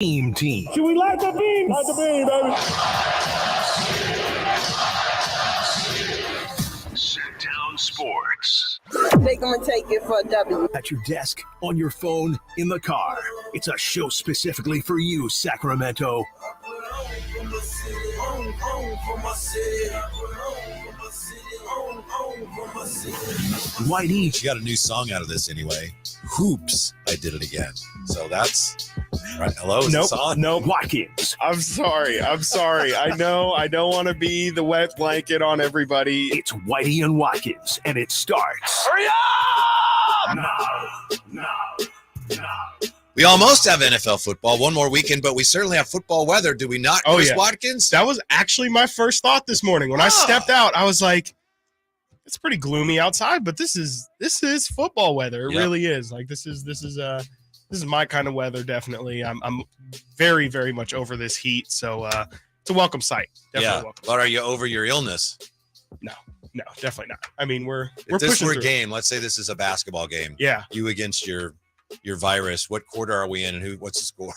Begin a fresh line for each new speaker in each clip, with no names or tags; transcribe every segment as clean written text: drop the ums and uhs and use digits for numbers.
Team.
Should we light the beam? Light the beam, baby.
Sactown Sports.
They gonna take it for a W.
At your desk, on your phone, in the car. It's a show specifically for you, Sacramento. Whitey.
She got a new song out of this anyway. Hoops. I did it again. So that's right. Hello. Is this on?
Nope.
Watkins.
I'm sorry. I know I don't want to be the wet blanket on everybody.
It's Whitey and Watkins, and it starts.
Hurry up!
Now.
We almost have NFL football. One more weekend, but we certainly have football weather. Do we not, Chris Watkins?
That was actually my first thought this morning. When I stepped out, I was like, it's pretty gloomy outside, but this is football weather. It really is. Like this is my kind of weather. Definitely. I'm very, very much over this heat. So it's a welcome sight. Definitely welcome.
But are you over your illness?
No, definitely not. I mean, we're
if this
pushing
were a
through.
game, let's say this is a basketball game.
Yeah.
You against your virus. What quarter are we in, and what's the score?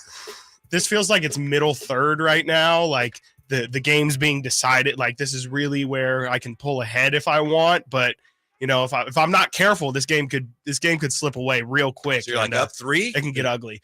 This feels like it's middle third right now. Like the game's being decided. Like this is really where I can pull ahead if I want. But you know, if I'm not careful, this game could slip away real quick.
So you're like up 3?
It can get ugly.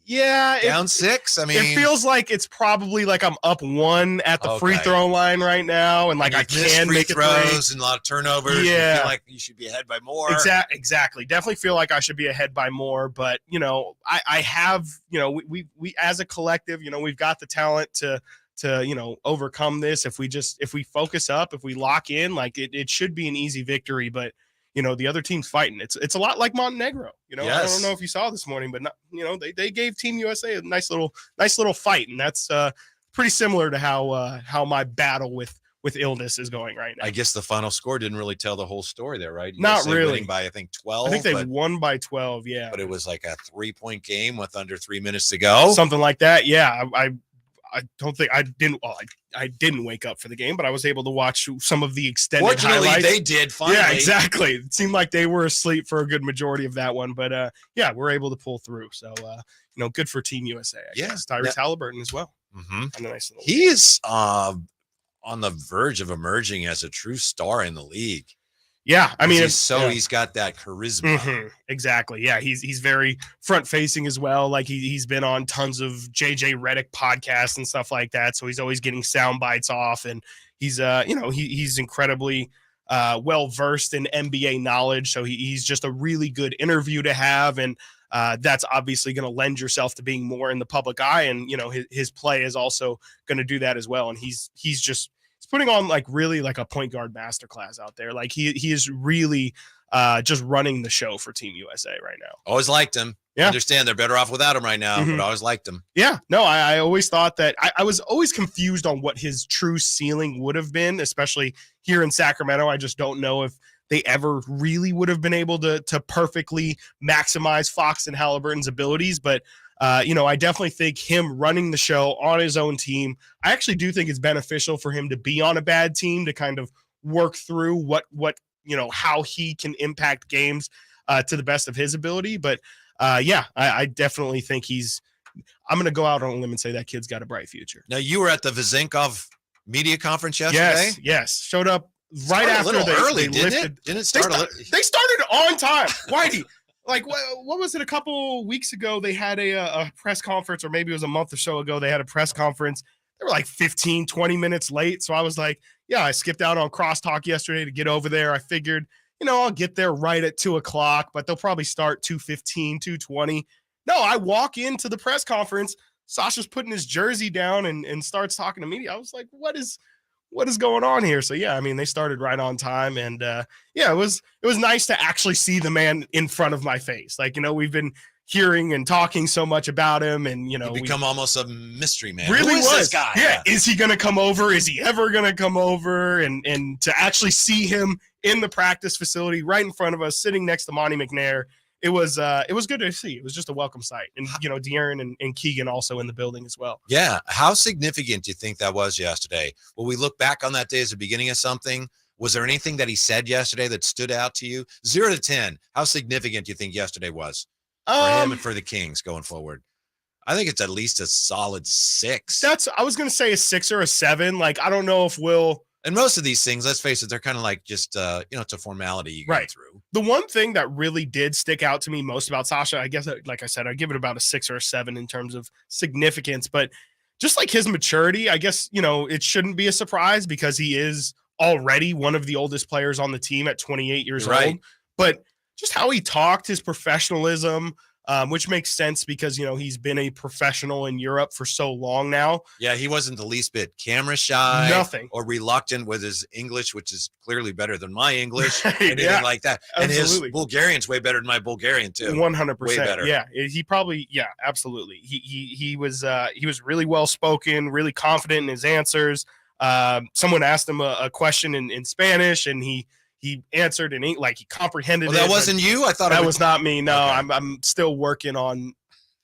Yeah.
Down 6? I mean,
it feels like it's probably like I'm up 1 at the free throw line right now. And like I can make
free throws and a lot of turnovers.
Yeah.
You feel like you should be ahead by more.
Exactly. Definitely feel like I should be ahead by more. But, you know, I have, you know, we as a collective, you know, we've got the talent to, you know, overcome this. If we focus up, if we lock in, like it should be an easy victory. But, you know, the other team's fighting. It's a lot like Montenegro. You know, I don't know if you saw this morning, but you know, they gave Team USA a nice little fight, and that's pretty similar to how my battle with illness is going right now.
I guess the final score didn't really tell the whole story there, right?
Not really.
Winning by I think 12.
I think they won by 12. Yeah,
but it was like a 3-point game with under 3 minutes to go.
Something like that. Yeah, I don't think I didn't. Well, I didn't wake up for the game, but I was able to watch some of the extended
Fortunately,
highlights.
they did finally.
Yeah, exactly. It seemed like they were asleep for a good majority of that one, but yeah, we're able to pull through. So, you know, good for Team USA. I guess. Tyrese Haliburton as well.
Mm-hmm.
A nice little
he is on the verge of emerging as a true star in the league.
Yeah, I mean,
he's got that charisma.
Mm-hmm. Exactly. Yeah, he's very front facing as well. Like he's been on tons of JJ Redick podcasts and stuff like that. So he's always getting sound bites off, and he's you know, he's incredibly well versed in NBA knowledge. So he's just a really good interview to have, and that's obviously going to lend yourself to being more in the public eye. And you know, his play is also going to do that as well. And he's putting on like really like a point guard masterclass out there. Like he is really just running the show for Team USA right now.
Always liked him.
Yeah.
I understand they're better off without him right now, but I always liked him.
Yeah. No, I always thought that I was always confused on what his true ceiling would have been, especially here in Sacramento. I just don't know if they ever really would have been able to perfectly maximize Fox and Haliburton's abilities. But you know, I definitely think him running the show on his own team, I actually do think it's beneficial for him to be on a bad team to kind of work through what you know, how he can impact games to the best of his ability. But yeah, I definitely think I'm going to go out on a limb and say that kid's got a bright future.
Now, you were at the Vezenkov media conference yesterday?
Yes. Showed up right after
early,
they lifted.
Didn't it start
They started on time. Whitey. Like, what was it? A couple weeks ago, they had a press conference, or maybe it was a month or so ago, they had a press conference. They were like 15, 20 minutes late. So I was like, yeah, I skipped out on crosstalk yesterday to get over there. I figured, you know, I'll get there right at 2:00, but they'll probably start 2:15, 2:20. No, I walk into the press conference. Sasha's putting his jersey down and starts talking to media. I was like, what is going on here? So yeah, I mean, they started right on time, and yeah, it was nice to actually see the man in front of my face. Like, you know, we've been hearing and talking so much about him, and you know,
he become almost a mystery man.
Really,
who is this guy?
Yeah, is he going to come over? Is he ever going to come over? And to actually see him in the practice facility right in front of us, sitting next to Monty McNair, it was good to see. It was just a welcome sight. And, you know, De'Aaron and Keegan also in the building as well.
Yeah. How significant do you think that was yesterday? Will we look back on that day as the beginning of something? Was there anything that he said yesterday that stood out to you? 0 to 10, how significant do you think yesterday was for him and for the Kings going forward? I think it's at least a solid 6.
I was going to say a 6 or a 7. Like, I don't know if we'll.
And most of these things, let's face it, they're kind of like just, it's a formality you go through.
The one thing that really did stick out to me most about Sasha, I guess, like I said, I'd give it about a 6 or a 7 in terms of significance, but just like his maturity, I guess, it shouldn't be a surprise because he is already one of the oldest players on the team at 28 years old. But just how he talked, his professionalism, which makes sense because, he's been a professional in Europe for so long now.
Yeah, he wasn't the least bit camera shy.
Nothing. Or
reluctant with his English, which is clearly better than my English. Anything like that.
Absolutely.
And his Bulgarian's way better than my Bulgarian, too.
100%.
Way better.
Yeah, he probably, absolutely. He was really well-spoken, really confident in his answers. Someone asked him a question in Spanish, and he answered and he comprehended it.
That wasn't you? I thought
that was not me. No, okay. I'm still working on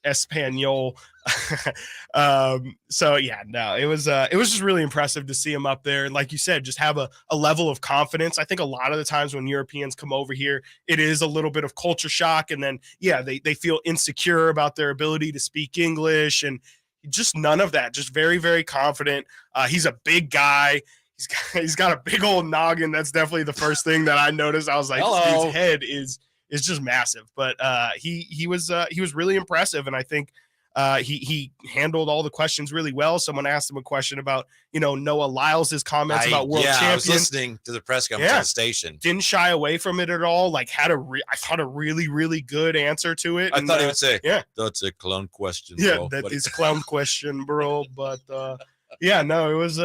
Espanol. So yeah, no, it was just really impressive to see him up there. And like you said, just have a level of confidence. I think a lot of the times when Europeans come over here, it is a little bit of culture shock. And then, they feel insecure about their ability to speak English, and just none of that. Just very, very confident. He's a big guy. He's got a big old noggin. That's definitely the first thing that I noticed. I was like, his head is just massive. But he was really impressive, and I think he handled all the questions really well. Someone asked him a question about Noah Lyles' comments about world champion.
I was listening to the press conference on the station.
Didn't shy away from it at all. Like I thought a really, really good answer to it.
I thought he would say, that's a clown question.
Yeah, that is a clown question, bro. But no, it was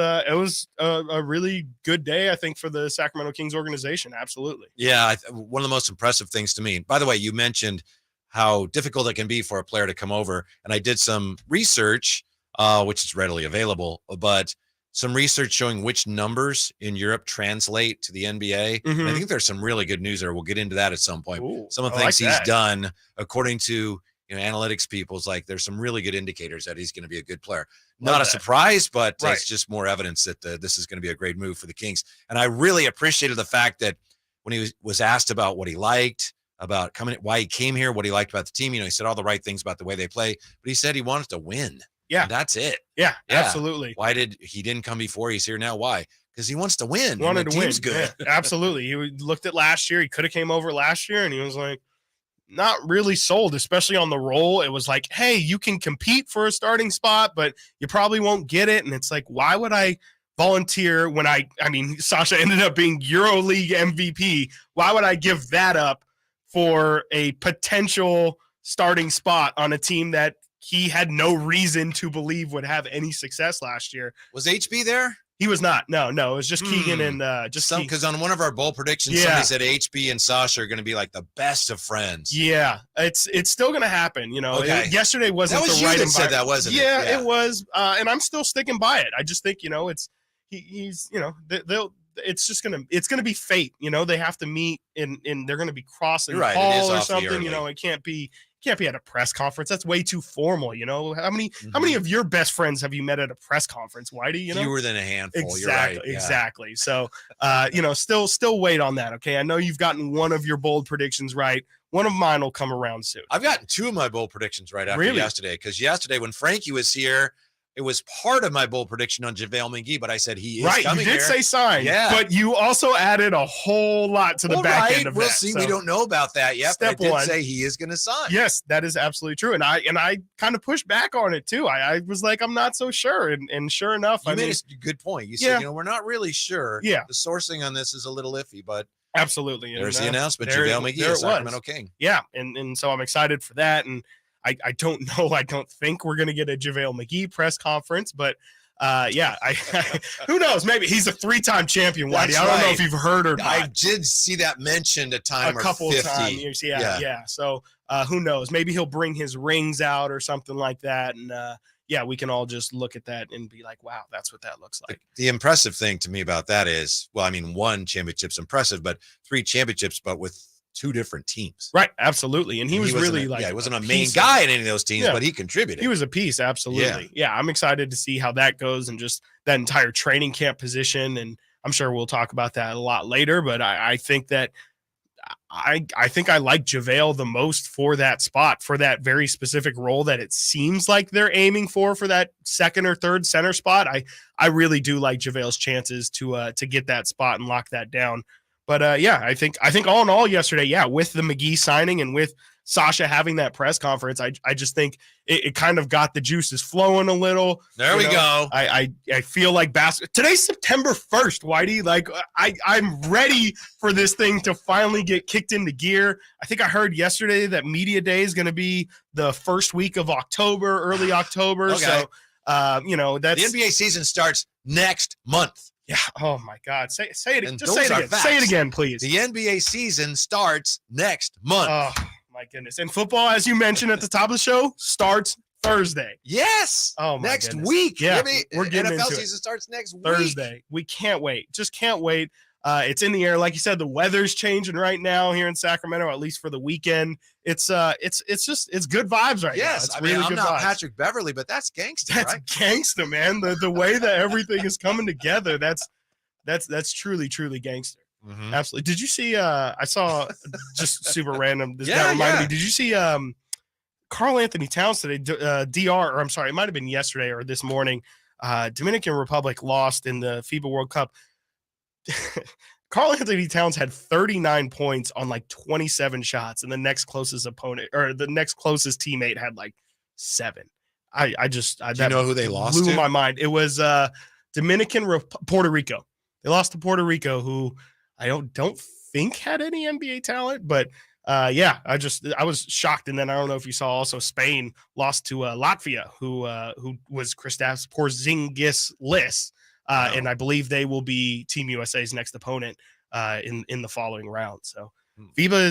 a really good day, I think, for the Sacramento Kings organization. Absolutely.
Yeah, one of the most impressive things to me. By the way, you mentioned how difficult it can be for a player to come over, and I did some research, which is readily available, but some research showing which numbers in Europe translate to the NBA.
Mm-hmm.
And I think there's some really good news there. We'll get into that at some point.
Ooh,
some of the things he's done, according to analytics people's, like there's some really good indicators that he's going to be a good player. Not a surprise, but it's just more evidence that this is going to be a great move for the Kings. And I really appreciated the fact that when he was asked about what he liked about why he came here, what he liked about the team, he said all the right things about the way they play, but he said he wanted to win.
Yeah.
And that's it.
Yeah, absolutely.
Why he didn't come before? He's here now. Why? Because he wants to win.
Wanted to win.
Good.
Yeah, absolutely. He looked at last year. He could have came over last year, and he was like, not really sold, especially on the roll. It was like, hey, you can compete for a starting spot, but you probably won't get it. And it's like, why would I volunteer when I mean, Sasha ended up being EuroLeague MVP. Why would I give that up for a potential starting spot on a team that he had no reason to believe would have any success last year?
Was HB there?
He was not. No, it was just Keegan and
because on one of our bowl predictions, somebody said HB and Sasha are going to be like the best of friends.
Yeah, it's still going to happen.
Okay.
Yesterday wasn't
that was
the right
you that said that, wasn't it?
Yeah, it was, and I'm still sticking by it. I just think he's it's just gonna be fate. They have to meet and they're gonna be crossing the hall or something. It can't be at a press conference. That's way too formal. How many of your best friends have you met at a press conference, Whitey?
Fewer than a handful.
Exactly.
You're right. Yeah.
Exactly. So, still wait on that. Okay. I know you've gotten one of your bold predictions right. One of mine will come around soon.
I've gotten 2 of my bold predictions right after yesterday. Because yesterday when Frankie was here, it was part of my bold prediction on JaVale McGee, but I said he is coming here.
You did say sign, but you also added a whole lot to the back end of
we'll
that.
See. So we don't know about that yet.
Step
but I did
one,
say he is going to sign.
Yes, that is absolutely true. And I kind of pushed back on it too. I was like, I'm not so sure. And sure enough,
you made a good point. You said, we're not really sure.
Yeah.
The sourcing on this is a little iffy, but
absolutely.
There's the announcement. JaVale McGee is Sacramento King.
Yeah. And so I'm excited for that. And I don't know. I don't think we're going to get a JaVale McGee press conference, but who knows? Maybe he's a 3-time champion, Whitey. I don't know if you've heard or not.
I did see that mentioned a couple of times.
Yeah. So who knows? Maybe he'll bring his rings out or something like that. And we can all just look at that and be like, wow, that's what that looks like.
The impressive thing to me about that is, 1 championship's impressive, but 3 championships, but with 2 different teams.
Right. Absolutely. And he was really
he wasn't a main guy in any of those teams, but he contributed.
He was a piece. Absolutely. Yeah. I'm excited to see how that goes and just that entire training camp position. And I'm sure we'll talk about that a lot later, but I think that I think I like JaVale the most for that spot, for that very specific role that it seems like they're aiming for that second or third center spot. I really do like JaVale's chances to get that spot and lock that down. But I think all in all yesterday, with the McGee signing and with Sasha having that press conference, I just think it kind of got the juices flowing a little.
There we go.
I feel like today's September 1st, Whitey. Like I'm ready for this thing to finally get kicked into gear. I think I heard yesterday that media day is going to be the first week of October, early October.
Okay.
So that's
the NBA season starts next month.
Yeah. Oh my God. Say it.
And
Just say it again.
facts.
Say it again, please.
The NBA season starts next month.
Oh my goodness. And football, as you mentioned at the top of the show, starts Thursday.
Yes.
Oh my
next
goodness.
week.
Yeah.
We're
getting
NFL
into
season starts next week.
Thursday. We can't wait. Just can't wait. It's in the air. Like you said, the weather's changing right now here in Sacramento, at least for the weekend. It's good vibes right now.
Yes.
It's
I mean,
really
I'm
good
not
vibes.
Patrick Beverly, but that's gangster,
That's
right?
gangster, man. The way that everything is coming together, that's truly, truly gangster.
Mm-hmm.
Absolutely. Did you see I saw just super random. That reminded me. Did you see Karl Anthony Towns today? DR, or I'm sorry, it might have been yesterday or this morning. Dominican Republic lost in the FIBA World Cup. Karl Anthony Towns had 39 points on like 27 shots, and the next closest opponent or the next closest teammate had like 7. Do you
know who they lost
blew
to?
my mind. It was Puerto Rico. They lost to Puerto Rico, who I don't think had any NBA talent, but I was shocked. And then I don't know if you saw also Spain lost to Latvia, who was Kristaps Porzingis-less. And I believe they will be Team USA's next opponent in the following round. So FIBA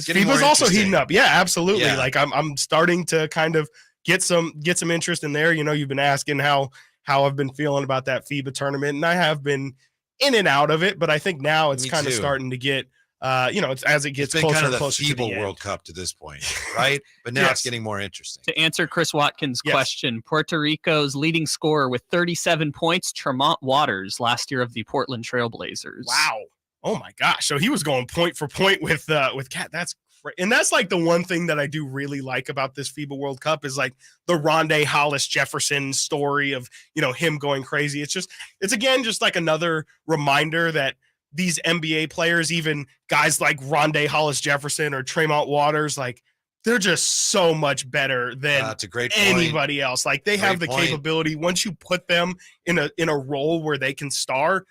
FIBA's also heating up. Yeah, absolutely.
Yeah.
Like I'm starting to kind of get some interest in there. You know, you've been asking how I've been feeling about that FIBA tournament, and I have been in and out of it, but I think now it's kind of starting to get it's as it gets
been
closer
kind of
and
the
closer to the
FIBA World Cup to this point, right? But now it's getting more interesting.
To answer Chris Watkins' question, Puerto Rico's leading scorer with 37 points, Tremont Waters, last year of the Portland Trailblazers.
Wow. Oh my gosh. So he was going point for point with Cat. That's great. And that's like the one thing that I do really like about this FIBA World Cup is like the Rondé Hollis Jefferson story of, him going crazy. It's again, just like another reminder that these NBA players, even guys like Rondé Hollis Jefferson or Tremont Waters, like they're just so much better than
That's a great
anybody else. Like they have the capability. Once you put them in a role where they can star,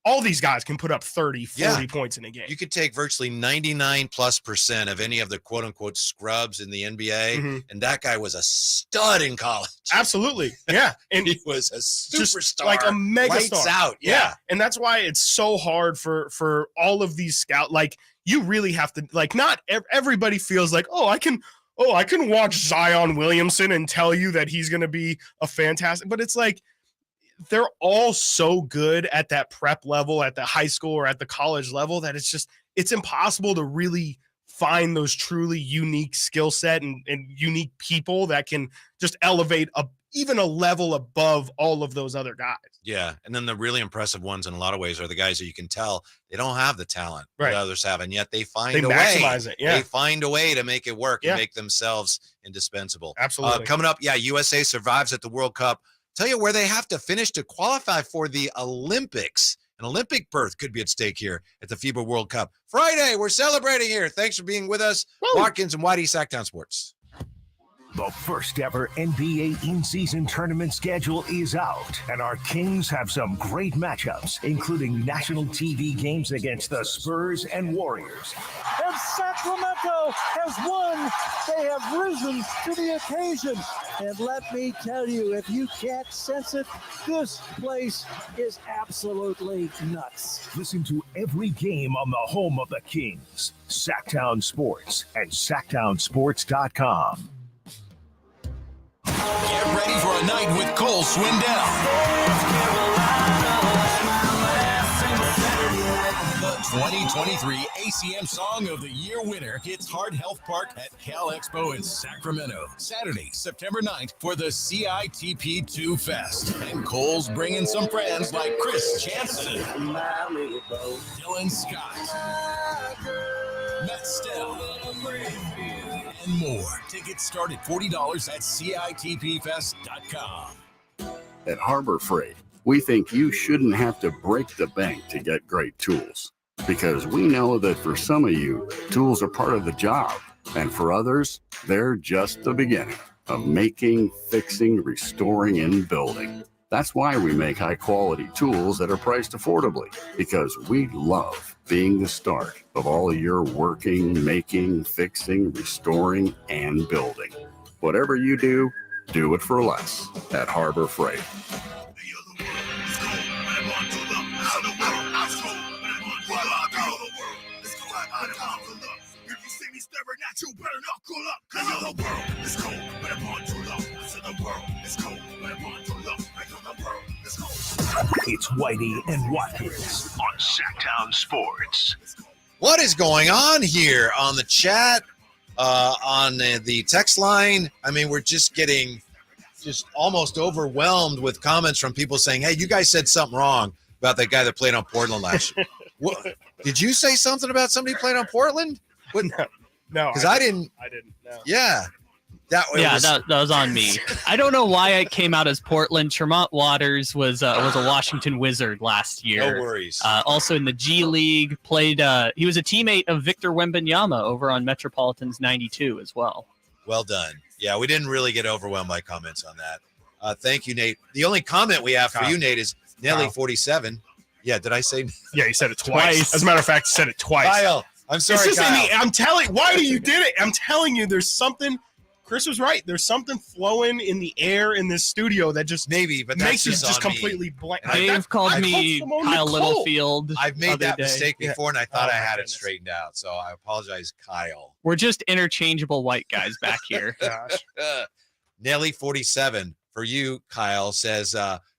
all these guys can put up 30, 40 points in a game.
You could take virtually 99+% of any of the quote unquote scrubs in the NBA, and that guy was a stud in college.
Absolutely. Yeah. And
he was a superstar,
like a mega
lights
star.
out. Yeah.
And that's why it's so hard for all of these scouts. Like you really have to, like, not everybody feels like, I can watch Zion Williamson and tell you that he's going to be a fantastic, but it's like, they're all so good at that prep level, at the high school or at the college level, that it's impossible to really find those truly unique skill set and unique people that can just elevate even a level above all of those other guys.
Yeah. And then the really impressive ones in a lot of ways are the guys that you can tell they don't have the talent that others have, and yet they find a way.
Maximize it. Yeah.
They find a way to make it work and make themselves indispensable.
Absolutely.
Coming up, USA survives at the World Cup. Tell you where they have to finish to qualify for the Olympics. An Olympic berth could be at stake here at the FIBA World Cup. Friday, we're celebrating here. Thanks for being with us. Woo! Watkins and Whitey, Sactown Sports.
The first ever NBA in-season tournament schedule is out, and our Kings have some great matchups, including national TV games against the Spurs and Warriors.
And Sacramento has won. They have risen to the occasion. And let me tell you, if you can't sense it, this place is absolutely nuts.
Listen to every game on the home of the Kings, Sactown Sports and SactownSports.com.
Get ready for a night with Cole Swindell. The 2023 ACM Song of the Year winner hits Heart Health Park at Cal Expo in Sacramento, Saturday, September 9th for the CITP2 Fest. And Cole's bringing some friends like Chris Jansen, Dylan Scott, Matt Stell, and more. Tickets start at $40 at CITPFest.com.
At Harbor Freight, we think you shouldn't have to break the bank to get great tools. Because we know that for some of you, tools are part of the job. And for others, they're just the beginning of making, fixing, restoring, and building. That's why we make high-quality tools that are priced affordably. Because we love being the start of all of your working, making, fixing, restoring, and building. Whatever you do it for less at Harbor Freight.
It's Whitey and Watkins on Sactown Sports.
What is going on here on the chat, on the text line? I mean, we're just getting almost overwhelmed with comments from people saying, hey, you guys said something wrong about that guy that played on Portland last year. What, did you say something about somebody playing on Portland? What?
No,
because I didn't.
No.
Yeah. That
was on me. I don't know why it came out as Portland. Tremont Waters was a Washington Wizard last year.
No worries.
Also in the G League, played. He was a teammate of Victor Wembanyama over on Metropolitans 92 as well.
Well done. Yeah, we didn't really get overwhelmed by comments on that. Thank you, Nate. The only comment we have for you, Nate, is Nelly 47. Yeah, did I say?
Yeah, you said it twice. As a matter of fact, you said it twice.
Kyle, I'm sorry, Kyle.
I'm telling. Why do you did it? I'm telling you, there's something. Chris was right. There's something flowing in the air in this studio that just
but
makes you
that's
just completely blank.
Dave called me Kyle Littlefield.
I've made that mistake before, and I thought I had it
goodness.
straigood out. So I apologize, Kyle.
We're just interchangeable white guys back here.
Gosh.
Nelly 47 for you, Kyle, says,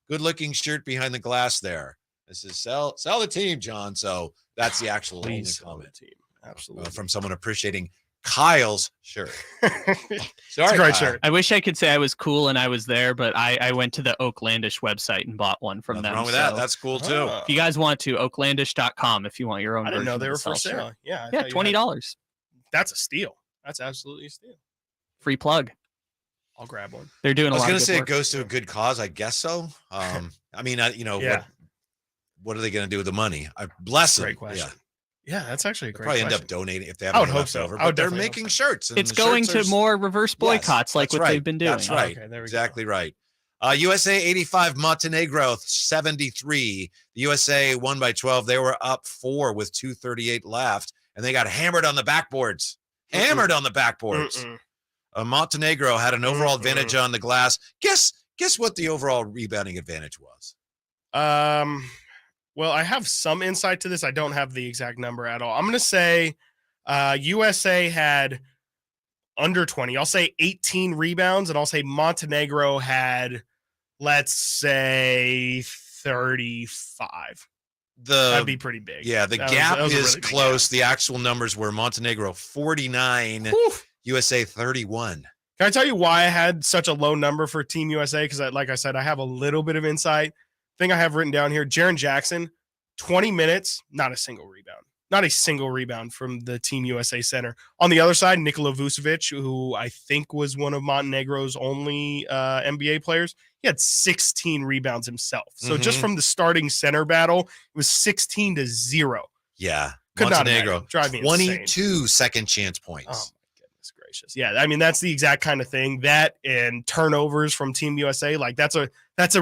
good looking shirt behind the glass there. This is sell the team, John. So that's the actual only comment.
Team. Absolutely.
From someone appreciating Kyle's shirt. Sorry,
it's a great
Kyle.
shirt.
I wish I could say I was cool and I was there, but I went to the Oaklandish website and bought one from
Nothing
them.
wrong with that. That's cool too.
If you guys want to, oaklandish.com if you want your own
I didn't know
version
they
of
were
the
for
sell
sale.
shirt.
Yeah.
Yeah, $20.
That's a steal. That's absolutely a steal.
Free plug.
I'll grab one.
They're doing a lot of
I was going
good
to say
work.
it goes to a good cause. I guess so. I mean, what are they going to do with the money? Bless them.
Great question. Yeah, that's actually a great
Probably
question.
end up donating if they have
I would
any
hope
left
so.
over.
I would
But they're
definitely
making
hope
shirts. And
It's
the
going
shirts
to more reverse boycotts like
that's
what
right.
they've been doing.
That's right.
Okay, there we
Exactly right. USA 85, Montenegro 73. The USA won by 12. They were up 4 with 2:38 left, and they got hammered on the backboards. Hammered on the backboards. Montenegro had an overall advantage on the glass. Guess what the overall rebounding advantage was?
Well, I have some insight to this. I don't have the exact number at all. I'm going to say USA had under 20. I'll say 18 rebounds, and I'll say Montenegro had, let's say, 35. That'd be pretty big.
Yeah, the gap is really close. The actual numbers were Montenegro 49, USA 31.
Can I tell you why I had such a low number for Team USA? Because, like I said, I have a little bit of insight. Thing I have written down here, Jaren Jackson, 20 minutes, not a single rebound. Not a single rebound from the Team USA center. On the other side, Nikola Vucevic, who I think was one of Montenegro's only NBA players, he had 16 rebounds himself. So just from the starting center battle, it was 16-0.
Yeah.
Could
Montenegro,
not drive me
22
insane.
second chance points.
Oh, my goodness gracious. Yeah, I mean, that's the exact kind of thing. That and turnovers from Team USA, like that's a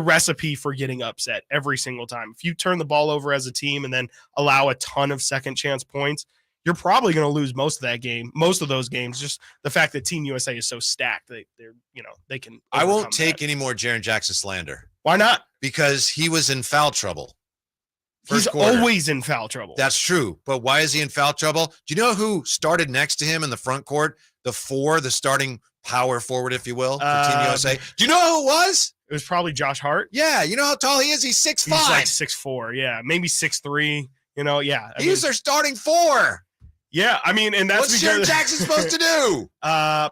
recipe for getting upset every single time. If you turn the ball over as a team and then allow a ton of second chance points, you're probably going to lose most of those games. Just the fact that Team USA is so stacked, they can.
I won't take any more Jaren Jackson slander.
Why not?
Because he was in foul trouble.
He's always in foul trouble.
That's true. But why is he in foul trouble? Do you know who started next to him in the front court? The starting power forward, if you will, for Team USA. Do you know who it was?
It was probably Josh Hart.
Yeah. You know how tall he is? He's 6'5".
He's like 6'4". Yeah. Maybe 6'3". Yeah.
He's their starting 4.
Yeah. I mean, and that's
what's Jaren Jackson supposed to do?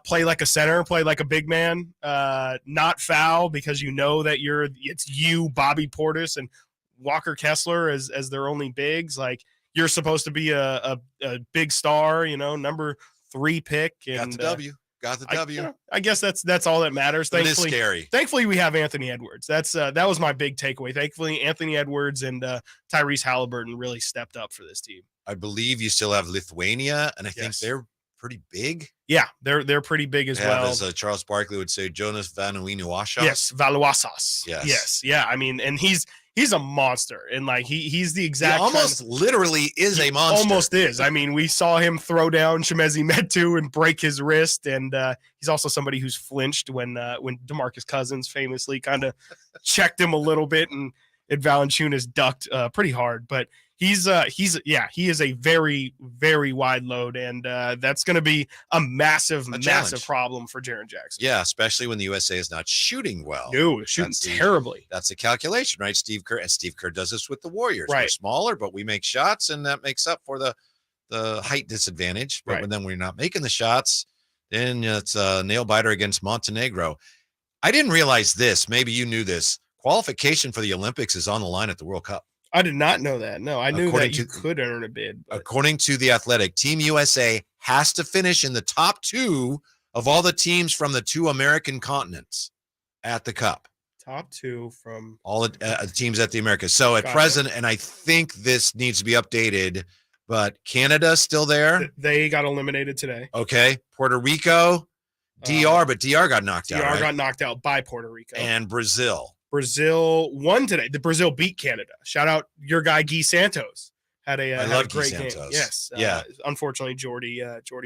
Play like a center, play like a big man, not foul because you know that it's you, Bobby Portis, and Walker Kessler as their only bigs. Like, you're supposed to be a big star, number 3 pick. And
Got the W.
I guess that's all that matters.
It is scary.
Thankfully, we have Anthony Edwards. That was my big takeaway. Thankfully, Anthony Edwards and Tyrese Haliburton really stepped up for this team.
I believe you still have Lithuania, and I think they're pretty big.
Yeah, they're pretty big as well.
As Charles Barkley would say, Jonas Vanuatu.
Yes, Valuasas.
Yes.
Yeah. I mean, and he's a monster, and like he's the exact
literally is a monster.
Almost is. I mean, we saw him throw down Shemezi Metu and break his wrist, and he's also somebody who's flinched when DeMarcus Cousins famously kind of checked him a little bit, and Valanciunas ducked pretty hard, but. He is a very, very wide load, and that's going to be a massive problem for Jaren Jackson.
Yeah, especially when the USA is not shooting well.
No, shooting terribly.
That's the calculation, right? Steve Kerr does this with the Warriors.
Right.
We're smaller, but we make shots, and that makes up for the height disadvantage. But when then we're not making the shots, then it's a nail biter against Montenegro. I didn't realize this. Maybe you knew this. Qualification for the Olympics is on the line at the World Cup.
I did not know that. No, I knew that you could earn a bid. But.
According to The Athletic, Team USA has to finish in the top 2 of all the teams from the 2 American continents at the Cup.
Top 2 from
all the teams at the Americas. So at present, and I think this needs to be updated, but Canada's still there.
They got eliminated today.
Okay. Puerto Rico, DR, but DR got knocked out.
DR got knocked out by Puerto Rico.
And Brazil.
Brazil won today. The Brazil beat Canada. Shout out your guy Guy Santos. Had a great game. Yes. Unfortunately, Jordy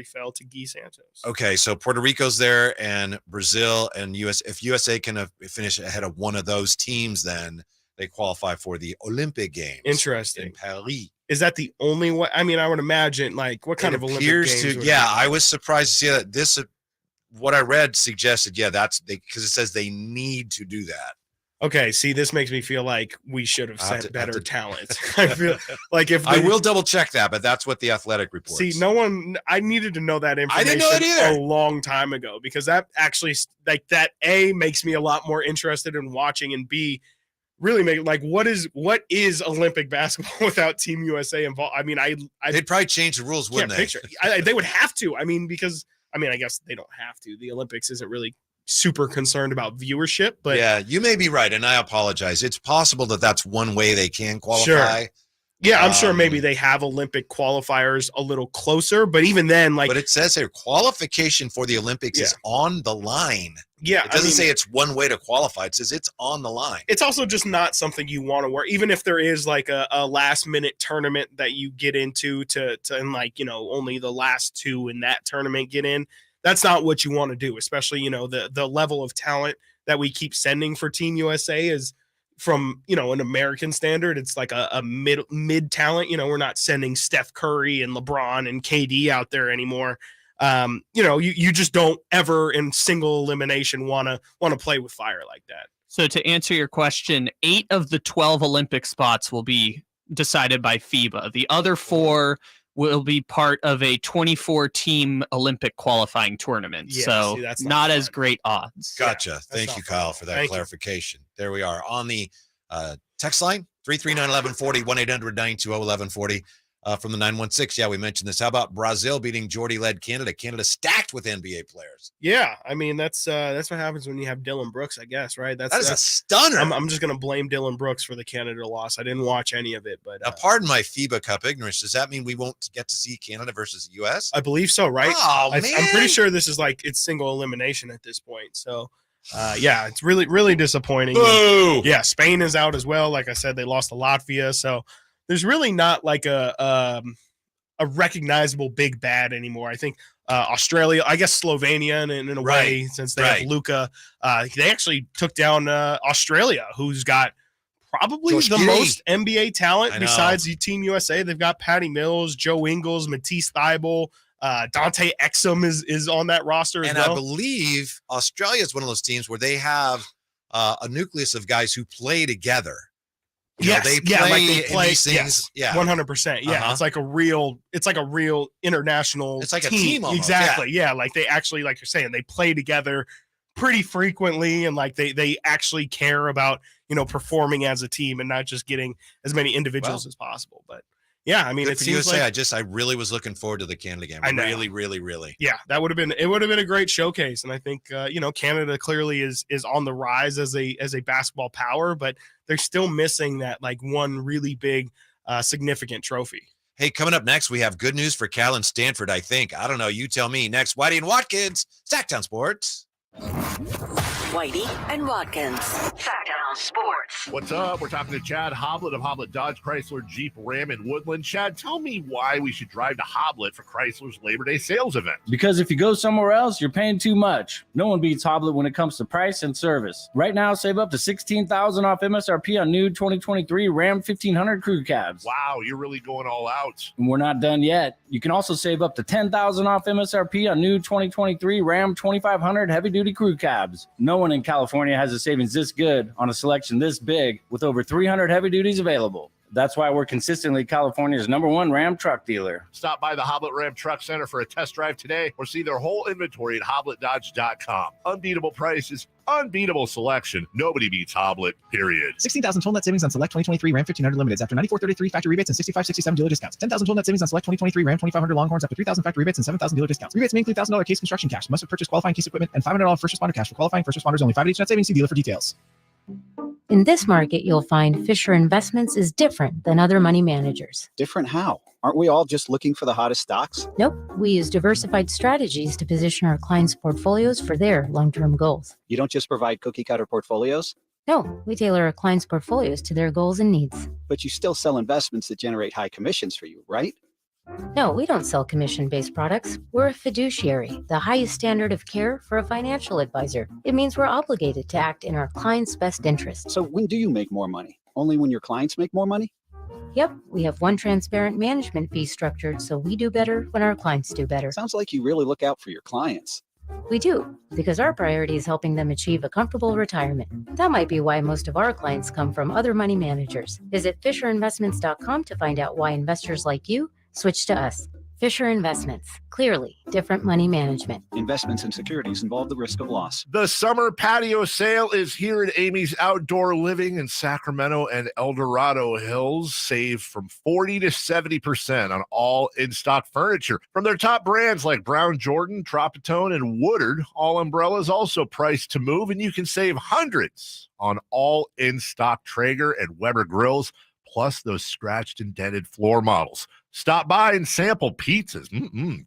fell to Guy Santos.
Okay, so Puerto Rico's there, and Brazil and US. If USA can finish ahead of one of those teams, then they qualify for the Olympic Games.
Interesting.
In Paris.
Is that the only way? I mean, I would imagine. Like, what kind of Olympic Games?
I was surprised to see that. This, what I read suggested, because it says they need to do that.
Okay, see, this makes me feel like we should have sent better talent. I feel like I
will double check that, but that's what the Athletic reports.
See, I needed to know that information
I didn't know it either.
A long time ago, because that actually, like, that A, makes me a lot more interested in watching, and B, really make, like, what is Olympic basketball without Team USA involved? I mean,
they'd probably change the rules, wouldn't they?
They would have to. I mean, because I guess they don't have to. The Olympics isn't really super concerned about viewership, but
yeah, you may be right, and I apologize. It's possible that that's one way they can qualify.
Sure. Yeah, I'm sure maybe they have Olympic qualifiers a little closer, but even then, like,
but it says here, qualification for the Olympics is on the line.
Yeah,
it doesn't say it's one way to qualify. It says it's on the line.
It's also just not something you want to wear, even if there is like a last minute tournament that you get into to and like, only the last 2 in that tournament get in. That's not what you want to do, especially, the level of talent that we keep sending for Team USA is from, an American standard. It's like a mid talent. We're not sending Steph Curry and LeBron and KD out there anymore. You just don't ever in single elimination want to play with fire like that.
So to answer your question, 8 of the 12 Olympic spots will be decided by FIBA. The other 4 will be part of a 24-team Olympic qualifying tournament. Yeah, so that's not as great odds.
Gotcha. Thank you, Kyle, for that clarification. There we are. On the text line, 339-1140, 1-800-920-1140. From the 916. Yeah, we mentioned this. How about Brazil beating Jordy-led Canada? Canada stacked with NBA players.
Yeah, I mean, that's what happens when you have Dylan Brooks, I guess, right?
That is a stunner.
I'm just going to blame Dylan Brooks for the Canada loss. I didn't watch any of it. But
pardon my FIBA Cup ignorance. Does that mean we won't get to see Canada versus the U.S.?
I believe so, right?
Oh, man.
I'm pretty sure this is like it's single elimination at this point. So, yeah, it's really, really disappointing.
Boo!
Yeah, Spain is out as well. Like I said, they lost to Latvia. So, there's really not like a recognizable big bad anymore. I think Australia, I guess Slovenia in a way, since they have Luka, they actually took down Australia, who's got probably
George
the
Kittle.
Most NBA talent besides the Team USA. They've got Patty Mills, Joe Ingles, Matisse Thybulle, Dante Exum is on that roster as well.
And I believe Australia is one of those teams where they have a nucleus of guys who play together.
They play
these things.
Yes, 100%. Yeah, it's like a real international.
It's like a team almost.
Exactly. Yeah, like they actually, like you're saying, they play together pretty frequently, and like they actually care about performing as a team and not just getting as many individuals as possible. But Yeah, I mean,
Good
it
for you to
seems like
say. I really was looking forward to the Canada game.
I know.
Really.
Yeah, it would have been a great showcase, and I think Canada clearly is on the rise as a basketball power, but they're still missing that like one really big significant trophy.
Hey, coming up next, we have good news for Cal and Stanford, I think. I don't know. You tell me. Next, Whitey and Watkins, Sactown Sports.
Whitey and Watkins, Sactown Sports.
What's up? We're talking to Chad Hoblet of Hoblet Dodge Chrysler Jeep Ram in Woodland. Chad, tell me why we should drive to Hoblet for Chrysler's Labor Day sales event.
Because if you go somewhere else, you're paying too much. No one beats Hoblet when it comes to price and service. Right now, save up to $16,000 off MSRP on new 2023 Ram 1500 crew cabs.
Wow, you're really going all out.
And we're not done yet. You can also save up to $10,000 off MSRP on new 2023 Ram 2500 heavy-duty crew cabs. No one in California has a savings this good on a selection this big with over 300 heavy duties available. That's why we're consistently California's #1 Ram truck dealer.
Stop by the Hoblet Ram Truck Center for a test drive today or see their whole inventory at HobletDodge.com. Unbeatable prices, unbeatable selection. Nobody beats Hoblet, period.
16,000 total net savings on select 2023 Ram 1500 Limiteds after 94.33 factory rebates and 65.67 dealer discounts. 10,000 total net savings on select 2023 Ram 2500 Longhorns after 3,000 factory rebates and 7,000 dealer discounts. Rebates may include $1,000 case construction cash. Must have purchased qualifying case equipment and $500 first responder cash for qualifying first responders only. 5 each net savings. See dealer for details.
In this market, you'll find Fisher Investments is different than other money managers.
Different how? Aren't we all just looking for the hottest stocks?
Nope. We use diversified strategies to position our clients' portfolios for their long-term goals.
You don't just provide cookie-cutter portfolios?
No, we tailor our clients' portfolios to their goals and needs.
But you still sell investments that generate high commissions for you, right?
No, we don't sell commission-based products. We're a fiduciary, the highest standard of care for a financial advisor. It means we're obligated to act in our clients' best interest.
So when do you make more money? Only when your clients make more money?
Yep, we have one transparent management fee structured, so we do better when our clients do better.
Sounds like you really look out for your clients.
We do, because our priority is helping them achieve a comfortable retirement. That might be why most of our clients come from other money managers. Visit FisherInvestments.com to find out why investors like you switch to us. Fisher Investments. Clearly, different money management.
Investments in securities involve the risk of loss.
The summer patio sale is here at Amy's Outdoor Living in Sacramento and El Dorado Hills. Save from 40 to 70% on all in-stock furniture. From their top brands like Brown Jordan, Tropitone, and Woodard, all umbrellas also priced to move, and you can save hundreds on all in-stock Traeger and Weber grills, plus those scratched and dented floor models. Stop by and sample pizzas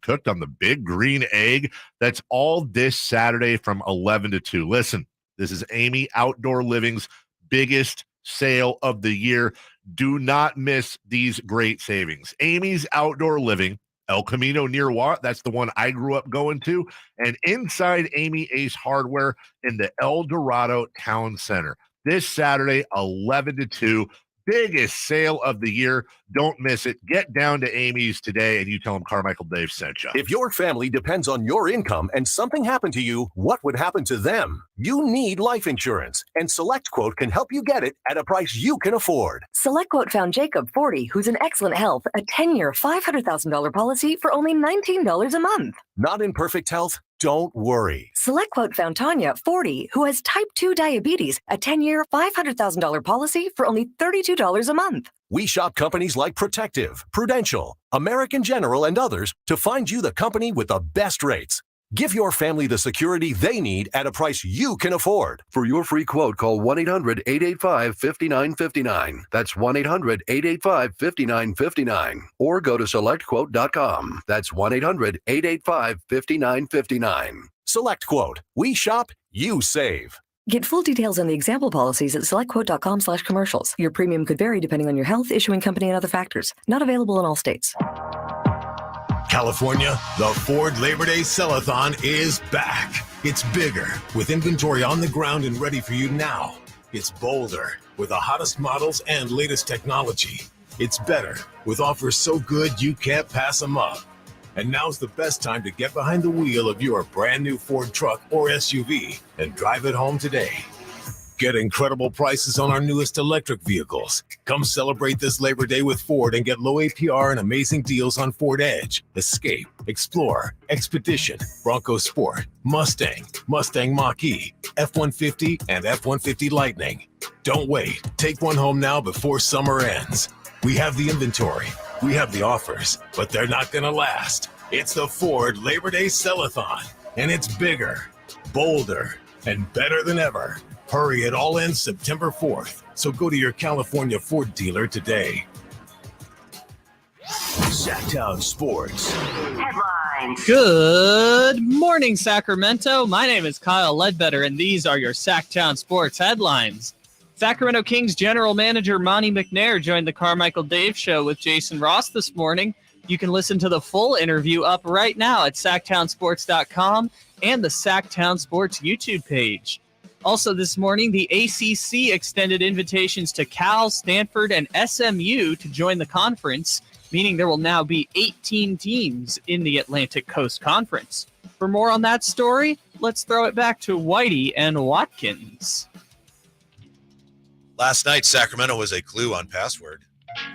cooked on the big green egg. That's all this Saturday from 11 to 2. Listen, this is Amy Outdoor Living's biggest sale of the year. Do not miss these great savings. Amy's Outdoor Living, El Camino near Watt. That's the one I grew up going to. And inside Amy Ace Hardware in the El Dorado Town Center. This Saturday, 11 to 2. Biggest sale of the year. Don't miss it. Get down to Amy's today and you tell them Carmichael Dave sent you.
If your family depends on your income and something happened to you, what would happen to them? You need life insurance, and SelectQuote can help you get it at a price you can afford.
SelectQuote found Jacob, 40, who's in excellent health, a 10-year, $500,000 policy for only $19 a month.
Not in perfect health? Don't worry.
SelectQuote found Tanya, 40, who has type 2 diabetes, a 10-year, $500,000 policy for only $32 a month.
We shop companies like Protective, Prudential, American General, and others to find you the company with the best rates. Give your family the security they need at a price you can afford.
For your free quote, call 1-800-885-5959. That's 1-800-885-5959. Or go to SelectQuote.com. That's 1-800-885-5959.
SelectQuote. We shop, you save.
Get full details on the example policies at selectquote.com/commercials. Your premium could vary depending on your health, issuing company, and other factors. Not available in all states.
California, the Ford Labor Day Sell-a-thon is back. It's bigger, with inventory on the ground and ready for you now. It's bolder, with the hottest models and latest technology. It's better, with offers so good you can't pass them up. And now's the best time to get behind the wheel of your brand new Ford truck or SUV and drive it home today. Get incredible prices on our newest electric vehicles. Come celebrate this Labor Day with Ford and get low APR and amazing deals on Ford Edge, Escape, Explorer, Expedition, Bronco Sport, Mustang, Mustang Mach-E, F-150, and F-150 Lightning. Don't wait. Take one home now before summer ends. We have the inventory, We have the offers, but they're not going to last. It's the Ford Labor Day Sell-a-thon, and it's bigger, bolder, and better than ever. Hurry, it all ends September 4th, so go to your California Ford dealer today.
Sactown Sports headlines.
Good morning, Sacramento. My name is Kyle Ledbetter, and these are your Sactown Sports headlines. Sacramento Kings general manager Monty McNair joined the Carmichael Dave Show with Jason Ross this morning. You can listen to the full interview up right now at SactownSports.com and the Sactown Sports YouTube page. Also this morning, the ACC extended invitations to Cal, Stanford, and SMU to join the conference, meaning there will now be 18 teams in the Atlantic Coast Conference. For more on that story, let's throw it back to Whitey and Watkins.
Last night, Sacramento was a clue on password.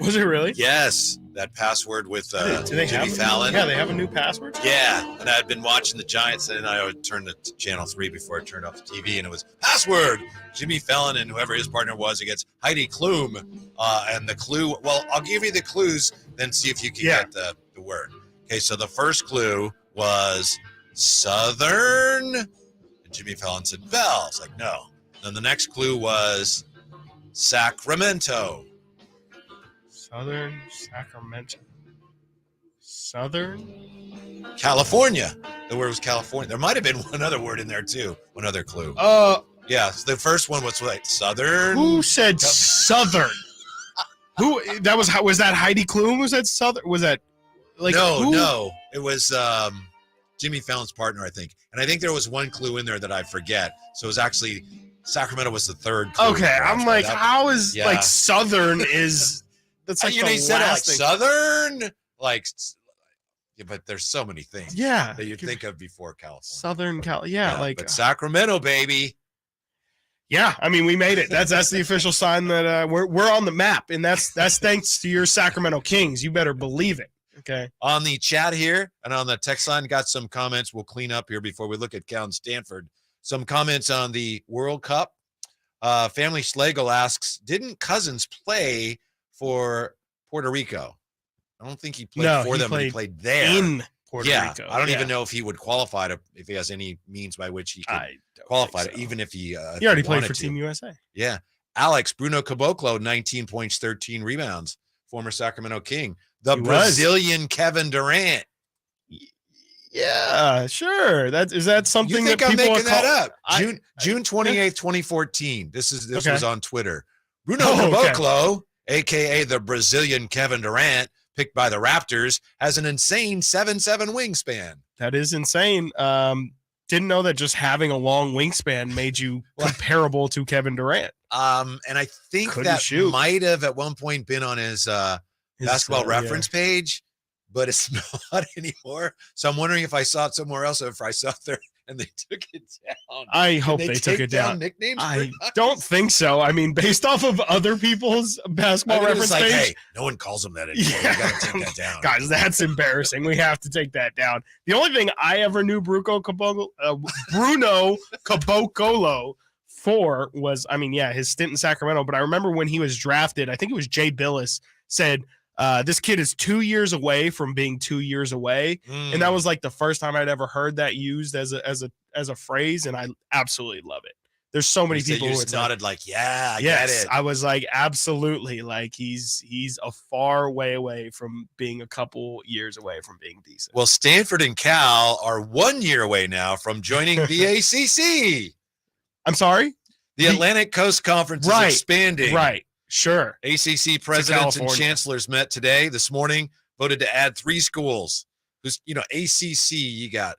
Was it really?
Yes, that password with
Do they
Jimmy
have
Fallon.
Yeah, they have a new password?
Yeah, and I'd been watching the Giants, and I would turn to Channel 3 before I turned off the TV, and it was password, Jimmy Fallon and whoever his partner was against Heidi Klum. And the clue, well, I'll give you the clues, then see if you can get the word. Okay, so the first clue was Southern, and Jimmy Fallon said Bell. It's like, no. Then the next clue was Sacramento.
Southern Sacramento. Southern
California. The word was California. There might have been one other word in there too. One other clue. Yeah. So the first one was like Southern.
Who said Southern? Who that was that Heidi Klum? Was that Southern? Was that like
No. It was Jimmy Fallon's partner, I think. And I think there was one clue in there that I forget. So it was actually Sacramento was the third clue.
Okay, I'm like, how is like Southern is that's like
they said like Southern, like, yeah, but there's so many things that you think of before California.
Southern Cal, like
but Sacramento, baby.
Yeah, I mean, we made it. That's the official sign that we're on the map, and that's thanks to your Sacramento Kings. You better believe it. Okay.
On the chat here and on the text line, got some comments. We'll clean up here before we look at Cal and Stanford. Some comments on the World Cup. Family Schlegel asks, didn't Cousins play for Puerto Rico? I don't think he played for them, but he played there.
In Puerto Rico.
I don't even know if he would qualify if he has any means by which he could qualify, even if he
already played for Team USA.
Yeah. Alex, Bruno Caboclo, 19 points, 13 rebounds, former Sacramento King. The Brazilian Kevin Durant.
Yeah, sure. Is that something
you think
that
I'm
people
making that up? June 28th, 2014. This was on Twitter. Bruno Caboclo, aka the Brazilian Kevin Durant, picked by the Raptors, has an insane 7'7" wingspan.
That is insane. Didn't know that just having a long wingspan made you comparable to Kevin Durant.
And I think might have at one point been on his basketball reference page, but it's not anymore. So I'm wondering if I saw it somewhere else or if I saw it there and they took it down.
I hope they took it down.
Nicknames?
I don't think so. I mean, based off of other people's basketball reference page.
Hey, no one calls them that anymore.
Yeah.
We got to take that down.
Guys, that's embarrassing. We have to take that down. The only thing I ever knew Bruno Caboclo for was, his stint in Sacramento. But I remember when he was drafted, I think it was Jay Billis said, this kid is 2 years away from being 2 years away. And that was like the first time I'd ever heard that used as a phrase. And I absolutely love it. There's so many people
who
nodded
like, yeah, I
yes,
get it.
I was like, absolutely. Like he's a far way away from being a couple years away from being decent.
Well, Stanford and Cal are 1 year away now from joining the ACC.
I'm sorry?
The Atlantic Coast Conference is expanding.
Right. Sure.
ACC presidents and chancellors met this morning, voted to add 3 schools. Who's, ACC, you got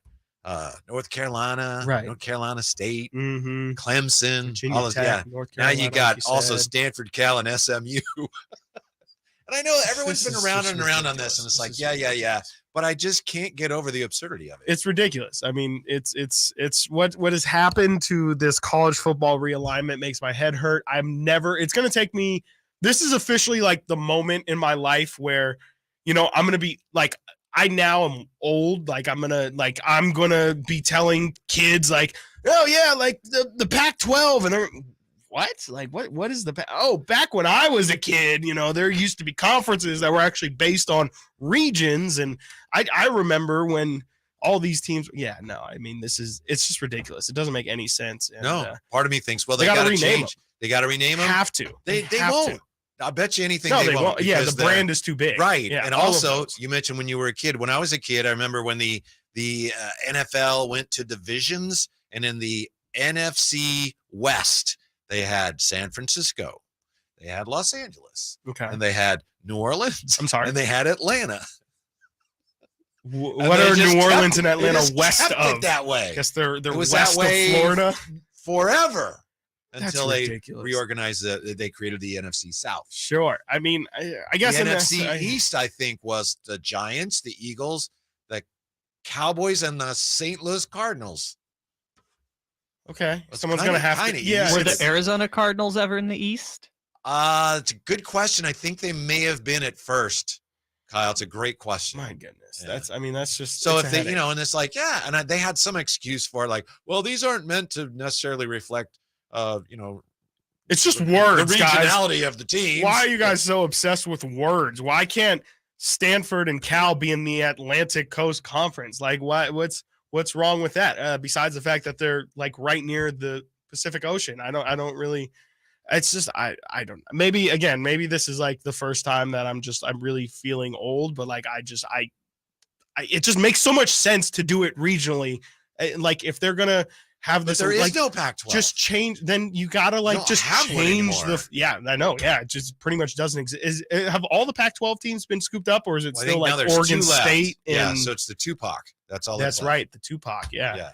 North Carolina, North Carolina State, Clemson,
Virginia
all those,
Tech, North Carolina,
now you got also Stanford, Cal, and SMU. And I know everyone's been around and around on this, and it's like, yeah. But I just can't get over the absurdity of it.
It's ridiculous. I mean, it's what has happened to this college football realignment makes my head hurt. It's going to take me, this is officially like the moment in my life where, I'm going to be like, I now am old. Like I'm going to be telling kids like, oh yeah, like the Pac-12 and what? Like, what is back when I was a kid, there used to be conferences that were actually based on regions. And I remember when all these teams, it's just ridiculous. It doesn't make any sense. And,
part of me thinks, well, they got to change. They got to rename them.
Have to.
They won't. I'll bet you anything
No,
they won't.
Yeah, the brand is too big.
Right.
Yeah,
and also, you mentioned when you were a kid. When I was a kid, I remember when the NFL went to divisions, and in the NFC West, they had San Francisco, they had Los Angeles, and they had New Orleans.
I'm sorry.
And they had Atlanta.
What are New Orleans and Atlanta west of?
It that way.
I guess they're
was
west
that way
of Florida
forever.
That's
Until they
ridiculous.
reorganized they created the NFC South.
Sure. I mean, I guess
the
in
NFC East, I think, was the Giants, the Eagles, the Cowboys, and the St. Louis Cardinals.
Okay. Someone's going to have to.
Yeah. Were the Arizona Cardinals ever in the East?
It's a good question. I think they may have been at first. Kyle, it's a great question.
My goodness. Yeah. That's just
so if they, and it's like, and they had some excuse for it, like, well, these aren't meant to necessarily reflect
it's just words,
the regionality of the team.
Why are you guys so obsessed with words? Why can't Stanford and Cal be in the Atlantic Coast Conference? Like, what's wrong with that? Besides the fact that they're like right near the Pacific Ocean. I don't really. It's just I don't. Maybe this is like the first time that I'm really feeling old. But like it just makes so much sense to do it regionally. Like if they're gonna have this,
there is
like,
no Pac-12.
Just change. Then you gotta just change the. Yeah, I know. Yeah, it just pretty much doesn't exist. Have all the Pac-12 teams been scooped up, or is it still like Oregon State?
Yeah, so it's the Tupac. That's all.
That's right, the Tupac. Yeah.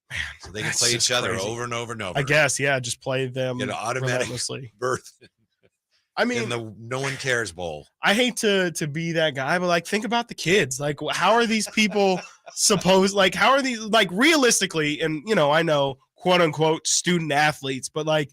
Man, so they can play each other over and over and over.
I guess, just play them.
Get an automatic berth.
I mean,
in the no one cares bowl.
I hate to be that guy, but like, think about the kids. Like, how are these people supposed? Like, how are these? Like, realistically, and I know quote unquote student athletes, but like,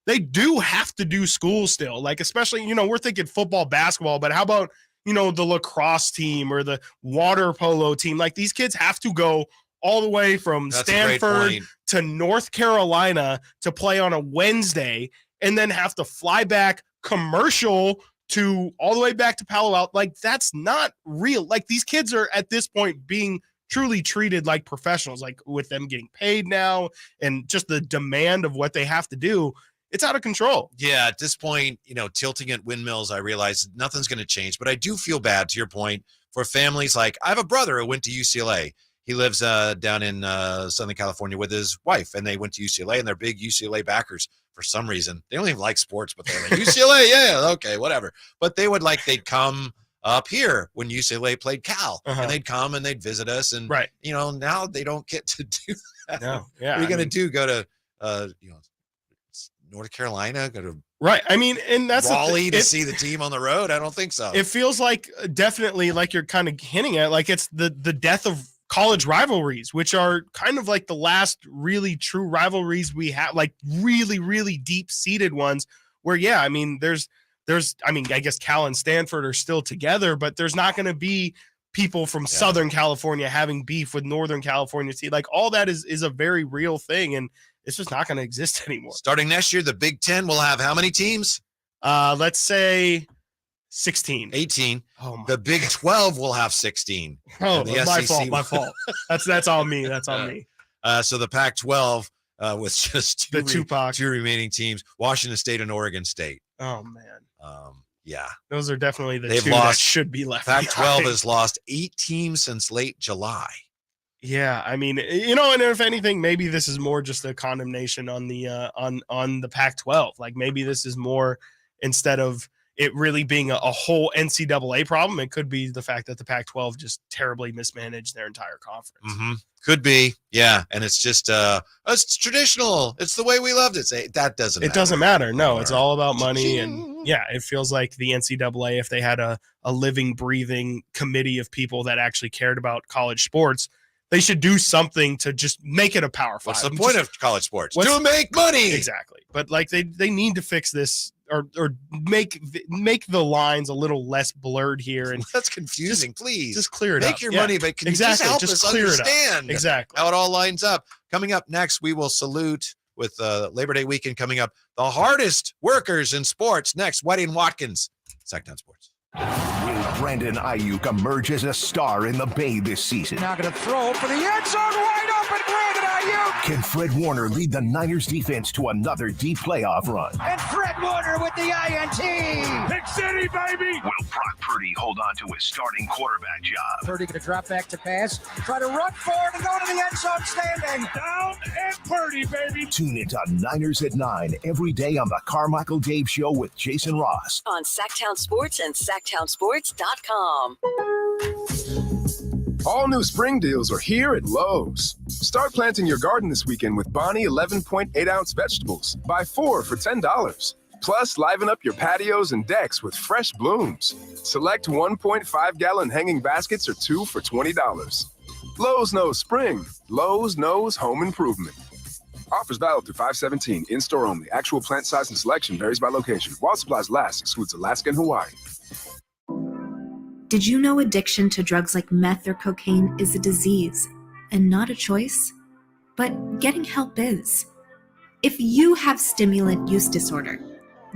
they do have to do school still. Like, especially we're thinking football, basketball, but how about the lacrosse team or the water polo team? Like, these kids have to go all the way from Stanford to North Carolina to play on a Wednesday, and then have to fly back commercial to all the way back to Palo Alto. Like, that's not real. Like, these kids are at this point being truly treated like professionals, like with them getting paid now and just the demand of what they have to do. It's out of control.
Yeah. At this point, tilting at windmills, I realize nothing's going to change, but I do feel bad, to your point, for families. Like, I have a brother who went to UCLA. He lives down in Southern California with his wife, and they went to UCLA, and they're big UCLA backers for some reason. They don't even like sports, but they're like, UCLA, yeah, okay, whatever. But they'd come up here when UCLA played Cal, and they'd come and they'd visit us. And, now they don't get to do that.
No, yeah.
What are you going to do? Go to, North Carolina? Go to
I mean, and that's
Raleigh to see the team on the road? I don't think so.
It feels like definitely like you're kind of hinting at, like it's the death of college rivalries, which are kind of like the last really true rivalries we have, like really, really deep seated ones where, there's, I guess Cal and Stanford are still together, but there's not going to be people from Southern California having beef with Northern California. Like, all that is a very real thing, and it's just not going to exist anymore.
Starting next year, the Big Ten will have how many teams?
Let's say 16.
18.
Oh,
the Big 12 will have 16.
Oh, my fault. That's on me. That's on me.
So the Pac-12 with just two remaining teams, Washington State and Oregon State.
Oh, man.
Yeah.
Those are definitely the two that should be left.
Pac-12 has lost 8 teams since late July.
Yeah, I mean, and if anything, maybe this is more just a condemnation on the on the Pac-12. Like, maybe this is more, instead of it really being a whole NCAA problem, it could be the fact that the Pac-12 just terribly mismanaged their entire conference.
Mm-hmm. Could be, yeah. And it's just it's traditional. It's the way we loved it. That doesn't.
It doesn't matter. No, it's all about money. And yeah, it feels like the NCAA, if they had a living, breathing committee of people that actually cared about college sports, they should do something to just make it a Power 5.
What's the point of college sports? To make money.
Exactly. But like they need to fix this or make the lines a little less blurred here. And
that's confusing. Please
just clear it up.
Make your money, but can you just help us understand
exactly
how it all lines up? Coming up next, we will salute with Labor Day weekend coming up. The hardest workers in sports. Next, Whitey and Watkins, Sactown Sports.
Will Brandon Ayuk emerge as a star in the Bay this season?
Now going to throw for the end zone, wide open, Brandon Ayuk.
Can Fred Warner lead the Niners defense to another deep playoff run?
And Fred Warner with the INT.
Big City, baby! Will Brock Purdy hold on to his starting quarterback job?
Purdy going to drop back to pass, try to run forward and go to the end zone standing. Down and Purdy, baby.
Tune into Niners at 9 every day on the Carmichael Dave Show with Jason Ross.
On Sactown Sports and SactownSports.com.
All new spring deals are here at Lowe's. Start planting your garden this weekend with Bonnie 11.8-ounce vegetables. Buy 4 for $10. Plus, liven up your patios and decks with fresh blooms. Select 1.5-gallon hanging baskets or 2 for $20. Lowe's knows spring. Lowe's knows home improvement. Offers valid through 5/17. In-store only. Actual plant size and selection varies by location. While supplies last, excludes Alaska and Hawaii.
Did you know addiction to drugs like meth or cocaine is a disease and not a choice? But getting help is. If you have stimulant use disorder,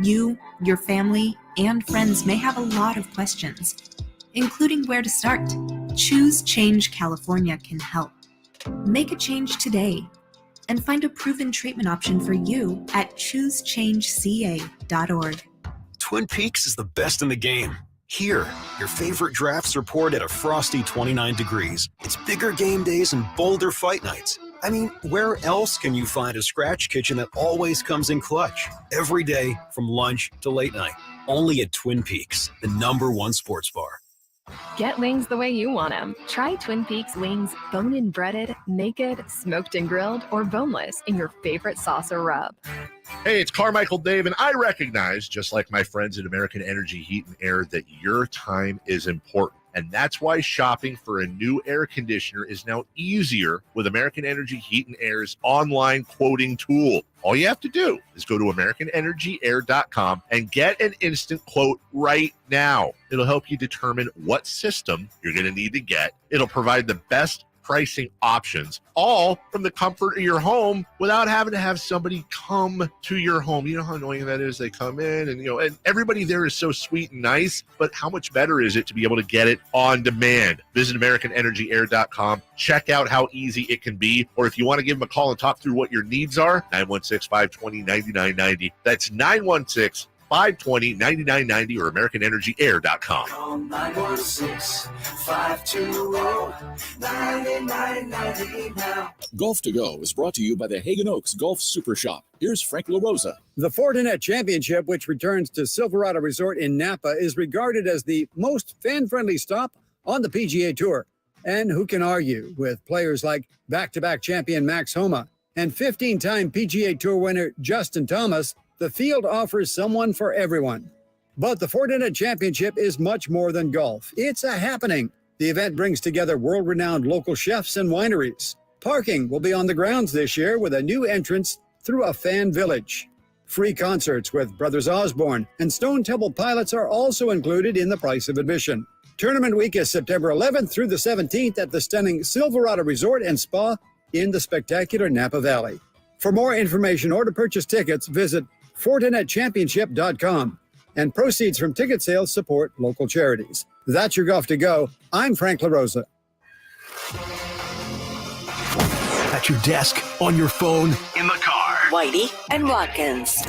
you, your family, and friends may have a lot of questions, including where to start. Choose Change California can help. Make a change today and find a proven treatment option for you at choosechangeca.org.
Twin Peaks is the best in the game. Here, your favorite drafts are poured at a frosty 29 degrees. It's bigger game days and bolder fight nights. I mean, where else can you find a scratch kitchen that always comes in clutch? Every day, from lunch to late night. Only at Twin Peaks, the #1 sports bar.
Get wings the way you want them. Try Twin Peaks wings bone-in breaded, naked, smoked and grilled, or boneless in your favorite sauce or rub.
Hey, it's Carmichael Dave, and I recognize, just like my friends at American Energy Heat and Air, that your time is important. And that's why shopping for a new air conditioner is now easier with American Energy Heat and Air's online quoting tool. All you have to do is go to AmericanEnergyAir.com and get an instant quote right now. It'll help you determine what system you're going to need to get. It'll provide the best pricing options, all from the comfort of your home without having to have somebody come to your home. You know how annoying that is? They come in and, and everybody there is so sweet and nice, but how much better is it to be able to get it on demand? Visit AmericanEnergyAir.com. Check out how easy it can be. Or if you want to give them a call and talk through what your needs are, 916-520-9990. That's 916-520-9990 or AmericanEnergyAir.com.
Call 916-520-9990 now.
Golf to Go is brought to you by the Hagen Oaks Golf Super Shop. Here's Frank LaRosa.
The Fortinet Championship, which returns to Silverado Resort in Napa, is regarded as the most fan-friendly stop on the PGA Tour. And who can argue with players like back-to-back champion Max Homa and 15-time PGA Tour winner Justin Thomas? The field offers someone for everyone. But the Fortinet Championship is much more than golf. It's a happening. The event brings together world-renowned local chefs and wineries. Parking will be on the grounds this year with a new entrance through a fan village. Free concerts with Brothers Osborne and Stone Temple Pilots are also included in the price of admission. Tournament week is September 11th through the 17th at the stunning Silverado Resort and Spa in the spectacular Napa Valley. For more information or to purchase tickets, visit FortinetChampionship.com. And proceeds from ticket sales support local charities. That's your Golf to Go. I'm Frank LaRosa.
At your desk, on your phone, in the car.
Whitey and Watkins.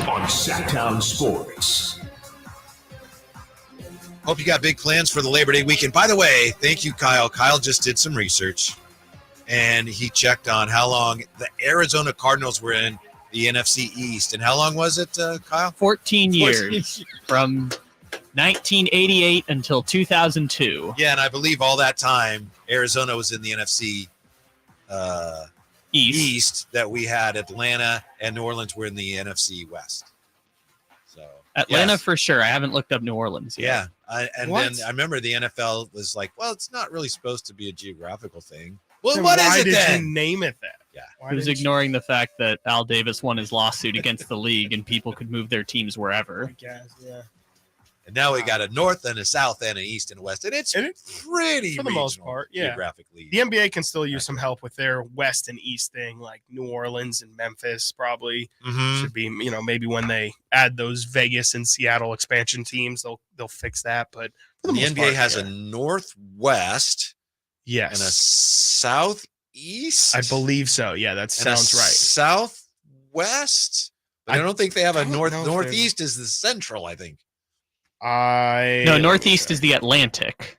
On Sactown Sports.
Hope you got big plans for the Labor Day weekend. By the way, thank you, Kyle. Kyle just did some research, and he checked on how long the Arizona Cardinals were in the NFC East. And how long was it, Kyle?
14 years. From 1988 until 2002.
Yeah, and I believe all that time, Arizona was in the NFC East. That we had Atlanta and New Orleans were in the NFC West. So
Atlanta
yes.
For sure. I haven't looked up New Orleans yet.
Yeah. Then I remember the NFL was like, well, it's not really supposed to be a geographical thing. Well,
then
what is
why
it
did
then?
you name it that?
Yeah.
He was ignoring the fact that Al Davis won his lawsuit against the league and people could move their teams wherever.
I guess, yeah.
And now we got a north and a south and an east and a west. And it's pretty
for the most part,
geographically.
The NBA can still use some help with their west and east thing, like New Orleans and Memphis probably should be, maybe when they add those Vegas and Seattle expansion teams, they'll fix that. But for
the
most
NBA
part,
has a northwest and a southeast.
I believe so. Yeah, that sounds right.
Southwest. But I don't think they have a northeast is the central, I think.
No, northeast is the Atlantic,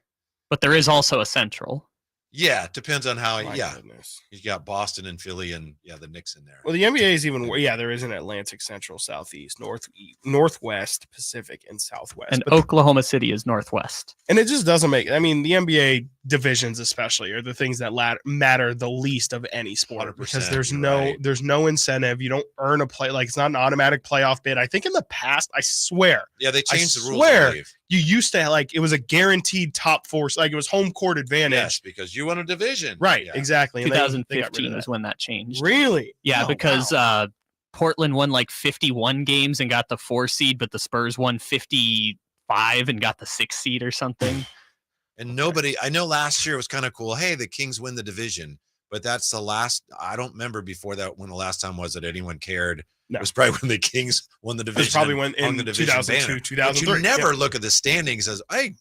but there is also a central.
Yeah, it depends on how. Goodness. You got Boston and Philly and the Knicks in there.
Well, the NBA is even there is an Atlantic, Central, Southeast, Northwest, Pacific, and Southwest.
And Oklahoma City is Northwest.
And it just doesn't make. I mean, the NBA divisions especially are the things that matter the least of any sport because there's no incentive. You don't earn a play, like it's not an automatic playoff bid. I think in the past, I swear.
Yeah, they changed the rules. I believe.
You used to it was a guaranteed top four, like it was home court advantage.
Yes, because you won a division.
Right, exactly. And
2015 was when that changed.
Really?
Yeah, because Portland won like 51 games and got the 4 seed, but the Spurs won 55 and got the 6 seed or something.
And I know last year was kind of cool. Hey, the Kings win the division, but that's the last. I don't remember before that when the last time was that anyone cared. No. It was probably when the Kings won the division.
It was probably when in 2002, 2003.
But you never look at the standings as, hey,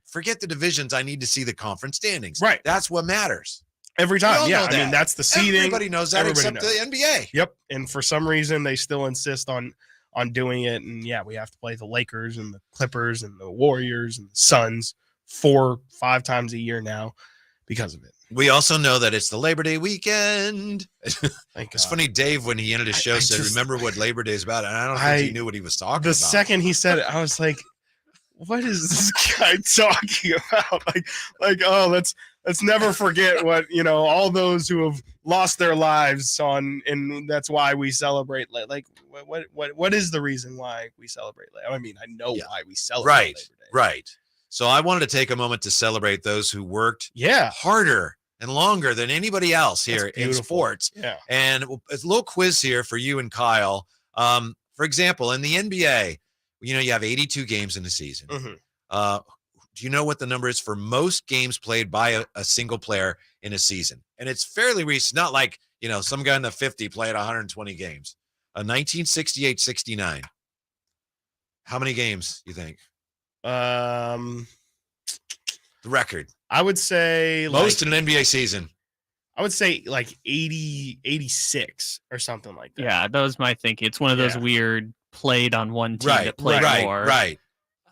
forget the divisions. I need to see the conference standings.
Right.
That's what matters.
Every time. Yeah. I mean, that's the seeding.
Everybody knows that except the NBA.
Yep. And for some reason, they still insist on doing it. And we have to play the Lakers and the Clippers and the Warriors and the Suns 4-5 times a year now because of it.
We also know that it's the Labor Day weekend. It's funny, Dave, when he ended his show, said, remember what Labor Day is about. And I don't think he knew what he was talking about.
The second he said it, I was like, what is this guy talking about? Let's never forget what, all those who have lost their lives and that's why we celebrate. Like, what is the reason why we celebrate? I mean, I know why we celebrate Labor Day.
Right. So I wanted to take a moment to celebrate those who worked harder and longer than anybody else here in sports.
Yeah.
And a little quiz here for you and Kyle. For example, in the NBA, you have 82 games in the season. Do you know what the number is for most games played by a single player in a season? And it's fairly recent. Not like, some guy in the 50 played 120 games. 1968-69. How many games, you think? The record.
I would say
most in an NBA season.
I would say like 86 or something like that.
Yeah, that was my thinking. It's one of those weird played on one team that played more.
Right.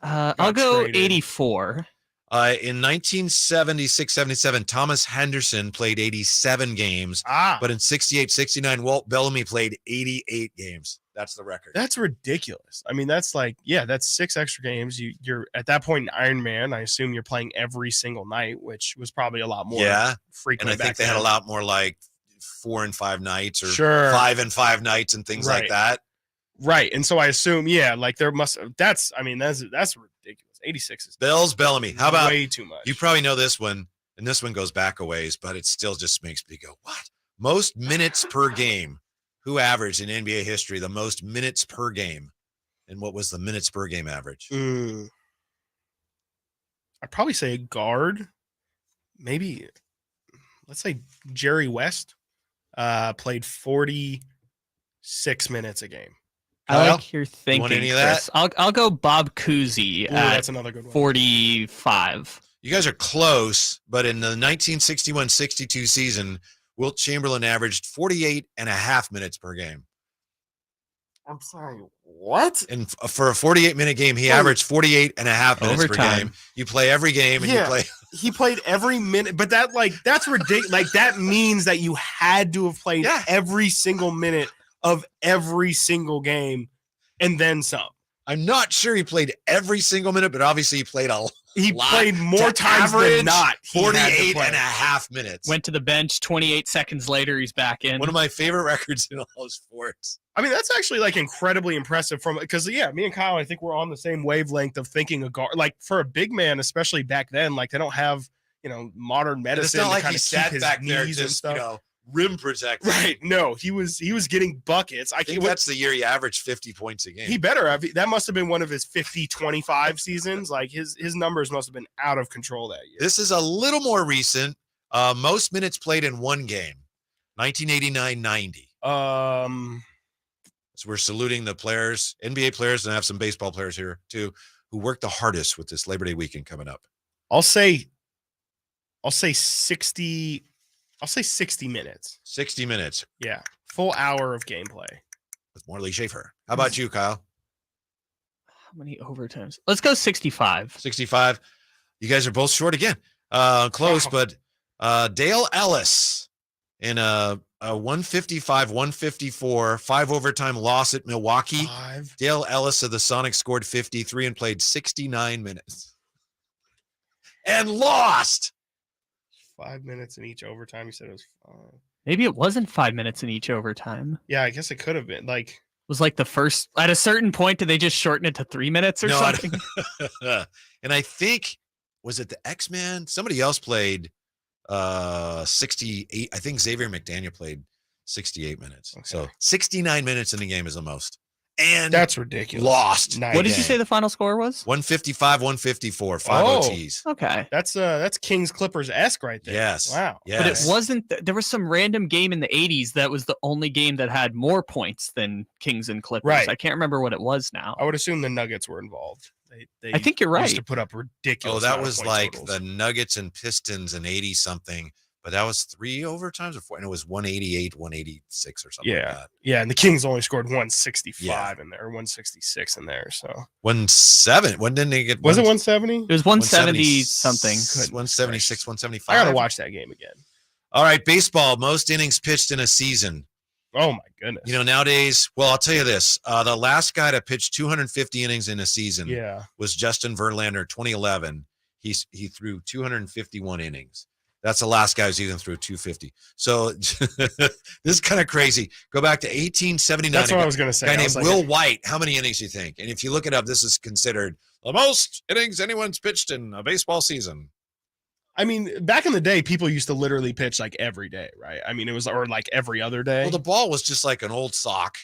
I'll go 84.
In 1976-77, Thomas Henderson played 87 games. But in 68-69, Walt Bellamy played 88 games. That's the record.
That's ridiculous. I mean, that's that's 6 extra games. You're at that point in Iron Man. I assume you're playing every single night, which was probably a lot more frequent.
And I think they had a lot more like 4 and 5 nights or 5 and 5 nights and things like that.
Right. And so I assume, there must that's ridiculous. 86 is
Bellamy. How about
way too much?
You probably know this one, and this one goes back a ways, but it still just makes me go, what? Most minutes per game. Who averaged in NBA history the most minutes per game? And what was the minutes per game average?
I'd probably say a guard. Maybe, let's say Jerry West played 46 minutes a game.
I like your thinking,
want any of
Chris.
that?
I'll go Bob Cousy
that's another good one.
45.
You guys are close, but in the 1961-62 season, Wilt Chamberlain averaged 48 and a half minutes per game.
I'm sorry, what?
And for a 48-minute game, he averaged 48 and a half minutes per game. You play every game, and
he played every minute, but that's ridiculous. Like, that means that you had to have played every single minute of every single game and then some.
I'm not sure he played every single minute, but obviously he played a lot.
He played more times than not.
48 and a half minutes.
Went to the bench 28 seconds later. He's back in.
One of my favorite records in all sports.
I mean, that's actually incredibly impressive because me and Kyle, I think we're on the same wavelength of thinking a guard, for a big man, especially back then, they don't have, modern medicine.
It's not like
to
he
keep
sat
his
back there
knees
just,
and stuff.
rim protector.
Right. No, he was getting buckets.
I think that's the year he averaged 50 points a game.
He better have. That must have been one of his 50-25 seasons. Like his numbers must have been out of control that year.
This is a little more recent. Most minutes played in one game, 1989-90. So we're saluting the players, NBA players, and I have some baseball players here too, who worked the hardest with this Labor Day weekend coming up.
I'll say 60. I'll say 60 minutes.
60 minutes.
Yeah. Full hour of gameplay.
With Morley Schaefer. How about you, Kyle?
How many overtimes? Let's go 65.
65. You guys are both short again. Close, but Dale Ellis in a 155-154 5 overtime loss at Milwaukee. Dale Ellis of the Sonics scored 53 and played 69 minutes. And lost.
5 minutes in each overtime. You said it was 5.
Maybe it wasn't 5 minutes in each overtime.
Yeah, I guess it could have been. Like,
it was like the first, at a certain point, did they just shorten it to 3 minutes or something?
And I think, was it the X-Man? Somebody else played 68. I think Xavier McDaniel played 68 minutes. Okay. So 69 minutes in the game is the most. And
that's ridiculous.
Lost.
What did you say the final score was?
155-154, 5 OTs.
Okay.
That's Kings Clippers-esque right there.
Yes.
Wow.
Yes.
But it wasn't, there was some random game in the 80s that was the only game that had more points than Kings and Clippers.
Right.
I can't remember what it was now.
I would assume the Nuggets were involved. They
I think you're right.
used to put up ridiculous.
Oh, that was like
totals.
the Nuggets and Pistons in 80 something, but that was 3 overtimes or 4, and it was 188, 186 or something.
Yeah,
like that.
Yeah, and the Kings only scored 165 in there, 166 in there. So
170. When didn't they get?
Was it 170?
It was 170 something.
176, 175.
I gotta watch that game again.
All right, baseball. Most innings pitched in a season.
Oh my goodness.
You know, nowadays, well, I'll tell you this: the last guy to pitch 250 innings in a season, was Justin Verlander, 2011. He threw 251 innings. That's the last guy who's even threw 250. So this is kind of crazy. Go back to 1879.
That's what I was going to say.
A guy named Will White. How many innings do you think? And if you look it up, this is considered the most innings anyone's pitched in a baseball season.
I mean, back in the day, people used to literally pitch like every day, right? I mean, it was, or like every other day.
Well, the ball was just like an old sock.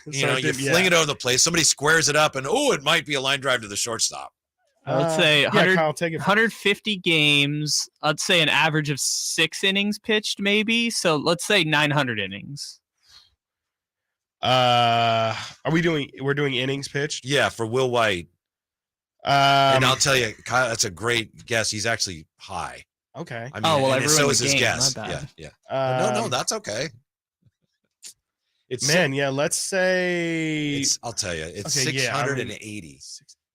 You
So
know,
it
you
did-
fling
yeah.
it over the place. Somebody squares it up, and it might be a line drive to the shortstop.
Let's say
yeah,
100,
Kyle, take it.
150 games. I'd say an average of 6 innings pitched, maybe. So let's say 900 innings.
We're doing innings pitched?
Yeah, for Will White. And I'll tell you, Kyle, that's a great guess. He's actually high.
Okay.
I mean,
Oh, well, I
and so
ruined
is
the
his
game.
guess.
My bad.
Yeah. No,
Um,
that's okay. It's
Man, yeah, let's say
I'll tell you, it's
Okay, yeah, I mean-
680.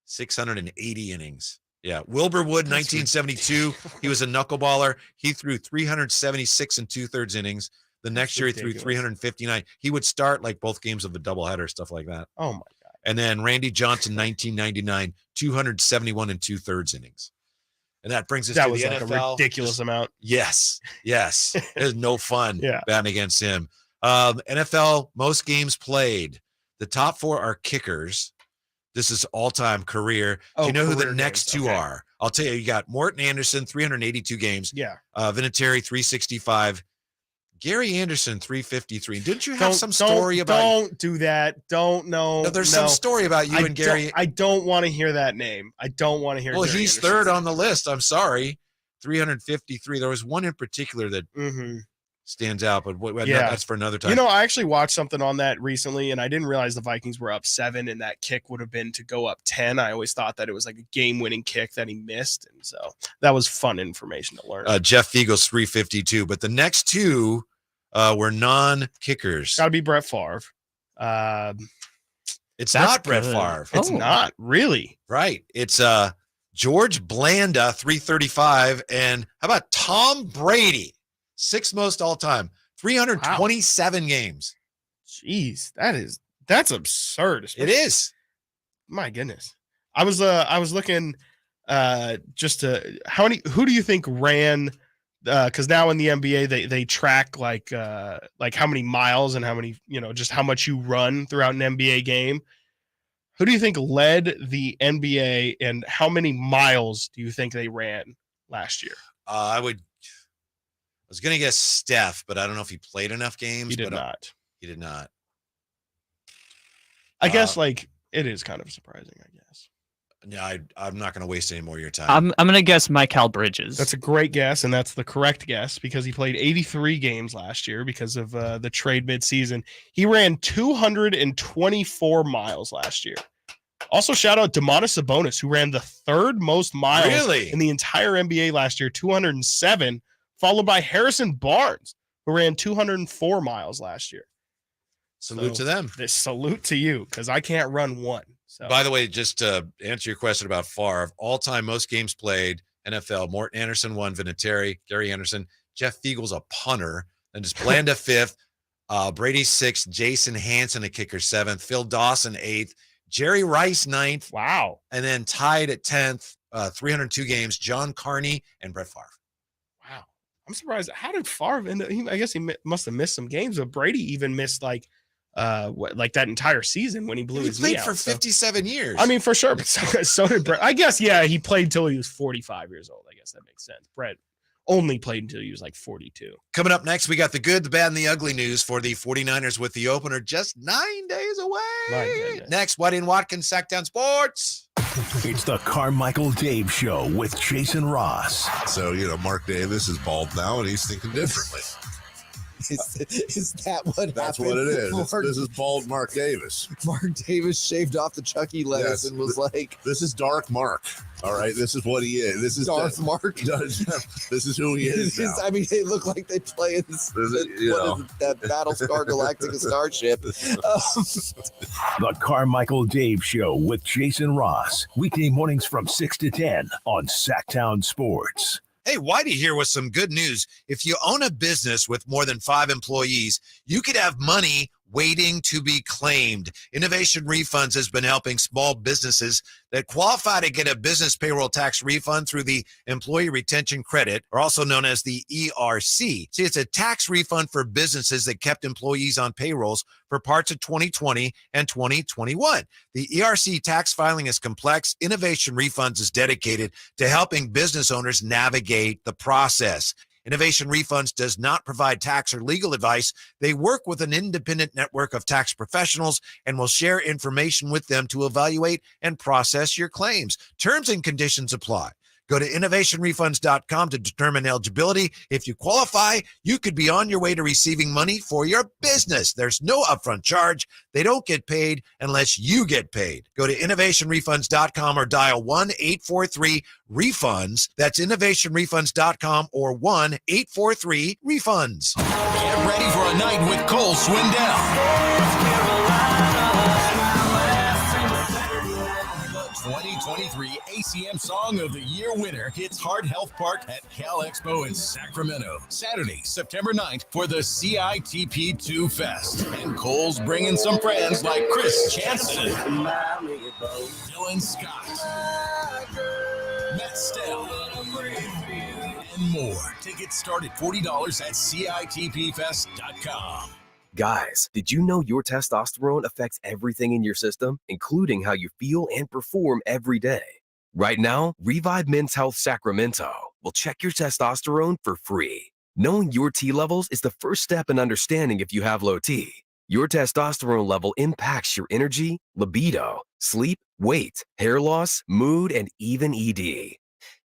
680 innings. Yeah. Wilbur Wood, 1972. He was a knuckleballer. He threw 376 and 2/3 innings. The next year, he threw
ridiculous.
359. He would start like both games of a doubleheader, stuff like that.
Oh my God.
And then Randy Johnson, 1999, 271 and 2/3 innings. And that brings us
That
to
was
the
like
NFL.
a ridiculous amount.
Yes. There's no fun
Yeah.
batting against him. NFL, most games played. The top 4 are kickers. This is all-time career. Do you know who the
career
next
games,
2
okay.
are? I'll tell you, you got Morton Anderson, 382 games.
Yeah.
Vinatieri, 365. Gary Anderson, 353. Didn't you have some story about?
Don't do that. Don't know.
No, there's some story about you and Gary.
I don't want to hear that name. I don't want to hear.
Well,
Gary
he's
Anderson.
third on the list. I'm sorry. 353. There was one in particular that stands out, but that's for another time.
You know, I actually watched something on that recently, and I didn't realize the Vikings were up 7, and that kick would have been to go up 10. I always thought that it was like a game-winning kick that he missed, and so that was fun information to learn.
Jeff Fiegel's 352, but the next 2 were non-kickers.
Got to be Brett Favre.
It's
That's
not Brett
good.
Favre.
It's not really
Right. It's George Blanda, 335. And how about Tom Brady? 6th most all time, 327 games.
Jeez, that's absurd.
It is.
My goodness. I was looking just to who do you think ran because now in the NBA they track like how many miles and how many, just how much you run throughout an NBA game. Who do you think led the NBA and how many miles do you think they ran last year?
was going to guess Steph, but I don't know if he played enough games.
He did not.
He did not.
I guess like it is kind of surprising, I guess.
Yeah, I'm not going to waste any more of your time.
I'm going to guess Mikal Bridges.
That's a great guess, and that's the correct guess because he played 83 games last year because of the trade midseason. He ran 224 miles last year. Also, shout out Domantas Sabonis, who ran the third most miles in the entire NBA last year, 207, followed by Harrison Barnes, who ran 204 miles last year.
Salute to them.
Salute to you, because I can't run one. So.
By the way, just to answer your question about Favre, all-time most games played, NFL, Morton Anderson 1, Vinatieri, Gary Anderson, Jeff Fiegel's a punter, and just Blanda 5th, Brady 6th, Jason Hanson, a kicker 7th, Phil Dawson 8th, Jerry Rice 9th.
Wow.
And then tied at 10th, 302 games, John Carney and Brett Favre.
Wow. I'm surprised. How did Favre end up? I guess he must have missed some games, but Brady even missed like that entire season when he blew his knee out.
He played for 57 years.
I mean, for sure, but so did Brett. I guess, yeah, he played until he was 45 years old. I guess that makes sense. Brett only played until he was like 42.
Coming up next, we got the good, the bad, and the ugly news for the 49ers with the opener just 9 days away. Next, Whitey and Watkins, Sactown Sports.
It's the Carmichael Dave Show with Jason Ross.
So, Mark Davis is bald now, and he's thinking differently.
Is that what
That's
happened?
what it is. This is bald Mark Davis.
Mark Davis shaved off the Chucky lettuce and was like,
this is Dark Mark. All right. This is what he is. This is
Darth Mark.
This is who he is.
I mean, they look like they play in that Battlestar Galactica starship.
The Carmichael Dave Show with Jason Ross. Weekday mornings from 6 to 10 on Sactown Sports.
Hey, Whitey here with some good news. If you own a business with more than 5 employees, you could have money waiting to be claimed. Innovation Refunds has been helping small businesses that qualify to get a business payroll tax refund through the Employee Retention Credit, or also known as the ERC. See, it's a tax refund for businesses that kept employees on payrolls for parts of 2020 and 2021. The ERC tax filing is complex. Innovation Refunds is dedicated to helping business owners navigate the process. Innovation Refunds does not provide tax or legal advice. They work with an independent network of tax professionals and will share information with them to evaluate and process your claims. Terms and conditions apply. Go to innovationrefunds.com to determine eligibility. If you qualify, you could be on your way to receiving money for your business. There's no upfront charge. They don't get paid unless you get paid. Go to innovationrefunds.com or dial 1-843-REFUNDS. That's innovationrefunds.com or 1-843-REFUNDS.
Get ready for a night with Cole Swindell. 2023 ACM Song of the Year winner hits Heart Health Park at Cal Expo in Sacramento, Saturday, September 9th for the CITP2 Fest. And Cole's bringing some friends like Chris Jansen, Dylan Scott, Matt Stell, and more. Tickets start at $40 at CITPFest.com.
Guys, did you know your testosterone affects everything in your system, including how you feel and perform every day? Right now, Revive Men's Health Sacramento will check your testosterone for free. Knowing your T levels is the first step in understanding if you have low T. Your testosterone level impacts your energy, libido, sleep, weight, hair loss, mood, and even ED.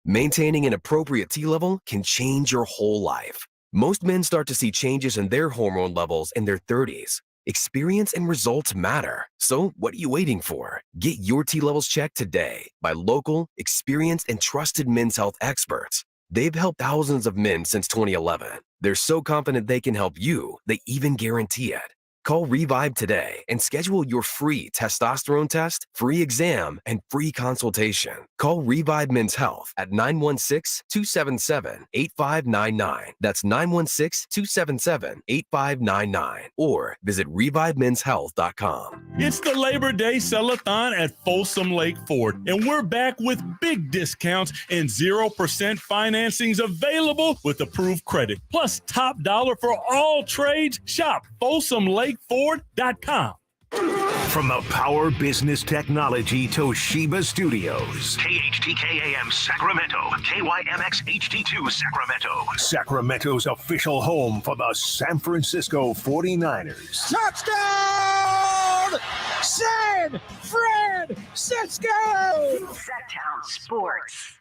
Maintaining an appropriate T level can change your whole life. Most men start to see changes in their hormone levels in their 30s. Experience and results matter. So what are you waiting for? Get your T levels checked today by local, experienced, and trusted men's health experts. They've helped thousands of men since 2011. They're so confident they can help you, they even guarantee it. Call Revive today and schedule your free testosterone test, free exam, and free consultation. Call Revive Men's Health at 916-277-8599. That's 916-277-8599. Or visit ReviveMen'sHealth.com.
It's the Labor Day Sell-a-thon at Folsom Lake Ford, and we're back with big discounts and 0% financings available with approved credit. Plus top dollar for all trades. Shop FolsomLakeFord.com.
From the Power Business Technology Toshiba Studios.
KHTK AM Sacramento. KYMX HD2 Sacramento.
Sacramento's official home for the San Francisco 49ers.
Touchdown! San Francisco!
Sactown Sports.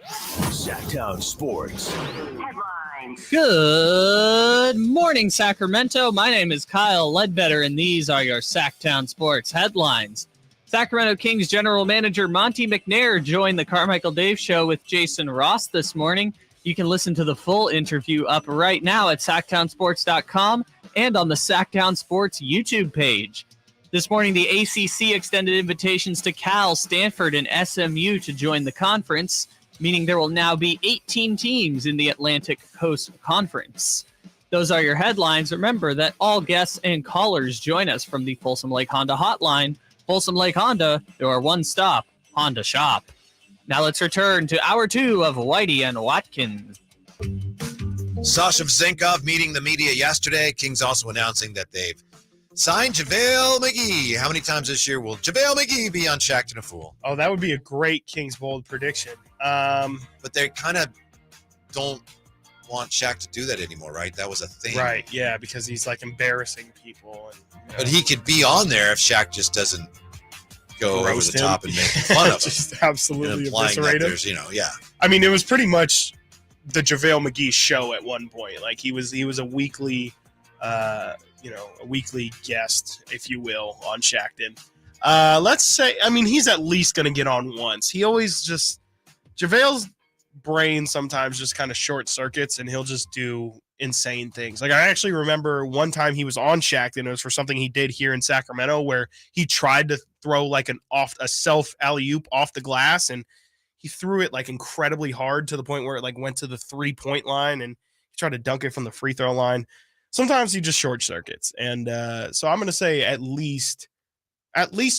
Sactown Sports.
Headlines.
Good morning, Sacramento. My name is Kyle Ledbetter, and these are your Sactown Sports headlines. Sacramento Kings General Manager Monty McNair joined the Carmichael Dave Show with Jason Ross this morning. You can listen to the full interview up right now at SactownSports.com and on the Sactown Sports YouTube page. This morning, the ACC extended invitations to Cal, Stanford, and SMU to join the conference, meaning there will now be 18 teams in the Atlantic Coast Conference. Those are your headlines. Remember that all guests and callers join us from the Folsom Lake Honda hotline. Folsom Lake Honda, your one-stop Honda shop. Now let's return to Hour 2 of Whitey and Watkins.
Sasha Vezenkov meeting the media yesterday. Kings also announcing that they've signed Javale McGee. How many times this year will Javale McGee be on Shaq to Fool?
Oh, that would be a great Kings bold prediction.
But they kind of don't want Shaq to do that anymore, right? That was a thing.
Right, yeah, because he's like embarrassing people. And,
But he could be on there if Shaq just doesn't go over the top and make fun of him.
Just absolutely
eviscerate
him.
There's, yeah.
I mean, it was pretty much the JaVale McGee show at one point. Like he was a weekly a weekly guest, if you will, on Shaqton. Let's say, I mean, he's at least going to get on once. He always just, JaVale's brain sometimes just kind of short circuits and he'll just do insane things. Like I actually remember one time he was on Shaqton. It was for something he did here in Sacramento where he tried to throw like a self alley-oop off the glass and he threw it like incredibly hard to the point where it like went to the 3-point line and he tried to dunk it from the free throw line. Sometimes he just short circuits. And so I'm going to say at least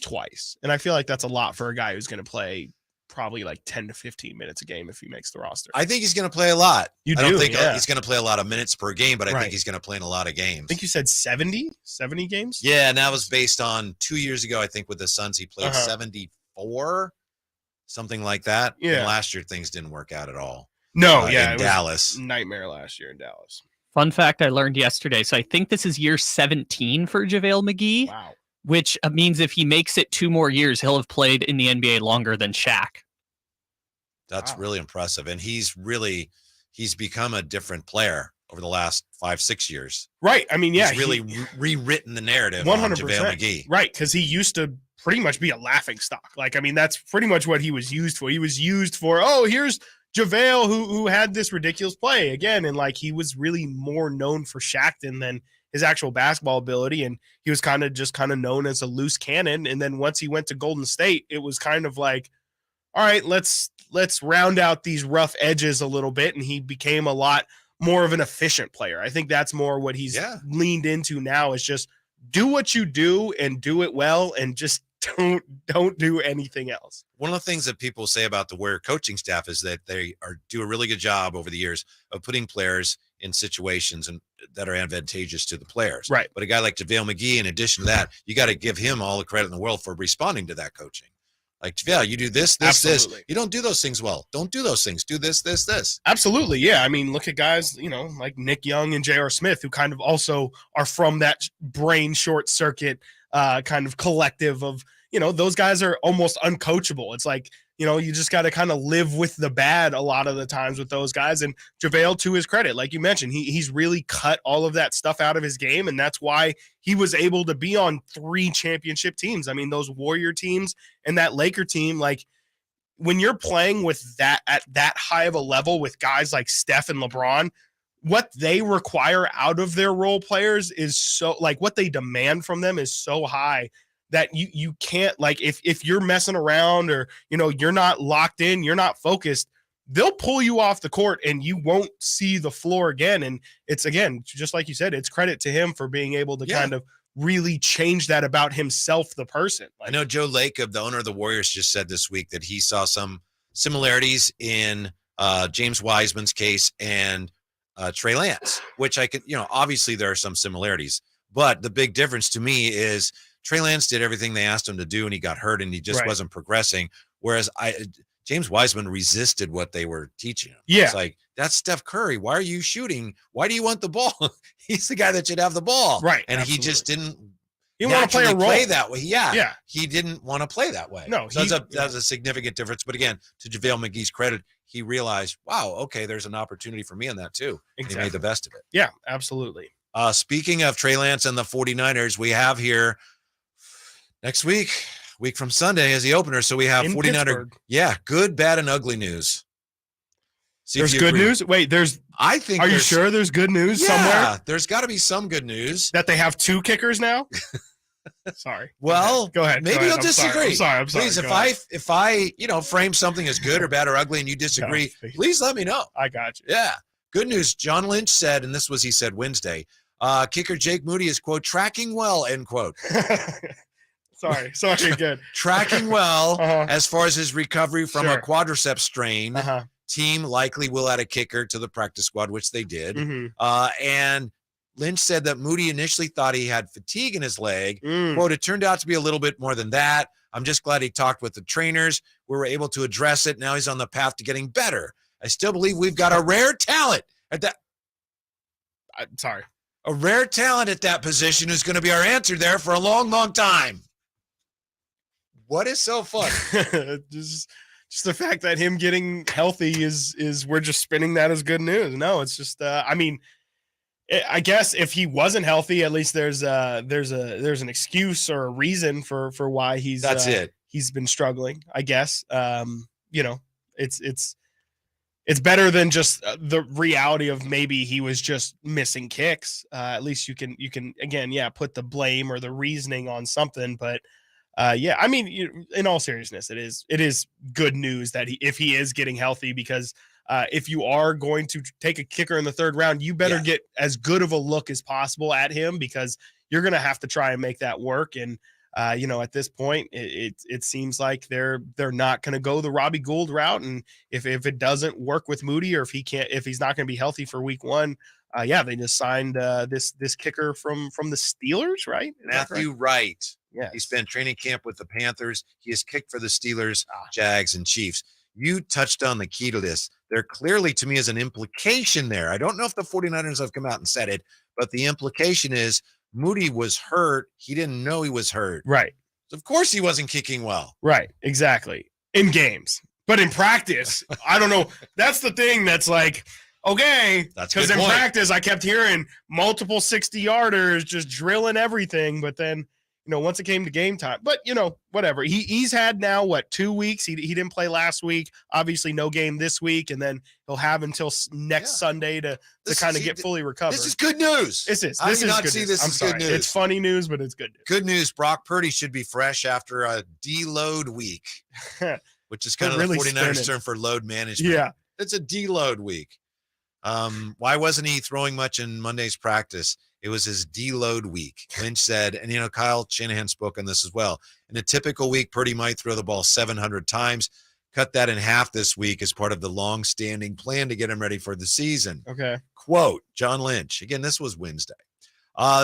twice. And I feel like that's a lot for a guy who's going to play probably like 10 to 15 minutes a game if he makes the roster.
I think he's going to play a lot.
I
don't think he's going to play a lot of minutes per game, but I
Right.
think he's going to play in a lot of games.
I think you said 70 games?
Yeah, and that was based on 2 years ago, I think, with the Suns. He played 74, something like that.
Yeah.
And last year, things didn't work out at all.
No,
in
it was
Dallas.
nightmare last year in Dallas.
Fun fact I learned yesterday. So I think this is year 17 for JaVale McGee.
Wow.
Which means if he makes it 2 more years, he'll have played in the NBA longer than Shaq.
That's really impressive. And he's become a different player over the last 5-6 years.
Right. I mean, yeah.
He's really rewritten the narrative
100%.
on JaVale McGee.
Right, because he used to pretty much be a laughing stock. Like, I mean, that's pretty much what he was used for. He was used for, here's JaVale who had this ridiculous play again. And like, he was really more known for Shaqton than his actual basketball ability. And he was kind of known as a loose cannon. And then once he went to Golden State, it was kind of like, all right, let's round out these rough edges a little bit. And he became a lot more of an efficient player. I think that's more what he's leaned into now is just do what you do and do it well and just don't do anything else.
One of the things that people say about the Warrior coaching staff is that they do a really good job over the years of putting players in situations that are advantageous to the players.
Right.
But a guy like JaVale McGee, in addition to that, you got to give him all the credit in the world for responding to that coaching. Like, JaVale, you do this.
Absolutely.
You don't do those things well. Don't do those things. Do this.
Absolutely. Yeah. I mean, look at guys, like Nick Young and J.R. Smith, who kind of also are from that brain short circuit kind of collective of, those guys are almost uncoachable. It's like, you just got to kind of live with the bad a lot of the times with those guys. And JaVale, to his credit, like you mentioned, he's really cut all of that stuff out of his game. And that's why he was able to be on 3 championship teams. I mean, those Warrior teams and that Laker team, like when you're playing with that at that high of a level with guys like Steph and LeBron, what they require out of their role players is so, like, what they demand from them is so high that you can't, like, if you're messing around or, you're not locked in, you're not focused, they'll pull you off the court and you won't see the floor again. And it's, again, just like you said, it's credit to him for being able to kind of really change that about himself, the person.
I know Joe Lacob, the owner of the Warriors, just said this week that he saw some similarities in James Wiseman's case and Trey Lance, which I could, obviously there are some similarities, but the big difference to me is Trey Lance did everything they asked him to do, and he got hurt, and he just wasn't progressing. Whereas James Wiseman resisted what they were teaching him.
Yeah.
It's like, that's Steph Curry. Why are you shooting? Why do you want the ball? He's the guy that should have the ball.
Right.
And
absolutely.
he just didn't
want to play a role
that way. Yeah.
Yeah.
He didn't want to play that way.
No.
So that's a significant difference. But again, to JaVale McGee's credit, he realized, wow, okay, there's an opportunity for me in that too. Exactly. He made the best of it.
Yeah, absolutely.
Speaking of Trey Lance and the 49ers, we have here next week from Sunday is the opener. So we have
in
49er.
Pittsburgh.
Yeah, good, bad, and ugly news.
There's good news? Wait, are you sure there's good news somewhere?
There's got to be some good news.
That they have 2 kickers now? Sorry.
Well,
go ahead.
Maybe you'll disagree.
I'm sorry.
Please, if I frame something as good or bad or ugly and you disagree, please let me know.
I got you.
Yeah. Good news. John Lynch said, and this was he said Wednesday, kicker Jake Moody is, quote, tracking well, end quote.
Sorry, good.
Tracking well as far as his recovery from a quadriceps strain. Team likely will add a kicker to the practice squad, which they did. And Lynch said that Moody initially thought he had fatigue in his leg. Quote, it turned out to be a little bit more than that. I'm just glad he talked with the trainers. We were able to address it. Now he's on the path to getting better. I still believe we've got a rare talent at that. A rare talent at that position who's going to be our answer there for a long, long time. What is so fun?
Just the fact that him getting healthy is we're just spinning that as good news. No, it's just I guess if he wasn't healthy, at least there's an excuse or a reason for why he's been struggling. I guess it's better than just the reality of maybe he was just missing kicks. At least you can again put the blame or the reasoning on something, but. In all seriousness, it is good news that if he is getting healthy, because if you are going to take a kicker in the 3rd round, you better get as good of a look as possible at him, because you're going to have to try and make that work. And, at this point, it seems like they're not going to go the Robbie Gould route. And if it doesn't work with Moody, or if he's not going to be healthy for week 1, they just signed this kicker from the Steelers, right?
Matthew Wright.
Yeah,
he spent training camp with the Panthers. He has kicked for the Steelers, Jags, and Chiefs. You touched on the key to this. There clearly, to me, is an implication there. I don't know if the 49ers have come out and said it, but the implication is Moody was hurt. He didn't know he was hurt.
Right.
So of course he wasn't kicking well.
Right. Exactly. In games. But in practice, I don't know. That's the thing that's like, okay, because in practice I kept hearing multiple 60-yarders just drilling everything, but then once it came to game time, but whatever. He's had now 2 weeks. He didn't play last week. Obviously, no game this week, and then he'll have until next Sunday to kind of get fully recovered.
This is good news.
This is.
I
This
do
is
not
good
see
news.
this
I'm
as
sorry.
good news.
It's funny news, but it's good news.
Good news. Brock Purdy should be fresh after a deload week, which is kind of really the 49ers term for load management.
Yeah,
it's a deload week. Why wasn't he throwing much in Monday's practice? It was his deload week. Lynch said, and Kyle Shanahan spoke on this as well. In a typical week, Purdy might throw the ball 700 times. Cut that in half this week as part of the long-standing plan to get him ready for the season.
Okay.
Quote, John Lynch. Again, this was Wednesday.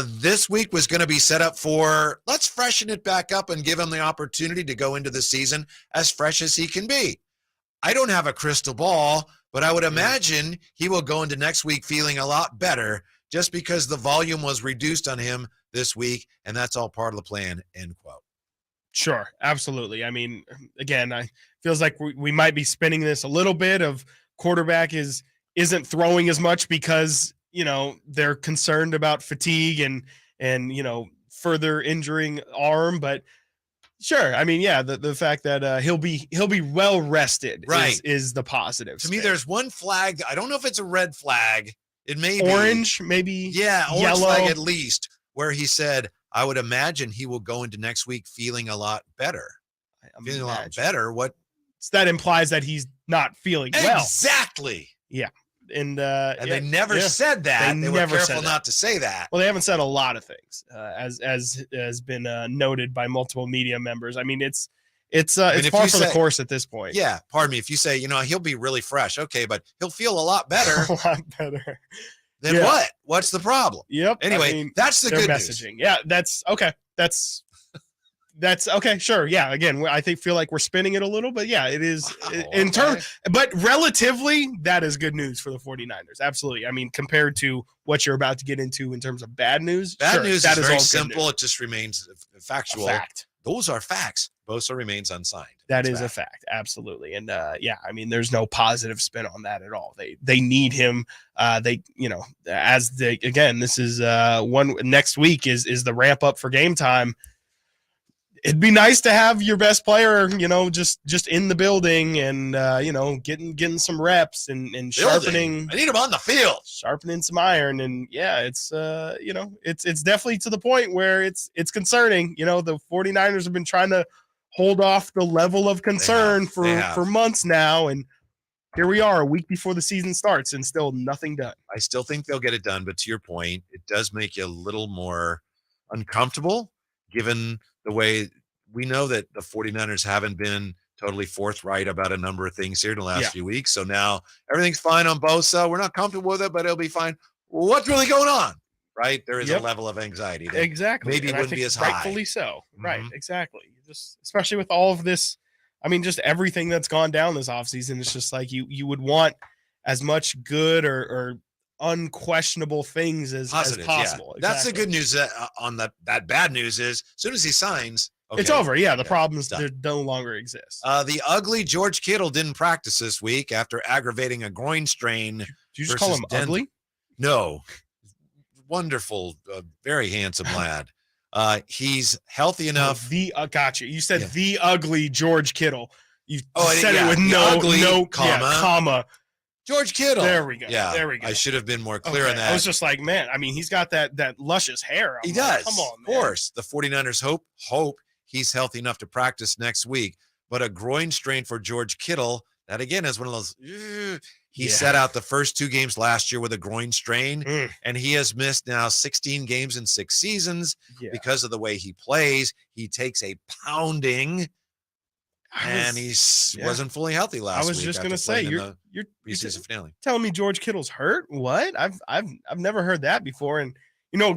This week was going to be set up for, let's freshen it back up and give him the opportunity to go into the season as fresh as he can be. I don't have a crystal ball, but I would imagine he will go into next week feeling a lot better, just because the volume was reduced on him this week, and that's all part of the plan, end quote.
Sure, absolutely. I mean, again, I feels like we might be spinning this a little bit of quarterback isn't throwing as much because, they're concerned about fatigue and further injuring arm, but sure. I mean, yeah, the fact that he'll be well rested is the positive.
To me, there's one flag. I don't know if it's a red flag. It may
be orange, maybe
orange
yellow
flag at least, where he said, I would imagine he will go into next week feeling a lot better. Feeling a lot better. What?
So that implies that he's not feeling well.
Exactly.
Yeah. And
they never said that. They were careful not to say that.
Well, they haven't said a lot of things, as has been noted by multiple media members. I mean, it's par for the course at this point.
Yeah, pardon me. If you say, he'll be really fresh, okay, but he'll feel a lot better.
A lot better.
Then what? What's the problem?
Yep.
Anyway, that's the good
messaging. News. Yeah, that's okay. That's That's okay. Sure. Yeah. Again, I feel like we're spinning it a little, but yeah, it is in terms, but relatively, that is good news for the 49ers. Absolutely. I mean, compared to what you're about to get into in terms of bad news.
Bad news is very
all
simple. It just remains factual.
A fact.
Those are facts. Bosa remains unsigned.
That is a fact. Absolutely. And yeah, I mean, there's no positive spin on that at all. They need him. This is next week is the ramp up for game time. It'd be nice to have your best player, just in the building and, getting some reps and sharpening.
I need him on the field.
Sharpening some iron. And yeah, it's definitely to the point where it's concerning. The 49ers have been trying to hold off the level of concern for months now. And here we are a week before the season starts and still nothing done.
I still think they'll get it done. But to your point, it does make you a little more uncomfortable given the way we know that the 49ers haven't been totally forthright about a number of things here in the last few weeks. So now everything's fine on Bosa. We're not comfortable with it, but it'll be fine. What's really going on? Right? There is a level of anxiety.
Exactly.
Maybe it wouldn't be as high.
Rightfully so. Right. Exactly. Just especially with all of this. I mean, just everything that's gone down this offseason. It's just like you would want as much good or unquestionable things as possible.
Yeah.
Exactly.
That's the good news. On that bad news is as soon as he signs,
it's over. Yeah, the problems no longer exist.
The ugly George Kittle didn't practice this week after aggravating a groin strain.
Did you just call him ugly?
No. Wonderful, very handsome lad. He's healthy enough.
Gotcha. You said the ugly George Kittle. You said it with
ugly,
no
comma. George Kittle.
There we go.
Yeah,
there we go.
I should have been more clear on that.
I was just like, man, I mean, he's got that luscious hair.
He does. Come on, man. Of course. The 49ers hope he's healthy enough to practice next week. But a groin strain for George Kittle, that again is one of those. He sat out the first 2 games last year with a groin strain, and he has missed now 16 games in 6 seasons because of the way he plays. He takes a pounding, and he wasn't fully healthy last week.
I was just going to say, you're
preseason finale.
Telling me George Kittle's hurt? What? I've never heard that before. And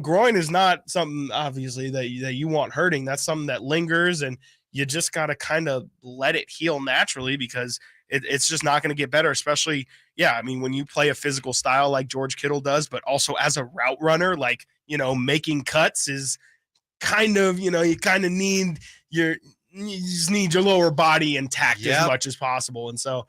groin is not something obviously that you want hurting. That's something that lingers, and you just got to kind of let it heal naturally because it's just not going to get better, especially, I mean, when you play a physical style like George Kittle does, but also as a route runner, like, making cuts is kind of, you kind of need you just need your lower body intact as much as possible. And so,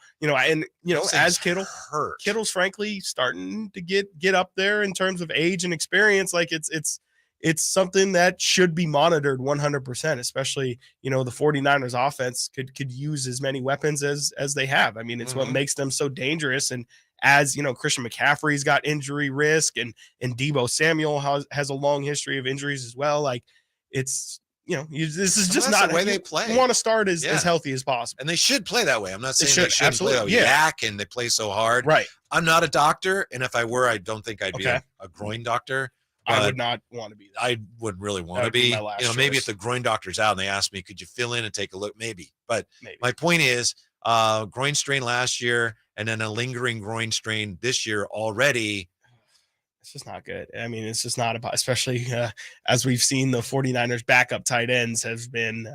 as Kittle's frankly starting to get up there in terms of age and experience, like it's something that should be monitored 100%, especially, the 49ers offense could use as many weapons as they have. I mean, it's what makes them so dangerous. And as, Christian McCaffrey's got injury risk and Deebo Samuel has a long history of injuries as well. Like it's, this is just not
the way they play.
You want to start as healthy as possible.
And they should play that way. I'm not saying they shouldn't play that way. Yak and they play so hard.
Right.
I'm not a doctor. And if I were, I don't think I'd be a groin doctor.
I would not want to be that.
I would really want to be. Maybe if the groin doctor's out and they ask me, could you fill in and take a look? Maybe. But my point is, groin strain last year and then a lingering groin strain this year already.
It's just not good. I mean, it's just not about, especially as we've seen the 49ers backup tight ends have been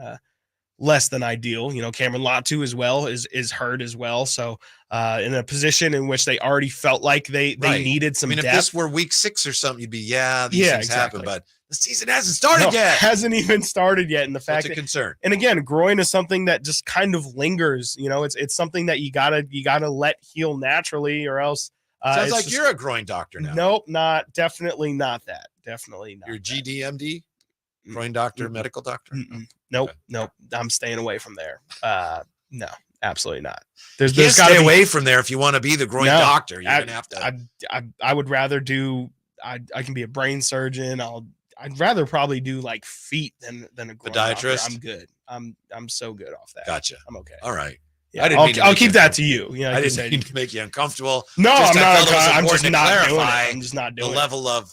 less than ideal. Cameron Latu as well is hurt as well. So in a position in which they already felt like they needed some depth.
If this were week 6 or something, you'd be, these things happen, but the season hasn't started yet.
Hasn't even started yet. And the fact
that's a concern.
And again, groin is something that just kind of lingers. It's something that you gotta let heal naturally, or else.
Sounds like you're a groin doctor now.
Nope, definitely not that. Definitely not.
You're GDMD, groin doctor, medical doctor.
Nope. I'm staying away from there. No, absolutely not.
There's got to stay away from there if you want to be the groin doctor. You're gonna have to.
I would rather do. I can be a brain surgeon. I'd rather probably do like feet than a groin
podiatrist.
Doctor. I'm good. I'm so good off that.
Gotcha.
I'm okay.
All right.
Yeah, I'll keep that to you.
I didn't mean to make you uncomfortable.
No, I'm not. I'm
just
not doing it. I'm just not doing
the level of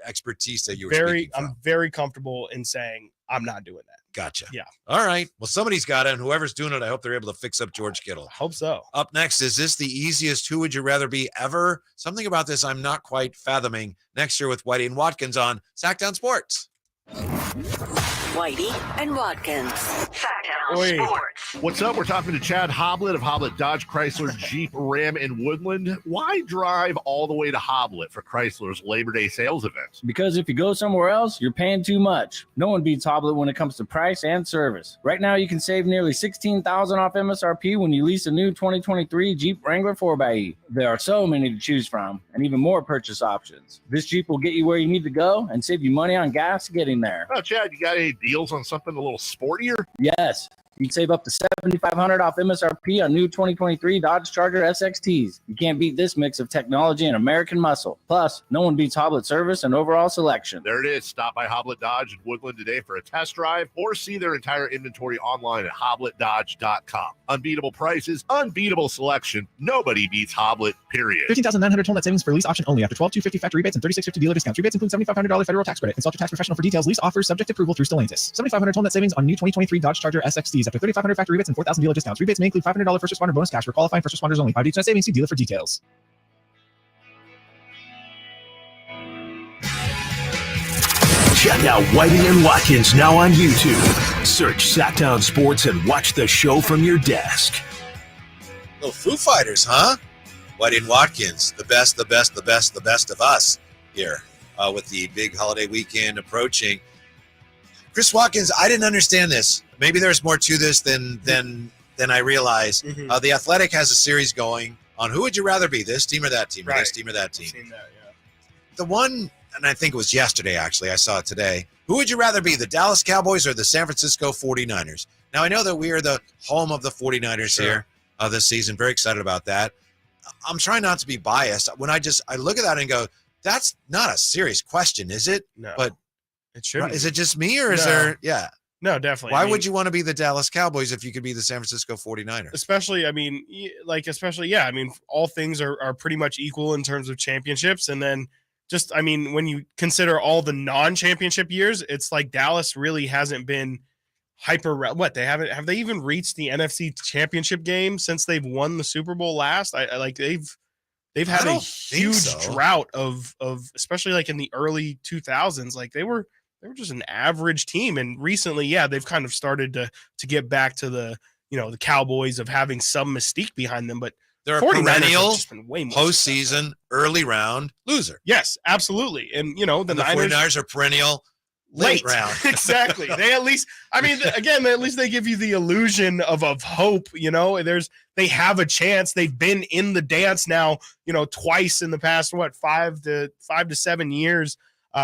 expertise that you were speaking from.
I'm very comfortable in saying I'm not doing that.
Gotcha.
Yeah.
All right. Well, somebody's got it, and whoever's doing it, I hope they're able to fix up George Kittle.
I hope so.
Up next, is this the easiest who would you rather be ever? Something about this I'm not quite fathoming. Next year with Whitey and Watkins on Sactown Sports.
Whitey and Watkins. Sactown
Oi.
Sports.
What's up? We're talking to Chad Hoblet of Hoblet Dodge Chrysler Jeep Ram in Woodland. Why drive all the way to Hoblet for Chrysler's Labor Day sales event?
Because if you go somewhere else, you're paying too much. No one beats Hoblet when it comes to price and service. Right now, you can save nearly $16,000 off MSRP when you lease a new 2023 Jeep Wrangler 4xe. There are so many to choose from, and even more purchase options. This Jeep will get you where you need to go and save you money on gas getting there.
Oh, Chad, you got any deals on something a little sportier?
Yes. You can save up to $7,500 off MSRP on new 2023 Dodge Charger SXTs. You can't beat this mix of technology and American muscle. Plus, no one beats Hoblet service and overall selection.
There it is. Stop by Hoblet Dodge in Woodland today for a test drive or see their entire inventory online at hobletdodge.com. Unbeatable prices, unbeatable selection. Nobody beats Hoblet, period.
15,900 total net savings for lease option only after 12,250 factory rebates and 3650 dealer discounts. Rebates include $7,500 federal tax credit. Consult your tax professional for details. Lease offers subject to approval through Stellantis. 7,500 total net savings on new 2023 Dodge Charger SXTs after 3,500 factory rebates and 4,000 dealer discounts. Rebates may include $500 first responder bonus cash for qualifying first responders only. 5 net savings. See dealer for details.
Check out Whitey and Watkins now on YouTube. Search Sactown Sports and watch the show from your desk.
Little Foo Fighters, huh? Whitey and Watkins, the best of us here with the big holiday weekend approaching. Chris Watkins, I didn't understand this. Maybe there's more to this than I realize.
Mm-hmm.
The Athletic has a series going on who would you rather be, this team or that team, or this team or that team.
I've seen that, yeah.
The one, and I think it was yesterday, actually, I saw it today. Who would you rather be, the Dallas Cowboys or the San Francisco 49ers? Now, I know that we are the home of the 49ers here this season. Very excited about that. I'm trying not to be biased. When I look at that and go, that's not a serious question, is it?
No.
But
it should.
Is it just me, or is there? Yeah.
No, definitely.
Why would you want to be the Dallas Cowboys if you could be the San Francisco 49ers?
Especially, all things are pretty much equal in terms of championships. And then when you consider all the non-championship years, it's like Dallas really hasn't been have they even reached the NFC championship game since they've won the Super Bowl last? They've had a huge drought of especially like in the early 2000s. Like they were just an average team, and recently, they've kind of started to get back to the Cowboys of having some mystique behind them. But
they're a perennial postseason early round loser.
Yes, absolutely, and the
49ers are perennial late round.
Exactly. They at least, at least they give you the illusion of hope. They have a chance. They've been in the dance now, twice in the past 5 to 7 years.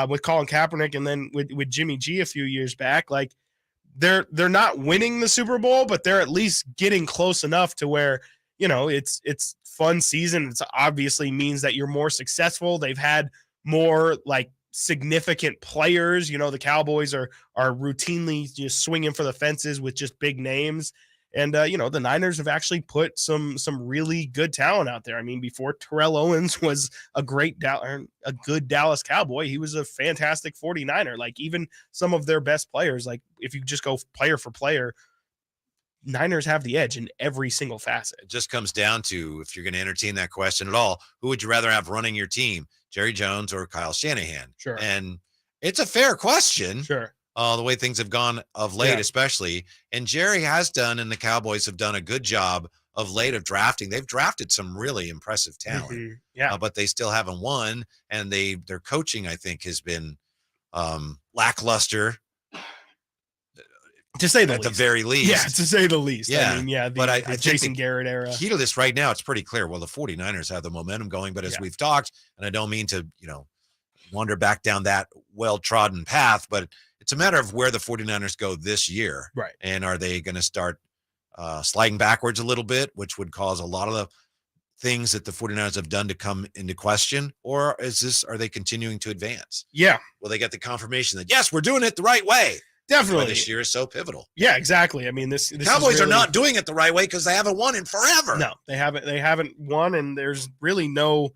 With Colin Kaepernick and then with Jimmy G a few years back. Like they're not winning the Super Bowl, but they're at least getting close enough to where, it's fun season. It's obviously means that you're more successful. They've had more like significant players. The Cowboys are routinely just swinging for the fences with just big names. And, the Niners have actually put some really good talent out there. Before Terrell Owens was a good Dallas Cowboy, he was a fantastic 49er. Like even some of their best players, like if you just go player for player, Niners have the edge in every single facet.
It just comes down to, if you're going to entertain that question at all, who would you rather have running your team, Jerry Jones or Kyle Shanahan?
Sure.
And it's a fair question.
Sure.
The way things have gone of late, especially. And Jerry has done, and the Cowboys have done a good job of late of drafting. They've drafted some really impressive talent.
Mm-hmm. Yeah.
But they still haven't won. And their coaching, I think, has been lackluster.
To say the least.
At the very least.
Yeah, to say the least.
Yeah.
The Jason Garrett era.
Key to this right now, it's pretty clear. Well, the 49ers have the momentum going, but as we've talked, and I don't mean to, wander back down that well-trodden path, but it's a matter of where the 49ers go this year.
Right.
And are they going to start sliding backwards a little bit, which would cause a lot of the things that the 49ers have done to come into question? Or are they continuing to advance?
Yeah.
Will they get the confirmation that, yes, we're doing it the right way?
Definitely.
This year is so pivotal.
Yeah, exactly. This
Cowboys are not doing it the right way because they haven't won in forever.
No, they haven't won, and there's really no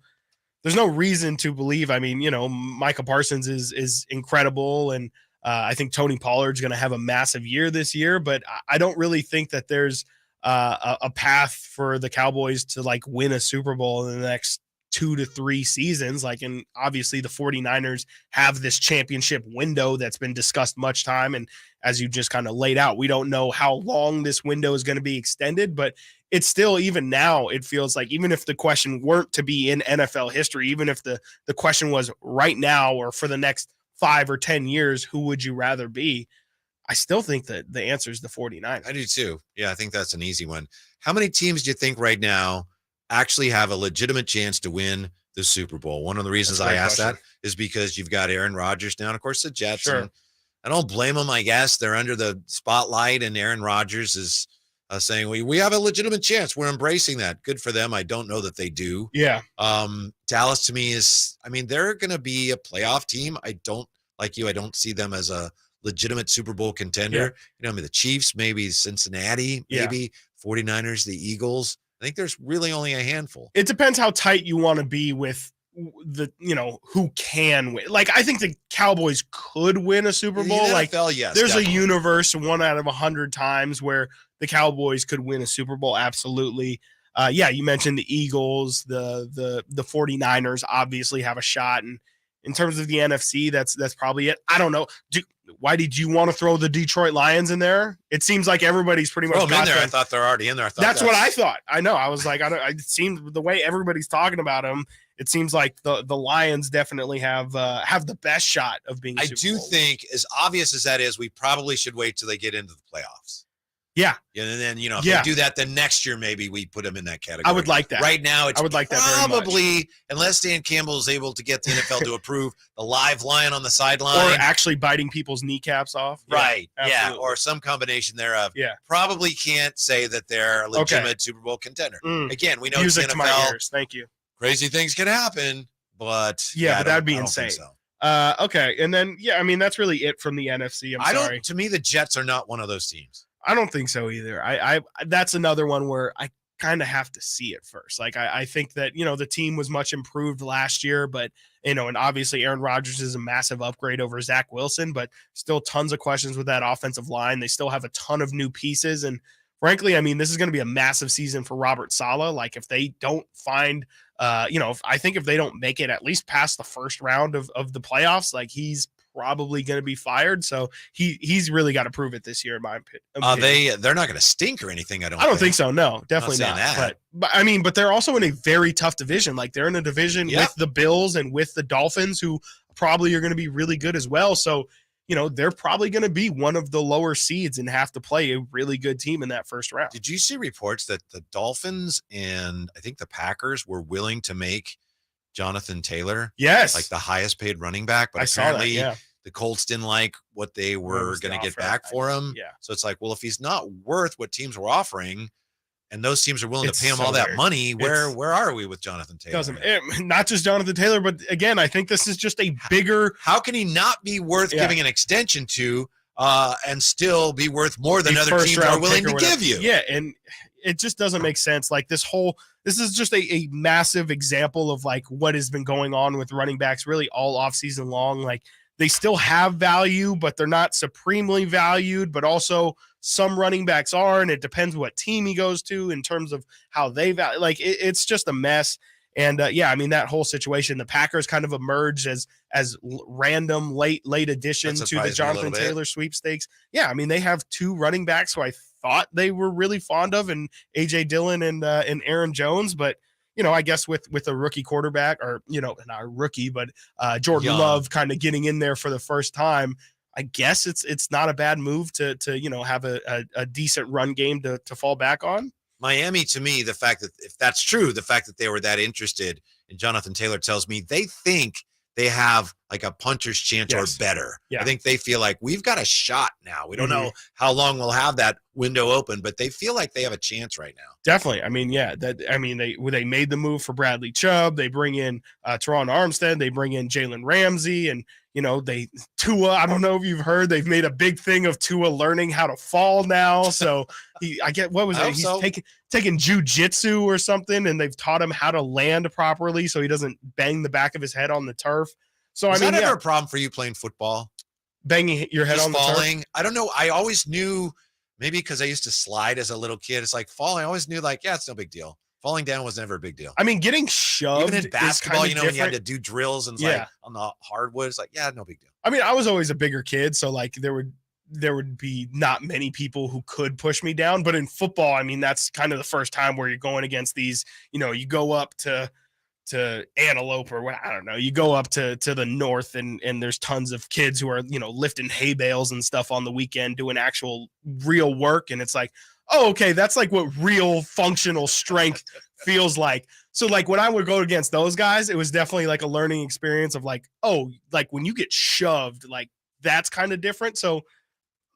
reason to believe. Micah Parsons is incredible, and I think Tony Pollard's going to have a massive year this year, but I don't really think that there's a path for the Cowboys to like win a Super Bowl in the next 2 to 3 seasons. Like, and obviously the 49ers have this championship window that's been discussed much time. And as you just kind of laid out, we don't know how long this window is going to be extended, but it's still, even now, it feels like, even if the question weren't to be in NFL history, even if the question was right now or for the next 5 or 10 years, who would you rather be? I still think that the answer is the 49ers.
I do too. Yeah, I think that's an easy one. How many teams do you think right now actually have a legitimate chance to win the Super Bowl? One of the reasons I asked that is because you've got Aaron Rodgers now, and of course the Jets.
Sure.
And I don't blame them. I guess they're under the spotlight, and Aaron Rodgers is saying we have a legitimate chance. We're embracing that. Good for them. I don't know that they do.
Yeah.
Dallas to me is, I mean, they're going to be a playoff team. I don't see them as a legitimate Super Bowl contender.
Yeah.
You know, I mean, the Chiefs, maybe Cincinnati, maybe 49ers, the Eagles. I think there's really only a handful.
It depends how tight you want to be with the, who can win. Like, I think the Cowboys could win a Super Bowl.
The
like,
NFL, yes,
there's
definitely.
a universe 1 out of 100 times where the Cowboys could win a Super Bowl. Absolutely. Yeah, you mentioned the Eagles, the 49ers obviously have a shot. And in terms of the NFC, that's probably it. I don't know. Why did you want to throw the Detroit Lions in there? It seems like everybody's pretty much
in there. I thought they're already in there.
That's what I thought. I know. I was like, it seemed the way everybody's talking about them, it seems like the Lions definitely have the best shot of being.
I do think, as obvious as that is, we probably should wait till they get into the playoffs.
Yeah.
And then, if they do that, then next year maybe we put them in that category.
I would like that.
Right now, it's
I would like that very
probably, unless Dan Campbell is able to get the NFL to approve the live lion on the sideline.
Or actually biting people's kneecaps off.
Right.
Yeah.
Or some combination thereof.
Yeah.
Probably can't say that they're a legitimate Super Bowl contender. Again, we know it's the
Music to my
NFL.
ears. Thank you.
Crazy things can happen, but
but that'd be insane.
So.
Okay. And then, that's really it from the NFC. I'm sorry.
To me, the Jets are not one of those teams.
I don't think so either. I that's another one where I kind of have to see it first. Like, I think that, the team was much improved last year, but, and obviously Aaron Rodgers is a massive upgrade over Zach Wilson, but still tons of questions with that offensive line. They still have a ton of new pieces. And frankly, I mean, this is going to be a massive season for Robert Saleh. Like, if they don't find, I think if they don't make it at least past the first round of the playoffs, like, he's probably going to be fired. So he's really got to prove it this year, in my opinion.
They're not going to stink or anything. I don't
think so. No, definitely not.
That.
But I mean, but they're also in a very tough division. Like, they're in a division with the Bills and with the Dolphins, who probably are going to be really good as well. So, they're probably going to be one of the lower seeds and have to play a really good team in that first round.
Did you see reports that the Dolphins and I think the Packers were willing to make Jonathan Taylor, like the highest paid running back, but apparently the Colts didn't like what they were going to get back for him.
Yeah.
So it's like, well, if he's not worth what teams were offering, and those teams are willing to pay him
so
all that
weird.
money, where are we with Jonathan Taylor?
Not just Jonathan Taylor, but again, I think this is just a bigger.
How can he not be worth giving an extension to, and still be worth more than other teams are willing to give you?
Yeah, and it just doesn't make sense. Like, this is just a massive example of like what has been going on with running backs really all offseason long. Like, they still have value, but they're not supremely valued, but also some running backs are, and it depends what team he goes to in terms of how they value. Like, it's just a mess. And I mean, that whole situation, the Packers kind of emerged as random late addition to the Jonathan Taylor sweepstakes. Yeah, I mean, they have 2 running backs who I thought they were really fond of, and AJ Dillon and Aaron Jones, but I guess with a rookie quarterback, or not a rookie, but Jordan Love kind of getting in there for the first time, I guess it's not a bad move to have a decent run game to fall back on.
Miami, to me, the fact that, if that's true, the fact that they were that interested in Jonathan Taylor tells me they think they have like a puncher's chance or better.
Yeah.
I think they feel like we've got a shot now. We don't know how long we'll have that window open, but they feel like they have a chance right now.
Definitely. I mean, they made the move for Bradley Chubb. They bring in Teron Armstead. They bring in Jalen Ramsey, and Tua. I don't know if you've heard, they've made a big thing of Tua learning how to fall now. So he's taking jujitsu or something, and they've taught him how to land properly so he doesn't bang the back of his head on the turf. So
Is that ever a problem for you playing football?
Banging your head on the turf?
I don't know. I always knew, maybe because I used to slide as a little kid. It's like falling. I always knew, like, it's no big deal. Falling down was never a big deal.
I mean, getting shoved.
Even in basketball, when you had to do drills and
Yeah.
like on the hardwood, it's like, yeah, no big deal.
I mean, I was always a bigger kid, so like there would be not many people who could push me down. But in football, I mean, that's kind of the first time where you're going against these, you go up to Antelope or what, I don't know, you go up to the north and there's tons of kids who are, lifting hay bales and stuff on the weekend, doing actual real work. And it's like, oh, okay, that's like what real functional strength feels like. So like when I would go against those guys, it was definitely like a learning experience of like, oh, like when you get shoved, like that's kind of different. So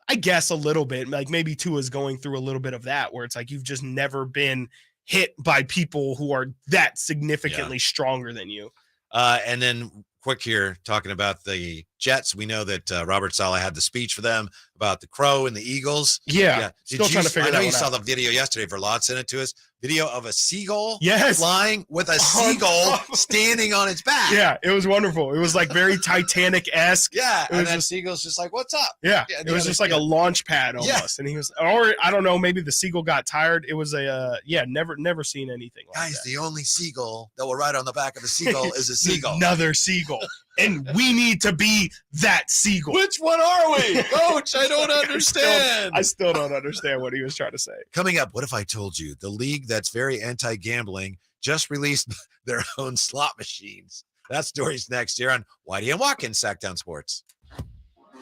I guess a little bit, like maybe Tua's going through a little bit of that where it's like you've just never been hit by people who are that significantly stronger than you.
And then quick here, talking about the Jets. We know that Robert Saleh had the speech for them about the Crow and the Eagles.
Yeah. Still trying to figure
I know
that
you
one
saw
out.
the video yesterday. Verlot sent it to us. Video of a seagull flying with a
100%.
seagull standing on its back.
Yeah, it was wonderful. It was like very Titanic-esque.
Yeah,
It
and
was
that
just-
seagull's just like, what's up?
Yeah,
and
it was just like a launch pad almost.
Yeah.
And he was, or I don't know, maybe the seagull got tired. It was never seen anything like
Guys,
that.
the only seagull that will ride on the back of a seagull is a seagull.
Another seagull. And we need to be that seagull.
Which one are we? Coach, I don't understand.
I still don't understand what he was trying to say.
Coming up, what if I told you the league that's very anti-gambling just released their own slot machines? That story's next here on Whitey and Watkins, Sactown Sports.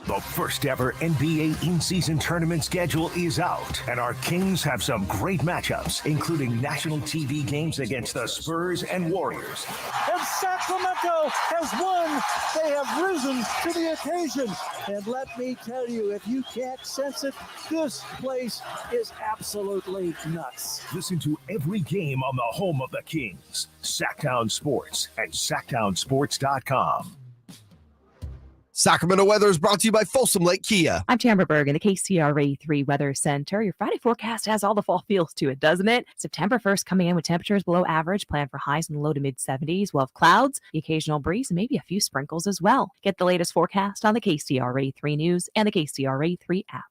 The first ever NBA in-season tournament schedule is out, and our Kings have some great matchups, including national TV games against the Spurs and Warriors.
And Sacramento has won. They have risen to the occasion. And let me tell you, if you can't sense it, this place is absolutely nuts.
Listen to every game on the home of the Kings, Sactown Sports and SactownSports.com.
Sacramento weather is brought to you by Folsom Lake Kia.
I'm Tamara Berg in the KCRA 3 Weather Center. Your Friday forecast has all the fall feels to it, doesn't it? September 1st coming in with temperatures below average. Plan for highs in the low to mid 70s. We'll have clouds, the occasional breeze, and maybe a few sprinkles as well. Get the latest forecast on the KCRA 3 News and the KCRA 3 app.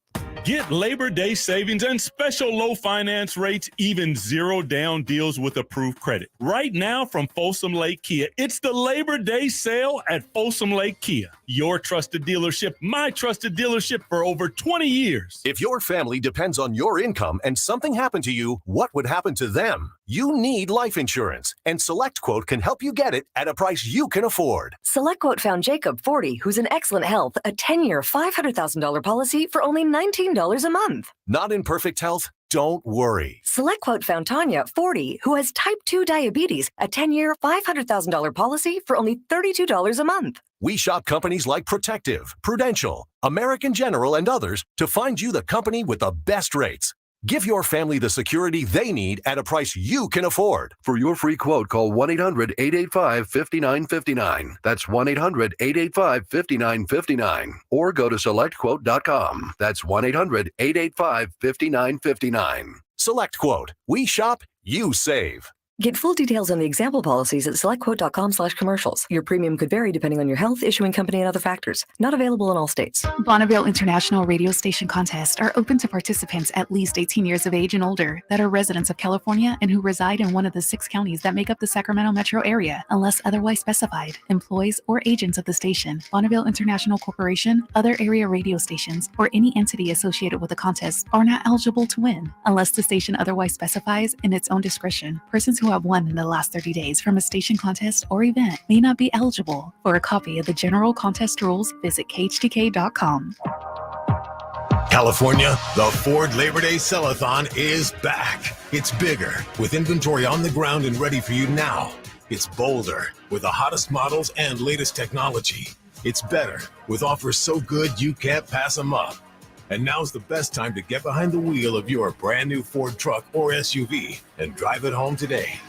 Get Labor Day savings and special low finance rates, even zero down deals with approved credit. Right now from Folsom Lake Kia, it's the Labor Day sale at Folsom Lake Kia. Your trusted dealership, my trusted dealership for over 20 years.
If your family depends on your income and something happened to you, what would happen to them? You need life insurance, and SelectQuote can help you get it at a price you can afford.
SelectQuote found Jacob, 40, who's in excellent health, a 10-year, $500,000 policy for only $19 a month.
Not in perfect health? Don't worry.
SelectQuote found Tanya, 40, who has type 2 diabetes, a 10-year, $500,000 policy for only $32 a month.
We shop companies like Protective, Prudential, American General, and others to find you the company with the best rates. Give your family the security they need at a price you can afford.
For your free quote, call 1-800-885-5959. That's 1-800-885-5959. Or go to SelectQuote.com. That's 1-800-885-5959.
SelectQuote. We shop, you save.
Get full details on the example policies at selectquote.com/commercials. Your premium could vary depending on your health, issuing company, and other factors. Not available in all states.
Bonneville International Radio Station contests are open to participants at least 18 years of age and older that are residents of California and who reside in one of the 6 counties that make up the Sacramento metro area, unless otherwise specified. Employees or agents of the station, Bonneville International Corporation, other area radio stations, or any entity associated with the contest are not eligible to win, unless the station otherwise specifies in its own discretion. Persons who have won in the last 30 days from a station contest or event may not be eligible. For a copy of the general contest rules, visit khtk.com.
California, the Ford Labor Day Sell-a-thon is back. It's bigger, with inventory on the ground and ready for you now. It's bolder, with the hottest models and latest technology. It's better, with offers so good you can't pass them up. And now's the best time to get behind the wheel of your brand new Ford truck or SUV and drive it home today.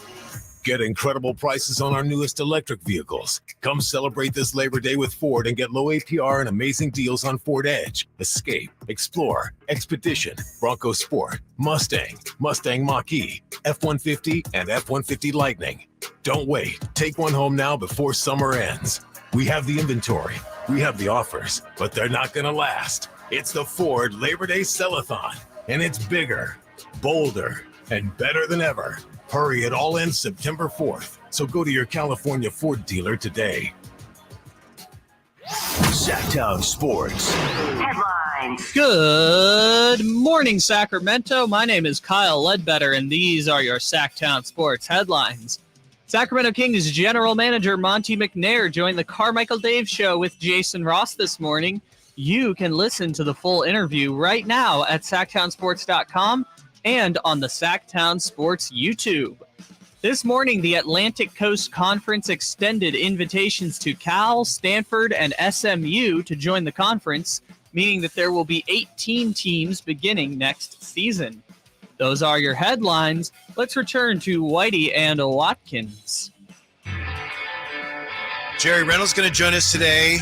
Get incredible prices on our newest electric vehicles. Come celebrate this Labor Day with Ford and get low APR and amazing deals on Ford Edge, Escape, Explorer, Expedition, Bronco Sport, Mustang, Mustang Mach-E, F-150, and F-150 Lightning. Don't wait. Take one home now before summer ends. We have the inventory. We have the offers, but they're not going to last. It's the Ford Labor Day Sell-a-thon, and it's bigger, bolder, and better than ever.
Hurry, it all ends September 4th. So go to your California Ford dealer today. Sactown Sports.
Headlines.
Good morning, Sacramento. My name is Kyle Ledbetter, and these are your Sactown Sports headlines. Sacramento Kings General Manager Monty McNair joined the Carmichael Dave Show with Jason Ross this morning. You can listen to the full interview right now at SactownSports.com and on the Sactown Sports YouTube. This morning, the Atlantic Coast Conference extended invitations to Cal, Stanford, and SMU to join the conference, meaning that there will be 18 teams beginning next season. Those are your headlines. Let's return to Whitey and Watkins.
Jerry Reynolds going to join us today.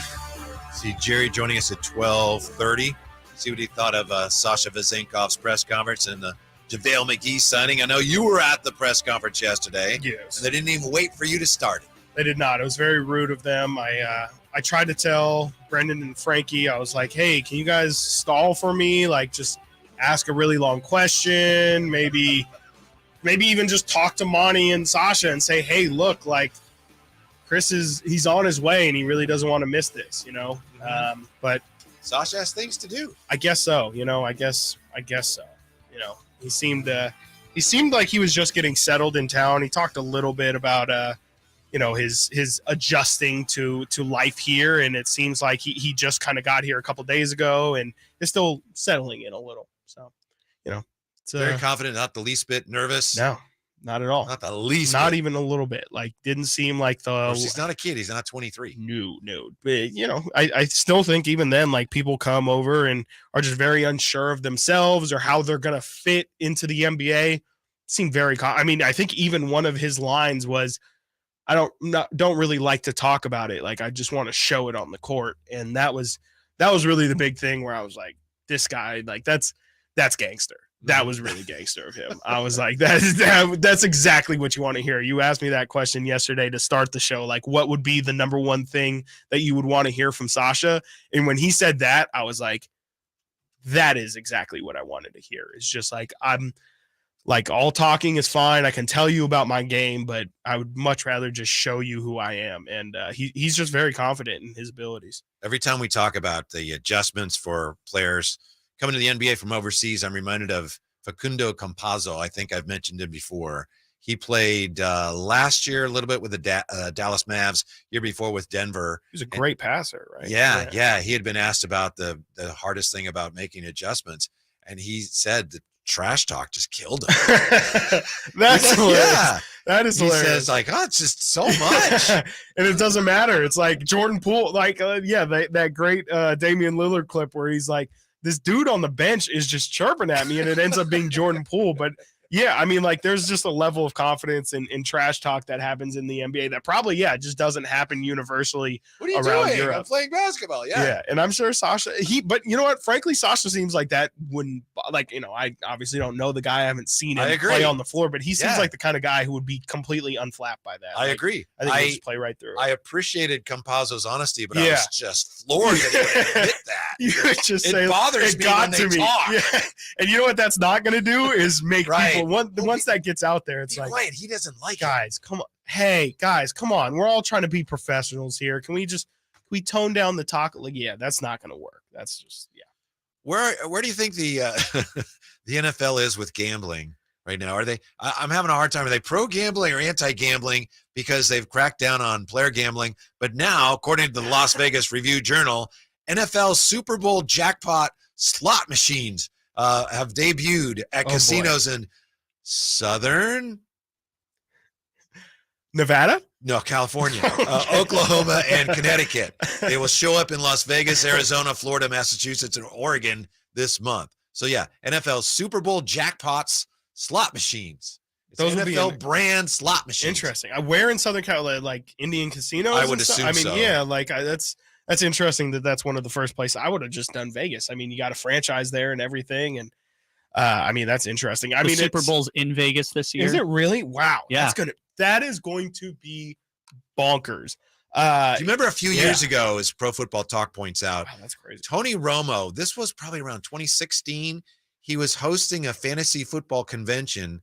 See Jerry joining us at 12:30. See what he thought of Sasha Vezenkov's press conference and the Javale McGee signing. I know you were at the press conference yesterday.
Yes.
And they didn't even wait for you to start it.
They did not. It was very rude of them. I tried to tell Brendan and Frankie, I was like, hey, can you guys stall for me? Like, just ask a really long question. Maybe even just talk to Monty and Sasha and say, hey, look, like, he's on his way and he really doesn't want to miss this, but
Sasha has things to do.
I guess so. I guess so. He seemed like he was just getting settled in town. He talked a little bit about his adjusting to life here, and it seems like he just kind of got here a couple days ago and is still settling in a little. So, it's
very confident, not the least bit nervous.
No, not at all.
Not the least.
Not
bit.
even a little bit. Like, didn't seem like
he's not a kid. He's not 23.
No. But, I still think even then, like, people come over and are just very unsure of themselves or how they're going to fit into the NBA. Seemed very I think even one of his lines was, I don't really like to talk about it. Like, I just want to show it on the court. And that was really the big thing where I was like, this guy, like, that's gangster. That was really gangster of him. I was like, that's exactly what you want to hear. You asked me that question yesterday to start the show. Like, what would be the number one thing that you would want to hear from Sasha? And when he said that, I was like, that is exactly what I wanted to hear. It's just like, I'm like, all talking is fine. I can tell you about my game, but I would much rather just show you who I am. And he's just very confident in his abilities.
Every time we talk about the adjustments for players coming to the NBA from overseas, I'm reminded of Facundo Campazzo. I think I've mentioned him before. He played last year a little bit with the Dallas Mavs, year before with Denver.
He's a great passer, right?
Yeah. He had been asked about the hardest thing about making adjustments, and he said the trash talk just killed him.
That's hilarious. Yeah. That is hilarious.
He says, like, oh, it's just so much.
And it doesn't matter. It's like Jordan Poole, like, that great Damian Lillard clip where he's like, this dude on the bench is just chirping at me, and it ends up being Jordan Poole. But yeah, I mean, like, there's just a level of confidence in trash talk that happens in the NBA that probably, just doesn't happen universally.
What are you
around
doing?
Europe.
I'm playing basketball. Yeah.
And I'm sure Sasha, but you know what? Frankly, Sasha seems like that when, like, I obviously don't know the guy. I haven't seen him play on the floor, but he seems like the kind of guy who would be completely unflapped by that.
I agree.
I think he'll just play right through it.
I appreciated Campazzo's honesty, but I was just floored that he would admit that.
You would just say,
it bothers me when they talk.
Yeah. And you know what that's not going to do is make people, once that gets out there, it's like,
quiet. He doesn't like
guys, come on. Hey, guys, come on. We're all trying to be professionals here. Can we tone down the talk? Like, that's not going to work. That's just,
Where do you think the the NFL is with gambling right now? Are they? I'm having a hard time. Are they pro gambling or anti gambling because they've cracked down on player gambling? But now, according to the Las Vegas Review Journal, NFL Super Bowl jackpot slot machines have debuted at casinos in Southern
Nevada?
No, California, Oklahoma, and Connecticut. They will show up in Las Vegas, Arizona, Florida, Massachusetts, and Oregon this month. So, NFL Super Bowl jackpots slot machines. It's
Those
NFL brand slot machines.
Interesting. Where in Southern California, like Indian casinos?
I would assume so.
That's interesting that's one of the first places. I would have just done Vegas. I mean, you got a franchise there and everything, and that's interesting.
The Super Bowl's in Vegas this year.
Is it really? Wow.
Yeah.
That is going to be bonkers.
Do you remember a few years ago, as Pro Football Talk points out,
wow, that's crazy.
Tony Romo, this was probably around 2016. He was hosting a fantasy football convention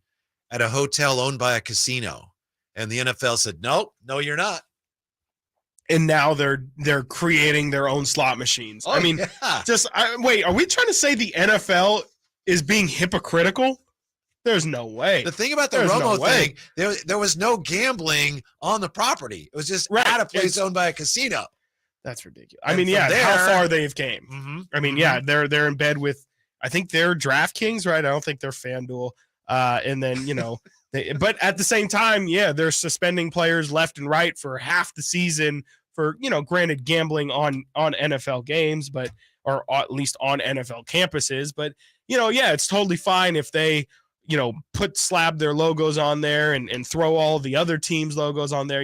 at a hotel owned by a casino. And the NFL said, no, you're not.
And now they're creating their own slot machines.
Oh,
I mean, wait, are we trying to say the NFL is being hypocritical? There's no way.
The thing about the Romo thing, there was no gambling on the property. It was just at a place owned by a casino.
That's ridiculous. I mean, how far they've came.
Mm-hmm.
I mean, they're in bed with, I think they're DraftKings, right? I don't think they're FanDuel. And then, but at the same time, they're suspending players left and right for half the season for, granted gambling on NFL games, or at least on NFL campuses. But, it's totally fine if they, slap their logos on there and throw all the other teams' logos on there.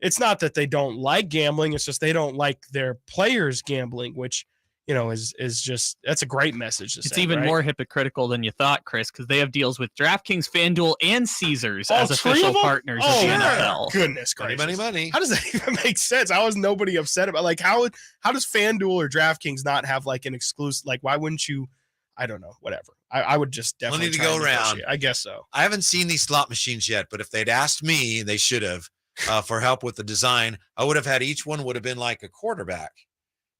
It's not that they don't like gambling. It's just they don't like their players gambling, which, is just, that's a great message.
It's even more hypocritical than you thought, Chris, because they have deals with DraftKings, FanDuel, and Caesars as official partners of the NFL.
Goodness gracious.
Money.
How does that even make sense? How is nobody upset about, like, how does FanDuel or DraftKings not have like an exclusive, like, why wouldn't you? I don't know, whatever. I would just definitely
need to go around.
I guess so.
I haven't seen these slot machines yet, but if they'd asked me, they should have, for help with the design, I would have had each one would have been like a quarterback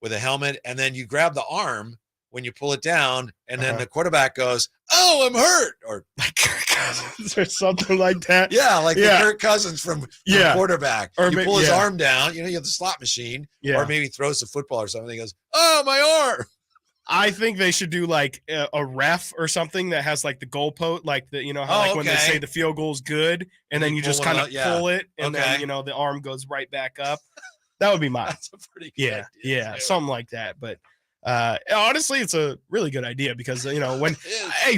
with a helmet. And then you grab the arm when you pull it down, and then the quarterback goes, "Oh, I'm hurt," or like Kirk
Cousins or something like that.
Yeah, like the Kirk Cousins from quarterback.
Or
you pull his arm down, you have the slot machine, or maybe throws the football or something. He goes, "Oh, my arm."
I think they should do like a ref or something that has like the goalpost, like the, how when they say the field goal's good, and then you just kind of pull it, and then the arm goes right back up. That would be mine.
That's a pretty good idea,
something like that. But honestly, it's a really good idea because when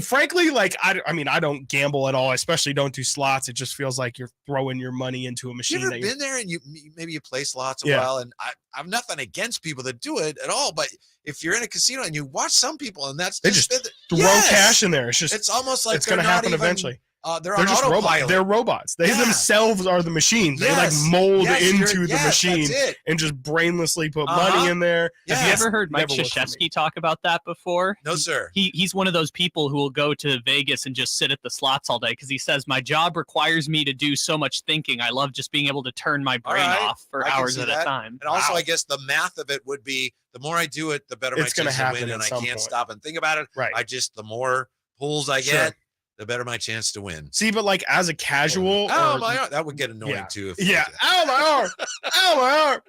frankly, like I mean, I don't gamble at all. I especially don't do slots. It just feels like you're throwing your money into a machine.
You ever been there and maybe you play slots a while, and I've nothing against people that do it at all, but if you're in a casino and you watch some people and
they just throw cash in there, it's
almost like
it's going to happen eventually.
They're
just robots. They're robots. They themselves are the machines. They like mold into the machine and just brainlessly put money in there.
Have you ever heard Mike Krzyzewski talk about that before?
No, sir.
He's one of those people who will go to Vegas and just sit at the slots all day because he says, my job requires me to do so much thinking. I love just being able to turn my brain off for hours at a time.
And also, I guess the math of it would be the more I do it, the better my chance to win, and I can't stop and think about it.
Right.
The more pulls I get, the better my chance to win.
See, but like as a casual,
my arm, that would get annoying too.
Ow, my arm, ow, my arm,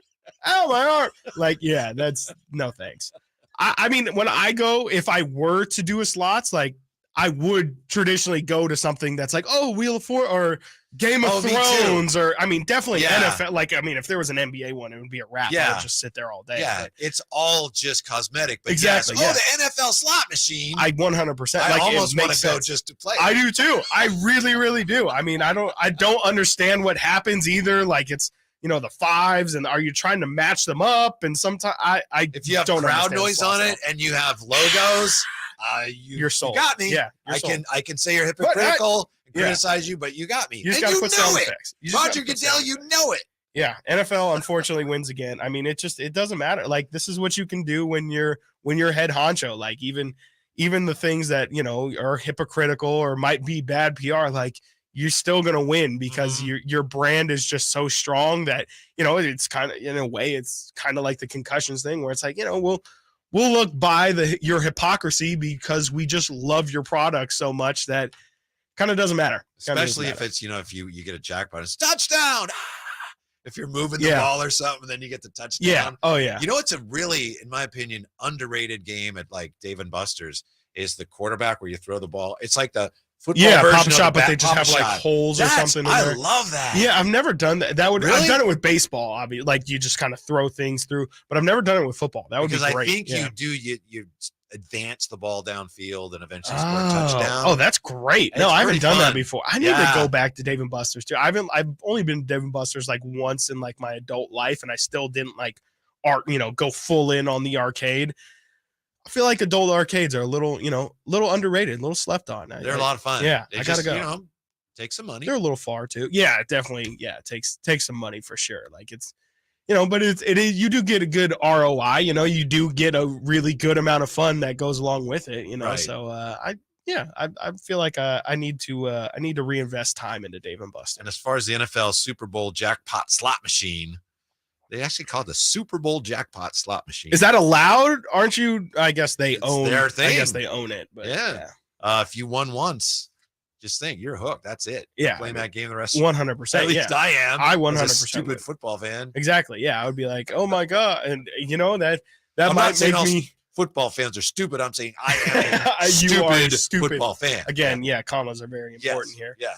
ow, my arm. Like, that's no thanks. I mean, when I go, if I were to do a slots, like I would traditionally go to something that's like, Wheel of Fortune or Game of Thrones, or I mean, definitely NFL. Like, I mean, if there was an NBA one, it would be a wrap. I would just sit there all day.
Yeah, it's all just cosmetic. But
exactly.
The NFL slot machine.
I 100%.
I
like,
almost want to go just to play.
I do too. I really, really do. I mean, I don't understand what happens either. Like, it's the fives, and are you trying to match them up? And sometimes
if you have crowd noise on it and you have logos.
You're sold.
You got me.
Yeah,
I can say you're hypocritical and criticize you, but you got me.
You just got to put sound effects.
Roger Goodell, you know it.
Yeah, NFL unfortunately wins again. I mean, it doesn't matter. Like, this is what you can do when you're head honcho. Like, even the things that are hypocritical or might be bad PR, like, you're still gonna win because your brand is just so strong that it's kind of, in a way, it's kind of like the concussions thing where it's like, we'll look by your hypocrisy because we just love your product so much that kind of doesn't matter.
Especially if it's, if you get a jackpot, it's touchdown. If you're moving the ball or something, then you get the touchdown.
Yeah. Oh, yeah.
It's a really, in my opinion, underrated game at like Dave & Buster's is the quarterback where you throw the ball. It's like the football version
pop shot,
of the
but they just have like holes or something in there.
I love that.
Yeah, I've never done that. I've done it with baseball, obviously. Like, you just kind of throw things through, but I've never done it with football. That would be great.
I think you advance the ball downfield and eventually score a touchdown.
Oh, that's great. No, I haven't done that before. I need to go back to Dave & Buster's too. I've only been to Dave & Buster's like once in like my adult life, and I still didn't like go full in on the arcade. I feel like adult arcades are a little underrated, a little slept on.
They're a lot of fun.
Yeah,
I
gotta go.
Take some money.
They're a little far too. Yeah, definitely. Yeah, it takes some money for sure. Like, it's, but it is, you do get a good ROI. You do get a really good amount of fun that goes along with it.
Right.
So Yeah, I feel like I need to reinvest time into Dave and Buster.
And as far as the NFL Super Bowl jackpot slot machine, they actually call it the Super Bowl jackpot slot machine.
Is that allowed? Aren't you? I guess they own
their thing.
I guess they own it. But
yeah. If you won once, just think you're hooked. That's it.
Yeah,
you're playing that game the rest.
100%.
At least I am.
I 100%
as a stupid football fan.
Exactly. Yeah, I would be like, oh my god, and that
I'm
might
not saying
make
all
me.
Football fans are stupid. I'm saying I am
You are
a
stupid
football fan.
Again, commas are very important here.
Yeah.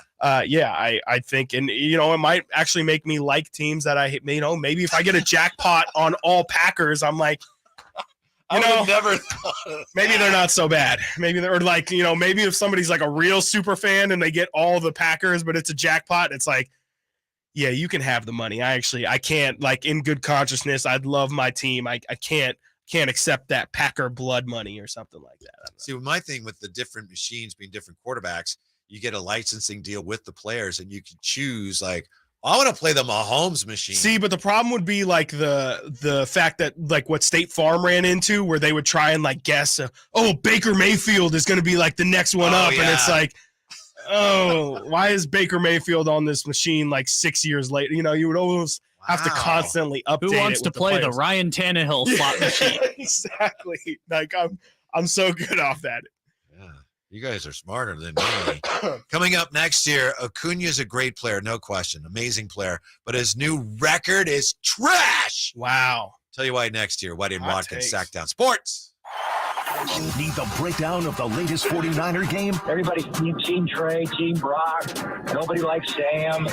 I think, and it might actually make me like teams that I maybe if I get a jackpot on all Packers, I'm like,
never
maybe they're not so bad. Maybe they're like, maybe if somebody's like a real super fan and they get all the Packers, but it's a jackpot, it's like, yeah, you can have the money. I can't, like, in good consciousness, I'd love my team. I can't accept that Packer blood money or something like that.
See, my thing with the different machines being different quarterbacks, you get a licensing deal with the players, and you can choose, like, I want to play the Mahomes machine.
See, but the problem would be like the fact that, like, what State Farm ran into, where they would try and like guess, Baker Mayfield is going to be like the next one up, and it's like, why is Baker Mayfield on this machine like 6 years later? You would almost have to constantly update.
Who wants to play the Ryan Tannehill slot machine?
Exactly. Like I'm so good off that.
Yeah, you guys are smarter than me. Coming up next year, Acuña is a great player, no question, amazing player. But his new record is trash.
Wow.
Tell you why next year. Whitey Watkins, Sac Town Sports.
Need the breakdown of the latest 49er game?
Everybody's Team Trey, Team Brock. Nobody likes Sam.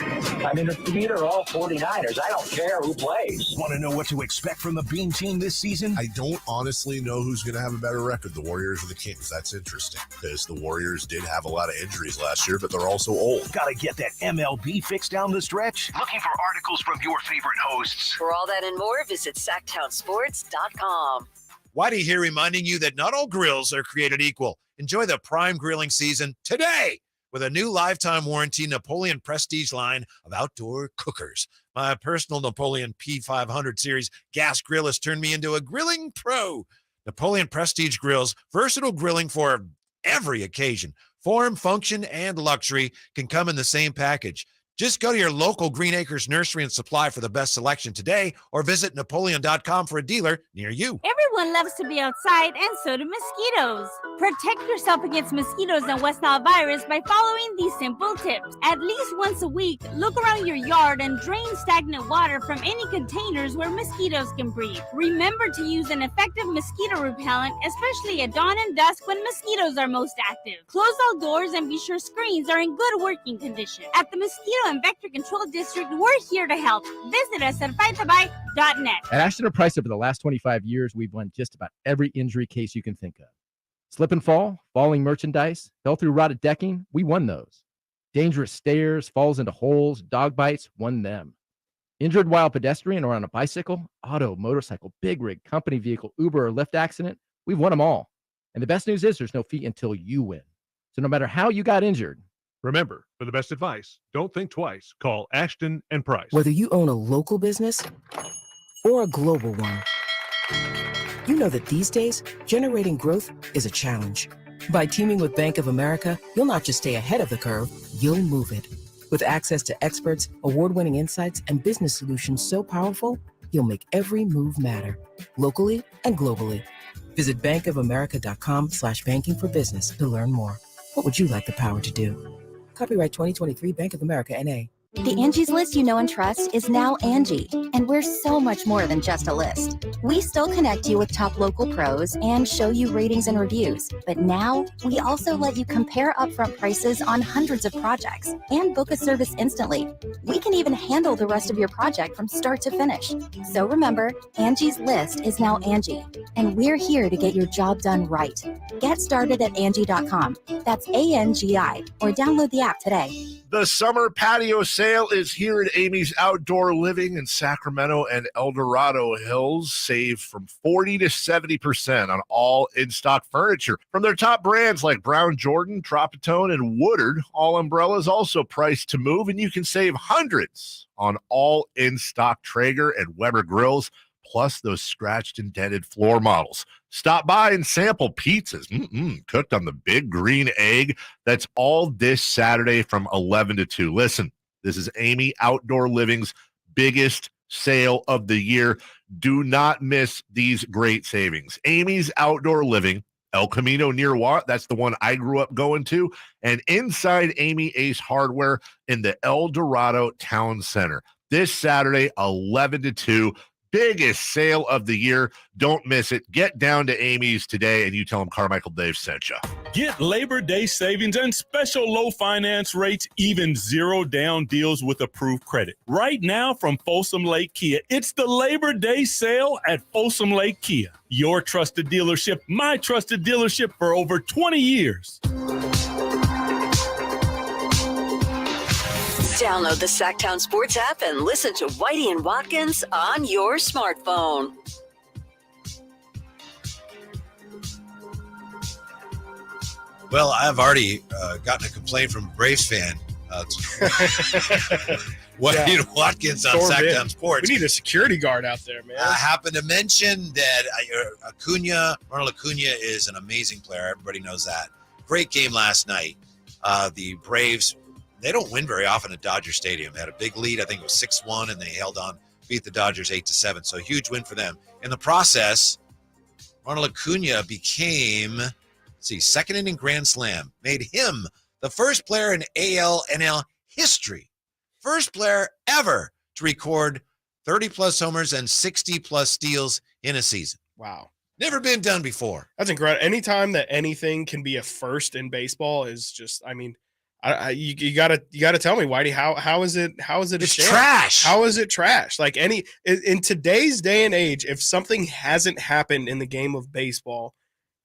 I mean, to me, they're all 49ers. I don't care who plays.
Want to know what to expect from the Beam team this season?
I don't honestly know who's going to have a better record, the Warriors or the Kings. That's interesting because the Warriors did have a lot of injuries last year, but they're also old.
Got to get that MLB fix down the stretch?
Looking for articles from your favorite hosts.
For all that and more, visit SactownSports.com.
Whitey here reminding you that not all grills are created equal. Enjoy the prime grilling season today with a new lifetime warranty Napoleon Prestige line of outdoor cookers. My personal Napoleon P500 series gas grill has turned me into a grilling pro. Napoleon Prestige grills, versatile grilling for every occasion. Form, function, and luxury can come in the same package. Just go to your local Green Acres Nursery and Supply for the best selection today, or visit Napoleon.com for a dealer near you.
Everyone loves to be outside, and so do mosquitoes. Protect yourself against mosquitoes and West Nile virus by following these simple tips. At least once a week, look around your yard and drain stagnant water from any containers where mosquitoes can breed. Remember to use an effective mosquito repellent, especially at dawn and dusk when mosquitoes are most active. Close all doors and be sure screens are in good working condition. At the Mosquito and Vector Control District, we're here to help. Visit us at fightthebite.net.
At Ashton & Price, over the last 25 years, we've won just about every injury case you can think of. Slip and fall, falling merchandise, fell through rotted decking, we won those. Dangerous stairs, falls into holes, dog bites, won them. Injured while pedestrian or on a bicycle, auto, motorcycle, big rig, company vehicle, Uber, or Lyft accident, we've won them all. And the best news is there's no fee until you win. So no matter how you got injured,
remember, for the best advice, don't think twice. Call Ashton & Price.
Whether you own a local business or a global one, you know that these days, generating growth is a challenge. By teaming with Bank of America, you'll not just stay ahead of the curve, you'll move it. With access to experts, award-winning insights, and business solutions so powerful, you'll make every move matter, locally and globally. Visit bankofamerica.com/banking for business to learn more. What would you like the power to do? Copyright 2023 Bank of America, N.A.
The Angie's List you know and trust is now Angie, and we're so much more than just a list. We still connect you with top local pros and show you ratings and reviews, but now we also let you compare upfront prices on hundreds of projects and book a service instantly. We can even handle the rest of your project from start to finish. So remember, Angie's List is now Angie, and we're here to get your job done right. Get started at Angie.com. That's ANGI, or download the app today.
The summer patio sale is here at Amy's Outdoor Living in Sacramento and El Dorado Hills. Save from 40 to 70% on all in-stock furniture. From their top brands like Brown Jordan, Tropitone, and Woodard, all umbrellas also priced to move, and you can save hundreds on all in-stock Traeger and Weber grills. plus those scratched and dented floor models. Stop by and sample pizzas cooked on the big green egg. That's all this Saturday from 11 to 2. Listen, this is Amy Outdoor Living's biggest sale of the year. Do not miss these great savings. Amy's Outdoor Living, El Camino near Watt. That's the one I grew up going to. And inside Amy Ace Hardware in the El Dorado Town Center. This Saturday, 11 to 2. Biggest sale of the year. Don't miss it. Get down to Amy's today and you tell them Carmichael Dave sent you.
Get Labor Day savings and special low finance rates, even zero down deals with approved credit. Right now from Folsom Lake Kia, it's the Labor Day sale at Folsom Lake Kia. Your trusted dealership, my trusted dealership for over 20 years.
Download the Sactown Sports app and listen to Whitey and Watkins on your smartphone.
Well, I've already gotten a complaint from a Braves fan. Whitey Watkins on Sactown Sports.
We need a security guard out there, man.
I happen to mention that Ronald Acuña is an amazing player. Everybody knows that. Great game last night. The Braves, they don't win very often at Dodger Stadium. They had a big lead. I think it was 6-1, and they held on, beat the Dodgers 8-7. So a huge win for them. In the process, Ronald Acuña became, second inning grand slam. Made him the first player in AL/NL history. First player ever to record 30-plus homers and 60-plus steals in a season.
Wow.
Never been done before.
That's incredible. Anytime that anything can be a first in baseball is just, you gotta tell me, Whitey, how is it
it's trash?
How is it trash? Like in today's day and age, if something hasn't happened in the game of baseball,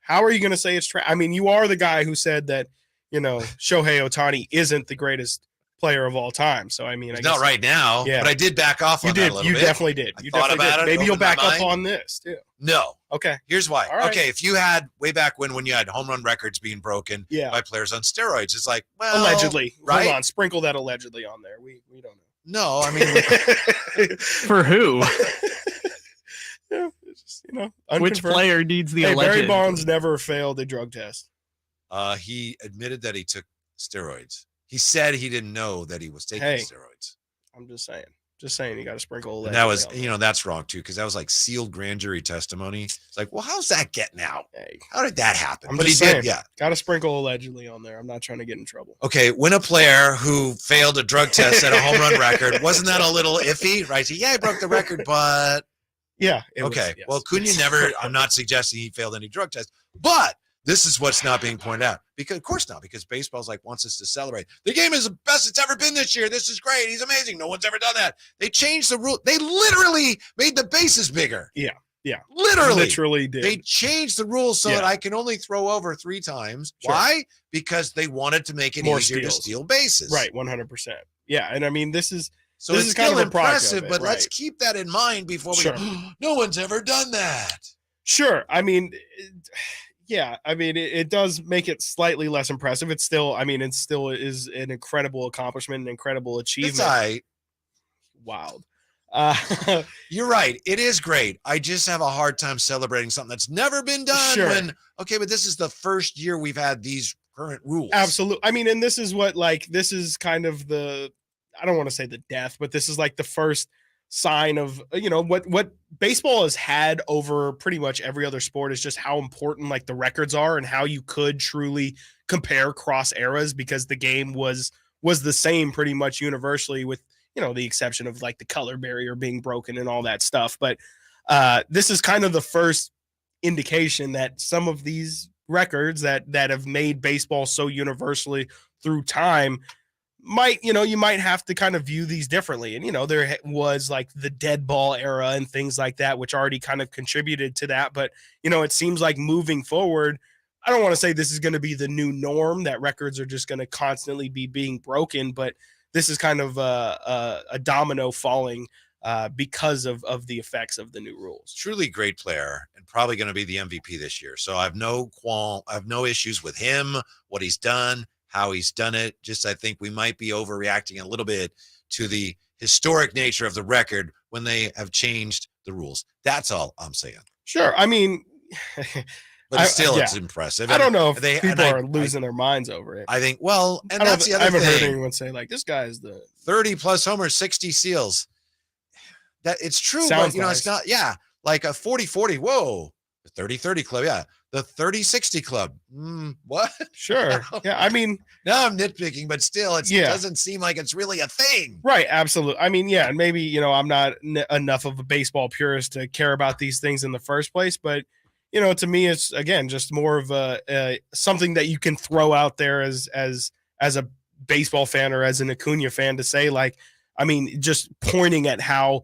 how are you gonna say it's trash? I mean, you are the guy who said that, Shohei Ohtani isn't the greatest player of all time. So I guess
not right now, but I did back off on that a little bit.
You definitely did. You
thought
definitely
about
did.
it.
Maybe you'll back up on this too.
No.
Okay.
Here's why.
All right.
Okay, if you had way back when you had home run records being broken by players on steroids, it's like, well,
allegedly.
right?
Hold on, sprinkle that allegedly on there. We don't know.
No, I mean
for who?
It's just,
Which player needs the alleged?
Barry Bonds never failed a drug test.
He admitted that he took steroids. He said he didn't know that he was taking steroids.
I'm just saying you got to sprinkle.
And that was, that's wrong too, because that was like sealed grand jury testimony. It's like, well, how's that getting out?
Hey,
how did that happen?
I'm
but
just
he
saying,
did, yeah.
Got to sprinkle allegedly on there. I'm not trying to get in trouble.
Okay, when a player who failed a drug test at a home run record, wasn't that a little iffy, right? So, yeah, I broke the record, but
yeah.
Okay, well, Acuña never. I'm not suggesting he failed any drug test, but this is what's not being pointed out. Because, of course not, because baseball's wants us to celebrate. The game is the best it's ever been this year. This is great. He's amazing. No one's ever done that. They changed the rule. They literally made the bases bigger.
Yeah.
Literally
did.
They changed the rules so that I can only throw over 3 times. Sure. Why? Because they wanted to make it easier to steal bases.
Right, 100%. Yeah, and this is
so
this
it's
is kind
still
of
impressive, but
right.
let's keep that in mind before we go, no one's ever done that.
Sure. It does make it slightly less impressive. It's still, it still is an incredible accomplishment, an incredible achievement.
It's all right.
Wild.
You're right. It is great. I just have a hard time celebrating something that's never been done.
Sure.
But this is the first year we've had these current rules.
Absolutely. And this is what, this is kind of I don't want to say the death, but this is the first sign of, what baseball has had over pretty much every other sport is just how important the records are and how you could truly compare cross eras, because the game was the same pretty much universally with, the exception of the color barrier being broken and all that stuff. But this is kind of the first indication that some of these records that have made baseball so universally through time you might have to kind of view these differently. And, there was the dead ball era and things like that, which already kind of contributed to that. But, it seems like moving forward, I don't want to say this is going to be the new norm, that records are just going to constantly be being broken, but this is kind of a domino falling because of the effects of the new rules.
Truly great player and probably going to be the MVP this year. So I have no issues with him, what he's done, how he's done it. Just, I think we might be overreacting a little bit to the historic nature of the record when they have changed the rules. That's all I'm saying.
Sure. I mean,
but still, it's impressive.
I don't know if people are losing their minds over it.
I think, well, and that's the other thing.
I haven't heard anyone say, like, this guy is the
30-plus homers, 60 steals. That it's true, but, it's not, like a 40-40, whoa, the 30-30 club, the 30-60 club. What?
Sure. Yeah, I mean.
Now I'm nitpicking, but still, it doesn't seem like it's really a thing.
Right, absolutely. I mean, and maybe, I'm not enough of a baseball purist to care about these things in the first place, but, to me, it's, again, just more of a something that you can throw out there as a baseball fan or as an Acuña fan to say, like, I mean, just pointing at how,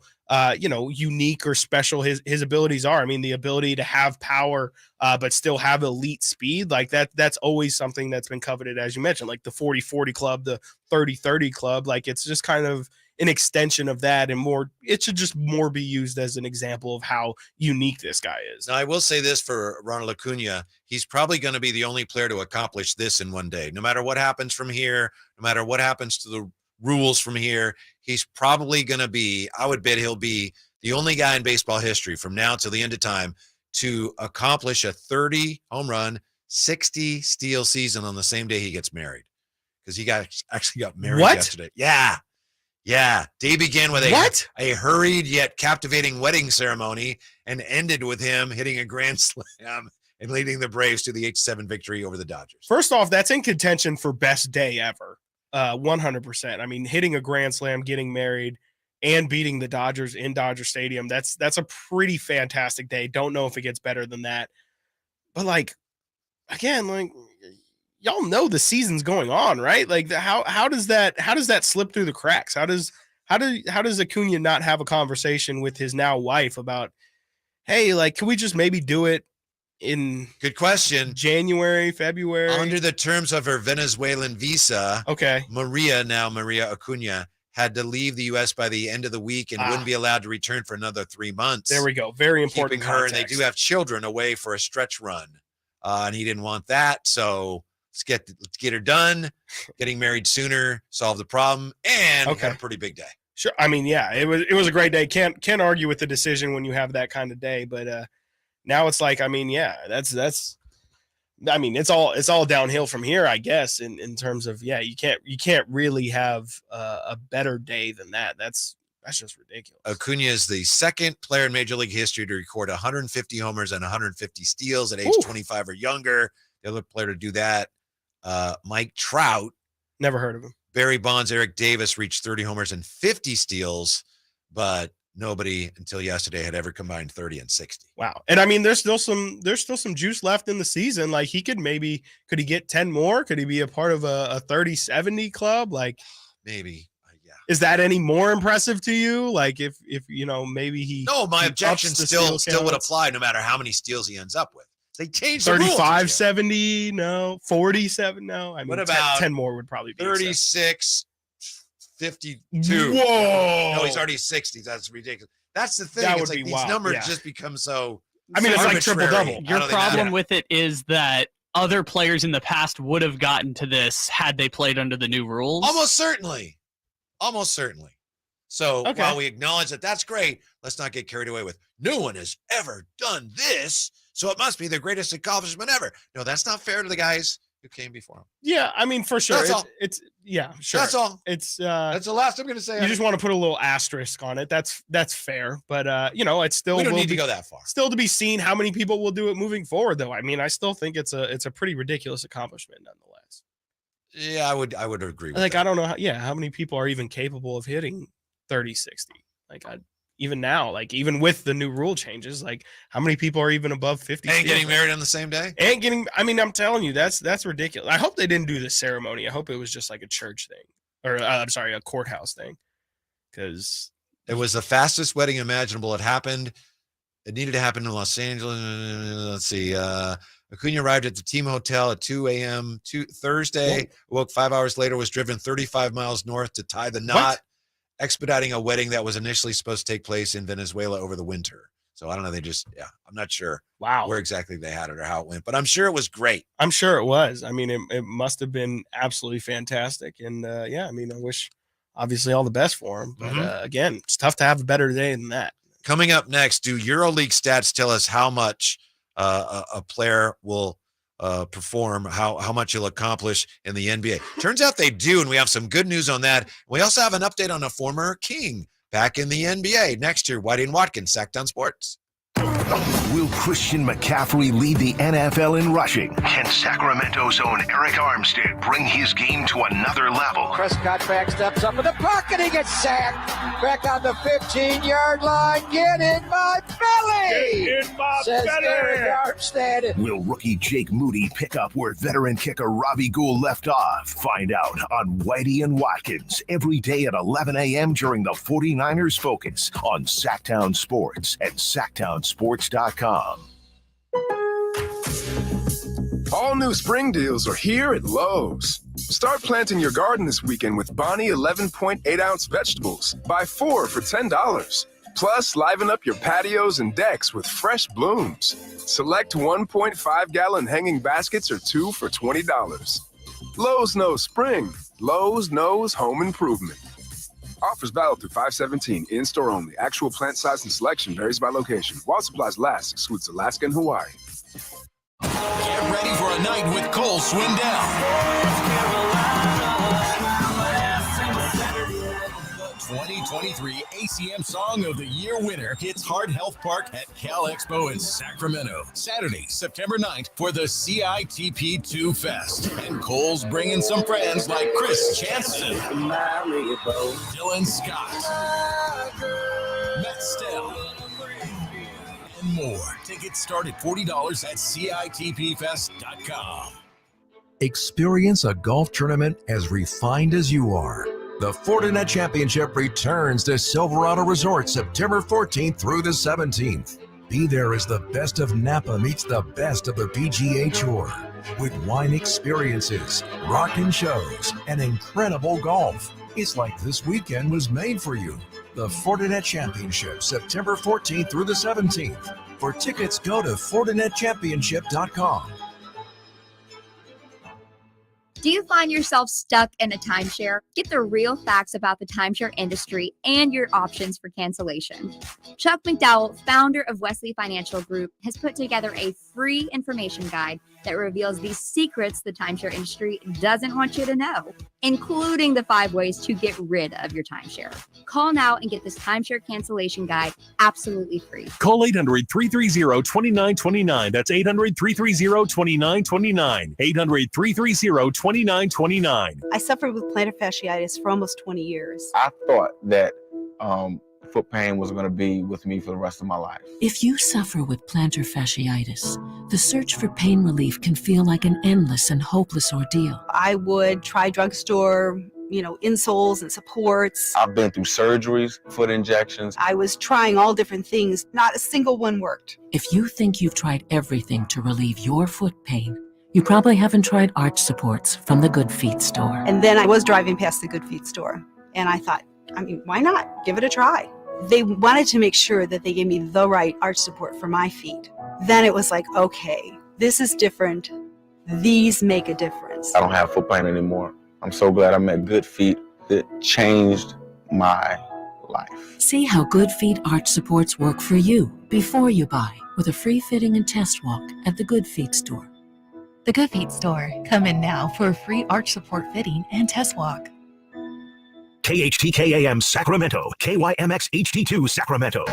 unique or special his abilities are. I mean, the ability to have power, but still have elite speed, like that's always something that's been coveted, as you mentioned, like the 40-40 club, the 30-30 club. Like, it's just kind of an extension of that, and it should just more be used as an example of how unique this guy is.
Now, I will say this for Ronald Acuña, he's probably going to be the only player to accomplish this in one day. No matter what happens from here, no matter what happens to the rules from here, he's probably going to be, I would bet he'll be the only guy in baseball history from now till the end of time to accomplish a 30 home run, 60 steal season on the same day he gets married. Because he actually got married yesterday. Yeah. Day began with a hurried yet captivating wedding ceremony and ended with him hitting a grand slam and leading the Braves to the 8-7 victory over the Dodgers.
First off, that's in contention for best day ever. 100%. I mean, hitting a grand slam, getting married, and beating the Dodgers in Dodger Stadium. That's a pretty fantastic day. Don't know if it gets better than that. But, like, again, like, y'all know the season's going on, right? Like, how does that slip through the cracks? How does Acuña not have a conversation with his now wife about, hey, like, can we just maybe do it in
good question,
January, February,
under the terms of her Venezuelan visa?
Okay.
Maria Acuña had to leave the U.S. by the end of the week and wouldn't be allowed to return for another 3 months.
There we go. Very important.
Keeping her, and they do have children, away for a stretch run, and he didn't want that. So let's get her done. Getting married sooner, solve the problem, and had a pretty big day.
Sure. I mean, it was a great day. Can't argue with the decision when you have that kind of day, but now it's like, I mean, that's I mean, it's all downhill from here, I guess, in terms of, you can't really have a better day than that. That's just ridiculous.
Acuña is the second player in Major League history to record 150 homers and 150 steals at age 25 or younger. The other player to do that, Mike Trout.
Never heard of him.
Barry Bonds, Eric Davis reached 30 homers and 50 steals, but nobody until yesterday had ever combined 30 and 60.
Wow. And I mean, there's still some juice left in the season. Like, could he get 10 more? Could he be a part of a 30-70 club? Like,
maybe.
Is that any more impressive to you? Like, if maybe he.
No, my objection still would apply no matter how many steals he ends up with. They changed the rules.
35, 70, no. 47, no. I mean,
what about
10 more would probably be
36, 52.
Whoa.
No, he's already 60. That's ridiculous. That's the thing.
That
it's
would
like
be
these
wild.
numbers just become so.
I mean, it's like
arbitrary.
triple-double.
Your problem with it is that other players in the past would have gotten to this had they played under the new rules.
Almost certainly. So while we acknowledge that that's great, let's not get carried away with no one has ever done this, so it must be the greatest accomplishment ever. No, that's not fair to the guys who came before him.
Yeah, I mean, for sure.
That's all.
Sure.
That's all.
It's
that's the last I'm going to say.
You just want to put a little asterisk on it. That's fair, but it's still
we don't need to go that far.
Still to be seen how many people will do it moving forward, though. I mean, I still think it's a pretty ridiculous accomplishment, nonetheless.
Yeah, I would agree with
that.
I
don't know how many people are even capable of hitting 30-60. Like, even now, like, even with the new rule changes, like, how many people are even above 50?
And getting married on the same day?
I mean, I'm telling you, that's ridiculous. I hope they didn't do the ceremony. I hope it was just like a church thing, or a courthouse thing, because
it was the fastest wedding imaginable. It needed to happen in Los Angeles. Let's see. Acuña arrived at the team hotel at 2 a.m. Thursday. Awoke 5 hours later, was driven 35 miles north to tie the knot, expediting a wedding that was initially supposed to take place in Venezuela over the winter. So I don't know. I'm not sure where exactly they had it or how it went, but I'm sure it was great.
I'm sure it was. I mean, it must have been absolutely fantastic. And I mean, I wish obviously all the best for him. But again, it's tough to have a better day than that.
Coming up next, do EuroLeague stats tell us how much a player will perform, how much he'll accomplish in the NBA? Turns out they do, and we have some good news on that. We also have an update on a former King back in the NBA. Next year, Whitey and Watkins, Sactown Sports.
Will Christian McCaffrey lead the NFL in rushing?
Can Sacramento's own Eric Armstead bring his game to another level?
Prescott back steps up in the pocket. He gets sacked. Back on the 15-yard line. Get in my belly!
Get in my
says
belly!
Eric Armstead.
Will rookie Jake Moody pick up where veteran kicker Robbie Gould left off? Find out on Whitey and Watkins every day at 11 a.m. during the 49ers Focus on Sactown Sports and SactownSports.com.
All new spring deals are here at Lowe's. Start planting your garden this weekend with Bonnie 11.8-ounce vegetables. Buy 4 for $10. Plus, liven up your patios and decks with fresh blooms. Select 1.5-gallon hanging baskets or 2 for $20. Lowe's knows spring. Lowe's knows home improvement. Offers valid through 5/17, in-store only. Actual plant size and selection varies by location. While supplies last, excludes Alaska and Hawaii.
Get ready for a night with Cole Swindown. 2023 ACM Song of the Year winner hits Hard Health Park at Cal Expo in Sacramento. Saturday, September 9th for the CITP2 Fest. And Cole's bringing some friends like Chris Chanson, Dylan Scott, Matt Stell, and more. Tickets start at $40 at CITPFest.com.
Experience a golf tournament as refined as you are. The Fortinet Championship returns to Silverado Resort September 14th through the 17th. Be there as the best of Napa meets the best of the PGA Tour. With wine experiences, rockin' shows, and incredible golf. It's like this weekend was made for you. The Fortinet Championship, September 14th through the 17th. For tickets, go to FortinetChampionship.com.
Do you find yourself stuck in a timeshare? Get the real facts about the timeshare industry and your options for cancellation. Chuck McDowell, founder of Wesley Financial Group, has put together a free information guide that reveals the secrets the timeshare industry doesn't want you to know, including the 5 ways to get rid of your timeshare. Call now and get this timeshare cancellation guide absolutely free.
Call 800-330-2929. That's 800-330-2929. 800-330-2929.
I suffered with plantar fasciitis for almost 20 years.
I thought that foot pain was going to be with me for the rest of my life.
If you suffer with plantar fasciitis, the search for pain relief can feel like an endless and hopeless ordeal.
I would try drugstore, insoles and supports.
I've been through surgeries, foot injections.
I was trying all different things. Not a single one worked.
If you think you've tried everything to relieve your foot pain, you probably haven't tried arch supports from the Good Feet store.
And then I was driving past the Good Feet store, and I thought, why not? Give it a try. They wanted to make sure that they gave me the right arch support for my feet. Then it was like, okay, this is different. These make a difference.
I don't have foot pain anymore. I'm so glad I met Good Feet. It changed my life.
See how Good Feet arch supports work for you before you buy with a free fitting and test walk at the Good Feet store.
The Good Feet store. Come in now for a free arch support fitting and test walk.
KHTKAM Sacramento, KYMX HD2 Sacramento.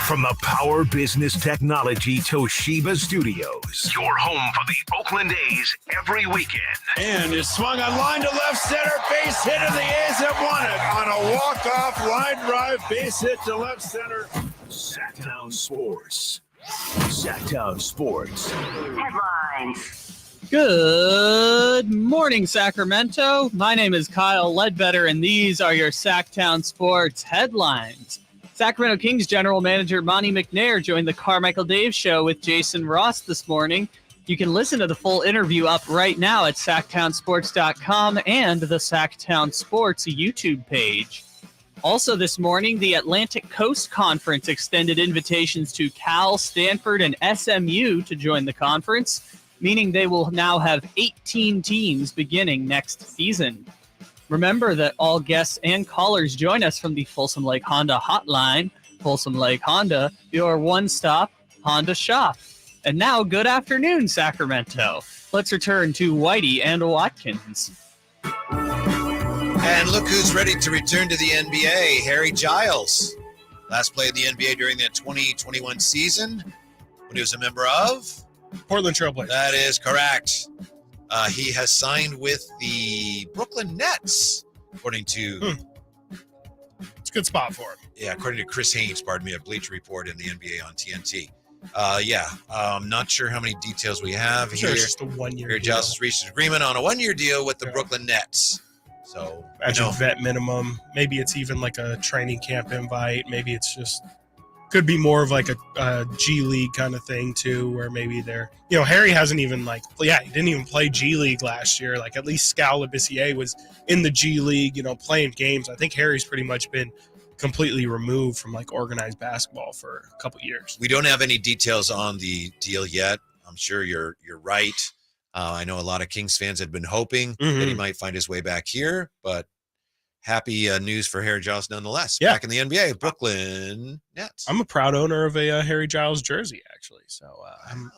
From the Power Business Technology Toshiba Studios.
Your home for the Oakland A's every weekend.
And it's swung on line to left center, base hit, and the A's have won it on a walk-off line drive, base hit to left center.
Sactown Sports. Sactown Sports.
Headlines.
Good morning, Sacramento. My name is Kyle Ledbetter, and these are your Sactown Sports headlines. Sacramento Kings General Manager Monty McNair joined the Carmichael Dave Show with Jason Ross this morning. You can listen to the full interview up right now at SactownSports.com and the Sactown Sports YouTube page. Also this morning, the Atlantic Coast Conference extended invitations to Cal, Stanford, and SMU to join the conference, meaning they will now have 18 teams beginning next season. Remember that all guests and callers join us from the Folsom Lake Honda hotline, Folsom Lake Honda, your one-stop Honda shop. And now, good afternoon, Sacramento. Let's return to Whitey and Watkins.
And look who's ready to return to the NBA, Harry Giles. Last played in the NBA during the 2021 season when he was a member of
Portland Trailblazers.
That is correct. He has signed with the Brooklyn Nets, according to...
It's a good spot for him.
Yeah, according to Chris Haynes, of Bleacher Report in the NBA on TNT. Not sure how many details we have here.
It's just a 1 year
Harry
deal.
Giles has reached an agreement on a 1 year deal with the Brooklyn Nets. So,
Imagine vet minimum. Maybe it's even like a training camp invite. Maybe it's just could be more of like a G League kind of thing too, where maybe they're, Harry hasn't even he didn't even play G League last year. Like at least Scal Labissiere was in the G League, playing games. I think Harry's pretty much been completely removed from like organized basketball for a couple years.
We don't have any details on the deal yet. I'm sure you're right. I know a lot of Kings fans had been hoping that he might find his way back here, but happy news for Harry Giles nonetheless.
Yeah.
Back in the NBA, Brooklyn Nets.
I'm a proud owner of a Harry Giles jersey, actually. So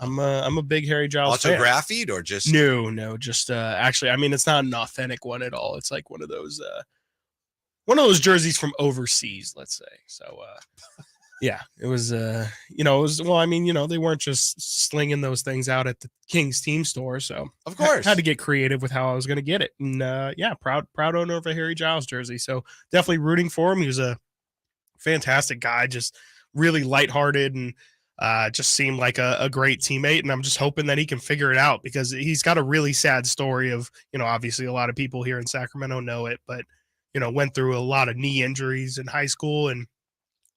I'm a big Harry Giles fan.
Autographed or just
no, just actually. I mean, it's not an authentic one at all. It's like one of those jerseys from overseas, let's say. So yeah, it was they weren't just slinging those things out at the Kings team store, so
of course
had to get creative with how I was going to get it. And proud owner of a Harry Giles jersey, so definitely rooting for him. He was a fantastic guy, just really lighthearted and just seemed like a great teammate. And I'm just hoping that he can figure it out, because he's got a really sad story of, obviously a lot of people here in Sacramento know it, but went through a lot of knee injuries in high school and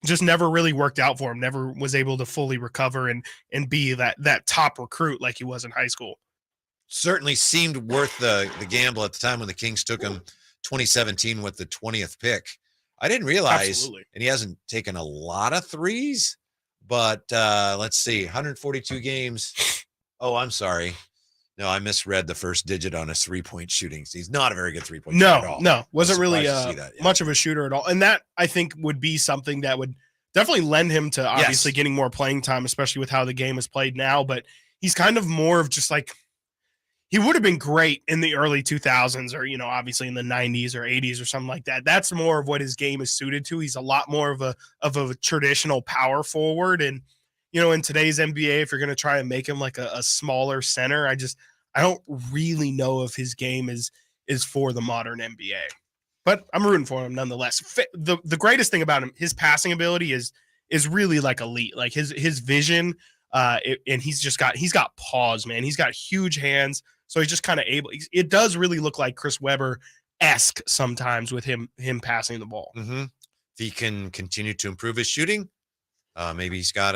just never really worked out for him, never was able to fully recover and be that top recruit like he was in high school.
Certainly seemed worth the gamble at the time when the Kings took him 2017 with the 20th pick. I didn't realize, and he hasn't taken a lot of threes, but let's see, 142 games. Oh, I'm sorry. No, I misread the first digit on his 3-point shooting. He's not a very good 3-point shooter at all.
No, wasn't really much of a shooter at all. And that, I think, would be something that would definitely lend him to obviously getting more playing time, especially with how the game is played now. But he's kind of more of just like, he would have been great in the early 2000s or, obviously in the 90s or 80s or something like that. That's more of what his game is suited to. He's a lot more of a traditional power forward. And, in today's NBA, if you're going to try and make him like a smaller center, I don't really know if his game is for the modern NBA, but I'm rooting for him nonetheless. The greatest thing about him, his passing ability is really like elite, like his vision. And he's got paws, man. He's got huge hands. So he's just kind of able, it does really look like Chris Webber-esque sometimes with him passing the ball.
Mm-hmm. If he can continue to improve his shooting, maybe he's got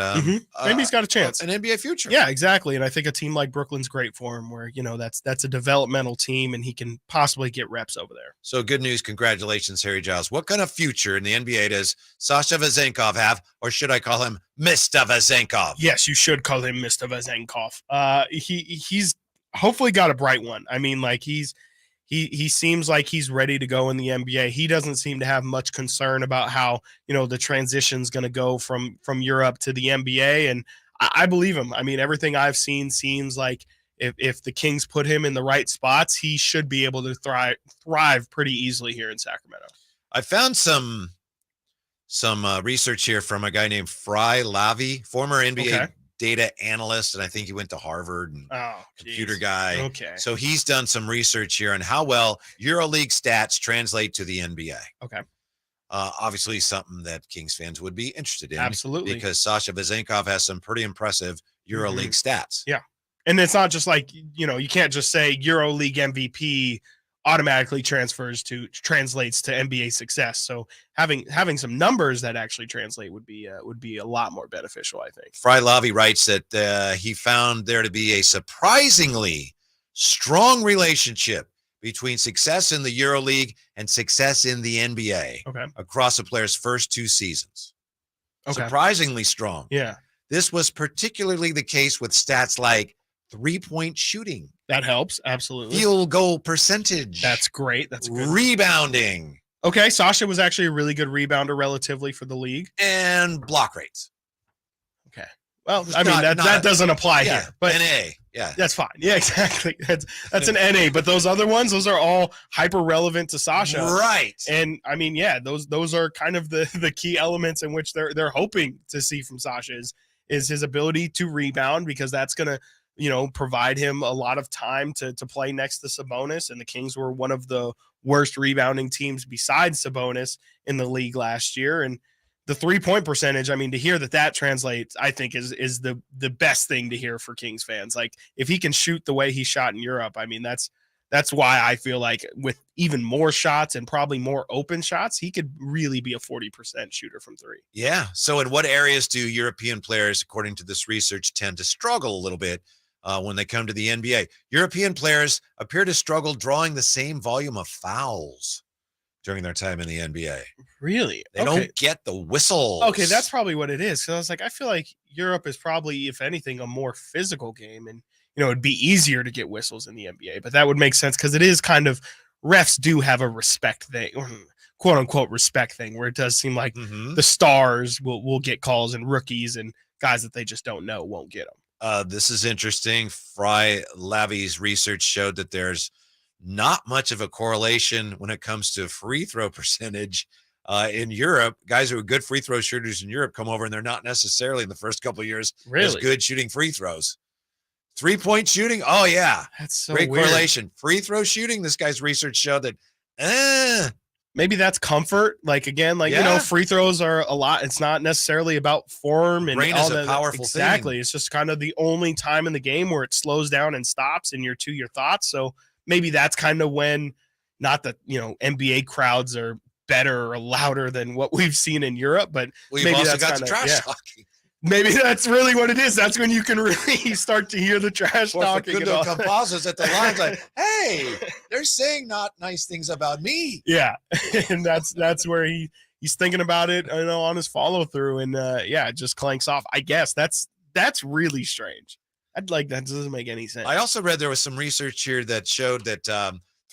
maybe he's got a chance,
an NBA future.
Yeah, exactly. And I think a team like Brooklyn's great for him, where that's a developmental team, and he can possibly get reps over there.
So good news, congratulations, Harry Giles. What kind of future in the NBA does Sasha Vezenkov have, or should I call him Mr. Vezenkov?
Yes, you should call him Mr. Vezenkov. He's hopefully got a bright one. I mean, like he seems like he's ready to go in the NBA. He doesn't seem to have much concern about how, the transition's going to go from Europe to the NBA. And I believe him. I mean, everything I've seen seems like if the Kings put him in the right spots, he should be able to thrive pretty easily here in Sacramento.
I found some research here from a guy named Fry Lavi, former NBA data analyst, and I think he went to Harvard and computer guy.
Okay.
So he's done some research here on how well EuroLeague stats translate to the NBA.
Okay.
Obviously something that Kings fans would be interested in.
Absolutely.
Because Sasha Vezenkov has some pretty impressive EuroLeague stats.
Yeah. And it's not just like, you can't just say EuroLeague MVP automatically translates to NBA success. So having some numbers that actually translate would be a lot more beneficial, I think.
Fry Lavi writes that he found there to be a surprisingly strong relationship between success in the EuroLeague and success in the NBA across a player's first 2 seasons. Surprisingly strong.
Yeah.
This was particularly the case with stats like 3-point shooting.
That helps. Absolutely.
Field goal percentage.
That's great. That's good.
Rebounding.
Okay, Sasha was actually a really good rebounder relatively for the league.
And block rates.
Okay. Well, I mean, that doesn't apply here. But
NA. Yeah.
That's fine. Yeah, exactly. That's an NA. But those other ones, those are all hyper relevant to Sasha.
Right.
And I mean, yeah, those are kind of the key elements in which they're hoping to see from Sasha is his ability to rebound, because that's gonna, provide him a lot of time to play next to Sabonis. And the Kings were one of the worst rebounding teams besides Sabonis in the league last year. And the 3-point percentage, I mean, to hear that translates, I think is the best thing to hear for Kings fans. Like, if he can shoot the way he shot in Europe, I mean, that's why I feel like with even more shots and probably more open shots, he could really be a 40% shooter from three.
Yeah. So in what areas do European players, according to this research, tend to struggle a little bit when they come to the NBA? European players appear to struggle drawing the same volume of fouls during their time in the NBA.
Really?
They don't get the whistles.
Okay, that's probably what it is. So I was like, I feel like Europe is probably, if anything, a more physical game, and it'd be easier to get whistles in the NBA. But that would make sense because it is kind of, refs do have a respect thing, quote unquote respect thing, where it does seem like the stars will get calls and rookies and guys that they just don't know won't get them.
This is interesting. Fry Lavi's research showed that there's not much of a correlation when it comes to free throw percentage in Europe. Guys who are good free throw shooters in Europe come over and they're not necessarily in the first couple of years as good shooting free throws. 3-point shooting, oh yeah,
that's so
great
weird.
correlation. Free throw shooting, this guy's research showed that
maybe that's comfort. Like, again, free throws are a lot. It's not necessarily about form and
brain
all
is a
that.
powerful
Exactly.
thing.
It's just kind of the only time in the game where it slows down and stops and you're to your thoughts. So maybe that's kind of when, not that, NBA crowds are better or louder than what we've seen in Europe, but
we've also got the trash talking.
Maybe that's really what it is. That's when you can really start to hear the trash talking.
Composites at the lines like, hey, they're saying not nice things about me.
Yeah, and that's where he's thinking about it, on his follow through, and it just clanks off. I guess that's really strange. That doesn't make any sense.
I also read there was some research here that showed that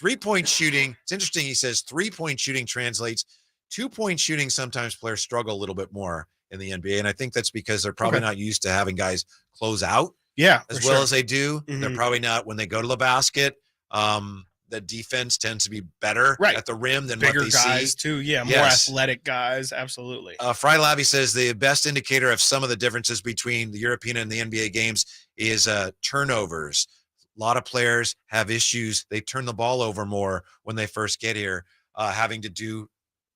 3-point shooting. It's interesting. He says 3-point shooting translates. 2-point shooting, sometimes players struggle a little bit more in the NBA, and I think that's because they're probably not used to having guys close out as well as they do. They're probably not, when they go to the basket, the defense tends to be better at the rim than
bigger
what they
guys
see.
Too. Yeah, more athletic guys. Absolutely.
Fry Labby says the best indicator of some of the differences between the European and the NBA games is turnovers. A lot of players have issues. They turn the ball over more when they first get here, having to do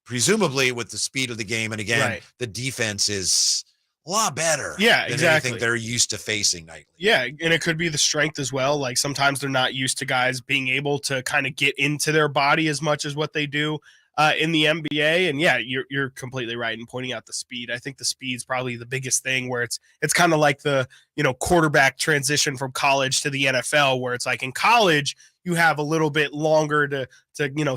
presumably with the speed of the game. And again, the defense is a lot better than anything they're used to facing nightly.
Yeah, and it could be the strength as well. Like, sometimes they're not used to guys being able to kind of get into their body as much as what they do in the NBA. And yeah, you're completely right in pointing out the speed. I think the speed's probably the biggest thing, where it's kind of like the, quarterback transition from college to the NFL, where it's like in college, you have a little bit longer to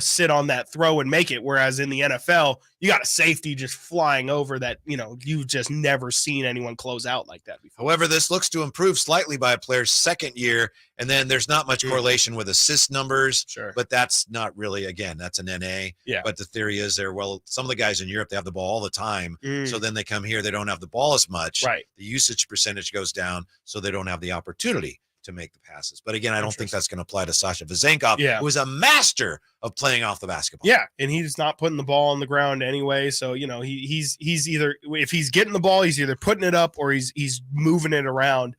sit on that throw and make it. Whereas in the NFL, you got a safety just flying over that, you've just never seen anyone close out like that before.
However, this looks to improve slightly by a player's second year. And then there's not much correlation with assist numbers, but that's not really, again, that's an NA.
Yeah.
But the theory is some of the guys in Europe, they have the ball all the time. So then they come here, they don't have the ball as much.
Right.
The usage percentage goes down, so they don't have the opportunity to make the passes. But again, I don't think that's going to apply to Sasha Vezenkov, who is a master of playing off the basketball.
Yeah, and he's not putting the ball on the ground anyway. So, he's either, if he's getting the ball, he's either putting it up or he's moving it around.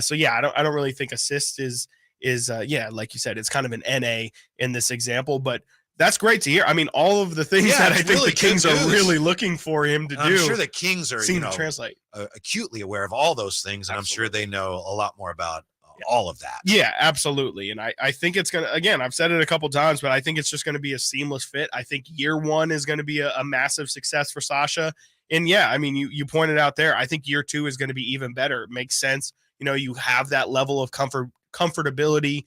So yeah, I don't really think assist is like you said, it's kind of an NA in this example, but that's great to hear. I mean, all of the things that I think the Kings are really looking for him to do.
I'm sure the Kings are
to translate
acutely aware of all those things, and I'm sure they know a lot more about all of that.
Yeah, absolutely. And I think it's going to, again, I've said it a couple times, but I think it's just going to be a seamless fit. I think year one is going to be a massive success for Sasha. And yeah, I mean, you pointed out there, I think year two is going to be even better. It makes sense. You have that level of comfortability,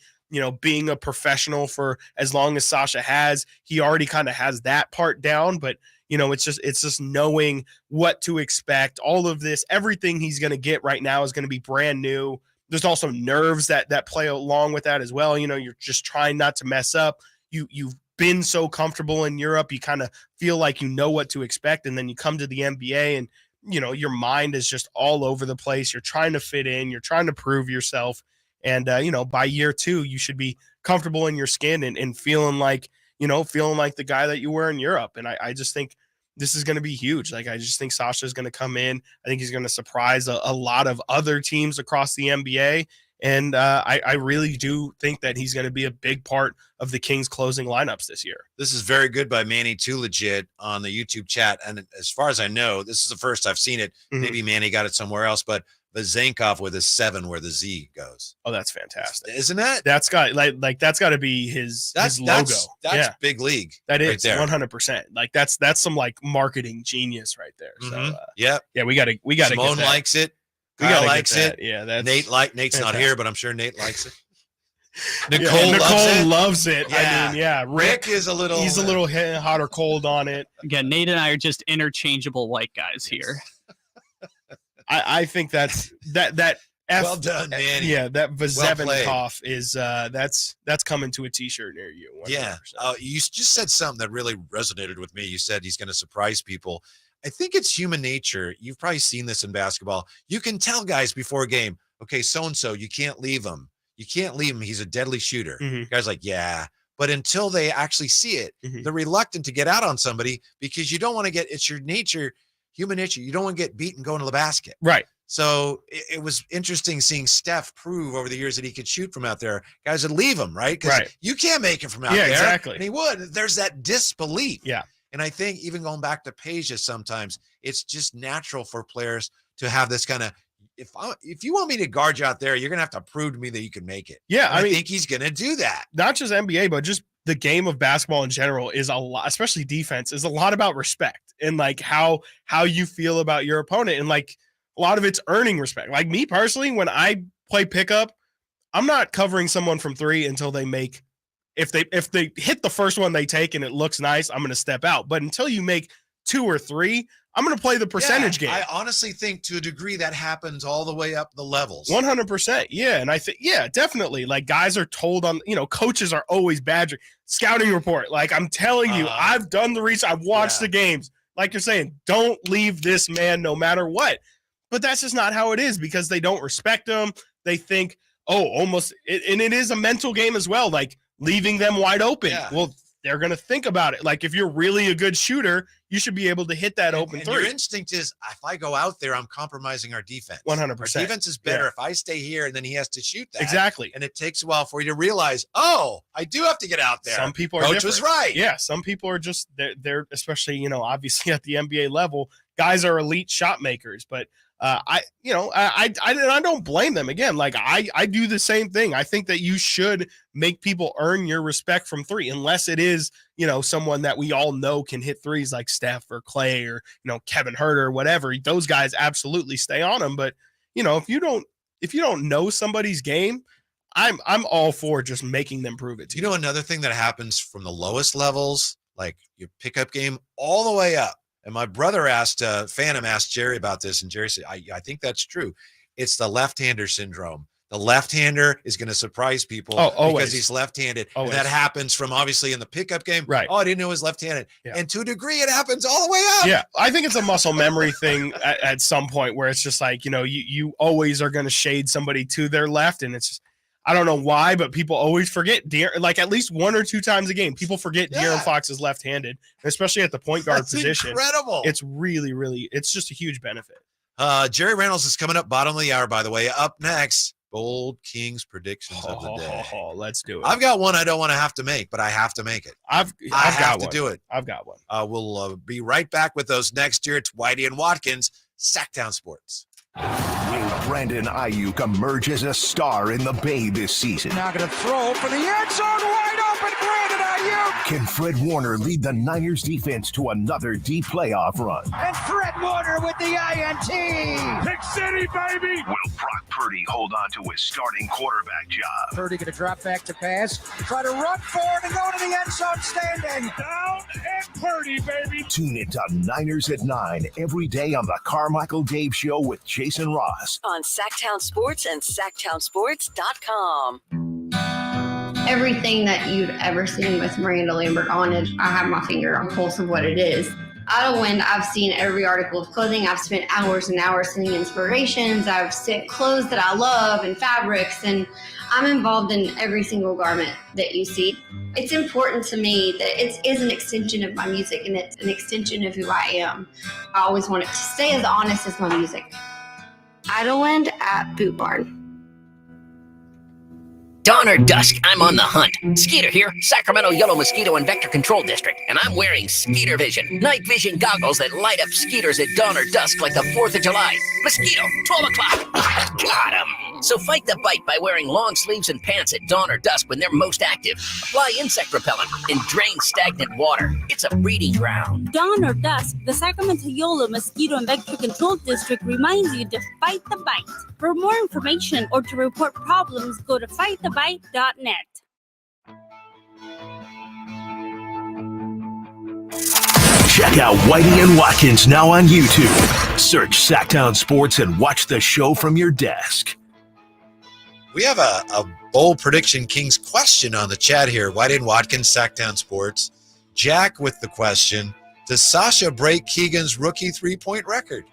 being a professional for as long as Sasha has. He already kind of has that part down, but it's just knowing what to expect. All of this, everything he's going to get right now is going to be brand new. There's also nerves that play along with that as well. You're just trying not to mess up. You've been so comfortable in Europe. You kind of feel like you know what to expect. And then you come to the NBA and, your mind is just all over the place. You're trying to fit in. You're trying to prove yourself. And, by year 2, you should be comfortable in your skin and feeling like the guy that you were in Europe. And I just think this is going to be huge. Like, I just think Sasha is going to come in. I think he's going to surprise a lot of other teams across the NBA. And I really do think that he's going to be a big part of the Kings closing lineups this year.
This is very good by Manny Too Legit on the YouTube chat. And as far as I know, this is the first I've seen it.
Mm-hmm.
Maybe Manny got it somewhere else, but Vezenkov with a 7 where the Z goes.
Oh, that's fantastic.
Isn't that?
That's got that's got to be his logo.
That's big league.
That is
right
100%. Like that's some like marketing genius right there.
Mm-hmm.
So
yeah,
we got to
Simone likes it. Kyle likes it.
Yeah, that's
Nate's
fantastic.
not here, but I'm sure Nate likes it.
Nicole loves it.
Yeah.
I mean, Rick
is a little.
He's a little hot or cold on it.
Again, Nate and I are just interchangeable white guys here.
I think that's that.
Well done, man.
Yeah, that Vezenkov is that's coming to a T-shirt near you. 100%.
Yeah, you just said something that really resonated with me. You said he's going to surprise people. I think it's human nature. You've probably seen this in basketball. You can tell guys before a game, okay, so-and-so, you can't leave him. You can't leave him. He's a deadly shooter.
Mm-hmm.
Guys like, yeah. But until they actually see it, they're reluctant to get out on somebody because you don't want to get, it's your nature, human nature. You don't want to get beaten going to the basket.
Right.
So it was interesting seeing Steph prove over the years that he could shoot from out there. Guys would leave him, right? Because you can't make it from out there.
Yeah, exactly.
And he would. There's that disbelief.
Yeah.
And I think even going back to Peja, sometimes it's just natural for players to have this kind of, if you want me to guard you out there, you're going to have to prove to me that you can make it.
Yeah.
I think he's going to do that.
Not just NBA, but just the game of basketball in general is a lot, especially defense, is a lot about respect and like how you feel about your opponent. And like a lot of it's earning respect. Like me personally, when I play pickup, I'm not covering someone from 3 until they make, if they hit the first one they take and it looks nice, I'm going to step out. But until you make 2 or 3, I'm going to play the percentage game.
I honestly think to a degree that happens all the way up the levels.
100%. Yeah. And I think, definitely. Like guys are told on, coaches are always badgering. Scouting report. Like I'm telling you, I've done the research. I've watched the games. Like you're saying, don't leave this man no matter what. But that's just not how it is because they don't respect him. They think, and it is a mental game as well. Like leaving them wide open. Yeah. Well, they're going to think about it. Like if you're really a good shooter, you should be able to hit that open 3.
Your instinct is if I go out there, I'm compromising our defense.
100%.
Our defense is better if I stay here and then he has to shoot that.
Exactly.
And it takes a while for you to realize, I do have to get out there.
Some people are
Coach
different.
was right.
Yeah. Some people are just, they're especially, obviously at the NBA level, guys are elite shot makers, but I don't blame them. Again, like I do the same thing. I think that you should make people earn your respect from 3, unless it is, someone that we all know can hit threes like Steph or Clay or, Kevin Huerter or whatever. Those guys absolutely stay on them. But, if you don't know somebody's game, I'm all for just making them prove it to you.
Another thing that happens from the lowest levels, like your pickup game all the way up. And my brother Phantom asked Jerry about this, and Jerry said, I think that's true. It's the left-hander syndrome. The left-hander is going to surprise people because he's left-handed. And that happens from obviously in the pickup game.
Right.
I didn't know he was left-handed. Yeah. And to a degree, it happens all the way up.
Yeah. I think it's a muscle memory thing at some point where it's just like, you always are going to shade somebody to their left. And it's just, I don't know why, but people always forget like at least 1 or 2 times a game. People forget De'Aaron Fox is left-handed, especially at the point guard position.
Incredible.
It's really, really, it's just a huge benefit.
Jerry Reynolds is coming up bottom of the hour, by the way. Up next, Bold Kings predictions of the day.
Let's do it.
I've got one I don't want to have to make, but I have to make it.
I have to
do it.
I've got one.
We'll be right back with those next year. It's Whitey and Watkins, Sactown Sports.
Will Brandon Ayuk emerge as a star in the Bay this season?
Now going to throw for the end zone, wide open, Brandon Ayuk.
Can Fred Warner lead the Niners defense to another deep playoff run?
And Fred Warner with the INT.
Pick City, baby.
Will Brock Purdy hold on to his starting quarterback job?
Purdy going to drop back to pass, try to run forward and go to the end zone standing.
Down and Purdy, baby.
Tune into Niners at 9 every day on the Carmichael Dave Show with Jason Ross
on Sactown Sports and SactownSports.com.
everything that you've ever seen with Miranda Lambert on it. I have my finger on the pulse of what it is. Idlewind, I've seen every article of clothing. I've spent hours and hours sending inspirations. I've sent clothes that I love and fabrics, and I'm involved in every single garment that you see. It's important to me that it is an extension of my music, and it's an extension of who I am. I always want it to stay as honest as my music. Idlewind at Boot Barn.
Dawn or dusk, I'm on the hunt. Skeeter here, Sacramento Yellow Mosquito and Vector Control District, and I'm wearing Skeeter Vision, night vision goggles that light up skeeters at dawn or dusk like the 4th of July. Mosquito, 12 o'clock. Got him. So fight the bite by wearing long sleeves and pants at dawn or dusk when they're most active. Apply insect repellent and drain stagnant water. It's a breeding ground.
Dawn or dusk, the Sacramento Yellow Mosquito and Vector Control District reminds you to fight the bite. For more information or to report problems, go to fightthebite.net.
Check out Whitey and Watkins now on YouTube. Search Sactown Sports and watch the show from your desk.
We have a bold prediction Kings question on the chat here. Whitey and Watkins, Sactown Sports. Jack with the question, does Sasha break Keegan's rookie three-point record?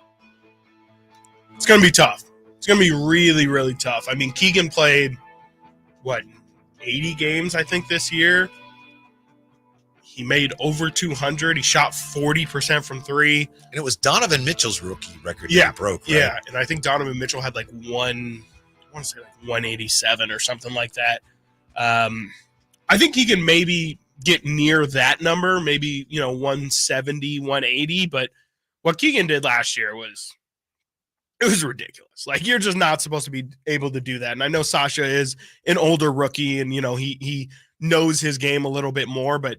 It's going to be tough. It's going to be really, really tough. I mean, Keegan played, 80 games, I think, this year. He made over 200. He shot 40% from three.
And it was Donovan Mitchell's rookie record that he broke, right?
Yeah, and I think Donovan Mitchell had 187 or something like that. I think he can maybe get near that number, maybe, 170, 180. But what Keegan did last year was ridiculous. You're just not supposed to be able to do that. And I know Sasha is an older rookie and, he knows his game a little bit more, but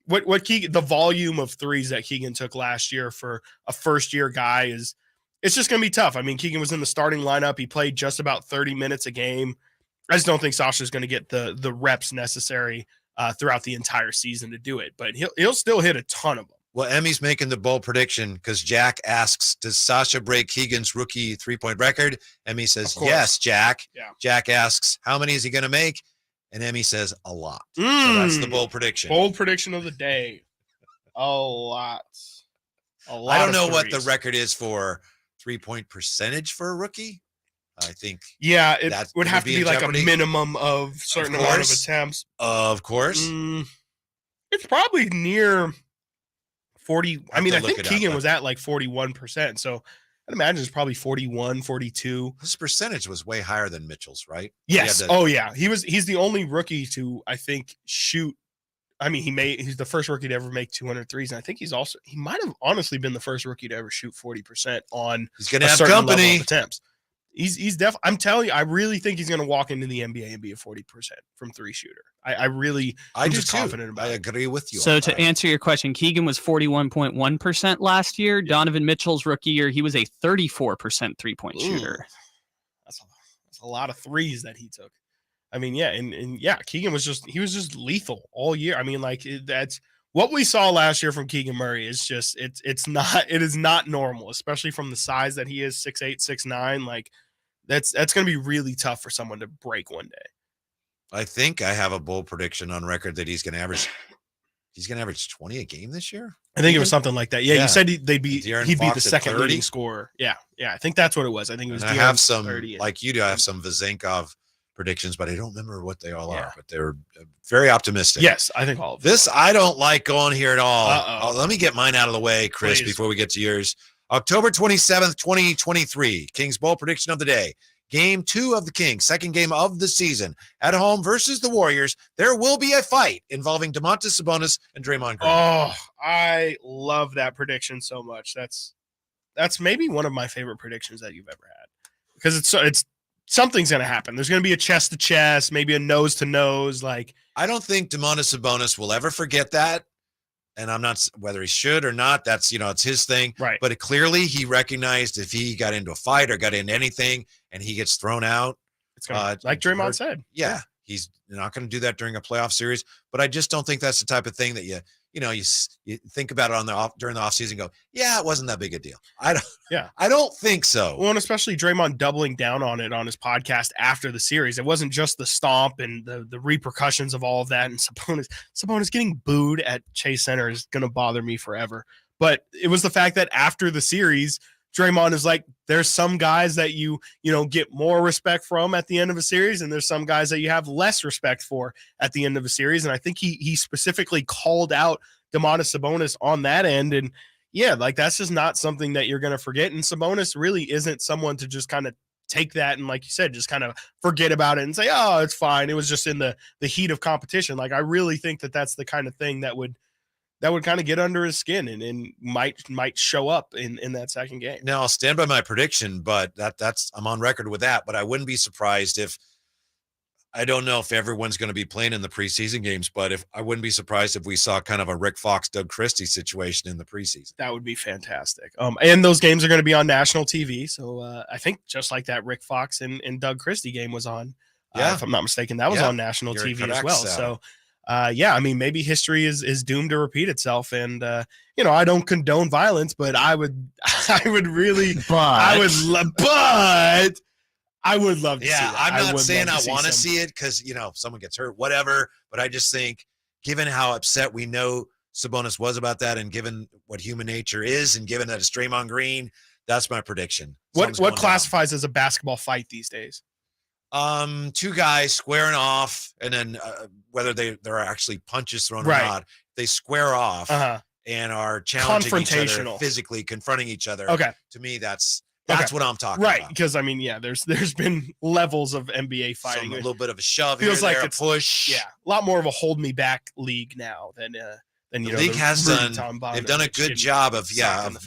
what Keegan, the volume of threes that Keegan took last year for a first-year guy it's just going to be tough. I mean, Keegan was in the starting lineup. He played just about 30 minutes a game. I just don't think Sasha's going to get the reps necessary throughout the entire season to do it, but he'll still hit a ton of them.
Well, Emmy's making the bold prediction because Jack asks, does Sasha break Keegan's rookie three-point record? Emmy says, yes, Jack. Yeah. Jack asks, how many is he going to make? And Emmy says, a lot. So that's the bold prediction.
Bold prediction of the day. A lot.
I don't know what the record is for three-point percentage for a rookie. I think
it would have to be like jeopardy. A minimum of certain amount of attempts.
Of course.
It's probably near 40. I mean, I think Keegan was at 41%. So I'd imagine it's probably 41, 42.
His percentage was way higher than Mitchell's, right?
Yes. He's the only rookie to, I think, shoot. I mean, he's the first rookie to ever make 200 threes. And I think he might have honestly been the first rookie to ever shoot 40% on
he's going to have company
attempts. He's definitely, I'm telling you, I really think he's going to walk into the NBA and be a 40% from three shooter. I'm just confident about it.
I agree with you.
So to answer your question, Keegan was 41.1% last year. Donovan Mitchell's rookie year, he was a 34% three-point shooter.
That's a lot of threes that he took. I mean, Keegan was just lethal all year. I mean, that's what we saw last year from Keegan Murray is just, it is not normal, especially from the size that he is, 6'8", 6'9". That's going to be really tough for someone to break one day.
I think I have a bold prediction on record that he's going to average 20 a game this year.
I think it was something like that. Yeah. You said he'd be the second leading scorer. Yeah. I think that's what it was. I think it was.
I have some, like you do, I have some Vezenkov predictions, but I don't remember what they all are, but they were very optimistic.
Yes, I think all of them.
This I don't like going here at all. Let me get mine out of the way, Chris, before we get to yours. October 27th, 2023, Kings Bowl prediction of the day. Game 2 of the Kings, second game of the season, at home versus the Warriors. There will be a fight involving Domantas Sabonis and Draymond Green.
Oh, I love that prediction so much. That's maybe one of my favorite predictions that you've ever had, because it's something's going to happen. There's going to be a chest to chest, maybe a nose to nose. I
don't think Domantas Sabonis will ever forget that. And I'm not, whether he should or not, that's, it's his thing.
Right.
But clearly he recognized if he got into a fight or got into anything and he gets thrown out.
It's gonna, like Draymond said.
Yeah. He's not going to do that during a playoff series. But I just don't think that's the type of thing that you you think about it during the offseason, go, yeah, it wasn't that big a deal. I don't think so.
Well, and especially Draymond doubling down on it on his podcast after the series. It wasn't just the stomp and the repercussions of all of that. And Sabonis getting booed at Chase Center is going to bother me forever. But it was the fact that after the series, Draymond is like, there's some guys that you get more respect from at the end of a series, and there's some guys that you have less respect for at the end of a series. And I think he specifically called out Domantas Sabonis on that end. And yeah, like that's just not something that you're going to forget. And Sabonis really isn't someone to just kind of take that and, like you said, just kind of forget about it and say, oh, it's fine. It was just in the heat of competition. Like I really think that that's the kind of thing that would kind of get under his skin and might show up in that second game.
Now I'll stand by my prediction, but that's I'm on record with that. But I wouldn't be surprised if I don't know if everyone's going to be playing in the preseason games, but I wouldn't be surprised if we saw kind of a Rick Fox, Doug Christie situation in the preseason.
That would be fantastic. And those games are going to be on national TV. So I think just like that Rick Fox and Doug Christie game was on, if I'm not mistaken, that was on national TV as well. So I mean, maybe history is doomed to repeat itself. And, I don't condone violence, but I would really, I would love to see that.
I'm not saying I want to see it because, someone gets hurt, whatever. But I just think given how upset we know Sabonis was about that and given what human nature is and given that it's Draymond Green, that's my prediction.
What classifies as a basketball fight these days?
Two guys squaring off, and then whether there are actually punches thrown or not, they square off and are challenging each other, physically confronting each other.
Okay,
to me, that's what I'm talking
about.
Right,
because I mean, there's been levels of NBA fighting.
A little bit of a shove,
feels
here,
like
there,
it's
a push.
Yeah, a lot more of a hold me back league now than the
league has done. They've done a good job of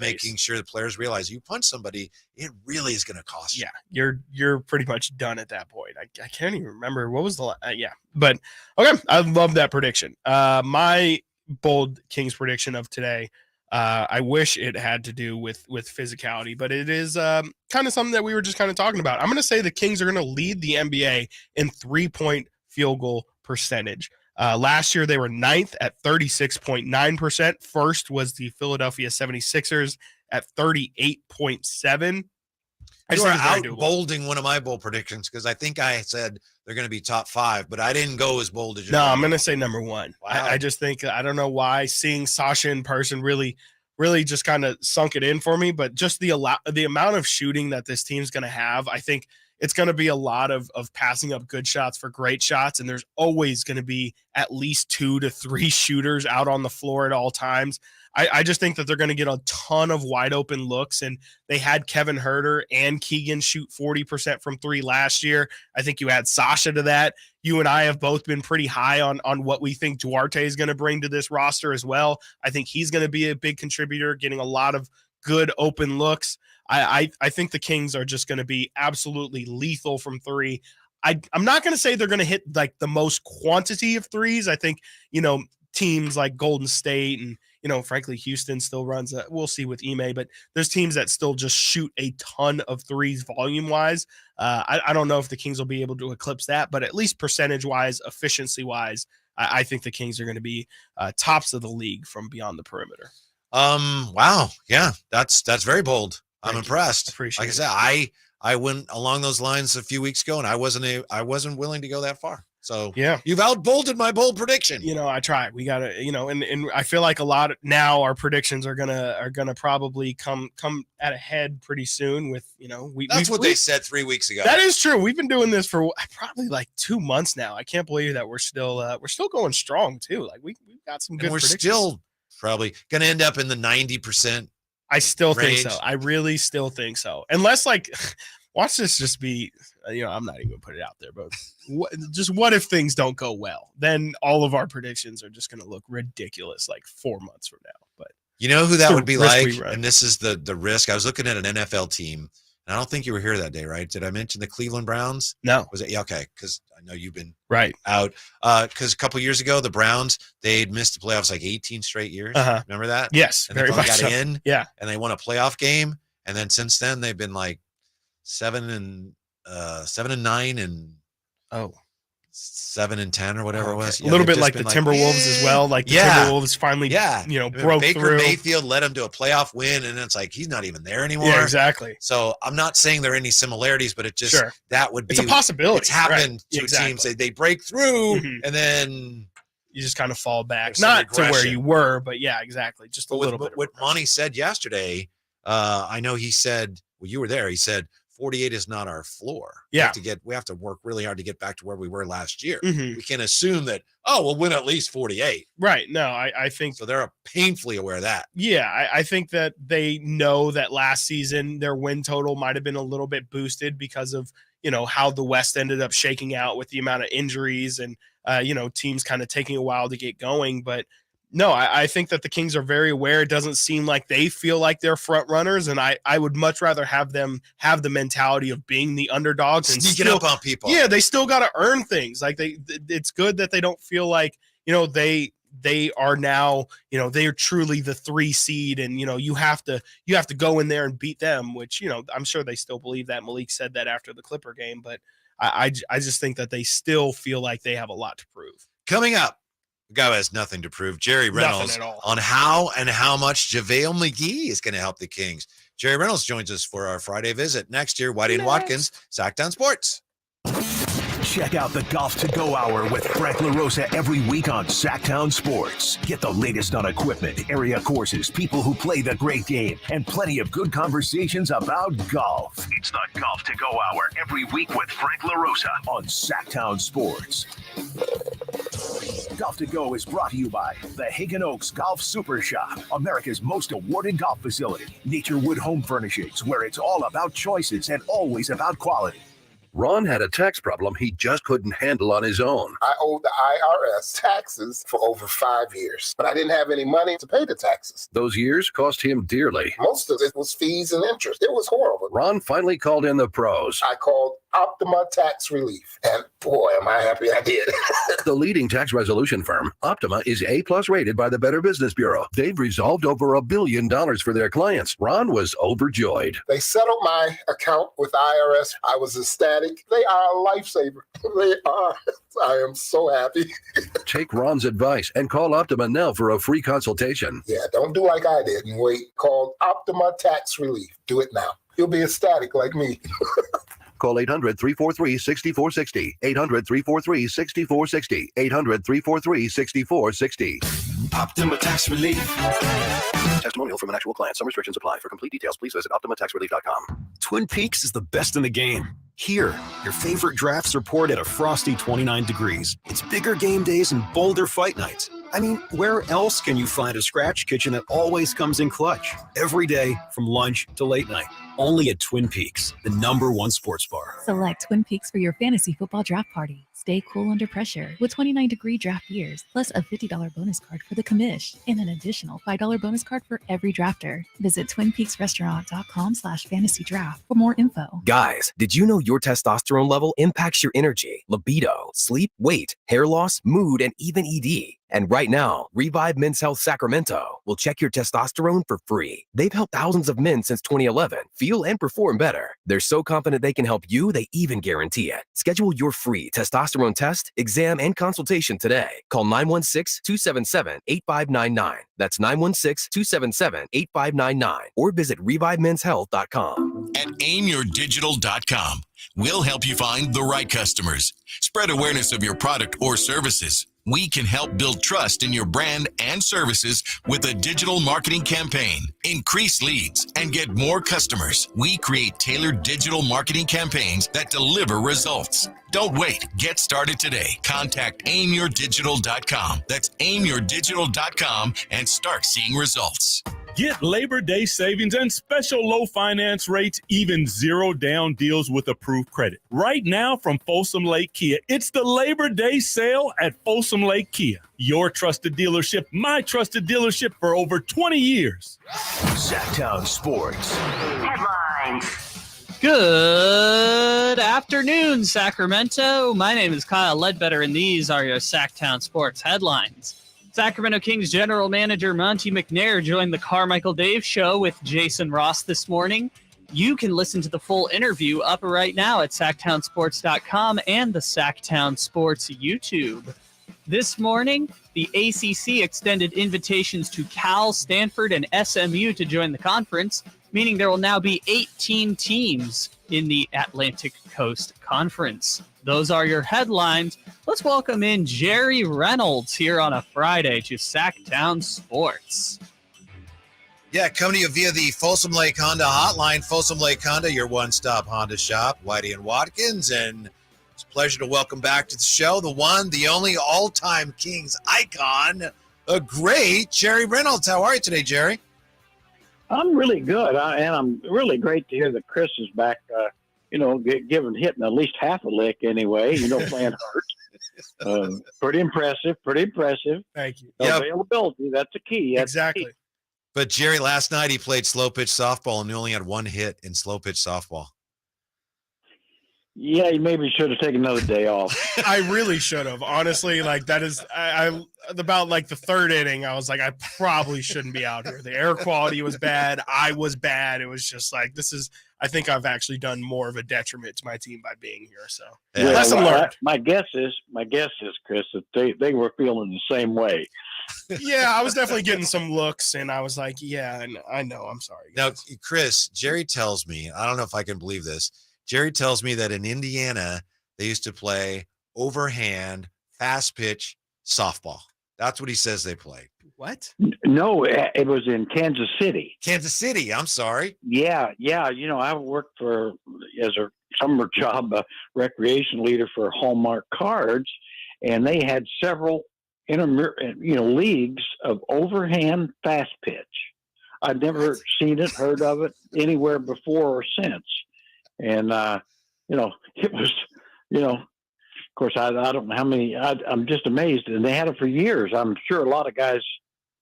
making sure the players realize you punch somebody, it really is going to cost you.
Yeah, you're pretty much done at that point. I can't even remember what was the but okay, I love that prediction. My bold Kings prediction of today. I wish it had to do with physicality, but it is kind of something that we were just kind of talking about. I'm going to say the Kings are going to lead the NBA in 3-point field goal percentage. Last year, they were 9th at 36.9%. First was the Philadelphia 76ers at 38.7%.
You are out-bolding one of my bold predictions because I think I said they're going to be top 5, but I didn't go as bold as you.
No, I'm going to say number 1. Wow. I just think, I don't know why, seeing Sasha in person really just kind of sunk it in for me, but just the amount of shooting that this team's going to have, I think it's going to be a lot of passing up good shots for great shots, and there's always going to be at least 2 to 3 shooters out on the floor at all times. I just think that they're going to get a ton of wide open looks, and they had Kevin Huerter and Keegan shoot 40% from 3 last year. I think you add Sasha to that. You and I have both been pretty high on what we think Duarte is going to bring to this roster as well. I think he's going to be a big contributor, getting a lot of good open looks. I think the Kings are just going to be absolutely lethal from 3. I'm not going to say they're going to hit like the most quantity of threes. I think, teams like Golden State and, frankly, Houston still runs. We'll see with Ime, but there's teams that still just shoot a ton of threes volume wise. I don't know if the Kings will be able to eclipse that, but at least percentage wise, efficiency wise, I think the Kings are going to be tops of the league from beyond the perimeter.
Wow. Yeah, that's very bold. I'm impressed.
Appreciate
it. Like I said, I went along those lines a few weeks ago and I wasn't willing to go that far. So
yeah,
you've outbolded my bold prediction.
I try. We gotta, and I feel like a lot now our predictions are gonna probably come at a head pretty soon with,
that's what they said 3 weeks ago.
That is true. We've been doing this for probably like 2 months now. I can't believe that we're still going strong too. Like we've got some good.
And we're still probably gonna end up in the 90%.
I still think so. I really still think so. Unless watch this just be, I'm not even gonna put it out there, but what if things don't go well? Then all of our predictions are just gonna look ridiculous like 4 months from now. But
you know who that would be like? And this is the risk. I was looking at an NFL team, and I don't think you were here that day, right? Did I mention the Cleveland Browns?
No.
Was it? Yeah, okay, because I know you've been
out.
Because a couple of years ago, the Browns, they'd missed the playoffs like 18 straight years. Remember that?
Yes,
and they got
so.
in.
Yeah,
and they won a playoff game, and then since then they've been like 7-9 and 7-10 or whatever it was.
A little bit like the Timberwolves as well. Like the Timberwolves finally, broke
Baker
through.
Mayfield led him to a playoff win, and it's like he's not even there anymore.
Yeah, exactly.
So I'm not saying there are any similarities, but it just that would be
it's a possibility.
It's happened to teams. They break through, and then
you just kind of fall back, not to where you were, but yeah, exactly, just a little bit.
What Monty said yesterday, I know he said, well, you were there. He said 48 is not our floor.
Yeah,
we have to work really hard to get back to where we were last year. We can assume that we'll win at least 48.
Right. No, I think
so. They're painfully aware of that.
Yeah, I think that they know that last season their win total might have been a little bit boosted because of how the West ended up shaking out with the amount of injuries and teams kind of taking a while to get going. But no, I think that the Kings are very aware. It doesn't seem like they feel like they're front runners, and I would much rather have them have the mentality of being the underdogs and
sneaking up on people.
Yeah, they still got to earn things. Like it's good that they don't feel like they are now they are truly the 3 seed, and you have to go in there and beat them. Which I'm sure they still believe that. Malik said that after the Clipper game, but I just think that they still feel like they have a lot to prove.
Coming up. The guy who has nothing to prove, Jerry Reynolds, on how much Javale McGee is going to help the Kings. Jerry Reynolds joins us for our Friday visit. Next year, Whitey and Watkins, Sactown Sports.
Check out the Golf to Go Hour with Frank LaRosa every week on Sactown Sports. Get the latest on equipment, area courses, people who play the great game, and plenty of good conversations about golf. It's the Golf to Go Hour every week with Frank LaRosa on Sactown Sports. Golf to Go is brought to you by the Hagen Oaks Golf Super Shop, America's most awarded golf facility. Naturewood Home Furnishings, where it's all about choices and always about quality.
Ron had a tax problem he just couldn't handle on his own.
I owed the IRS taxes for over 5 years, but I didn't have any money to pay the taxes.
Those years cost him dearly.
Most of it was fees and interest. It was horrible.
Ron finally called in the pros.
I called Optima Tax Relief, and boy, am I happy I did.
The leading tax resolution firm, Optima, is A+ rated by the Better Business Bureau. They've resolved over $1 billion for their clients. Ron was overjoyed.
They settled my account with IRS. I was ecstatic. They are a lifesaver. They are. I am so happy.
Take Ron's advice and call Optima now for a free consultation.
Yeah, don't do like I did and wait. Call Optima Tax Relief. Do it now. You'll be ecstatic like me.
Call 800-343-6460. 800-343-6460. 800-343-6460.
Optima Tax Relief.
Testimonial from an actual client. Some restrictions apply. For complete details, please visit OptimaTaxRelief.com.
Twin Peaks is the best in the game. Here, your favorite drafts are poured at a frosty 29 degrees. It's bigger game days and bolder fight nights. I mean, where else can you find a scratch kitchen that always comes in clutch? Every day, from lunch to late night. Only at Twin Peaks, the #1 sports bar.
Select Twin Peaks for your fantasy football draft party. Stay cool under pressure with 29-degree draft beers, plus a $50 bonus card for the commish, and an additional $5 bonus card for every drafter. Visit TwinPeaksRestaurant.com/fantasy draft for more info.
Guys, did you know your testosterone level impacts your energy, libido, sleep, weight, hair loss, mood, and even ED? And right now, Revive Men's Health Sacramento will check your testosterone for free. They've helped thousands of men since 2011 feel and perform better. They're so confident they can help you, they even guarantee it. Schedule your free testosterone test, exam, and consultation today. Call 916-277-8599. That's 916-277-8599. Or visit ReviveMen'sHealth.com.
At aimyourdigital.com, we'll help you find the right customers, spread awareness of your product or services. We can help build trust in your brand and services with a digital marketing campaign, increase leads, and get more customers. We create tailored digital marketing campaigns that deliver results. Don't wait. Get started today. Contact aimyourdigital.com. That's aimyourdigital.com and start seeing results.
Get Labor Day savings and special low finance rates, even zero down deals with approved credit. Right now from Folsom Lake Kia, it's the Labor Day sale at Folsom Lake Kia. Your trusted dealership, my trusted dealership for over 20 years.
Sactown Sports.
Headlines. Good afternoon, Sacramento. My name is Kyle Ledbetter, and these are your Sactown Sports headlines. Sacramento Kings general manager Monty McNair joined the Carmichael Dave Show with Jason Ross this morning. You can listen to the full interview up right now at SactownSports.com and the Sactown Sports YouTube. This morning, the ACC extended invitations to Cal, Stanford, and SMU to join the conference, meaning there will now be 18 teams in the Atlantic Coast Conference. Those are your headlines. Let's welcome in Jerry Reynolds here on a Friday to Sactown Sports.
Yeah, coming to you via the Folsom Lake Honda hotline. Folsom Lake Honda, your one-stop Honda shop. Whitey and Watkins, and it's a pleasure to welcome back to the show the one, the only all-time Kings icon, a great Jerry Reynolds. How are you today, Jerry?
I'm really good, and I'm really great to hear that Chris is back, hitting at least half a lick anyway, playing hurt. Pretty impressive.
Thank you.
Availability, that's the key.
Exactly.
But Jerry, last night he played slow pitch softball and he only had one hit in slow pitch softball.
Yeah, he maybe should have taken another day off.
I really should have. Honestly, that is I about the third inning, I was like, I probably shouldn't be out here. The air quality was bad. I was bad. It was just I think I've actually done more of a detriment to my team by being here. So lesson learned.
My guess is, Chris, that they were feeling the same way.
Yeah, I was definitely getting some looks, and I was like, yeah, and I know. I'm sorry, guys.
Now, Chris, Jerry tells me, I don't know if I can believe this. Jerry tells me that in Indiana, they used to play overhand, fast pitch softball. That's what he says they played.
What?
No, it was in Kansas City.
Kansas City, I'm sorry.
Yeah. I worked as a summer job, recreation leader for Hallmark Cards, and they had several leagues of overhand fast pitch. I'd never seen it, heard of it anywhere before or since. And, it was, of course, I don't know how many, I'm just amazed. And they had it for years. I'm sure a lot of guys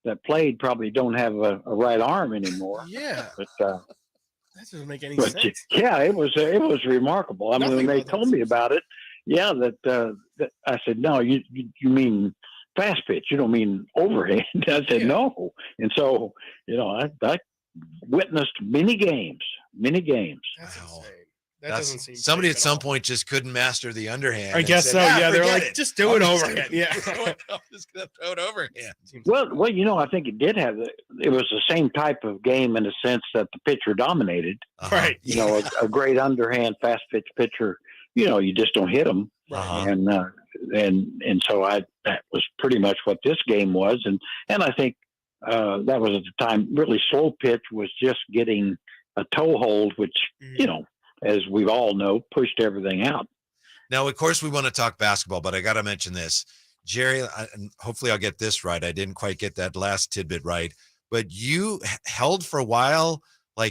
that played probably don't have a right arm anymore.
Yeah.
But,
that doesn't make any sense.
Yeah, it was remarkable. I mean, when they told me about it, that I said, no, you mean fast pitch. You don't mean overhand. I said, no. And so, I witnessed many games.
That's insane. That doesn't seem
somebody at some point just couldn't master the underhand.
I guess so. Yeah, they're like, just do it overhand. Yeah,
I'm just gonna throw it overhand.
Well, I think it did have it was the same type of game in the sense that the pitcher dominated.
Right.
A great underhand fast pitch pitcher. You just don't hit them. And so that was pretty much what this game was. And I think that was at the time really slow pitch was just getting a toe hold, which as we all know, pushed everything out.
Now, of course, we want to talk basketball, but I got to mention this. Jerry, and hopefully I'll get this right. I didn't quite get that last tidbit right, but you held for a while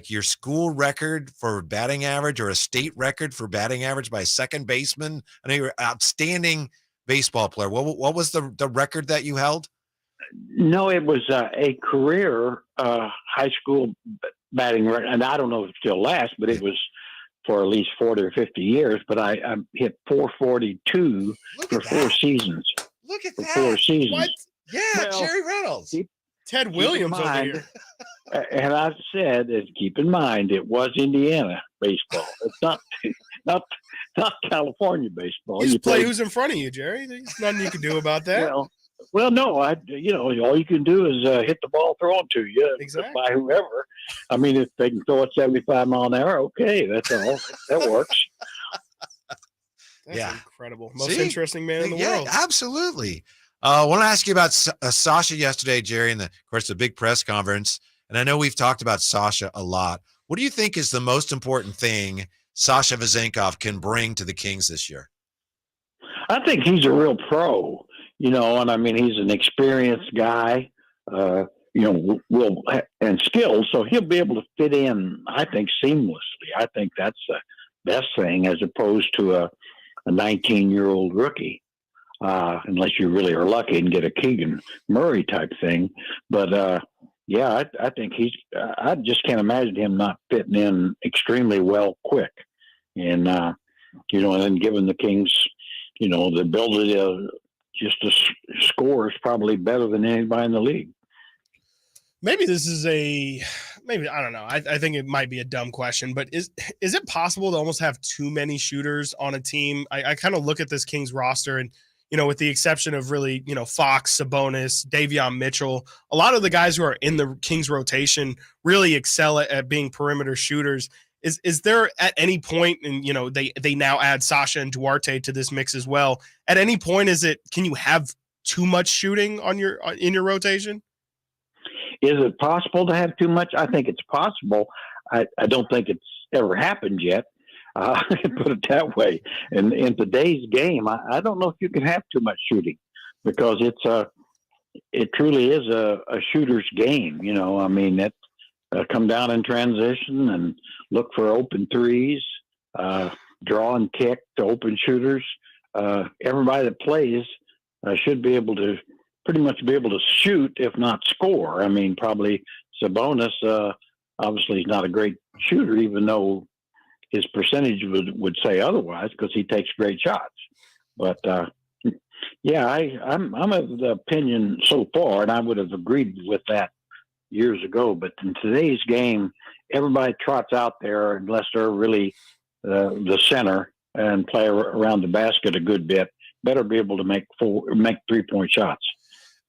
your school record for batting average or a state record for batting average by a second baseman. I know you're an outstanding baseball player. What was the record that you held?
No, it was a career high school batting record, and I don't know if it still lasts, but it was for at least 40 or 50 years. But I hit 442 for 4 seasons.
Look at that.
4 seasons.
What?
Yeah, well, Jerry Reynolds.
Ted Williams over here.
And I said, keep in mind, it was Indiana baseball. It's not California baseball.
You just play who's in front of you, Jerry. There's nothing you can do about that.
Well, no, all you can do is hit the ball thrown to you by whoever. I mean, if they can throw it 75 mile an hour, okay, that's all. That works.
That's incredible. Most interesting man in the world.
Absolutely. I want to ask you about Sasha yesterday, Jerry, and of course the big press conference. And I know we've talked about Sasha a lot. What do you think is the most important thing Sasha Vezenkov can bring to the Kings this year?
I think he's a real pro, and I mean, he's an experienced guy, and skilled, so he'll be able to fit in, I think, seamlessly. I think that's the best thing as opposed to a 19-year-old rookie, unless you really are lucky and get a Keegan Murray type thing. But, I think I just can't imagine him not fitting in extremely well quick. And, and then given the Kings, the ability to score is probably better than anybody in the league.
Maybe this is maybe, I don't know. I think it might be a dumb question, but is it possible to almost have too many shooters on a team? I kind of look at this Kings roster and, with the exception of really, Fox, Sabonis, Davion Mitchell, a lot of the guys who are in the Kings rotation really excel at being perimeter shooters. Is there at any point, and they now add Sasha and Duarte to this mix as well. At any point, can you have too much shooting in your rotation?
Is it possible to have too much? I think it's possible. I don't think it's ever happened yet. Put it that way. And in today's game, I don't know if you can have too much shooting because it truly is a shooter's game. Come down in transition and look for open threes, draw and kick to open shooters. Everybody that plays should be able to pretty much be able to shoot, if not score. Probably Sabonis, obviously he's not a great shooter, even though his percentage would say otherwise because he takes great shots. But yeah, I'm of the opinion so far, and I would have agreed with that years ago. But in today's game, everybody trots out there unless they're really the center and play around the basket a good bit. Better be able to make 3-point shots.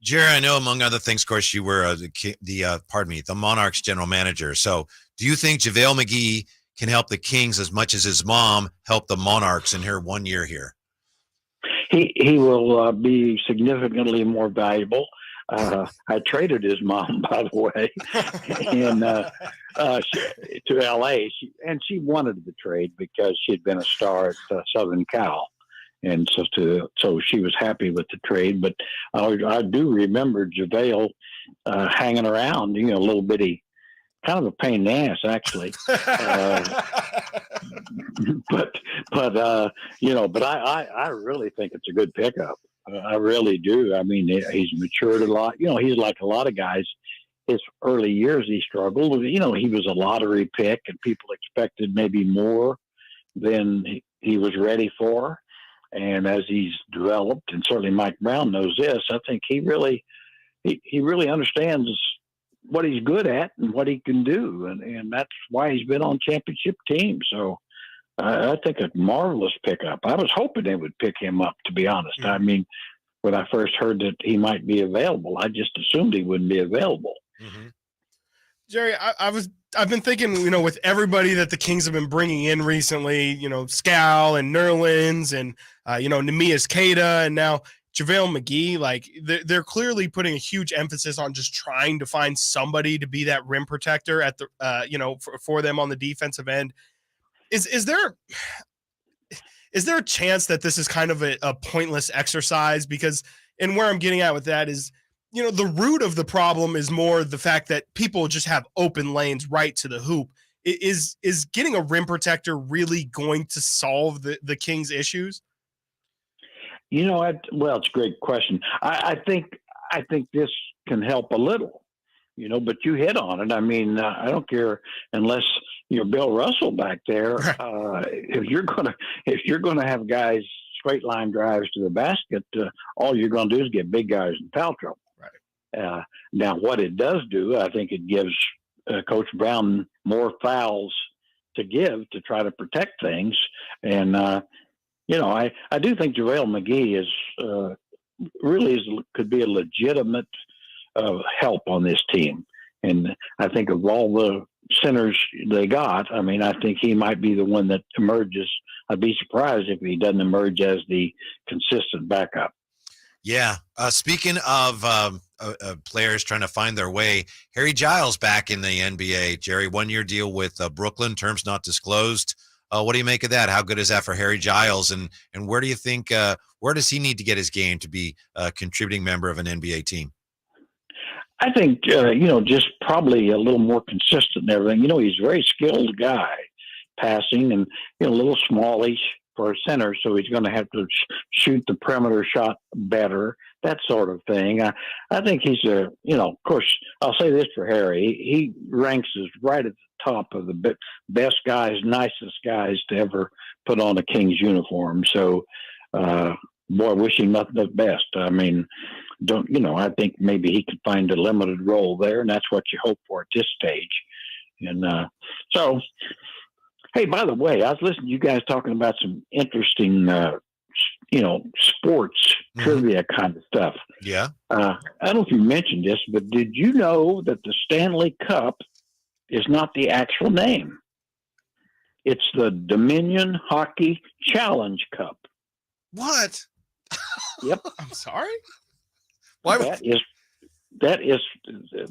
Jerry, I know among other things, of course, you were the Monarchs general manager. So do you think JaVale McGee can help the Kings as much as his mom helped the Monarchs in her 1 year here?
He will be significantly more valuable. I traded his mom, by the way, to L.A. She wanted the trade because she'd been a star at Southern Cal. And so she was happy with the trade. But I do remember JaVale hanging around, a little bitty, kind of a pain in the ass, actually. But I really think it's a good pickup. I really do. He's matured a lot. He's like a lot of guys. His early years, he struggled. He was a lottery pick, and people expected maybe more than he was ready for. And as he's developed, and certainly Mike Brown knows this, I think he really understands what he's good at and what he can do. And that's why he's been on championship teams. So I think a marvelous pickup. I was hoping they would pick him up, to be honest.
Mm-hmm.
When I first heard that he might be available, I just assumed he wouldn't be available.
Mm-hmm. Jerry, I've been thinking, with everybody that the Kings have been bringing in recently, Scal and Nerlens and, Neemias Queta and now JaVale McGee, like they're clearly putting a huge emphasis on just trying to find somebody to be that rim protector at the, for them on the defensive end. Is there a chance that this is kind of a pointless exercise? Because, and where I'm getting at with that is, the root of the problem is more the fact that people just have open lanes right to the hoop. Is getting a rim protector really going to solve the Kings' issues?
Well, it's a great question. I think this can help a little, but you hit on it. I don't care unless you're Bill Russell back there. If you're gonna have guys straight line drives to the basket, all you're gonna do is get big guys in foul trouble. Right. Now, what it does do, I think it gives Coach Brown more fouls to give to try to protect things. And I do think JaVale McGee could be a legitimate help on this team. And I think of all the centers they got, I think he might be the one that emerges. I'd be surprised if he doesn't emerge as the consistent backup.
Yeah. Speaking of players trying to find their way, Harry Giles back in the NBA. Jerry, 1 year deal with Brooklyn, terms not disclosed. What do you make of that? How good is that for Harry Giles? And where do you think, where does he need to get his game to be a contributing member of an NBA team?
I think, just probably a little more consistent and everything. He's a very skilled guy passing and, a little smallish for a center. So he's going to have to shoot the perimeter shot better, that sort of thing. I think he's of course, I'll say this for Harry. He ranks as right at the top of the best guys, nicest guys to ever put on a Kings uniform. So, boy, wish him nothing but best. I think maybe he could find a limited role there, and that's what you hope for at this stage. And so, hey, by the way, I was listening to you guys talking about some interesting, sports trivia kind of stuff.
Yeah.
I don't know if you mentioned this, but did you know that the Stanley Cup is not the actual name? It's the Dominion Hockey Challenge Cup.
What?
Yep.
I'm sorry?
Why?
That is.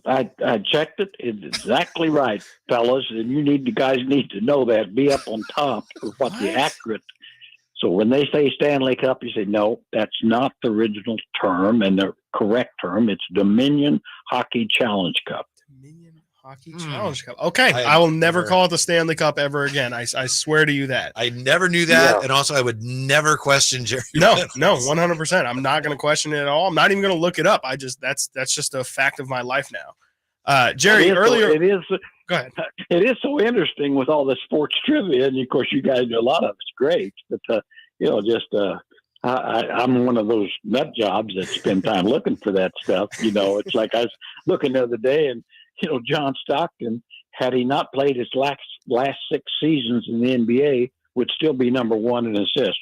I checked it. It's exactly right, fellas, and you guys need to know that. Be up on top of what the accurate. So when they say Stanley Cup, you say no, that's not the original term, and the correct term. It's Dominion Hockey Challenge Cup.
Dominion Hockey Challenge Cup. Okay, I will never call it the Stanley Cup ever again. I swear to you that.
I never knew that, and also I would never question Jerry.
No, 100%. I'm not going to question it at all. I'm not even going to look it up. That's just a fact of my life now. Jerry, earlier
it is.
Go ahead.
It is so interesting with all the sports trivia, and of course, you guys do a lot of it's great. But I'm one of those nut jobs that spend time looking for that stuff. It's like I was looking the other day, and John Stockton, had he not played his last 6 seasons in the NBA, would still be number 1 in assists.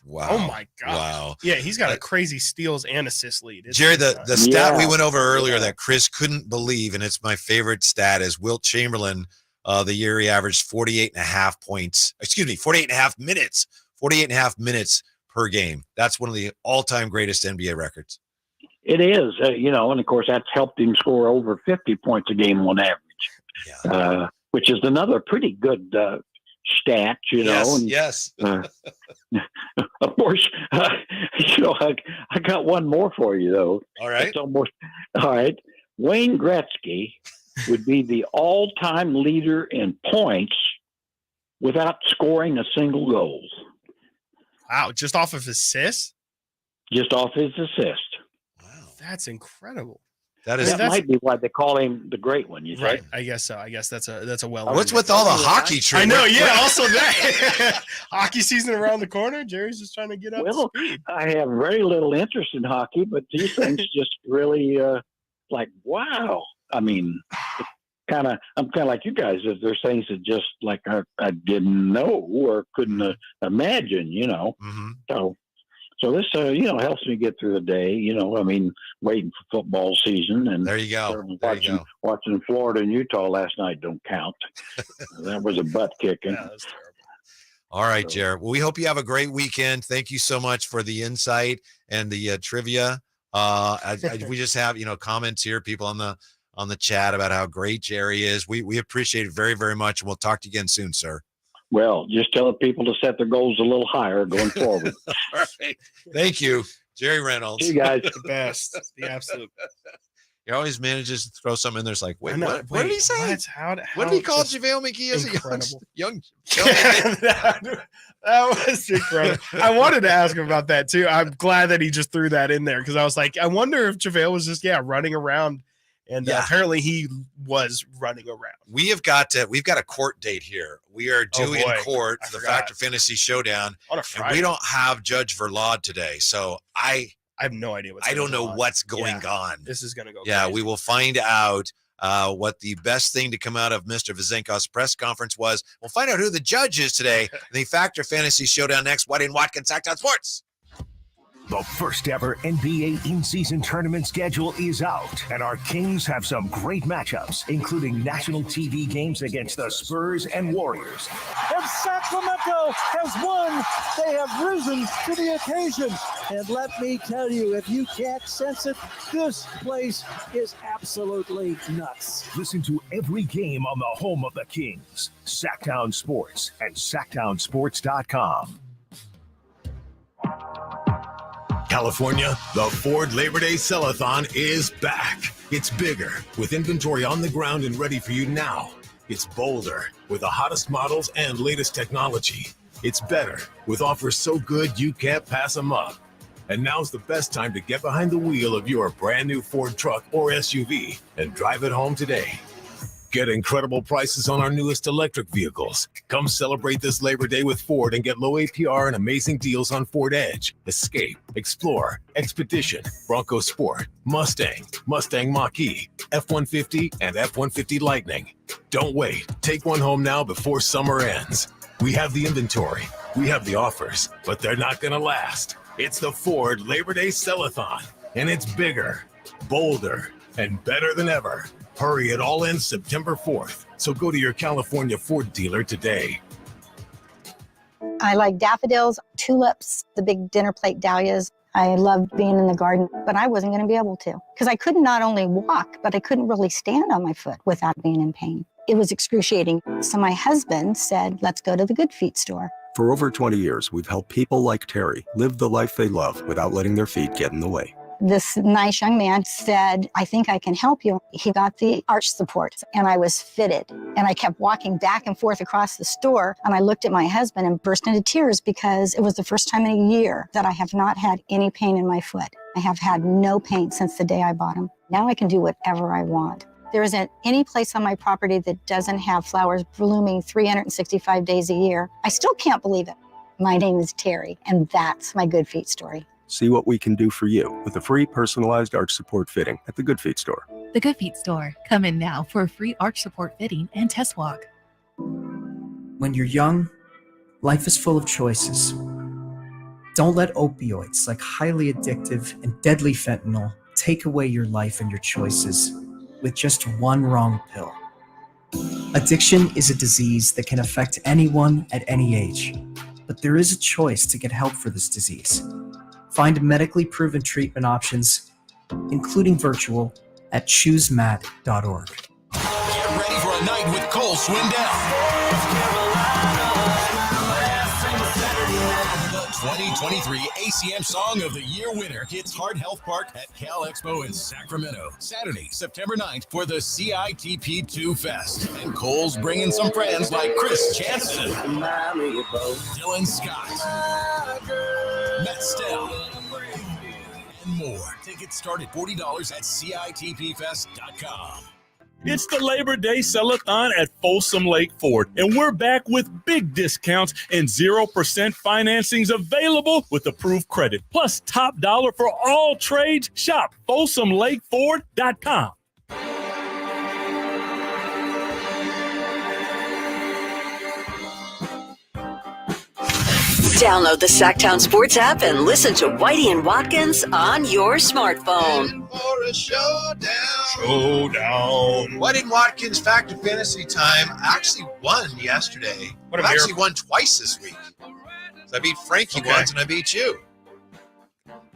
Wow.
Oh my God.
Wow.
Yeah, he's got a crazy steals and assist lead.
Jerry, the stat we went over earlier that Chris couldn't believe, and it's my favorite stat, is Wilt Chamberlain, the year he averaged 48.5 points. 48.5 minutes. 48.5 minutes per game. That's one of the all-time greatest NBA records.
It is, and of course that's helped him score over 50 points a game on average, which is another pretty good stat,
Yes.
Of course, I got one more for you though.
All right.
It's almost all right. Wayne Gretzky would be the all-time leader in points without scoring a single goal.
Wow, just off of assists?
Just off his assist.
That's incredible.
That might be why they call him the great one. You
right?
think?
I guess so. I guess that's a well.
What's with all the hockey trivia?
I know. Yeah. Also that hockey season around the corner. Jerry's just trying to get up to speed.
I have very little interest in hockey, but these things just really like wow. I mean, I'm kind of like you guys. There's things that just like I didn't know or couldn't imagine.
Mm-hmm.
So this, helps me get through the day. Waiting for football season, and
there you go.
Watching Florida and Utah last night don't count. That was a butt kicking.
Yeah, that's terrible.
All right, Jared. Well, we hope you have a great weekend. Thank you so much for the insight and the trivia. We just have comments here, people on the chat about how great Jerry is. We appreciate it very, very much, and we'll talk to you again soon, sir.
Well, just tell people to set their goals a little higher going forward.
All right. Thank you, Jerry Reynolds.
See you guys.
The best. The absolute.
He always manages to throw something in there. It's like, what did he say? What did he call Javale McGee as a young
that was incredible. I wanted to ask him about that too. I'm glad that he just threw that in there because I was like, I wonder if Javale was just running around. And apparently he was running around.
We've got a court date here. We are due in court for the Factor Fantasy Showdown.
On a Friday.
And we don't have Judge Verlaud today. So I
have no idea
I don't know what's going on.
This is going to go
crazy. We will find out what the best thing to come out of Mr. Vezenkov's press conference was. We'll find out who the judge is today. The Factor Fantasy Showdown next. Whitey Watkins, Sac Town Sports.
The first ever NBA in-season tournament schedule is out, and our Kings have some great matchups, including national TV games against the Spurs and Warriors.
If Sacramento has won, they have risen to the occasion. And let me tell you, if you can't sense it, this place is absolutely nuts.
Listen to every game on the home of the Kings, Sactown Sports and SactownSports.com.
California, the Ford Labor Day Sell-a-thon is back. It's bigger, with inventory on the ground and ready for you now. It's bolder, with the hottest models and latest technology. It's better, with offers so good you can't pass them up. And now's the best time to get behind the wheel of your brand new Ford truck or SUV and drive it home today.
Get incredible prices on our newest electric vehicles. Come celebrate this Labor Day with Ford and get low APR and amazing deals on Ford Edge, Escape, Explorer, Expedition, Bronco Sport, Mustang, Mustang Mach-E, F-150, and F-150 Lightning. Don't wait. Take one home now before summer ends. We have the inventory. We have the offers, but they're not going to last. It's the Ford Labor Day Sell-a-thon, and it's bigger, bolder, and better than ever. Hurry, it all ends September 4th. So go to your California Ford dealer today.
I like daffodils, tulips, the big dinner plate dahlias. I loved being in the garden, but I wasn't going to be able to because I couldn't not only walk, but I couldn't really stand on my foot without being in pain. It was excruciating. So my husband said, let's go to the Good Feet store.
For over 20 years, we've helped people like Terry live the life they love without letting their feet get in the way.
This nice young man said, I think I can help you. He got the arch support and I was fitted. And I kept walking back and forth across the store. And I looked at my husband and burst into tears because it was the first time in a year that I have not had any pain in my foot. I have had no pain since the day I bought them. Now I can do whatever I want. There isn't any place on my property that doesn't have flowers blooming 365 days a year. I still can't believe it. My name is Terry, and that's my Good Feet story.
See what we can do for you with a free personalized arch support fitting at the Good Feet store.
The Good Feet store. Come in now for a free arch support fitting and test walk.
When you're young, life is full of choices. Don't let opioids like highly addictive and deadly fentanyl take away your life and your choices with just one wrong pill. Addiction is a disease that can affect anyone at any age, but there is a choice to get help for this disease. Find medically proven treatment options, including virtual, at choosemat.org.
Get ready for a night with Cole Swindell. The 2023 ACM Song of the Year winner hits Hard Health Park at Cal Expo in Sacramento, Saturday, September 9th for the CITP2 Fest. And Cole's bringing some friends like Chris Jansen, Dylan Scott, Matt Stell, and more. Tickets start at $40 at CITPFest.com.
It's the Labor Day Sell-a-thon at Folsom Lake Ford, and we're back with big discounts and 0% financings available with approved credit. Plus top dollar for all trades. Shop FolsomLakeFord.com.
Download the Sactown Sports app and listen to Whitey and Watkins on your smartphone.
For a showdown.
Whitey and Watkins Fact or Fantasy Time actually won yesterday.
What a
I've actually
miracle.
won twice this week. So I beat Frankie once and I beat you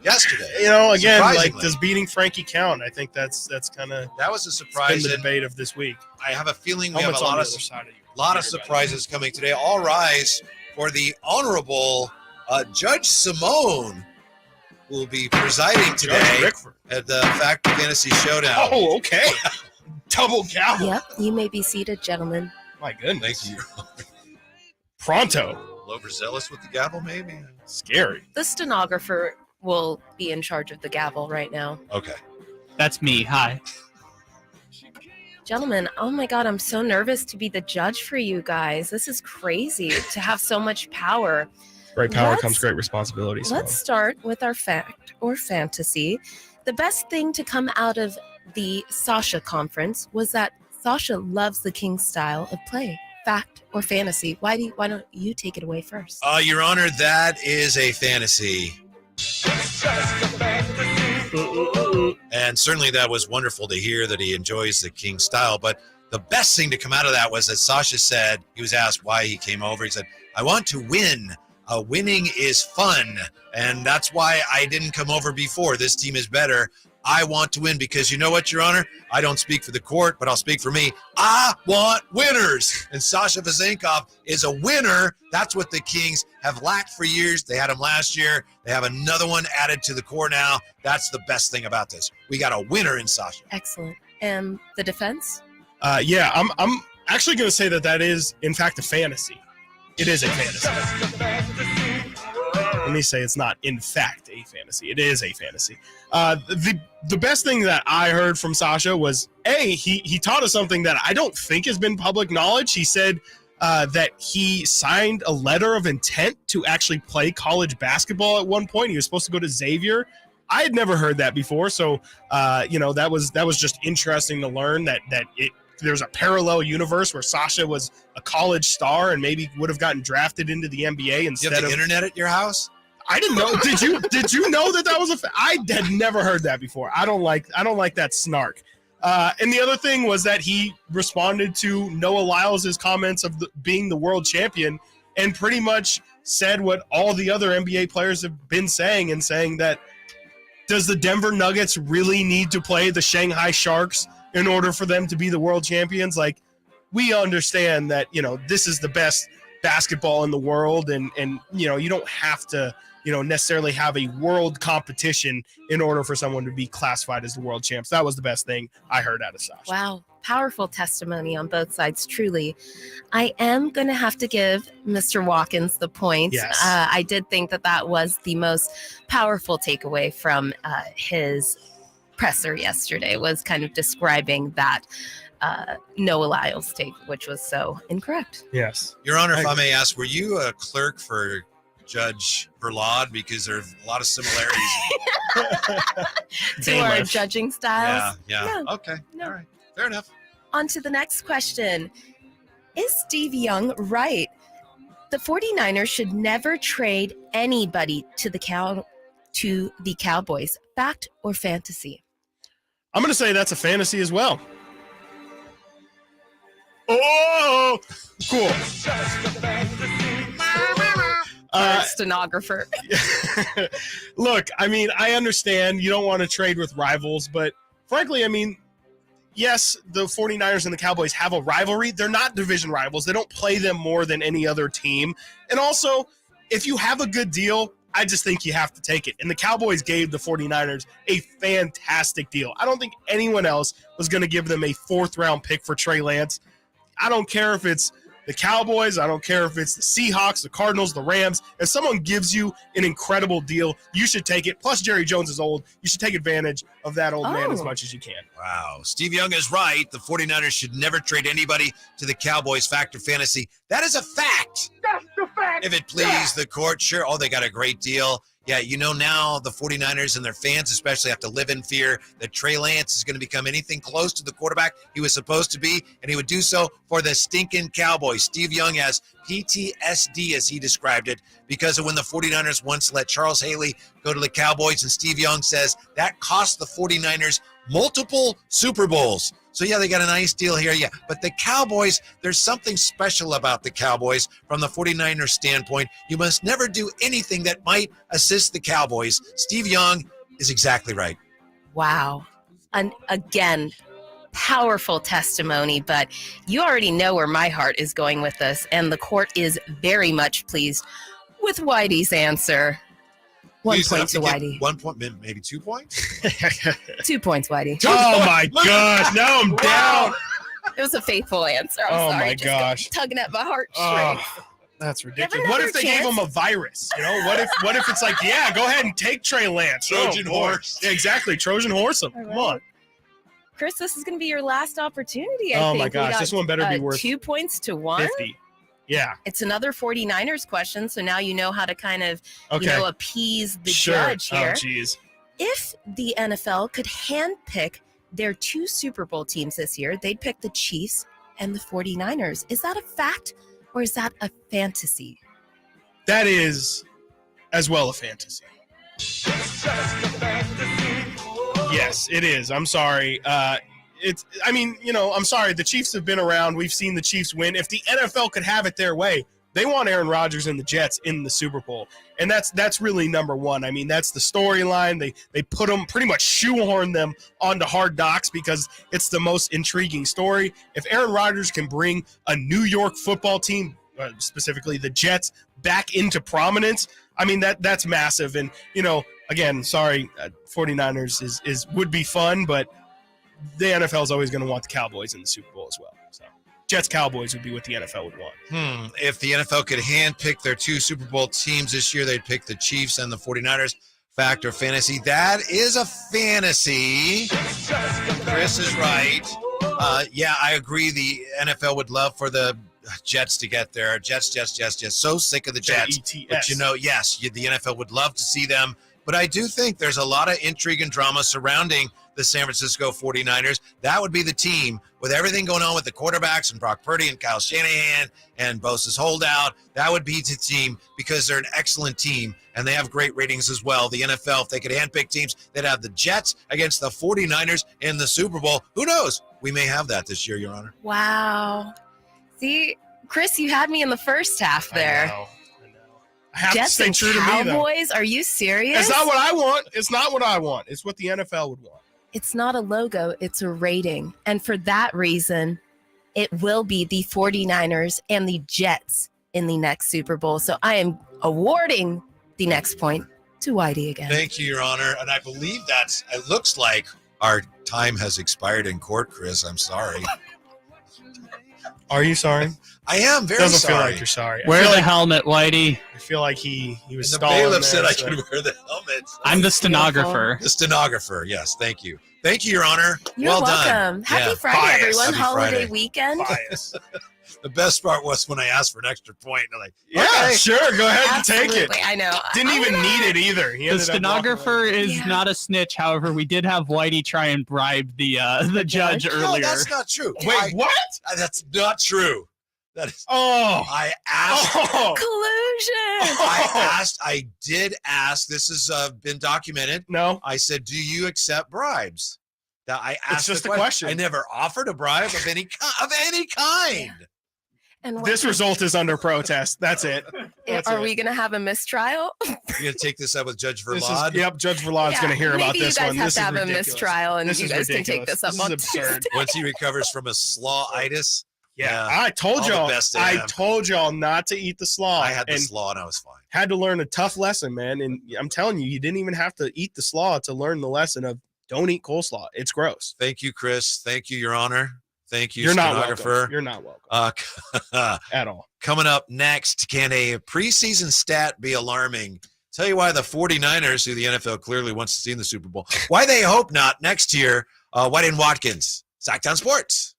yesterday.
You know, again, like,
Surprisingly.
does beating Frankie count? I think that's kind of
that was a surprise.
been the
and
debate of this week.
I have a feeling we have
Helmet's
a
on
lot
the
of
other side of you.
lot of surprises coming today. All rise for the Honorable Judge Simone, who will be presiding today at the Fact or Fantasy Showdown.
Oh, okay. Double gavel.
Yep, you may be seated, gentlemen.
My goodness.
Thank you.
Pronto.
A little overzealous with the gavel, maybe?
Scary.
The stenographer will be in charge of the gavel right now.
Okay.
That's me. Hi.
Gentlemen, oh my God, I'm so nervous to be the judge for you guys. This is crazy to have so much power.
Great power
Let's-
comes great responsibility. So.
Let's start with our fact or fantasy. The best thing to come out of the Sasha conference was that Sasha loves the King's style of play. Fact or fantasy? Why don't you take it away first?
Your Honor, that is a fantasy. And certainly that was wonderful to hear that he enjoys the King style. But the best thing to come out of that was that Sasha said, he was asked why he came over. He said, I want to win. Winning is fun. And that's why I didn't come over before. This team is better. I want to win because you know what, Your Honor? I don't speak for the court, but I'll speak for me. I want winners. And Sasha Vezenkov is a winner. That's what the Kings have lacked for years. They had him last year. They have another one added to the core now. That's the best thing about this. We got a winner in Sasha.
Excellent. And the defense?
Yeah, I'm actually going to say that is, in fact, a fantasy. It is a fantasy. Let me say it's not in fact a fantasy. It is a fantasy. The best thing that I heard from Sasha was, he taught us something that I don't think has been public knowledge. He said that he signed a letter of intent to actually play college basketball at one point. He was supposed to go to Xavier. I had never heard that before. So, that was just interesting to learn that there's a parallel universe where Sasha was a college star and maybe would have gotten drafted into the NBA instead
you have the internet at your house?
I didn't know. Did you know that was I had never heard that before. I don't like that snark. And the other thing was that he responded to Noah Lyles' comments of being the world champion and pretty much said what all the other NBA players have been saying that does the Denver Nuggets really need to play the Shanghai Sharks in order for them to be the world champions? Like, we understand that, this is the best basketball in the world and you don't have to, necessarily have a world competition in order for someone to be classified as the world champs. That was the best thing I heard out of Sasha.
Wow. Powerful testimony on both sides, truly. I am going to have to give Mr. Watkins the point.
Yes.
I did think that was the most powerful takeaway from his presser yesterday, was kind of describing that Noah Lyles take, which was so incorrect.
Yes.
Your Honor, if I may ask, were you a clerk for Judge Berlad? Because there's a lot of similarities.
To our judging styles?
Yeah.
No,
okay.
no.
All right. Fair enough.
On to the next question. Is Steve Young right? The 49ers should never trade anybody to the Cowboys. Fact or fantasy?
I'm going to say that's a fantasy as well. Oh, cool.
Stenographer.
Look, I understand you don't want to trade with rivals, but frankly, yes, the 49ers and the Cowboys have a rivalry. They're not division rivals. They don't play them more than any other team. And also, if you have a good deal, I just think you have to take it. And the Cowboys gave the 49ers a fantastic deal. I don't think anyone else was going to give them a 4th-round pick for Trey Lance. I don't care if it's the Cowboys. I don't care if it's the Seahawks, the Cardinals, the Rams. If someone gives you an incredible deal, you should take it. Plus, Jerry Jones is old. You should take advantage of that old man as much as you can.
Wow. Steve Young is right. The 49ers should never trade anybody to the Cowboys. Fact or fantasy? That is a fact.
That's the fact.
If it please the court, sure. Oh, they got a great deal. Yeah, now the 49ers and their fans especially have to live in fear that Trey Lance is going to become anything close to the quarterback he was supposed to be, and he would do so for the stinking Cowboys. Steve Young has PTSD, as he described it, because of when the 49ers once let Charles Haley go to the Cowboys, and Steve Young says that cost the 49ers multiple Super Bowls. So, yeah, they got a nice deal here, yeah. But the Cowboys, there's something special about the Cowboys from the 49ers standpoint. You must never do anything that might assist the Cowboys. Steve Young is exactly right.
Wow. And again, powerful testimony, but you already know where my heart is going with this, and the court is very much pleased with Whitey's answer. 1 point to Whitey.
1 point, maybe 2 points?
2 points, Whitey.
Oh, my gosh. Now I'm down.
It was a faithful answer. I'm sorry.
My gosh.
Tugging at my heartstrings.
That's ridiculous. What if they gave him a virus? What if it's like, yeah, go ahead and take Trey Lance.
Trojan horse.
Yeah, exactly. Trojan horse him.
All right.
Come on.
Chris, this is going to be your last opportunity, I think.
Oh, my gosh. This one better be worth
2 points to 1.
50. Yeah.
It's another 49ers question, so now you know how to kind of, appease the judge here.
Oh, geez.
If the NFL could handpick their 2 Super Bowl teams this year, they'd pick the Chiefs and the 49ers. Is that a fact or is that a fantasy?
That is as well a fantasy. Yes, it is. I'm sorry. I'm sorry. The Chiefs have been around. We've seen the Chiefs win. If the NFL could have it their way, they want Aaron Rodgers and the Jets in the Super Bowl. And that's really number one. That's the storyline. They put them, pretty much shoehorn them onto Hard Knocks because it's the most intriguing story. If Aaron Rodgers can bring a New York football team, specifically the Jets, back into prominence, that's massive. And, again, sorry, 49ers would be fun, but the NFL is always going to want the Cowboys in the Super Bowl as well. So Jets Cowboys would be what the NFL would want.
If the NFL could handpick their 2 Super Bowl teams this year, they'd pick the Chiefs and the 49ers. Fact or fantasy? That is a fantasy. Chris is right. Yeah, I agree. The NFL would love for the Jets to get there. Jets. So sick of the Jets. But yes, the NFL would love to see them. But I do think there's a lot of intrigue and drama surrounding the San Francisco 49ers. That would be the team with everything going on with the quarterbacks and Brock Purdy and Kyle Shanahan and Bosa's holdout. That would be the team because they're an excellent team and they have great ratings as well. The NFL, if they could handpick teams, they'd have the Jets against the 49ers in the Super Bowl. Who knows? We may have that this year, Your Honor.
Wow. See, Chris, you had me in the first half there.
I know. I have
Jets
to stay
and
true to me, though.
Cowboys? Are you serious?
It's not what I want. It's not what I want. It's what the NFL would want.
It's not a logo. It's a rating. And for that reason, it will be the 49ers and the Jets in the next Super Bowl. So I am awarding the next point to Whitey again.
Thank you, Your Honor. And I believe it looks like our time has expired in court, Chris. I'm sorry.
Are you sorry?
I am very
Doesn't
sorry.
feel like you're sorry.
Wear the helmet, Whitey.
I feel like he was
The
stalling
bailiff
there,
said I
so-
could wear the helmet.
I'm the stenographer.
The stenographer, yes. Thank you. Thank you, Your Honor.
You're
well
welcome.
done.
Happy
Yeah.
Friday,
Bias.
everyone.
Happy
Holiday
Friday.
weekend.
The best part was when I asked for an extra point. And I'm like,
Yeah,
okay.
sure. Go ahead and take it.
Absolutely, I know.
Didn't even need it either. He
The
ended up
stenographer is not a snitch. However, we did have Whitey try and bribe the judge
No,
earlier.
that's not true.
Wait, what?
That's not true. That is.
Oh.
I asked.
Collusion.
I did ask. This has been documented.
No.
I said, "Do you accept bribes?" That I asked.
just
the
a question.
I never offered a bribe of any kind.
And
This result is under protest. That's it. That's
are
it.
we going to have a mistrial?
You're gonna take this up with Judge
This is-
Verlade.
Yep, Judge Verlade's going to hear about this
Maybe
one.
you guys
This
have
is
to have
ridiculous.
a mistrial, and
This
you
is
guys can take
ridiculous.
this up
This
on
is absurd.
Tuesday.
Once he recovers from a slaw-itis.
Yeah, I told
all
y'all.
the best to
I
him.
told y'all not to eat the slaw.
I had the
and
slaw and I was fine.
had to learn a tough lesson, man. And I'm telling you, you didn't even have to eat the slaw to learn the lesson of don't eat coleslaw. It's gross.
Thank you, Chris. Thank you, Your Honor. Thank you,
You're not
stenographer.
welcome. You're not welcome at all.
Coming up next, can a preseason stat be alarming? Tell you why the 49ers, who the NFL clearly wants to see in the Super Bowl, why they hope not next year. Whitey Watkins, Sactown Sports.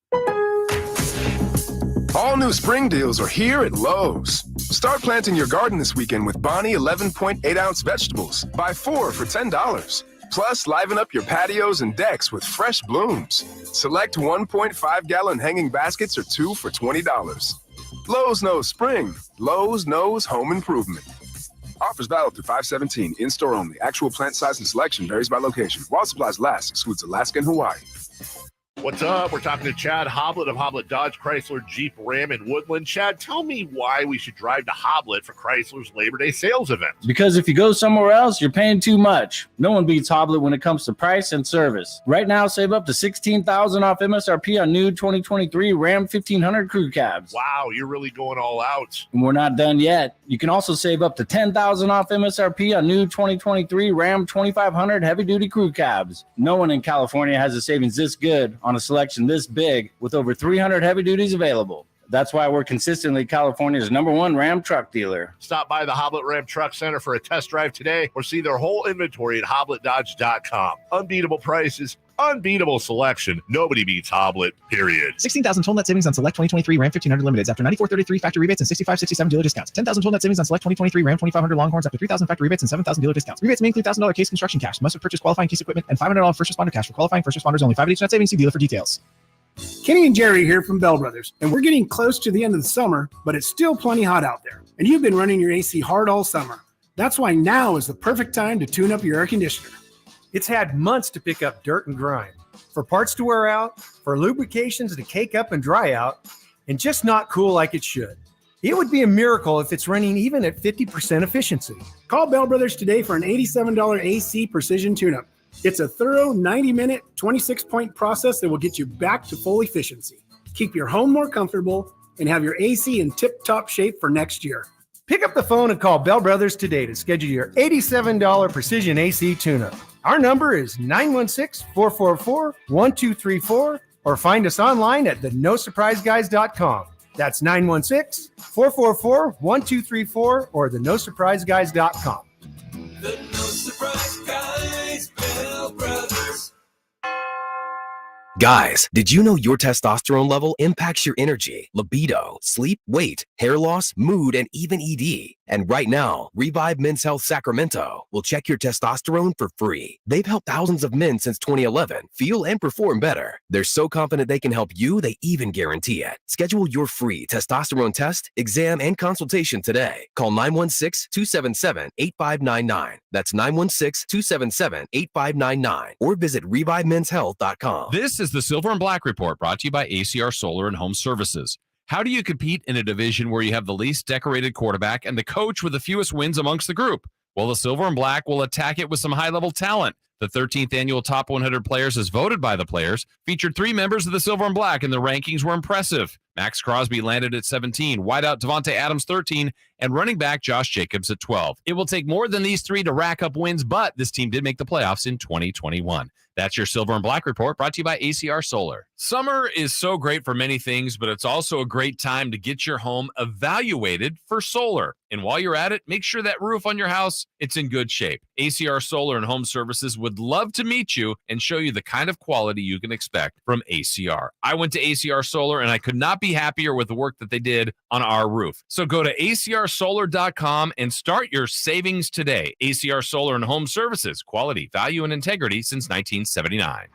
All new spring deals are here at Lowe's. Start planting your garden this weekend with Bonnie 11.8-ounce vegetables. Buy 4 for $10. Plus, liven up your patios and decks with fresh blooms. Select 1.5-gallon hanging baskets or 2 for $20. Lowe's knows spring. Lowe's knows home improvement. Offers valid through 5/17. In-store only. Actual plant size and selection varies by location. While supplies last, excludes Alaska and Hawaii.
What's up? We're talking to Chad Hoblet of Hoblet Dodge Chrysler Jeep Ram in Woodland. Chad, tell me why we should drive to Hoblet for Chrysler's Labor Day sales event.
Because if you go somewhere else, you're paying too much. No one beats Hoblet when it comes to price and service. Right now, save up to $16,000 off MSRP on new 2023 Ram 1500 crew cabs.
Wow, you're really going all out.
And we're not done yet. You can also save up to $10,000 off MSRP on new 2023 Ram 2500 heavy-duty crew cabs. No one in California has a savings this good on a selection this big with over 300 heavy duties available. That's why we're consistently California's #1 Ram truck dealer.
Stop by the Hoblet Ram Truck Center for a test drive today or see their whole inventory at HobletDodge.com. Unbeatable prices, unbeatable selection. Nobody beats Hoblet, period.
16,000 total net savings on select 2023 Ram 1500 Limiteds after 94.33 factory rebates and 65.67 dealer discounts. 10,000 total net savings on select 2023 Ram 2500 Longhorns after 3,000 factory rebates and 7,000 dealer discounts. Rebates may include $1,000 case construction cash. Must have purchased qualifying case equipment and $500 first responder cash for qualifying first responders only. 5 each net savings. See dealer for details.
Kenny and Jerry here from Bell Brothers, and we're getting close to the end of the summer, but it's still plenty hot out there. And you've been running your AC hard all summer. That's why now is the perfect time to tune up your air conditioner.
It's had months to pick up dirt and grime, for parts to wear out, for lubrications to cake up and dry out, and just not cool like it should. It would be a miracle if it's running even at 50% efficiency.
Call Bell Brothers today for an $87 AC precision tune-up. It's a thorough 90-minute, 26-point process that will get you back to full efficiency. Keep your home more comfortable and have your AC in tip-top shape for next year.
Pick up the phone and call Bell Brothers today to schedule your $87 precision AC tune-up. Our number is 916-444-1234, or find us online at thenosurpriseguys.com. That's 916-444-1234 or thenosurpriseguys.com.
The No Surprise Guys, Bell Brothers.
Guys, did you know your testosterone level impacts your energy, libido, sleep, weight, hair loss, mood, and even ED? And right now, Revive Men's Health Sacramento will check your testosterone for free. They've helped thousands of men since 2011 feel and perform better. They're so confident they can help you, they even guarantee it. Schedule your free testosterone test, exam, and consultation today. Call 916-277-8599. That's 916-277-8599. Or visit ReviveMen'sHealth.com.
This is the Silver and Black Report, brought to you by ACR Solar and Home Services. How do you compete in a division where you have the least decorated quarterback and the coach with the fewest wins amongst the group? Well, the Silver and Black will attack it with some high-level talent. The 13th annual Top 100 Players, as voted by the players, featured 3 members of the Silver and Black, and the rankings were impressive. Max Crosby landed at 17, wideout Devontae Adams 13, and running back Josh Jacobs at 12. It will take more than these 3 to rack up wins, but this team did make the playoffs in 2021. That's your Silver and Black Report, brought to you by ACR Solar. Summer is so great for many things, but it's also a great time to get your home evaluated for solar. And while you're at it, make sure that roof on your house, it's in good shape. ACR Solar and Home Services would love to meet you and show you the kind of quality you can expect from ACR. I went to ACR Solar and I could not be happier with the work that they did on our roof. So go to acrsolar.com and start your savings today. ACR Solar and Home Services, quality, value, and integrity since 1979.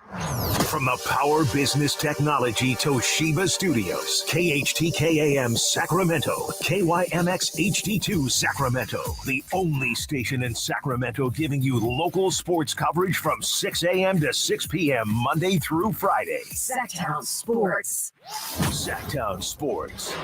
From the Power Business Technology Toshiba Studios, KHTKAM Sacramento, KYMX HD2 Sacramento, the only station in Sacramento giving you local sports coverage from 6 a.m. to 6 p.m. Monday through Friday.
Sactown Sports.
Sactown Sports.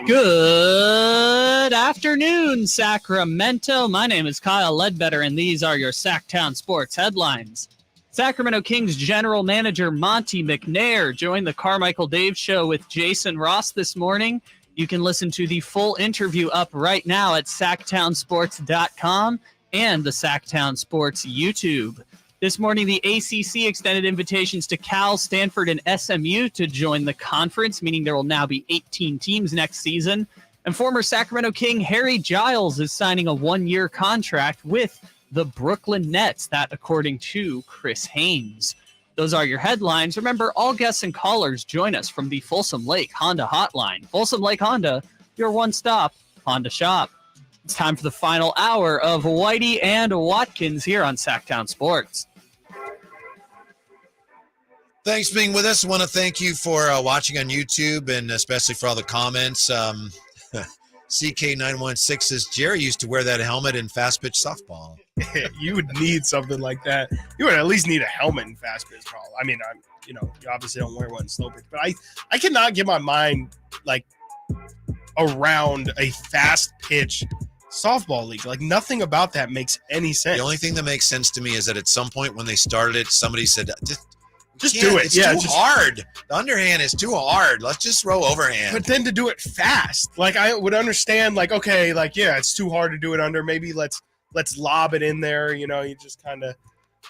Good afternoon, Sacramento. My name is Kyle Ledbetter, and these are your Sactown Sports headlines. Sacramento Kings general manager Monty McNair joined the Carmichael Dave Show with Jason Ross this morning. You can listen to the full interview up right now at SactownSports.com and the Sactown Sports YouTube. This morning, the ACC extended invitations to Cal, Stanford, and SMU to join the conference, meaning there will now be 18 teams next season. And former Sacramento King Harry Giles is signing a 1-year contract with the Brooklyn Nets, that according to Chris Haynes. Those are your headlines. Remember, all guests and callers join us from the Folsom Lake Honda Hotline. Folsom Lake Honda, your one-stop Honda shop. It's time for the final hour of Whitey and Watkins here on Sactown Sports.
Thanks for being with us. I want to thank you for watching on YouTube and especially for all the comments. CK916 says, Jerry used to wear that helmet in fast pitch softball.
You would need something like that. You would at least need a helmet in fast pitch ball. I mean, you obviously don't wear one in slow pitch, but I cannot get my mind like around a fast pitch softball league. Like nothing about that makes any sense.
The only thing that makes sense to me is that at some point when they started it, somebody said,
just do it.
It's too hard. The underhand is too hard. Let's just throw overhand.
But then to do it fast, like I would understand, like, okay, like, yeah, it's too hard to do it under. Maybe let's lob it in there. You just kind of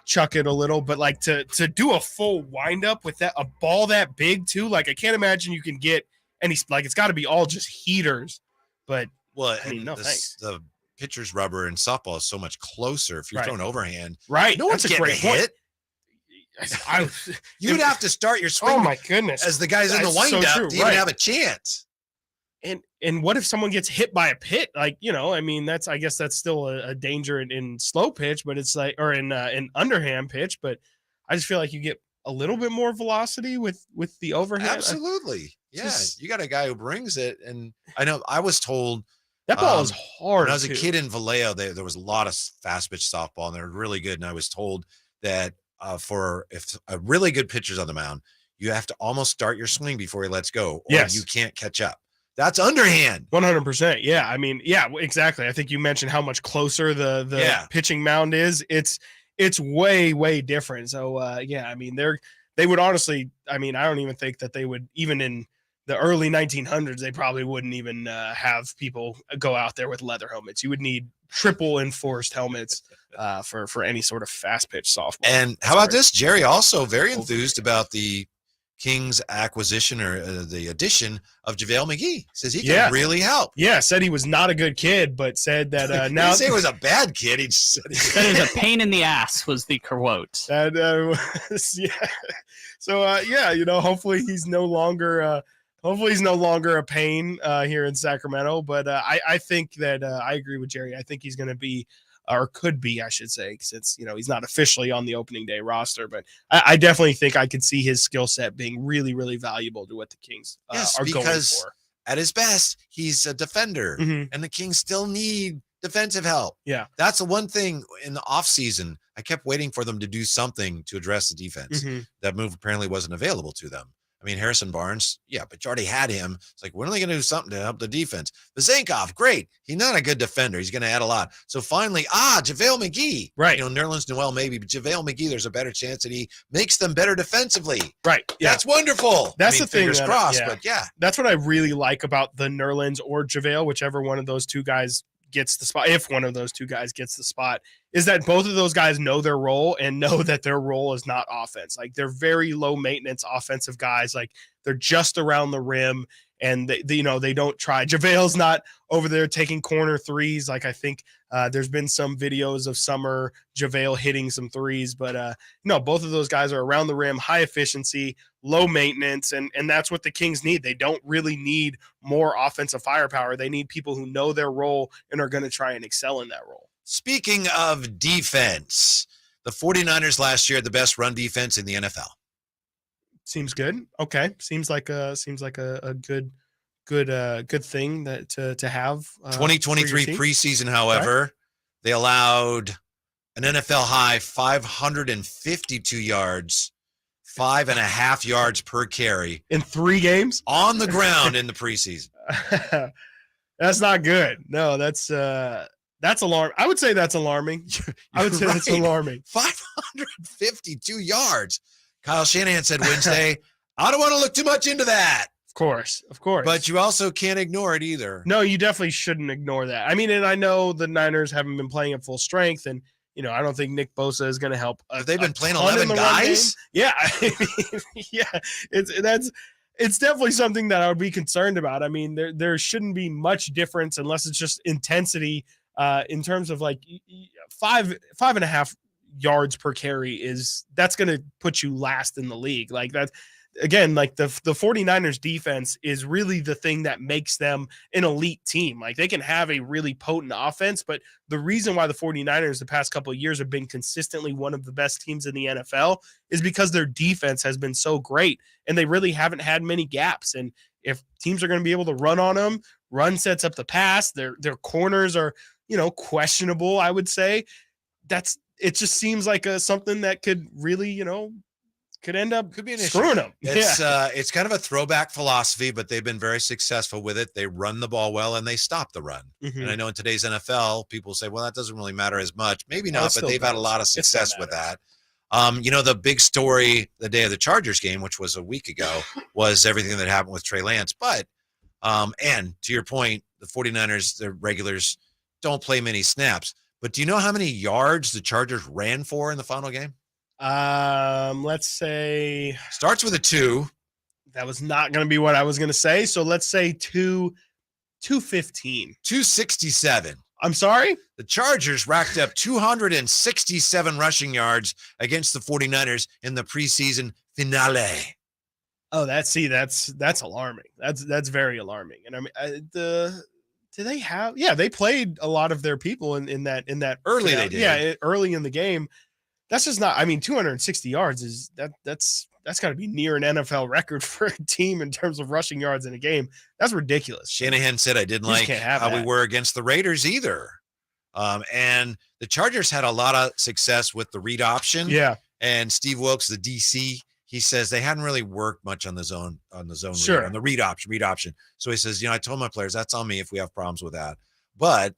chuck it a little. But like to do a full windup with a ball that big too, like I can't imagine you can get any, like it's got to be all just heaters. But
well,
I mean, no thanks.
The pitcher's rubber in softball is so much closer if you're throwing overhand.
Right.
No one's getting hit. You'd have to start your swing.
Oh my goodness!
As the guys in the windup to even have a chance.
And what if someone gets hit by a pit? Like I mean, I guess that's still a danger in slow pitch, but it's like or in underhand pitch. But I just feel like you get a little bit more velocity with the overhand.
Absolutely, you got a guy who brings it, and I know I was told
that ball is hard.
When I was a kid in Vallejo, there was a lot of fast pitch softball, and they're really good. And I was told that. If a really good pitcher's on the mound, you have to almost start your swing before he lets go, or you can't catch up. That's underhand.
100%. Yeah, I mean, yeah, exactly. I think you mentioned how much closer the pitching mound is. It's way different. So I mean, they would honestly. I mean, I don't even think that they would even in the early 1900s. They probably wouldn't even have people go out there with leather helmets. You would need triple enforced helmets for any sort of fast pitch softball.
And how about this? Jerry also very enthused about the Kings acquisition or the addition of JaVale McGee. Says he can really help.
Yeah, said he was not a good kid, but said that now
he didn't say he was a bad kid. He just said
he was a pain in the ass was the quote.
And yeah. So hopefully he's no longer a pain here in Sacramento. But I think that I agree with Jerry. I think he's going to be, or could be, I should say, since he's not officially on the opening day roster. But I definitely think I could see his skill set being really, really valuable to what the Kings are going for.
At his best, he's a defender, and the Kings still need defensive help.
Yeah,
that's the one thing in the offseason. I kept waiting for them to do something to address the defense. That move apparently wasn't available to them. I mean, Harrison Barnes, but you already had him. It's like, when are they going to do something to help the defense? Vezenkov, great. He's not a good defender. He's going to add a lot. So finally, JaVale McGee.
Right.
Nerlens Noel maybe, but JaVale McGee, there's a better chance that he makes them better defensively.
Right. Yeah.
That's wonderful.
That's the thing.
Fingers crossed, but
that's what I really like about the Nerlens or JaVale, whichever one of those two guys gets the spot, if one of those two guys gets the spot, is that both of those guys know their role and know that their role is not offense. Like, they're very low maintenance offensive guys. Like, they're just around the rim, and they don't try. JaVale's not over there taking corner threes. Like, I think there's been some videos of summer JaVale hitting some threes, but no, both of those guys are around the rim, high efficiency, low maintenance, and that's what the Kings need. They don't really need more offensive firepower. They need people who know their role and are going to try and excel in that role.
Speaking of defense, the 49ers last year had the best run defense in the NFL.
Seems good. Okay. Seems like a good thing that to have.
2023 preseason, however, they allowed an NFL high 552 yards, 5.5 yards per carry
in 3 games
on the ground in the preseason.
That's not good. No, that's alarming. I would say that's alarming. I would say that's alarming.
552 yards. Kyle Shanahan said Wednesday, I don't want to look too much into that.
Of course.
But you also can't ignore it either.
No, you definitely shouldn't ignore that. I mean, and I know the Niners haven't been playing at full strength, and I don't think Nick Bosa is going to help.
Have they been playing 11 guys?
Yeah. I mean, yeah. It's definitely something that I would be concerned about. I mean, there shouldn't be much difference unless it's just intensity in terms of like 5.5 yards per carry that's going to put you last in the league. Like that, again, like the 49ers defense is really the thing that makes them an elite team. Like, they can have a really potent offense, but the reason why the 49ers the past couple of years have been consistently one of the best teams in the NFL is because their defense has been so great, and they really haven't had many gaps. And if teams are going to be able to run on them, run sets up the pass, their corners are, questionable, I would say. It just seems like something that could really, could end up screwing them.
It's kind of a throwback philosophy, but they've been very successful with it. They run the ball well and they stop the run. And I know in today's NFL, people say, well, that doesn't really matter as much. Maybe not, but they've had a lot of success with that. The big story the day of the Chargers game, which was a week ago, was everything that happened with Trey Lance. But, and to your point, the 49ers, the regulars, don't play many snaps. But do you know how many yards the Chargers ran for in the final game?
Let's say
starts with a 2.
That was not going to be what I was going to say. So let's say 215.
267.
I'm sorry?
The Chargers racked up 267 rushing yards against the 49ers in the preseason finale.
Oh, that's alarming. That's very alarming. And I mean, do they have? Yeah, they played a lot of their people in that
early. They did.
Yeah, early in the game. That's just not. I mean, 260 yards is that's got to be near an NFL record for a team in terms of rushing yards in a game. That's ridiculous.
Shanahan said I didn't like how we were against the Raiders either. And the Chargers had a lot of success with the read option.
Yeah.
And Steve Wilkes, the DC, he says they hadn't really worked much on the zone
sure.
read, on the read option. So he says, I told my players that's on me if we have problems with that. But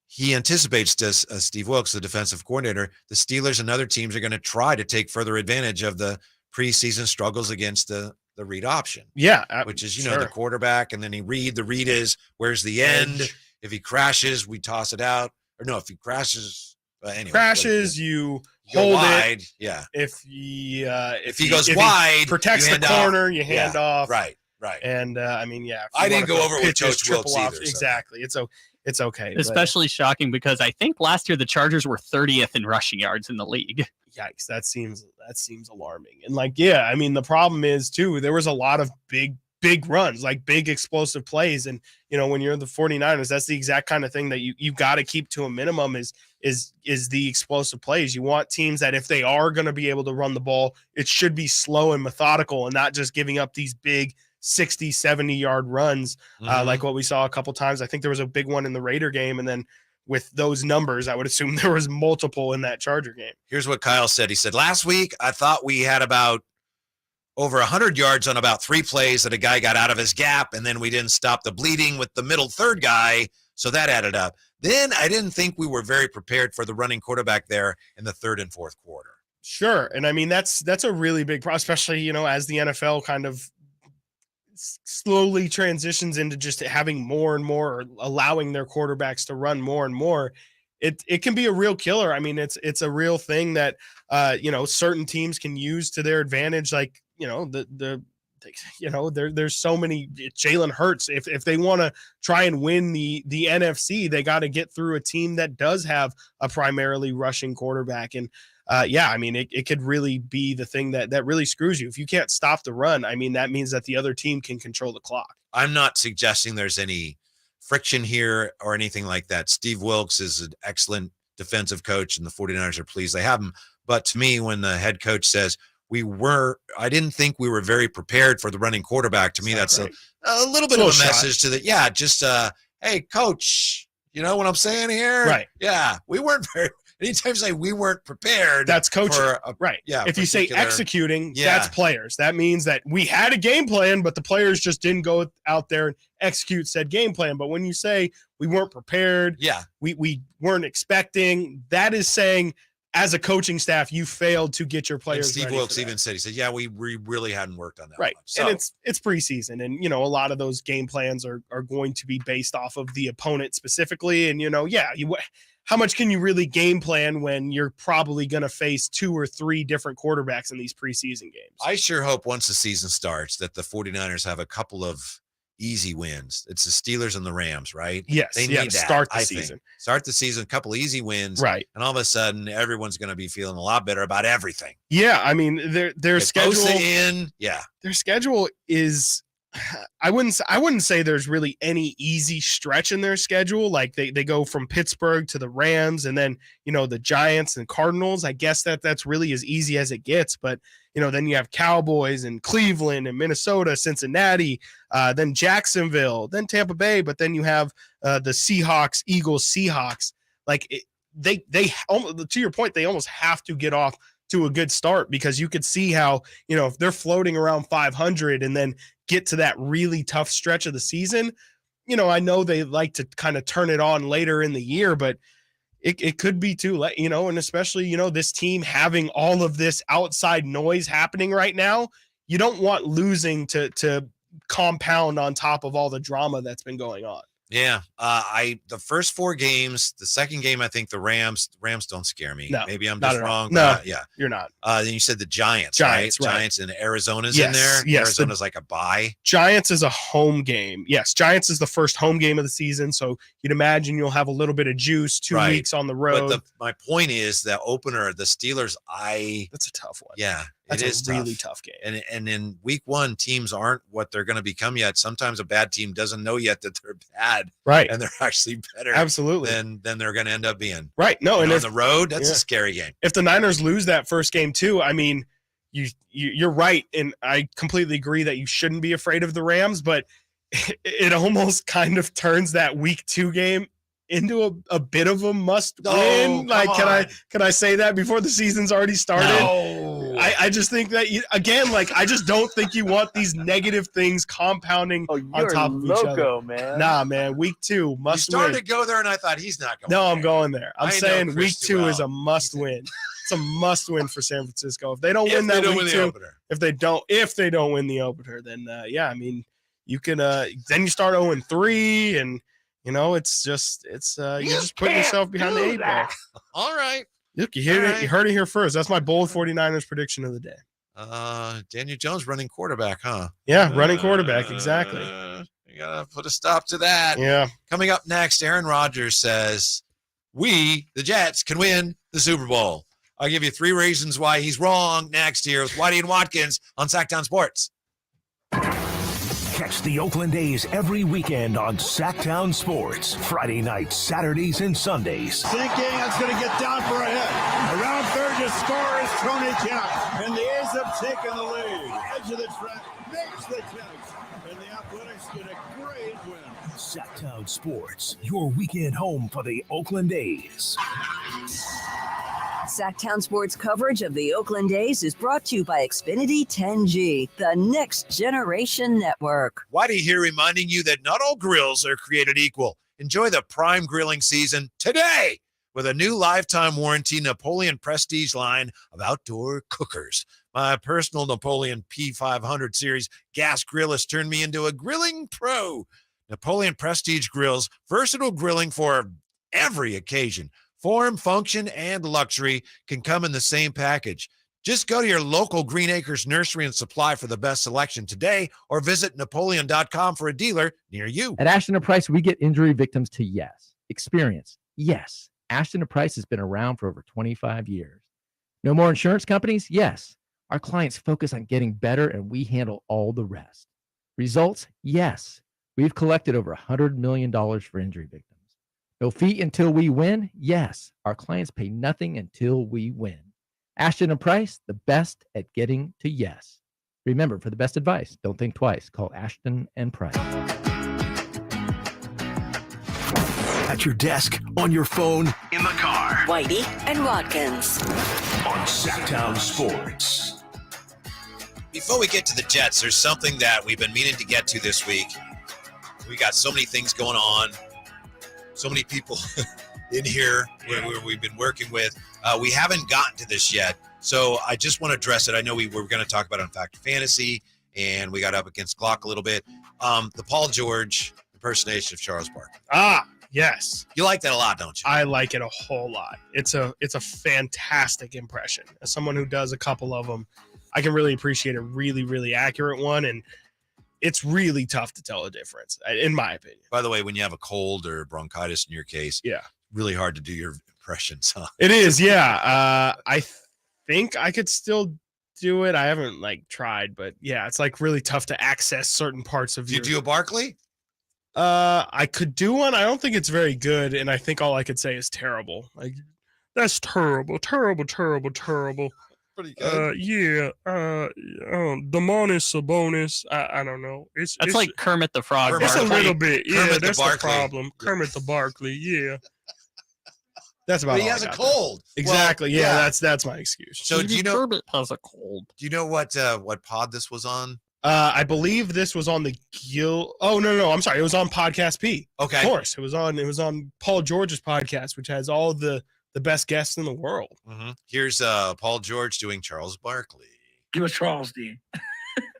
he anticipates this, Steve Wilkes, the defensive coordinator, the Steelers and other teams are going to try to take further advantage of the preseason struggles against the read option.
Yeah.
Which is,
sure.
the quarterback, and then the read is where's the end? If he crashes, we toss it out. Or no, if he crashes, anyway.
Crashes, you hold
wide,
it.
yeah.
If he
goes wide,
protects
you
the
hand
corner,
off.
you hand off.
Right.
And I mean, yeah. if
I
you
didn't
wanna
go over with
pitches,
Coach Wilkes
triple off,
either. So.
Exactly. It's okay.
Especially shocking because I think last year the Chargers were 30th in rushing yards in the league.
Yikes, that seems alarming. And like, yeah, I mean, the problem is too, there was a lot of big runs, like big explosive plays. And when you're the 49ers, that's the exact kind of thing that you got to keep to a minimum is the explosive plays. You want teams that if they are going to be able to run the ball, it should be slow and methodical and not just giving up these big 60, 70-yard runs like what we saw a couple times. I think there was a big one in the Raider game, and then with those numbers, I would assume there was multiple in that Charger game.
Here's what Kyle said. He said, last week, I thought we had about over 100 yards on about 3 plays that a guy got out of his gap, and then we didn't stop the bleeding with the middle third guy, so that added up. Then I didn't think we were very prepared for the running quarterback there in the third and fourth quarter.
Sure, and I mean, that's a really big problem, especially, as the NFL kind of slowly transitions into just having more and more, or allowing their quarterbacks to run more and more. It can be a real killer. I mean, it's a real thing that certain teams can use to their advantage. Like there's so many. Jalen Hurts, if they want to try and win the NFC, they got to get through a team that does have a primarily rushing quarterback. And I mean, it could really be the thing that really screws you. If you can't stop the run, I mean, that means that the other team can control the clock.
I'm not suggesting there's any friction here or anything like that. Steve Wilkes is an excellent defensive coach, and the 49ers are pleased they have him. But to me, when the head coach says, I didn't think we were very prepared for the running quarterback, to me, that's right. a little bit of a message to hey, coach, you know what I'm saying here?
Right.
Yeah, we weren't very – anytime you say we weren't prepared.
That's coaching. Right.
Yeah.
If you say executing, that's players. That means that we had a game plan, but the players just didn't go out there and execute said game plan. But when you say we weren't prepared, we weren't expecting, that is saying as a coaching staff, you failed to get your players.
And Steve Wilkes even said, he said, we really hadn't worked on that.
Right.
Much. So,
and it's preseason. And, a lot of those game plans are going to be based off of the opponent specifically. And, how much can you really game plan when you're probably going to face 2 or 3 different quarterbacks in these preseason games?
I sure hope once the season starts that the 49ers have a couple of easy wins. It's the Steelers and the Rams, right?
Yes.
They need that.
Start the season.
Start the season, a couple of easy wins.
Right.
And all of a sudden, everyone's going to be feeling a lot better about everything.
Yeah. I mean, their schedule.
Bosa in. Yeah.
Their schedule is. I wouldn't say there's really any easy stretch in their schedule. Like they go from Pittsburgh to the Rams and then, the Giants and Cardinals. I guess that's really as easy as it gets. But, then you have Cowboys and Cleveland and Minnesota, Cincinnati, then Jacksonville, then Tampa Bay. But then you have the Seahawks, Eagles, Seahawks. Like they to your point, they almost have to get off to a good start because you could see how, if they're floating around 500 and then get to that really tough stretch of the season, I know they like to kind of turn it on later in the year, but it could be too late, and especially, this team having all of this outside noise happening right now, you don't want losing to compound on top of all the drama that's been going on.
Yeah. The first 4 games, the second game, I think the Rams don't scare me.
No,
maybe I'm just wrong.
No,
yeah.
You're not.
Then you said the Giants, right? Giants and Arizona's in there.
Yes.
Arizona's like a bye.
Giants is a home game. Yes. Giants is the first home game of the season. So you'd imagine you'll have a little bit of juice, 2 weeks on the road.
But my point is the opener, the Steelers,
that's a tough one.
Yeah.
That's
it is
a really tough game.
And in week 1, teams aren't what they're going to become yet. Sometimes a bad team doesn't know yet that they're bad.
Right.
And they're actually better.
Absolutely.
Than they're going to end up being.
Right. No. And
on the road, that's a scary game.
If the Niners lose that first game too, I mean, you're right. And I completely agree that you shouldn't be afraid of the Rams, but it almost kind of turns that week 2 game into a bit of a must win. Like, can I say that before the season's already started?
No.
I just think that I just don't think you want these negative things compounding on top of each other.
Man.
Nah, man. Week 2 must
You started
win.
to go there, and I thought he's not going.
No,
there.
I'm going there. I'm saying week 2 is a must win. It's a must win for San Francisco. If they don't win that week 2, if they don't win the opener, then I mean, you can then you start 0-3 and it's just you just put yourself behind the 8 ball.
All right.
Look, you heard it. You heard it here first. That's my bold 49ers prediction of the day.
Daniel Jones running quarterback, huh?
Yeah, running quarterback. Exactly.
You gotta put a stop to that.
Yeah.
Coming up next, Aaron Rodgers says, we, the Jets, can win the Super Bowl. I'll give you 3 reasons why he's wrong next year with Whitey and Watkins on Sactown Sports.
Catch the Oakland A's every weekend on Sactown Sports. Friday nights, Saturdays, and Sundays.
Thinking it's going to get down for a hit. Around third to score is Tony Kemp. And the A's have taken the lead. Edge of the track makes the catch. And the Athletics get a great win.
Sactown Sports, your weekend home for the Oakland A's.
Sactown Sports coverage of the Oakland A's is brought to you by Xfinity 10G, the next generation network.
Whitey here reminding you that not all grills are created equal. Enjoy the prime grilling season today with a new lifetime warranty Napoleon Prestige line of outdoor cookers. My personal Napoleon P500 series gas grill has turned me into a grilling pro. Napoleon Prestige grills, versatile grilling for every occasion. Form, function, and luxury can come in the same package. Just go to your local Green Acres Nursery and Supply for the best selection today, or visit Napoleon.com for a dealer near you.
At Ashton & Price, we get injury victims to yes. Experience, yes. Ashton & Price has been around for over 25 years. No more insurance companies? Yes. Our clients focus on getting better, and we handle all the rest. Results? Yes. We've collected over $100 million for injury victims. No fee until we win? Yes. Our clients pay nothing until we win. Ashton & Price, the best at getting to yes. Remember, for the best advice, don't think twice. Call Ashton & Price.
At your desk, on your phone, in the car.
Whitey and Watkins.
On Sactown Sports.
Before we get to the Jets, there's something that we've been meaning to get to this week. We got so many things going on. So many people in here where we've been working with. We haven't gotten to this yet. So I just want to address it. I know we were going to talk about it on Fact Fantasy, and we got up against Glock a little bit. The Paul George impersonation of Charles Barkley.
Ah, yes.
You like that a lot, don't you?
I like it a whole lot. It's a fantastic impression. As someone who does a couple of them, I can really appreciate a really, really accurate one. And it's really tough to tell a difference, in my opinion.
By the way, when you have a cold or bronchitis in your case, really hard to do your impressions, huh?
It is, yeah. I think I could still do it. I haven't tried, but yeah, it's really tough to access certain parts of
you. Do you do a Barkley?
I could do one. I don't think it's very good, and I think all I could say is terrible. That's terrible, terrible, terrible, terrible.
Pretty good.
Demonis Sabonis. I don't know. It's
like Kermit the Frog.
It's a little bit. Yeah,
Kermit
that's
the
the problem. Kermit the Barkley. Yeah. That's about.
But he has a cold.
Exactly. Well, yeah, that's my excuse.
So do you know
Kermit has a cold?
Do you know what pod this was on?
I believe this was on the Gil. Oh no, I'm sorry. It was on Podcast P.
Okay.
Of course, it was on Paul George's podcast, which has all the best guests in the world.
Mm-hmm. Here's Paul George doing Charles Barkley.
Give us Charles, D.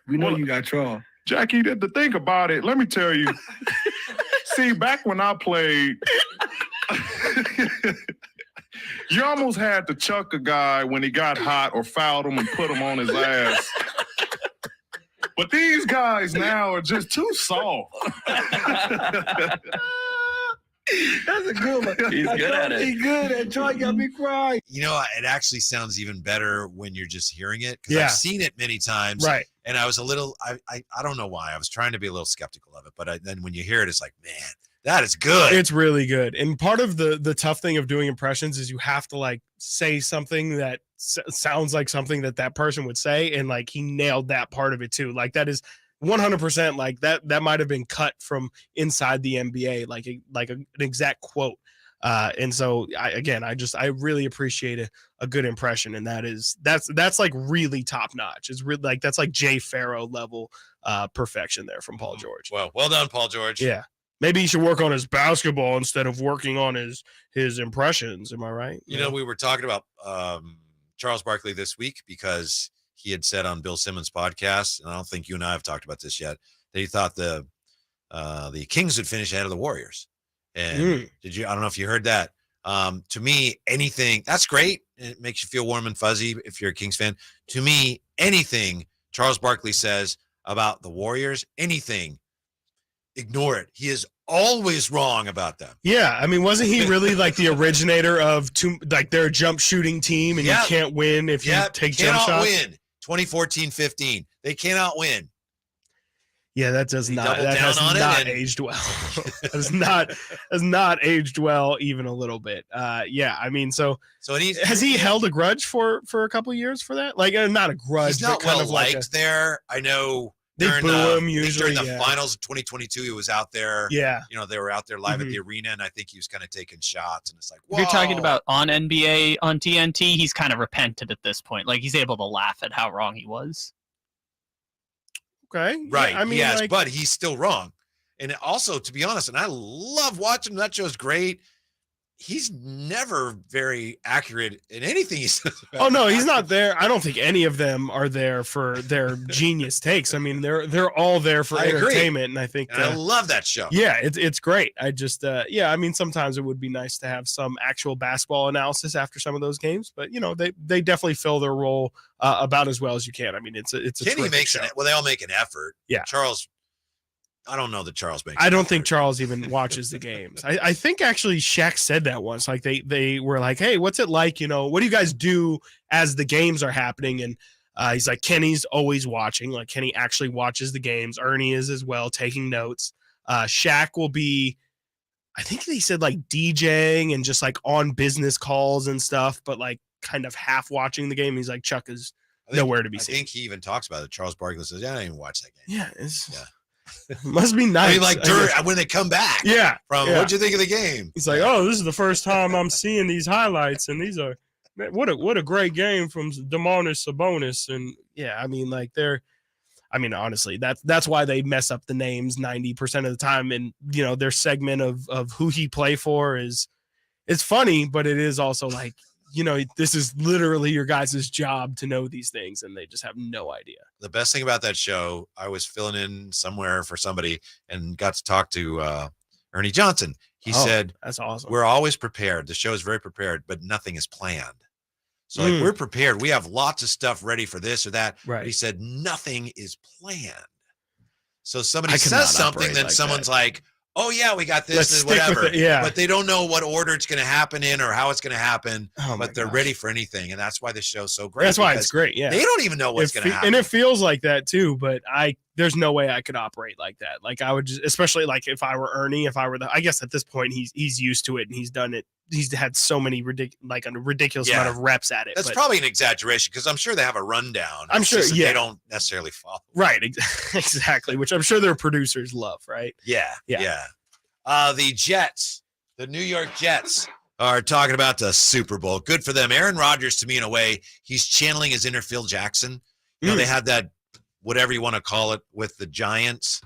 We know you got Charles. Jackie, to think about it, let me tell you. See, back when I played, you almost had to chuck a guy when he got hot or fouled him and put him on his ass. But these guys now are just too soft. That's a good one. He's good at it. He's good at trying to get me cry.
You know, it actually sounds even better when you're just hearing it, because I've seen it many times.
Right.
And I was a little, I don't know why. I was trying to be a little skeptical of it, but then when you hear it, it's like, man, that is good.
It's really good. And part of the tough thing of doing impressions is you have to say something that sounds like something that person would say. And he nailed that part of it too. That is 100% that might have been cut from inside the NBA, an exact quote. And so I really appreciate a good impression. And that's really top notch. It's really that's Jay Farrow level perfection there from Paul George.
Well done, Paul George.
Yeah. Maybe he should work on his basketball instead of working on his impressions. Am I right?
You know, we were talking about Charles Barkley this week because he had said on Bill Simmons' podcast, and I don't think you and I have talked about this yet, that he thought the Kings would finish ahead of the Warriors. And I don't know if you heard that. To me, anything that's great. It makes you feel warm and fuzzy if you're a Kings fan. To me, anything Charles Barkley says about the Warriors, anything, ignore it. He is always wrong about them.
Yeah, I mean, wasn't he really like the originator of their jump shooting team, and you can't win if you take jump shots?
Cannot win. 2014-15, they cannot win.
Yeah, that has not aged well. has not aged well even a little bit. Yeah, I mean, so has he held a grudge for a couple of years for that? Like, not a grudge.
He's not
but kind
well
of like
liked there. I know.
They boo him usually
during the finals of 2022. He was out there.
Yeah,
they were out there live at the arena, and I think he was kind of taking shots. And it's like, whoa.
If you're talking about on NBA on TNT, he's kind of repented at this point. Like, he's able to laugh at how wrong he was.
Okay,
right.
Yeah, I mean,
yes, but he's still wrong. And also, to be honest, and I love watching him. That show's great. He's never very accurate in anything he says.
Oh no, he's not there. I don't think any of them are there for their genius takes. I mean, they're all there for entertainment, and I think
I love that show.
Yeah, it's great. I just I mean, sometimes it would be nice to have some actual basketball analysis after some of those games, but they definitely fill their role about as well as you can. I mean, it's a
Kenny makes
show.
Well, they all make an effort.
Yeah,
Charles. I don't know that Charles makes.
I don't think Charles even watches the games. I think actually Shaq said that once. Like they were like, "Hey, what's it like? What do you guys do as the games are happening?" And he's like, "Kenny's always watching. Like Kenny actually watches the games. Ernie is as well, taking notes. Shaq will be, I think he said like DJing and just like on business calls and stuff, but like kind of half watching the game. He's like, Chuck is nowhere to be seen.
I think he even talks about it. Charles Barkley says, "Yeah, I didn't even watch that game."
Yeah, must be nice.
I mean, like when they come back.
Yeah.
What'd you think of the game?
He's like, "Oh, this is the first time I'm seeing these highlights, and these are what a great game from Domantas Sabonis." And yeah, I mean, like honestly, that's why they mess up the names 90% of the time. And their segment of who he play for it's funny, but it is also like, this is literally your guys' job to know these things, and they just have no idea.
The best thing about that show, I was filling in somewhere for somebody and got to talk to Ernie Johnson. He said,
"That's awesome.
We're always prepared. The show is very prepared, but nothing is planned. So like we're prepared. We have lots of stuff ready for this or that."
Right.
But he said nothing is planned. So somebody says something, then someone's like, "Oh yeah, we got this and whatever." But they don't know what order it's going to happen in or how it's going to happen. But they're ready for anything, and that's why the show's so great.
That's why it's great. Yeah,
they don't even know what's going to happen,
and it feels like that too. But there's no way I could operate like that. Like I would just, especially like if I were Ernie, I guess at this point he's used to it and he's done it. He's had so many ridiculous amount of reps at it.
That's probably an exaggeration because I'm sure they have a rundown.
I'm sure,
they don't necessarily follow.
Right, exactly. Which I'm sure their producers love. Right.
Yeah. The Jets, the New York Jets, are talking about the Super Bowl. Good for them. Aaron Rodgers, to me, in a way, he's channeling his inner Phil Jackson. They had that, whatever you want to call it, with the Giants.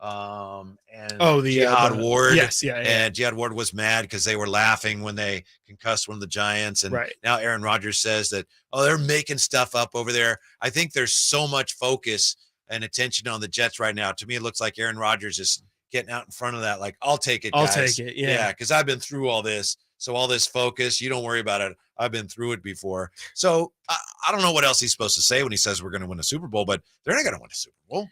Jihad Ward.
Yes, yeah.
And Jihad Ward was mad because they were laughing when they concussed one of the Giants. And now Aaron Rodgers says that, they're making stuff up over there. I think there's so much focus and attention on the Jets right now. To me, it looks like Aaron Rodgers is getting out in front of that. Like, I'll take it, guys.
I'll take it. Yeah.
Because I've been through all this. So all this focus, you don't worry about it. I've been through it before. So I don't know what else he's supposed to say when he says we're going to win a Super Bowl, but they're not going to win a Super Bowl.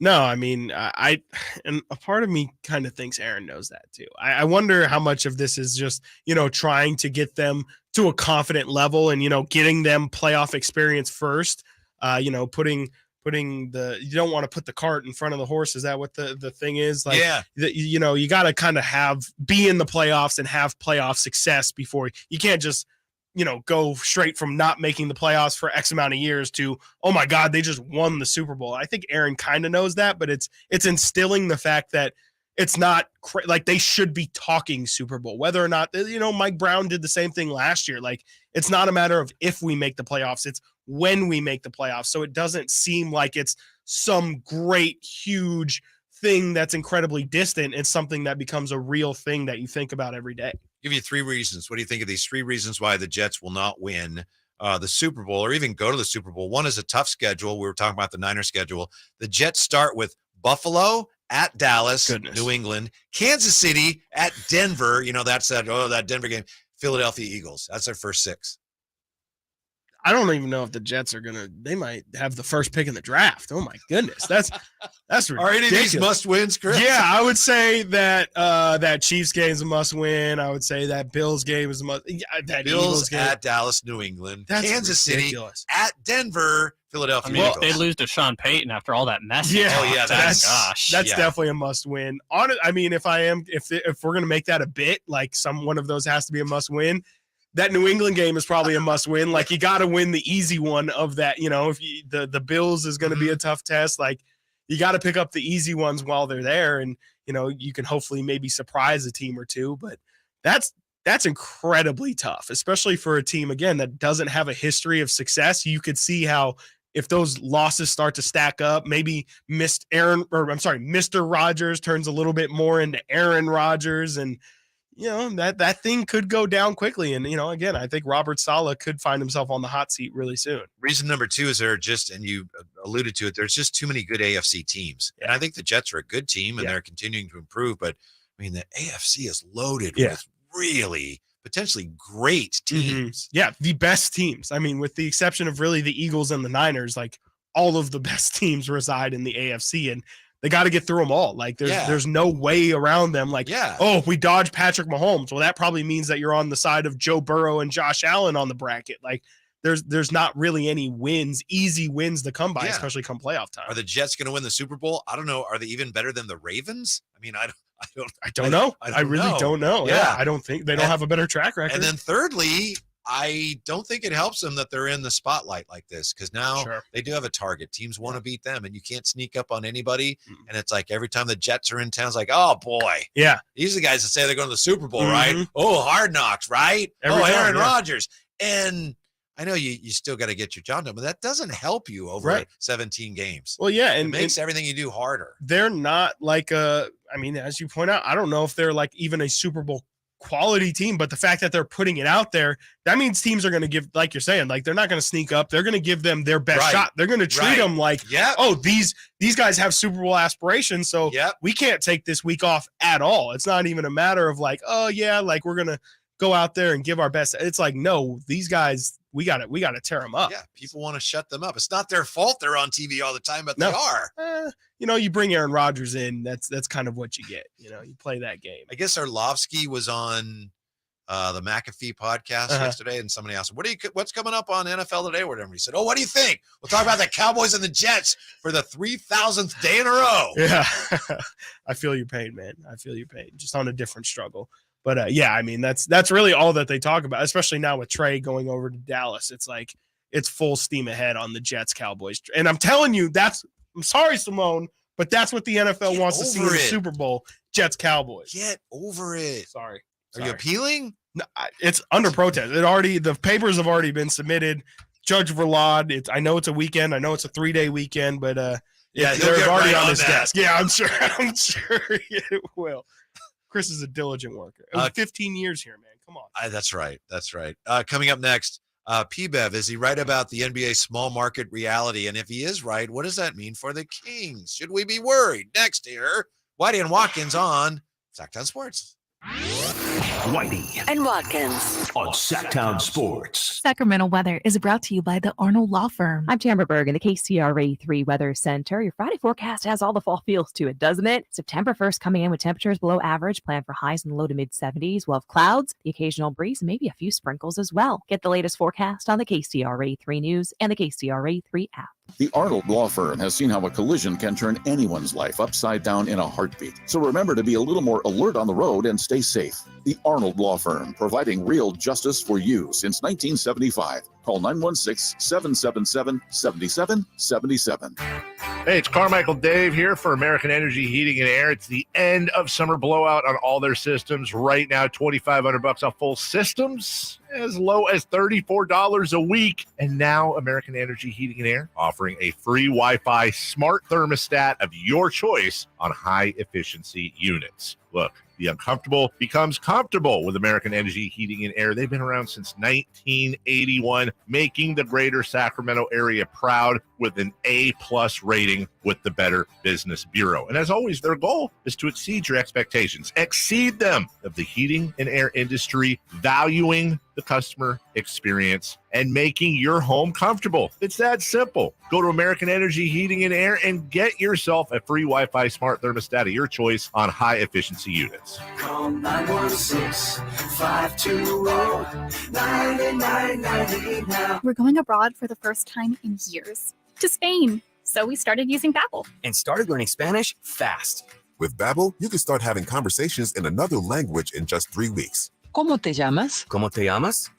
No, I mean, and a part of me kind of thinks Aaron knows that too. I wonder how much of this is just, trying to get them to a confident level and, getting them playoff experience first, putting you don't want to put the cart in front of the horse. Is that what the thing is? Like, you got to kind of be in the playoffs and have playoff success before you can't just, go straight from not making the playoffs for X amount of years to, oh my God, they just won the Super Bowl. I think Aaron kind of knows that, but it's instilling the fact that it's not like they should be talking Super Bowl, whether or not, Mike Brown did the same thing last year. Like, it's not a matter of if we make the playoffs, it's when we make the playoffs. So it doesn't seem like it's some great, huge thing that's incredibly distant. It's something that becomes a real thing that you think about every day.
Give you 3 reasons. What do you think of these 3 reasons why the Jets will not win the Super Bowl or even go to the Super Bowl? One is a tough schedule. We were talking about the Niners schedule. The Jets start with Buffalo at Dallas, New England, Kansas City at Denver. That's that Denver game. Philadelphia Eagles. That's their first 6.
I don't even know if the Jets are they might have the first pick in the draft. Oh my goodness. That's ridiculous.
Are any of these must wins, Chris?
Yeah, I would say that that Chiefs game is a must win. I would say that Bills game is a must. That
Bills
Eagles game.
at Dallas, New England,
That's
Kansas
ridiculous.
City, at Denver, Philadelphia.
I mean,
Eagles.
if they lose to Sean Payton after all that mess.
Yeah,
Oh, yeah,
that's
yeah.
definitely a must win. I mean, if we're gonna make that a bit, like one of those has to be a must win. That New England game is probably a must win. Like, you got to win the easy one of that. You know, if the Bills is going to be a tough test, like, you got to pick up the easy ones while they're there, and you know, you can hopefully maybe surprise a team or two. But that's incredibly tough, especially for a team again that doesn't have a history of success. You could see how if those losses start to stack up, maybe Mr. Rodgers turns a little bit more into Aaron Rodgers, and you know, that thing could go down quickly. And, you know, again, I think Robert Saleh could find himself on the hot seat really soon.
Reason number 2 is and you alluded to it, there's just too many good AFC teams. And I think the Jets are a good team, and they're continuing to improve. But, I mean, the AFC is loaded with really potentially great teams.
Yeah, the best teams. I mean, with the exception of really the Eagles and the Niners, like, all of the best teams reside in the AFC. And they got to get through them all. Like, there's no way around them. Like, oh, we dodged Patrick Mahomes. Well, that probably means that you're on the side of Joe Burrow and Josh Allen on the bracket. Like, there's not really any easy wins to come by, especially come playoff time.
Are the Jets going to win the Super Bowl? I don't know. Are they even better than the Ravens? I mean, I
don't know. I really don't know. Yeah, I don't think they don't have a better track record.
And then thirdly, I don't think it helps them that they're in the spotlight like this, because now they do have a target. Teams want to beat them, and you can't sneak up on anybody. And it's like every time the Jets are in town, it's like, oh, boy.
Yeah.
These are the guys that say they're going to the Super Bowl, right? Oh, Hard Knocks, right? Aaron Rodgers. And I know you still got to get your job done, but that doesn't help you over 17 games.
Well, yeah.
And it makes everything you do harder.
They're not like as you point out, I don't know if they're like even a Super Bowl quality team, but the fact that they're putting it out there, that means teams are going to give, like you're saying, like they're not going to sneak up. They're going to give them their best shot. They're going to treat them like, oh, these guys have Super Bowl aspirations, so we can't take this week off at all. It's not even a matter of like, oh yeah, like we're going to go out there and give our best. It's like, no, these guys, we got to tear them up.
Yeah, people want to shut them up. It's not their fault they're on TV all the time, but they are.
You know, you bring Aaron Rodgers in, that's kind of what you get. You know, you play that game.
I guess Arlovsky was on the McAfee podcast yesterday, and somebody asked him, what's coming up on NFL Today or whatever. He said, oh, what do you think? We'll talk about the Cowboys and the Jets for the 3,000th day in a row.
Yeah. I feel your pain, man. I feel your pain, just on a different struggle. But yeah, I mean, that's really all that they talk about, especially now with Trey going over to Dallas. It's like it's full steam ahead on the Jets Cowboys. And I'm telling you, I'm sorry, Simone, but that's what the NFL wants to see in the Super Bowl. Jets Cowboys.
Get over it.
Sorry.
Are you appealing?
No, it's under protest. The papers have already been submitted. Judge Verlaud, I know it's a weekend. I know it's a 3-day weekend, but they're already on his desk. Yeah, I'm sure it will. Chris is a diligent worker. 15 years here, man. Come on.
That's right. Coming up next, PBev, is he right about the NBA small market reality? And if he is right, what does that mean for the Kings? Should we be worried? Next here, Whitey and Watkins on Sactown Sports.
Whitey
and Watkins
on Sactown Sports.
Sacramento weather is brought to you by the Arnold Law Firm. I'm Tamara Berg in the KCRA 3 Weather Center. Your Friday forecast has all the fall feels to it, doesn't it? September 1st coming in with temperatures below average. Plan for highs in the low to mid 70s. We'll have clouds, the occasional breeze, and maybe a few sprinkles as well. Get the latest forecast on the KCRA 3 News and the KCRA 3 app.
The Arnold Law Firm has seen how a collision can turn anyone's life upside down in a heartbeat. So remember to be a little more alert on the road and stay safe. The Arnold Law Firm, providing real justice for you since 1975. Call 916-777-7777.
Hey, it's Carmichael Dave here for American Energy Heating and Air. It's the end of summer blowout on all their systems. Right now, $2,500 off full systems, as low as $34 a week. And now American Energy Heating and Air offering a free Wi-Fi smart thermostat of your choice on high efficiency units. Look, the uncomfortable becomes comfortable with American Energy Heating and Air. They've been around since 1981, making the greater Sacramento area proud. with an A+ rating with the Better Business Bureau. And as always, their goal is to exceed your expectations, exceed them of the heating and air industry, valuing the customer experience and making your home comfortable. It's that simple. Go to American Energy Heating and Air and get yourself a free Wi-Fi smart thermostat of your choice on high efficiency units.
Call 916-520-9998 now.
We're going abroad for the first time in years, to Spain. So we started using Babbel.
And started learning Spanish fast.
With Babbel, you can start having conversations in another language in just 3 weeks.
¿Cómo te llamas? ¿Cómo te llamas?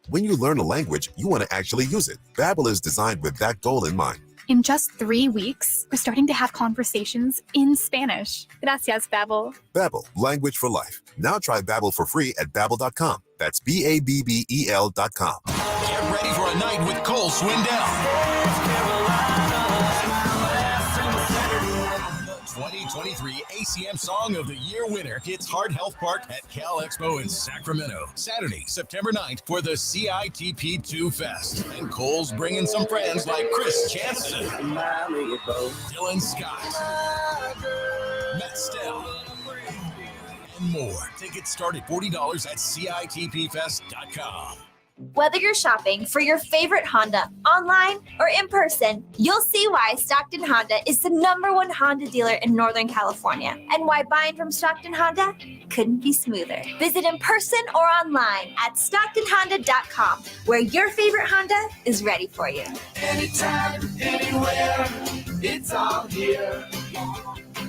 When you learn a language, you want to actually use it. Babbel is designed with that goal in mind.
In just 3 weeks, we're starting to have conversations in Spanish. Gracias, Babbel.
Babbel, language for life. Now try Babbel for free at Babbel.com. That's Babbel.com.
Get ready for a night with Cole Swindell. 2023 ACM Song of the Year winner hits Heart Health Park at Cal Expo in Sacramento, Saturday, September 9th for the CITP2 Fest. And Cole's bringing some friends like Chris Jansen, Dylan Scott, Matt Stell, and more. Tickets start at $40 at CITPFest.com.
Whether you're shopping for your favorite Honda online or in person, you'll see why Stockton Honda is the #1 Honda dealer in Northern California and why buying from Stockton Honda couldn't be smoother. Visit in person or online at StocktonHonda.com, where your favorite Honda is ready for you.
Anytime, anywhere, it's all here.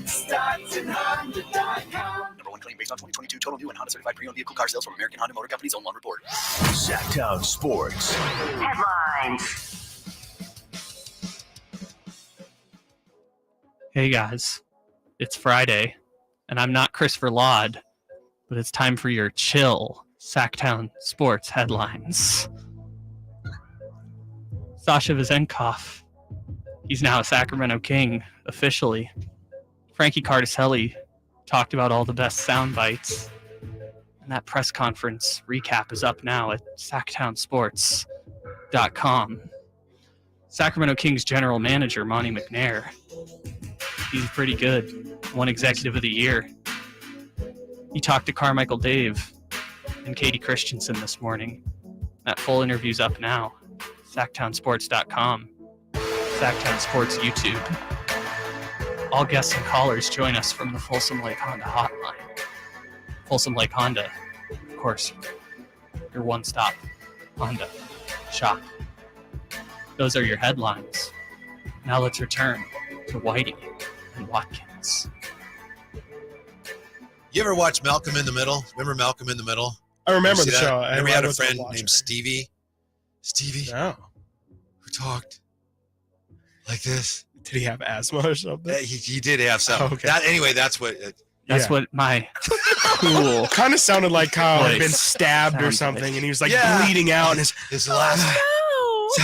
StocktonHonda.com.
#1 claim based on 2022 total new and Honda certified pre-owned vehicle car sales from American Honda Motor Company's own loan report.
Sactown Sports
Headlines.
Hey guys, it's Friday, and I'm not Christopher Laud, but it's time for your chill Sactown Sports headlines. Sasha Vezenkov, he's now a Sacramento King officially. Frankie Cardicelli talked about all the best sound bites, and that press conference recap is up now at SactownSports.com. Sacramento Kings general manager Monty McNair, he's pretty good. Won Executive of the Year. He talked to Carmichael Dave and Katie Christensen this morning. That full interview's up now. SactownSports.com. Sacktown Sports YouTube. All guests and callers join us from the Folsom Lake Honda hotline. Folsom Lake Honda, of course, your one-stop Honda shop. Those are your headlines. Now let's return to Whitey and Watkins.
You ever watch Malcolm in the Middle? Remember Malcolm in the Middle?
I remember the
that?
show.
Remember he had a friend named Stevie?
No.
Who talked like this.
Did he have asthma or something?
He did have something.
Oh, okay.
Anyway, that's what...
That's what my cool...
kind of sounded like Kyle had been
voice
stabbed or
sounded.
something, and he was like
Yeah.
bleeding out. And
his last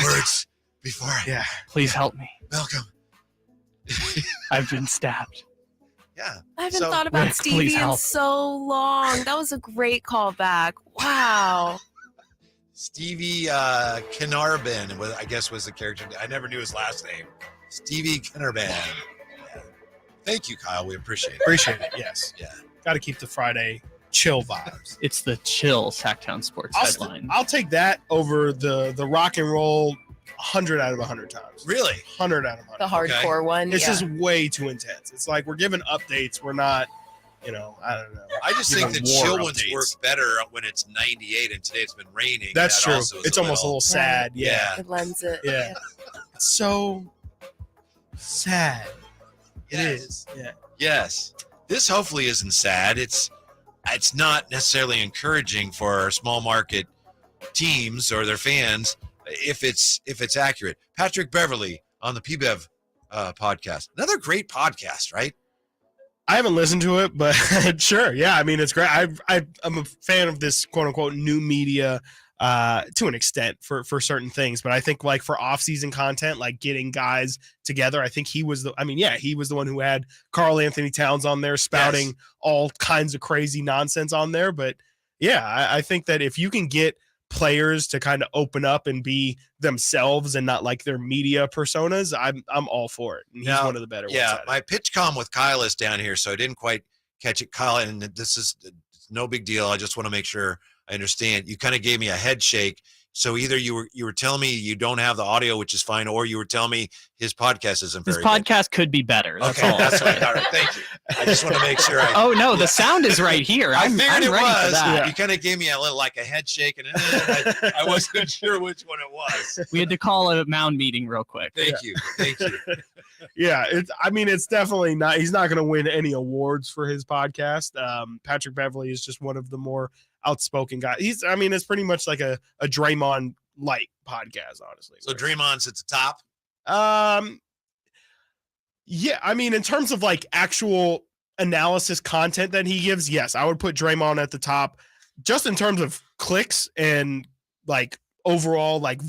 words before...
Yeah.
Please help me.
Malcolm.
I've been stabbed.
Yeah.
I haven't thought about
Rick,
Stevie
please
in
help.
so long. That was a great callback. Wow.
Stevie Kinarbin, I guess was the character. I never knew his last name. Stevie Kinarbin. Yeah. Thank you, Kyle. We appreciate it.
Appreciate it, yes.
Yeah.
Got to keep the Friday chill vibes.
It's the chill Sacktown Sports headline.
I'll take that over the rock and roll 100 out of 100 times.
Really?
100 out of 100.
The hardcore one.
It's
yeah.
just way too intense. It's like we're giving updates. We're not, I don't know.
I just think the
giving war
chill ones
updates.
work better when it's 98 and today it's been raining.
That's
That
true.
also is
It's almost a little sad. Yeah.
It lends it.
Yeah. It's so sad. It
Yes.
is. Yeah.
Yes. This hopefully isn't sad. It's not necessarily encouraging for our small market teams or their fans if it's accurate. Patrick Beverly on the PBEV podcast. Another great podcast, right?
I haven't listened to it, but sure. Yeah. I mean, it's great. I'm a fan of this quote unquote new media to an extent for certain things. But I think like for off-season content, like getting guys together, I think he was the one who had Karl Anthony Towns on there spouting all kinds of crazy nonsense on there. But yeah, I think that if you can get players to kind of open up and be themselves and not like their media personas, I'm all for it. And he's one of the better ones.
Yeah, my pitch comm with Kyle is down here, so I didn't quite catch it. Kyle, and this is no big deal. I just want to make sure I understand. You kind of gave me a head shake. So either you were telling me you don't have the audio, which is fine, or you were telling me his podcast isn't very good.
His podcast could be better. That's all.
That's what I got. Thank you. I just want to make sure.
Oh no, the sound is right here. I'm ready for that.
Yeah. You kind of gave me a little like a head shake, and I wasn't sure which one it was.
We had to call a mound meeting real quick.
Thank you.
Yeah, it's definitely not. He's not going to win any awards for his podcast. Patrick Beverley is just one of the more outspoken guys. It's pretty much like a Draymond light podcast, honestly.
So Draymond's at the top.
Yeah, in terms of like actual analysis content that he gives, yes, I would put Draymond at the top. Just in terms of clicks and like overall like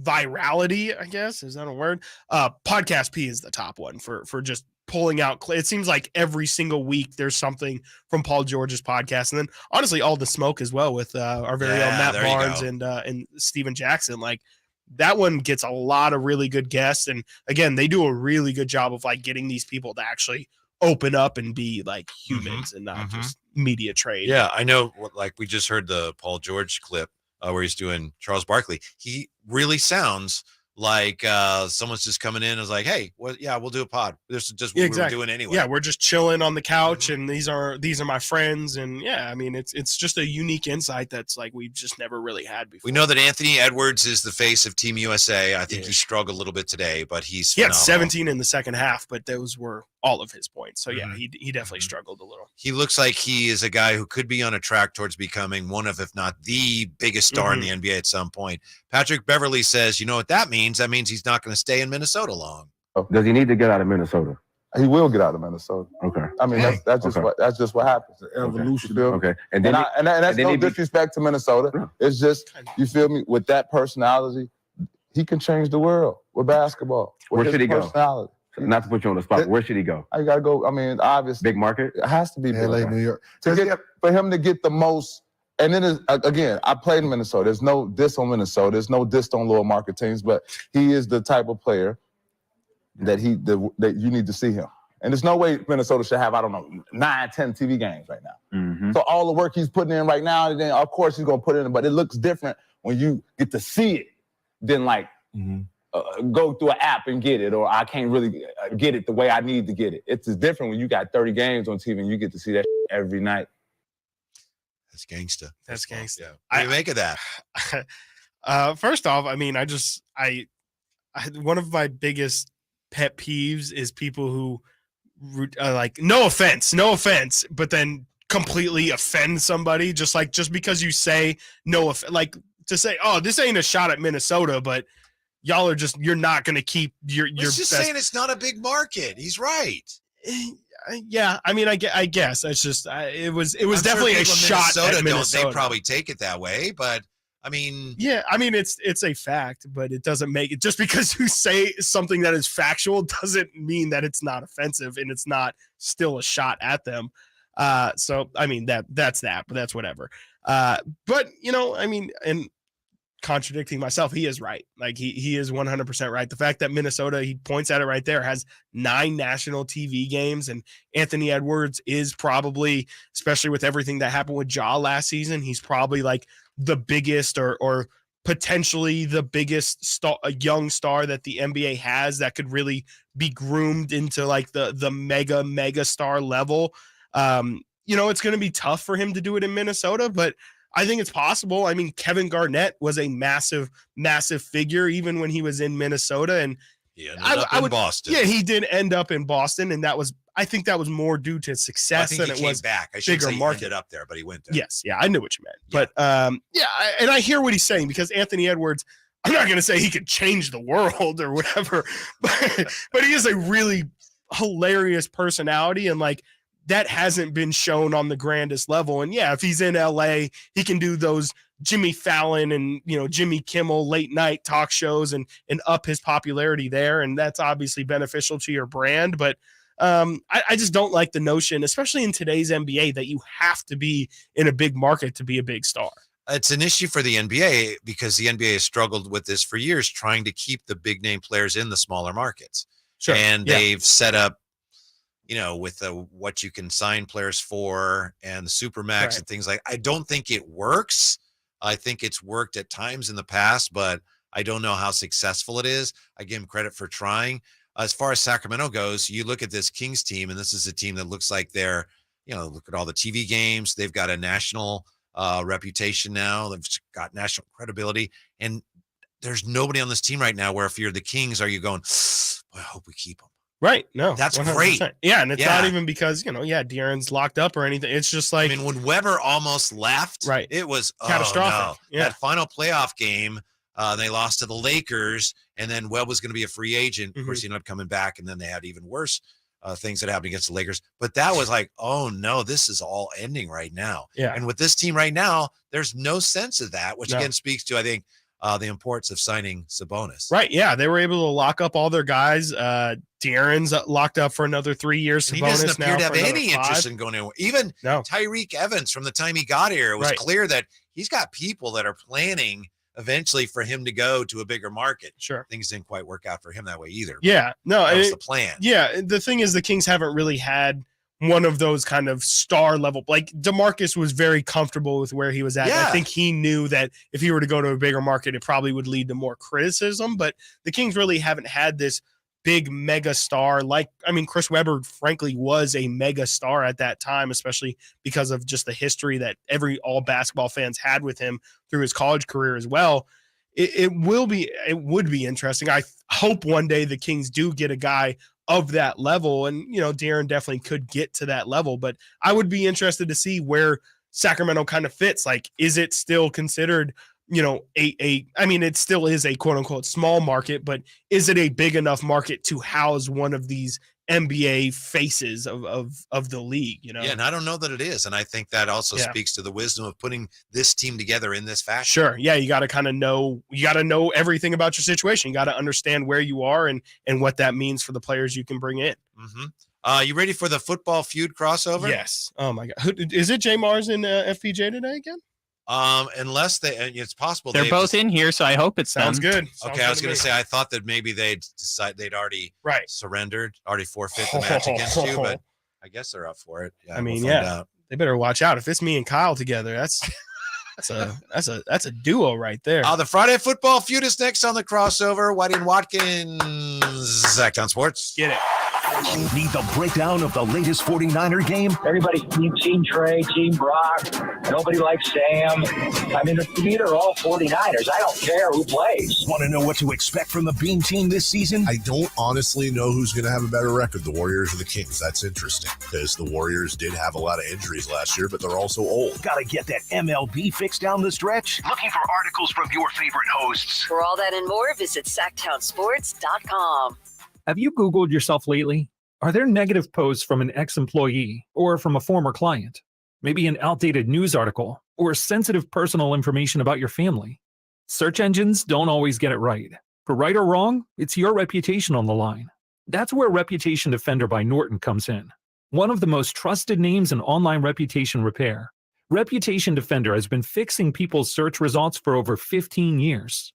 virality, I guess, is that a word? Podcast P is the top one for just pulling out. It seems like every single week there's something from Paul George's podcast, and then honestly all the smoke as well with our very own Matt Barnes and Steven Jackson. Like that one gets a lot of really good guests, and again they do a really good job of like getting these people to actually open up and be like humans and not just media trained.
Yeah, I know. Like we just heard the Paul George clip where he's doing Charles Barkley. He really sounds like someone's just coming in and is like, hey, well, yeah, we'll do a pod. This is just what we're doing anyway.
Yeah, we're just chilling on the couch and these are my friends. And yeah, it's just a unique insight that's like we've just never really had before.
We know that Anthony Edwards is the face of Team USA. I think he struggled a little bit today, but he
had 17 in the second half, but those were all of his points. So yeah, he definitely struggled a little.
He looks like he is a guy who could be on a track towards becoming one of, if not the biggest star in the NBA at some point. Patrick Beverley says, you know what that means? That means he's not going to stay in Minnesota long.
Does he need to get out of Minnesota?
He will get out of Minnesota.
Okay.
That's just what happens.
Evolution.
You feel me?
Okay.
And that's no disrespect to Minnesota. It's just, you feel me, with that personality, he can change the world with basketball.
Where should he
go?
Not to put you on the spot, where should he go?
I gotta go. Obviously,
big market.
It has to be big
LA,
market.
New York.
For him to get the most. And then again, I played in Minnesota. There's no diss on Minnesota. There's no diss on lower market teams. But he is the type of player that you need to see him. And there's no way Minnesota should have 9, 10 TV games right now. So all the work he's putting in right now, and then of course he's gonna put it in. But it looks different when you get to see it than like. Go through an app and get it, or I can't really get it the way I need to get it. It's different when you got 30 games on TV and you get to see that every night.
That's gangsta.
That's gangsta.
Yeah. What do you make of that?
First off, one of my biggest pet peeves is people who like, no offense, but then completely offend somebody just because you say like to say, oh, this ain't a shot at Minnesota, but y'all are you're not going to keep your
He's just
best.
saying it's not a big market. He's right.
Yeah, I guess it's just it was definitely a shot at Minnesota.
They probably take it that way, but
yeah, it's a fact, but it doesn't make it just because you say something that is factual doesn't mean that it's not offensive and it's not still a shot at them. So that's that, but that's whatever. But and contradicting myself, he is right. Like he is 100% right. The fact that Minnesota, he points at it right there, has 9 national TV games, and Anthony Edwards is probably, especially with everything that happened with Ja last season, he's probably like the biggest or potentially the biggest young star that the NBA has that could really be groomed into like the mega star level. It's going to be tough for him to do it in Minnesota, but I think it's possible. Kevin Garnett was a massive figure even when he was in Minnesota, and
he ended up in Boston.
Yeah, he did end up in Boston, and I think that was more due to success than it was
back. I shouldn't
bigger
say
market.
He ended up there, but he went there.
Yes, yeah, I knew what you meant. Yeah. But and I hear what he's saying, because Anthony Edwards, I'm not going to say he could change the world or whatever, but he is a really hilarious personality, and like that hasn't been shown on the grandest level. And yeah, if he's in LA, he can do those Jimmy Fallon and Jimmy Kimmel late night talk shows and up his popularity there, and that's obviously beneficial to your brand. But I just don't like the notion, especially in today's NBA, that you have to be in a big market to be a big star.
It's an issue for the NBA because the NBA has struggled with this for years, trying to keep the big name players in the smaller markets.
Sure.
And they've set up, with what you can sign players for and the Supermax and things like. I don't think it works. I think it's worked at times in the past, but I don't know how successful it is. I give him credit for trying. As far as Sacramento goes, you look at this Kings team, and this is a team that looks like they're, look at all the TV games. They've got a national reputation now. They've got national credibility, and there's nobody on this team right now where if you're the Kings, are you going, I hope we keep them?
Right. No,
that's
100%.
great.
Yeah. And it's not even because, De'Aaron's locked up or anything. It's just like,
when Weber almost left, it was
catastrophic.
That final playoff game, they lost to the Lakers, and then Webb was going to be a free agent. Of course, he ended up coming back, and then they had even worse things that happened against the Lakers. But that was like, oh no, this is all ending right now.
Yeah.
And with this team right now, there's no sense of that, which again speaks to, I think, the importance of signing Sabonis.
Right. Yeah. They were able to lock up all their guys. De'Aaron's locked up for another 3 years.
He doesn't appear to have any interest in going anywhere. Even Tyreek Evans, from the time he got here, it was clear that he's got people that are planning eventually for him to go to a bigger market.
Sure.
Things didn't quite work out for him that way either.
Yeah. No,
that was the plan.
Yeah. The thing is, the Kings haven't really had one of those kind of star level, like DeMarcus was very comfortable with where he was at.
Yeah.
I think he knew that if he were to go to a bigger market, it probably would lead to more criticism, but the Kings really haven't had this big mega star. Chris Webber, frankly, was a mega star at that time, especially because of just the history that all basketball fans had with him through his college career as well. It would be interesting. I hope one day the Kings do get a guy of that level, and De'Aaron definitely could get to that level, but I would be interested to see where Sacramento kind of fits. Like, is it still considered it still is a quote unquote small market, but is it a big enough market to house one of these NBA faces of the league?
Yeah, and I don't know that it is, and I think that also speaks to the wisdom of putting this team together in this fashion.
Sure. Yeah, you got to kind of know. You got to know everything about your situation. You got to understand where you are and what that means for the players you can bring in.
Mm-hmm. You ready for the football feud crossover?
Yes. Oh my God, is it J Mars and FPJ today again?
Unless it's possible
they're both in here, so I hope it
sounds good.
Okay, I was going to say I thought that maybe they'd already surrendered, already forfeit the match against you, but I guess they're up for it. Yeah,
they better watch out. If it's me and Kyle together, that's a duo right there.
The Friday football feud is next on the crossover. Whitey Watkins, Sac Town Sports.
Get it.
Need the breakdown of the latest 49er game?
Everybody, Team Trey, Team Brock. Nobody likes Sam. To me, they're all 49ers. I don't care who plays.
Want to know what to expect from the Beam team this season?
I don't honestly know who's going to have a better record, the Warriors or the Kings. That's interesting because the Warriors did have a lot of injuries last year, but they're also old.
Got to get that MLB fix down the stretch? Looking for articles from your favorite hosts.
For all that and more, visit SactownSports.com.
Have you Googled yourself lately? Are there negative posts from an ex-employee or from a former client? Maybe an outdated news article or sensitive personal information about your family? Search engines don't always get it right. For right or wrong, it's your reputation on the line. That's where Reputation Defender by Norton comes in. One of the most trusted names in online reputation repair, Reputation Defender has been fixing people's search results for over 15 years.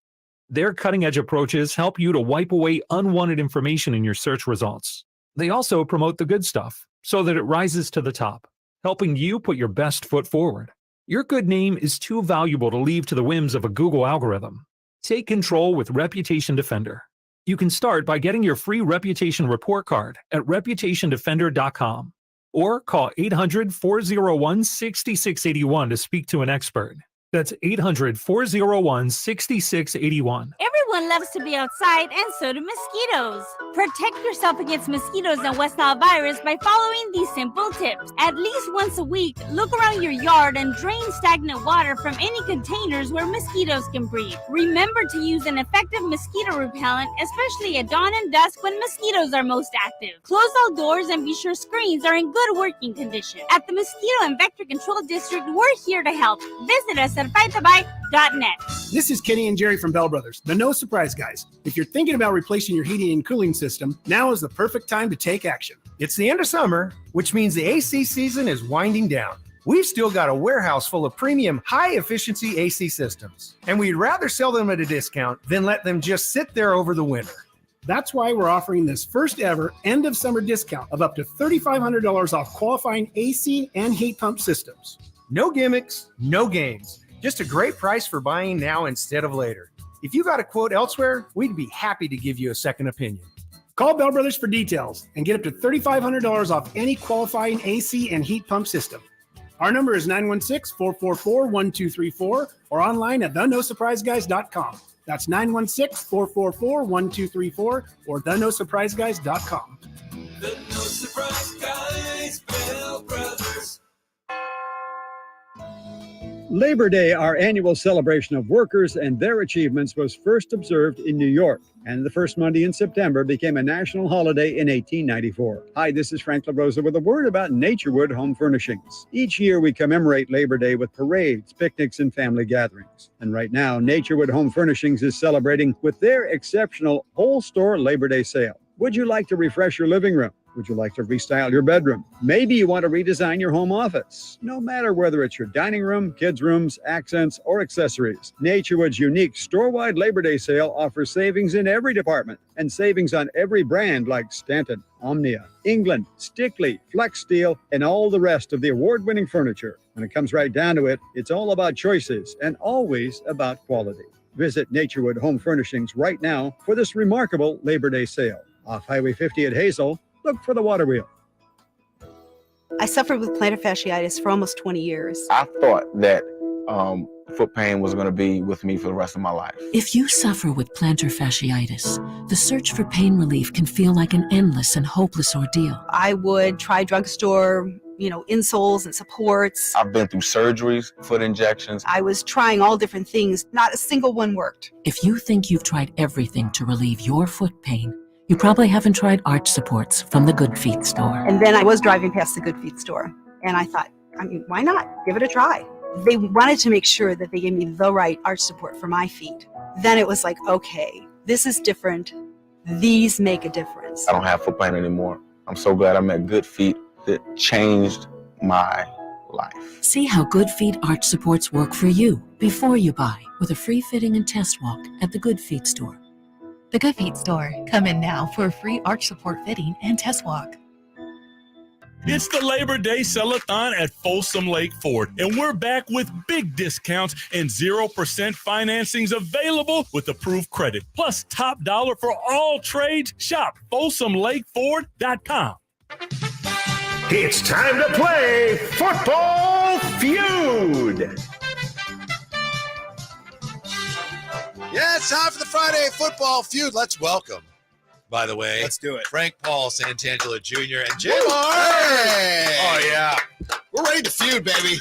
Their cutting-edge approaches help you to wipe away unwanted information in your search results. They also promote the good stuff so that it rises to the top, helping you put your best foot forward. Your good name is too valuable to leave to the whims of a Google algorithm. Take control with Reputation Defender. You can start by getting your free reputation report card at reputationdefender.com or call 800-401-6681 to speak to an expert. That's 800-401-6681.
Everyone loves to be outside, and so do mosquitoes. Protect yourself against mosquitoes and West Nile virus by following these simple tips. At least once a week, look around your yard and drain stagnant water from any containers where mosquitoes can breed. Remember to use an effective mosquito repellent, especially at dawn and dusk when mosquitoes are most active. Close all doors and be sure screens are in good working condition. At the Mosquito and Vector Control District, we're here to help. Visit us at FightTheBite.net.
This is Kenny and Jerry from Bell Brothers, the no surprise guys. If you're thinking about replacing your heating and cooling system, now is the perfect time to take action. It's the end of summer, which means the AC season is winding down.
we've still got a warehouse full of premium, high-efficiency AC systems. And we'd rather sell them at a discount than let them just sit there over the winter.
That's why we're offering this first ever end of summer discount of up to $3,500 off qualifying AC and heat pump systems.
No gimmicks, no games. Just a great price for buying now instead of later. If you got a quote elsewhere, we'd be happy to give you a second opinion.
Call Bell Brothers for details and get up to $3,500 off any qualifying AC and heat pump system. Our number is 916-444-1234 or online at thenosurpriseguys.com. That's 916-444-1234 or thenosurpriseguys.com.
The No Surprise Guys, Bell Brothers.
Labor Day, our annual celebration of workers and their achievements, was first observed in New York, and the first Monday in September became a national holiday in 1894. Hi, this is Frank LaRosa with a word about Naturewood Home Furnishings. Each year we commemorate Labor Day with parades, picnics, and family gatherings. And right now, Naturewood Home Furnishings is celebrating with their exceptional whole store Labor Day sale. Would you like to refresh your living room? Would you like to restyle your bedroom? Maybe you want to redesign your home office. No matter whether it's your dining room, kids' rooms, accents, or accessories, Naturewood's unique store-wide Labor Day sale offers savings in every department and savings on every brand like Stanton, Omnia, England, Stickley, Flex Steel, and all the rest of the award-winning furniture. When it comes right down to it, it's all about choices and always about quality. Visit Naturewood Home Furnishings right now for this remarkable Labor Day sale. Off Highway 50 at Hazel, look for the water wheel.
I suffered with plantar fasciitis for almost 20 years.
I thought that foot pain was going to be with me for the rest of my life.
If you suffer with plantar fasciitis, the search for pain relief can feel like an endless and hopeless ordeal.
I would try drugstore, insoles and supports.
I've been through surgeries, foot injections.
I was trying all different things. Not a single one worked.
If you think you've tried everything to relieve your foot pain, you probably haven't tried arch supports from the Good Feet store.
And then I was driving past the Good Feet store, and I thought, why not? Give it a try. They wanted to make sure that they gave me the right arch support for my feet. Then it was like, okay, this is different. These make a difference.
I don't have foot pain anymore. I'm so glad I met Good Feet. That changed my life.
See how Good Feet arch supports work for you before you buy with a free fitting and test walk at the Good Feet store.
The Good Feet store. Come in now for a free arch support fitting and test walk.
It's the Labor Day Sell-a-thon at Folsom Lake Ford, and we're back with big discounts and 0% financings available with approved credit, plus top dollar for all trades. Shop FolsomLakeFord.com.
It's time to play Football Feud.
Yeah, it's time for the Friday Football Feud. Let's welcome, by the way,
let's do it.
Frank Paul Santangelo Jr. and Jim.
Hey!
Oh, yeah.
We're ready to feud, baby.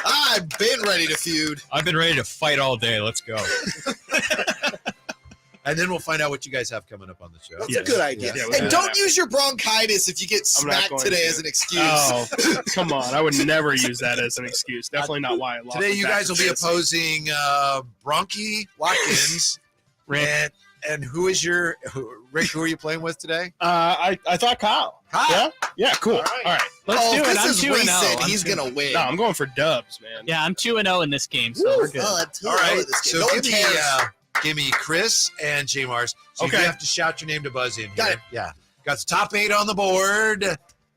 I've been ready to feud.
I've been ready to fight all day. Let's go.
And then we'll find out what you guys have coming up on the show.
That's a good idea.
Yeah,
And don't use your bronchitis if you get smacked today as an excuse.
Oh, come on. I would never use that as an excuse. Definitely not why I lost.
Today, you guys will be opposing Whitey Watkins. And who is Rick, who are you playing with today?
I thought Kyle.
Kyle?
Yeah, cool. All right.
Let's do it.
This
I'm
is
2-0.
he's going to win.
No, I'm going for dubs, man.
Yeah, I'm 2-0 in this game, so we're good.
Oh,
All right. So give me Chris and J Mars. So you have to shout your name to buzz in here.
Got it.
Yeah. Got the top 8 on the board.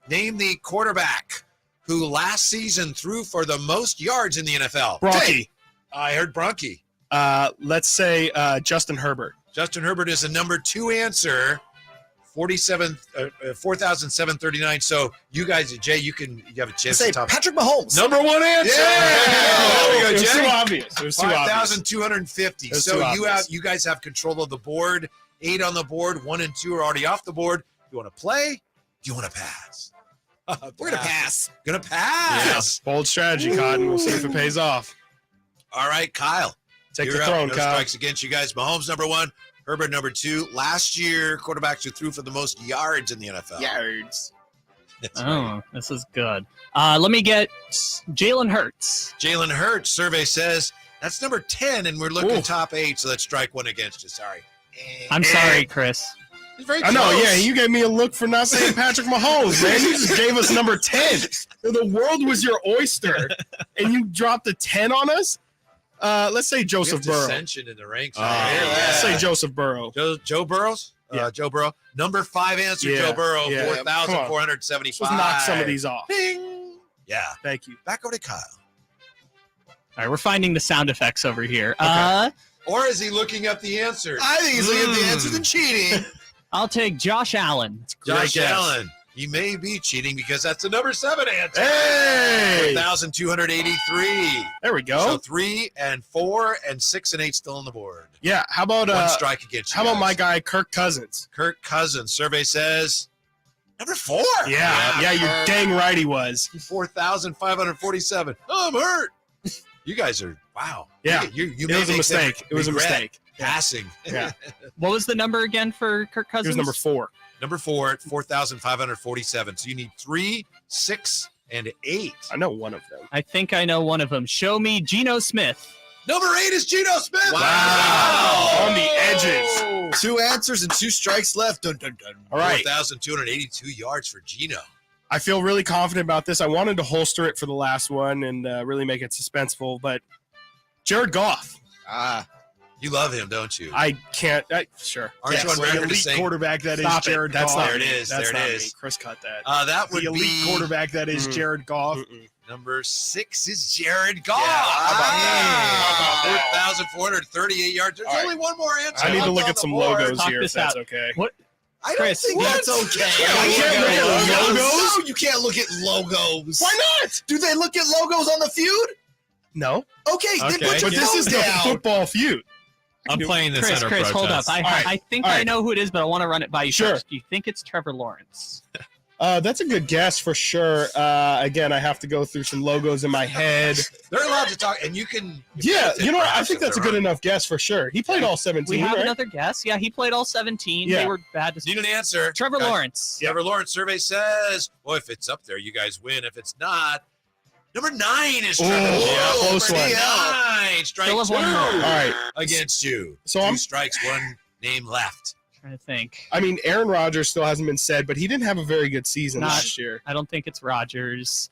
Name the quarterback who last season threw for the most yards in the NFL.
Bronchi.
I heard Bronchi.
Let's say Justin Herbert.
Justin Herbert is a number 2 answer. 4,739. So you guys, Jay, you have a chance
Say
to top.
Patrick Mahomes.
Number 1 answer.
Yeah.
There we go,
It was
Jay.
too obvious. It was too obvious.
5,250.
It was
So
too
you
obvious.
guys have control of the board. 8 on the board. 1 and 2 are already off the board. You want to play? Do you want to pass?
We're going to pass.
Gonna pass.
Yeah. Bold strategy, Cotton. We'll see if it pays off.
All right, Kyle.
Take
You're
the
up.
throne,
No
Kyle.
strikes against you guys. Mahomes number 1. Herbert number 2. Last year, quarterbacks who threw for the most yards in the NFL.
Yards.
That's
Oh,
right.
this is good. Let me get Jalen Hurts.
Jalen Hurts, survey says that's number 10, and we're looking top 8, so let's strike 1 against you. Sorry.
I'm sorry, Chris.
He's very
I know,
close.
yeah. You gave me a look for not saying Patrick Mahomes, man. You just gave us number 10. The world was your oyster, and you dropped a 10 on us? Let's say Joseph Burrow.
Dissension in the ranks.
Let's say Joseph Burrow.
Joe Burrows?
Yeah.
Joe Burrow. Number 5 answer,
Yeah.
Joe Burrow,
Yeah.
4,475.
Let's knock some of these off.
Ding. Yeah.
Thank you.
Back over to Kyle.
All right, we're finding the sound effects over here.
Or is he looking up the answers?
I think he's looking at the answers and cheating.
I'll take Josh Allen.
Josh Allen. He may be cheating because that's the number 7 answer.
Hey!
4,283.
There we go.
So 3 and 4 and 6 and 8 still on the board.
Yeah. How about
One strike against you
How about
guys.
my guy Kirk Cousins?
Kirk Cousins? Survey says number 4.
Yeah, you're dang right he was.
4,547. Oh, I'm hurt. You guys are wow.
Yeah.
You
It was a mistake. It was a mistake.
Passing.
Yeah.
What was the number again for Kirk Cousins?
He was number 4.
Number 4 at 4,547. So you need 3, 6, and 8.
I know one of them.
I think I know one of them. Show me Geno Smith.
Number 8 is Geno Smith.
Wow. On the edges.
2 answers and 2 strikes left. Dun, dun, dun.
All right.
4,282 yards for Geno.
I feel really confident about this. I wanted to holster it for the last one and really make it suspenseful, but Jared Goff.
You love him, don't you?
I can't. Sure.
Aren't you on
the
record to
elite
say
quarterback that is
Stop it.
Jared
That's
Goff?
not
There it is.
That's
There
not
it
me.
is.
Chris cut that.
That would
the elite
be
quarterback that is Jared Goff.
number 6 is Jared Goff.
how about that?
4,438 yards. There's only one more answer.
I need to look at some logos
Talk
here if
this
that's
out.
okay.
What?
I
Chris,
don't think that's okay.
I can't look at logos?
No, you can't look at logos.
Why not?
Do they look at logos on the feud?
No.
Okay, then put your
But this is
phone
the
down.
football feud.
I'm playing the
Chris,
center
hold up.
protest.
I think I know who it is, but I want to run it by you
Sure.
first. Do you think it's Trevor Lawrence?
That's a good guess for sure. Again, I have to go through some logos in my head.
They're allowed to talk, and you can.
Yeah, you know what? I
perhaps
think
if
that's a
they're
good
wrong.
enough guess for sure. He played all 17,
We have
right?
another guess. Yeah, he played all 17.
Yeah.
They were bad to
Need an answer.
Trevor
Guys,
Lawrence.
Trevor Lawrence survey says, well, if it's up there, you guys win. If it's not, number 9 is Trevor Lawrence.
yeah, close
Number
one.
9, strike
Still
2
have one more.
All right.
against you.
So
2
I'm-
strikes, 1 name left.
Trying to think.
I mean, Aaron Rodgers still hasn't been said, but he didn't have a very good season
Not-
last year.
I don't think it's Rodgers.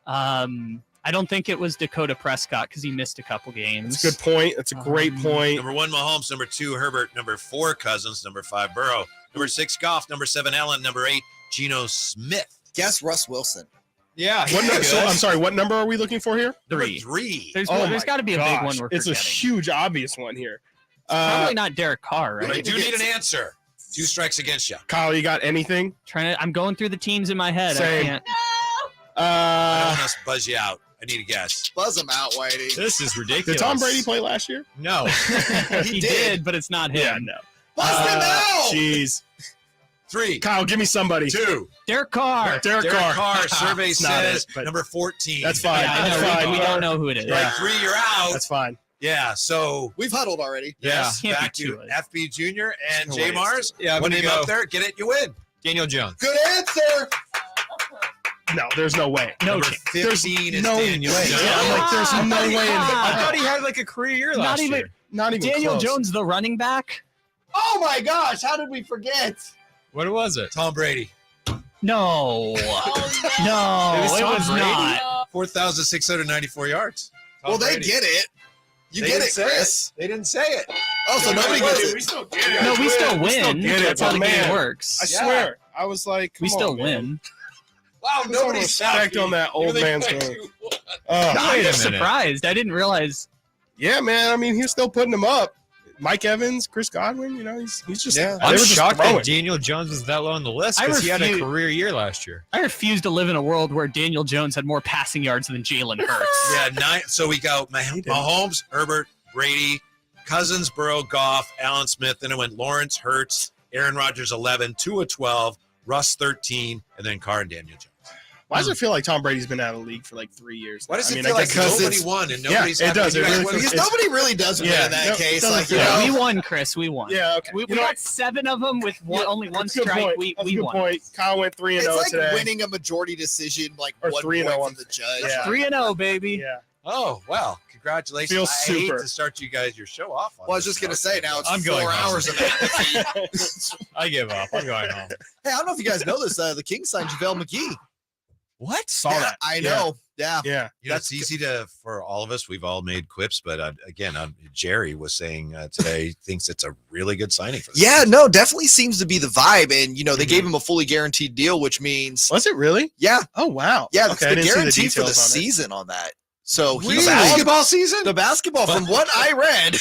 I don't think it was Dakota Prescott because he missed a couple games.
That's a good point. That's a great point.
Number 1, Mahomes. Number 2, Herbert. Number 4, Cousins. Number 5, Burrow. Number 6, Goff. Number 7, Allen. Number 8, Geno Smith.
Guess Russ Wilson.
Yeah.
I'm sorry, what number are we looking for here?
Number
3.
3.
There's
my
got to be a big one
gosh.
we're
It's a
forgetting.
huge, obvious one here.
Probably not Derek Carr,
But I
right?
do need an answer. 2 strikes against you.
Kyle, you got anything?
I'm going through the teams in my head.
Same.
I can't.
I don't want to buzz you out. I need a guess.
Buzz him out, Whitey.
This is ridiculous.
Did Tom Brady play last year?
No.
he did, but it's not him.
Yeah, no.
Buzz him out!
Jeez.
3,
Kyle, give me somebody.
2.
Derek Carr.
Derek Carr.
Survey
It's not
says
it, but-
number 14.
That's fine.
Yeah, I
That's
know,
fine.
we don't know who it is.
Yeah.
Strike 3, you're out.
That's fine.
Yeah, so
We've huddled already.
yes,
Can't be
back
too
to
late.
FB Jr. and
No
J
ways.
Mars.
Yeah, I'm
when you
gonna
go
go.
up there, get it, you win.
Daniel Jones.
Good answer.
No, there's no way.
No,
Number
chance.
15 is
no
Daniel
way.
Jones.
Yeah, I'm like, there's no way.
I thought he had like a career year
Not
last
even-
year.
Not even
Daniel
close.
Jones, the running back?
Oh my gosh, how did we forget?
What was it?
Tom Brady.
No. No,
It was
it
Tom
was
Brady?
not.
4,694 yards. Tom
Well, they
Brady.
get it. You
They
get
didn't
it,
say
Chris.
They didn't say it.
Oh, so nobody gets it.
We still get it.
No, we still
We still
win.
get it,
That's how
but
the game
man,
works.
I swear. I was like,
we
come
still
on, man.
win.
Wow,
Put some
nobody
respect on that old man's name.
I'm
Wait a
just
minute.
surprised. I didn't realize.
Yeah, man. I mean, he's still putting them up. Mike Evans, Chris Godwin, you know, he's just.
Yeah.
they
I'm
were just
shocked
throwing.
that Daniel Jones was that low on the list
I
because he had a
refuse-
career year last year.
I refuse to live in a world where Daniel Jones had more passing yards than Jalen Hurts.
Yeah, 9. So we go Mahomes, Herbert, Brady, Cousins, Burrow, Goff, Allen Smith. Then it went Lawrence, Hurts, Aaron Rodgers 11, Tua 12, Russ 13, and then Carr and Daniel Jones.
Why does it feel like Tom Brady's been out of the league for like 3 years?
Why does
now?
it
I
feel
mean,
like
guess
nobody
it's-
won and
Yeah,
nobody's
it
happy
does.
you
It
guys
really
win?
Because
It's-
nobody really does win
Yeah,
in that
no,
case.
it doesn't
Like, you
feel-
know,
We won, Chris. We won.
Yeah, okay.
We
You know
got
what?
7 of them with only one
That's a good
strike.
point.
We
That's a good
won.
point. Kyle went 3-0
it's like
today.
winning a majority decision, like
Or
1
3-0
point
on-
from the judge.
Yeah.
3-0, baby.
Yeah.
Oh, well, congratulations.
Feels
I hate
super.
to start your show off.
Well, I was just going to say, now it's
I'm
4
going home.
hours of apathy.
I give up. I'm going home.
Hey, I don't know if you guys know this. The Kings signed JaVale McGee.
What?
Saw
Yeah,
that.
I know. Yeah.
Yeah.
You know, it's easy for all of us. We've all made quips, but Jerry was saying today thinks it's a really good signing for the
Yeah,
Kings.
no, definitely seems to be the vibe. And, they gave him a fully guaranteed deal, which means.
Was it really?
Yeah.
Oh, wow.
Yeah,
Okay, I
the
didn't see the
guarantee for the
details on it.
season on that. So
The basketball season?
The basketball, from what I read,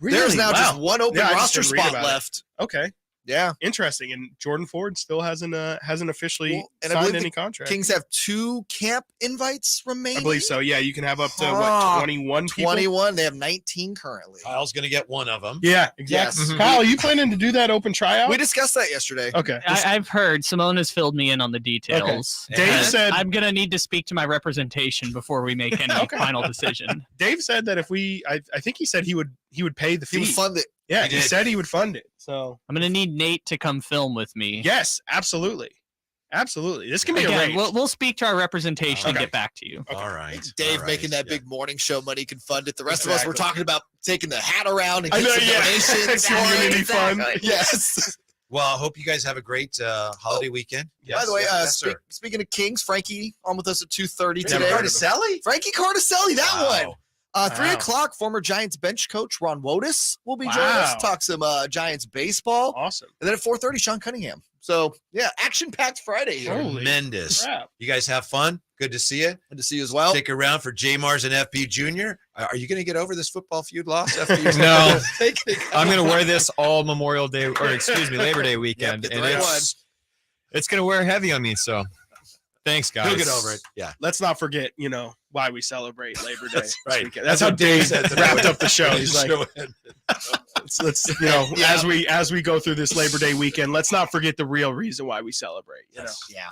Really?
there's now
Wow.
just one open
Yeah, I just
roster
didn't read
spot
about it.
left.
Okay.
Yeah.
Interesting. And Jordan Ford still hasn't officially
Well, and I
signed
believe
any
the
contract.
Kings have 2 camp invites remaining.
I believe so. Yeah, you can have up to
Ah,
21 people.
21. They have 19 currently.
Kyle's going to get one of them.
Yeah, exactly.
Yes.
Kyle, are you planning to do that open tryout?
We discussed that yesterday.
Okay.
I've heard Simone has filled me in on the details.
Okay. Dave
And
said-
I'm gonna need to speak to my representation before we make any final decision.
Dave said that if I think he said he would pay the fee.
He would fund it.
Yeah,
He
he
did.
said he would fund it. So
I'm gonna need Nate to come film with me.
yes, absolutely. Absolutely. This can be
Again,
arranged.
we'll speak to our representation and
Okay.
get back to you.
All right.
Dave
All right.
making that
Yeah.
big morning show money can fund it. The rest of us were
Exactly.
talking about taking the hat around and
I
getting
know,
some
yeah.
donations.
Community fund.
Yes.
Well, I hope you guys have a great holiday weekend.
By the way,
yes, sir.
speaking of Kings, Frankie on with us at 2:30
Yeah,
today.
Cardicelli?
Frankie Cardicelli, that
Wow.
one. 3
Wow.
o'clock, former Giants bench coach Ron Wotus will be joining
Wow.
us, talk some Giants baseball.
Awesome.
And then at 4:30, Sean Cunningham. So, yeah, action-packed Friday here.
Holy
Tremendous.
crap.
You guys have fun. Good to see you.
Good to see you as well.
Stick around for J. Mars and FP Jr. Are you going to get over this football feud loss? FP?
No.
Take it.
I'm going to wear this all Memorial Day, or excuse me, Labor Day weekend.
Yep, get the
and
right
it's going to wear heavy on me. So thanks, guys.
He'll get over it. Yeah.
Let's not forget, why we celebrate Labor Day.
That's right.
That's how Dave wrapped up the show. He's like,
Show it.
let's as we go through this Labor Day weekend, let's not forget the real reason why we celebrate.
Yes.
Yeah.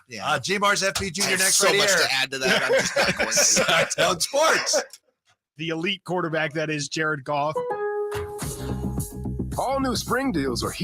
Yeah. J. Mars, FP Jr.
I have
next
so
right
much
here.
to add to that. I'm just not going to.
Sactown Sports.
The elite quarterback that is Jared Goff.
All new spring deals are here.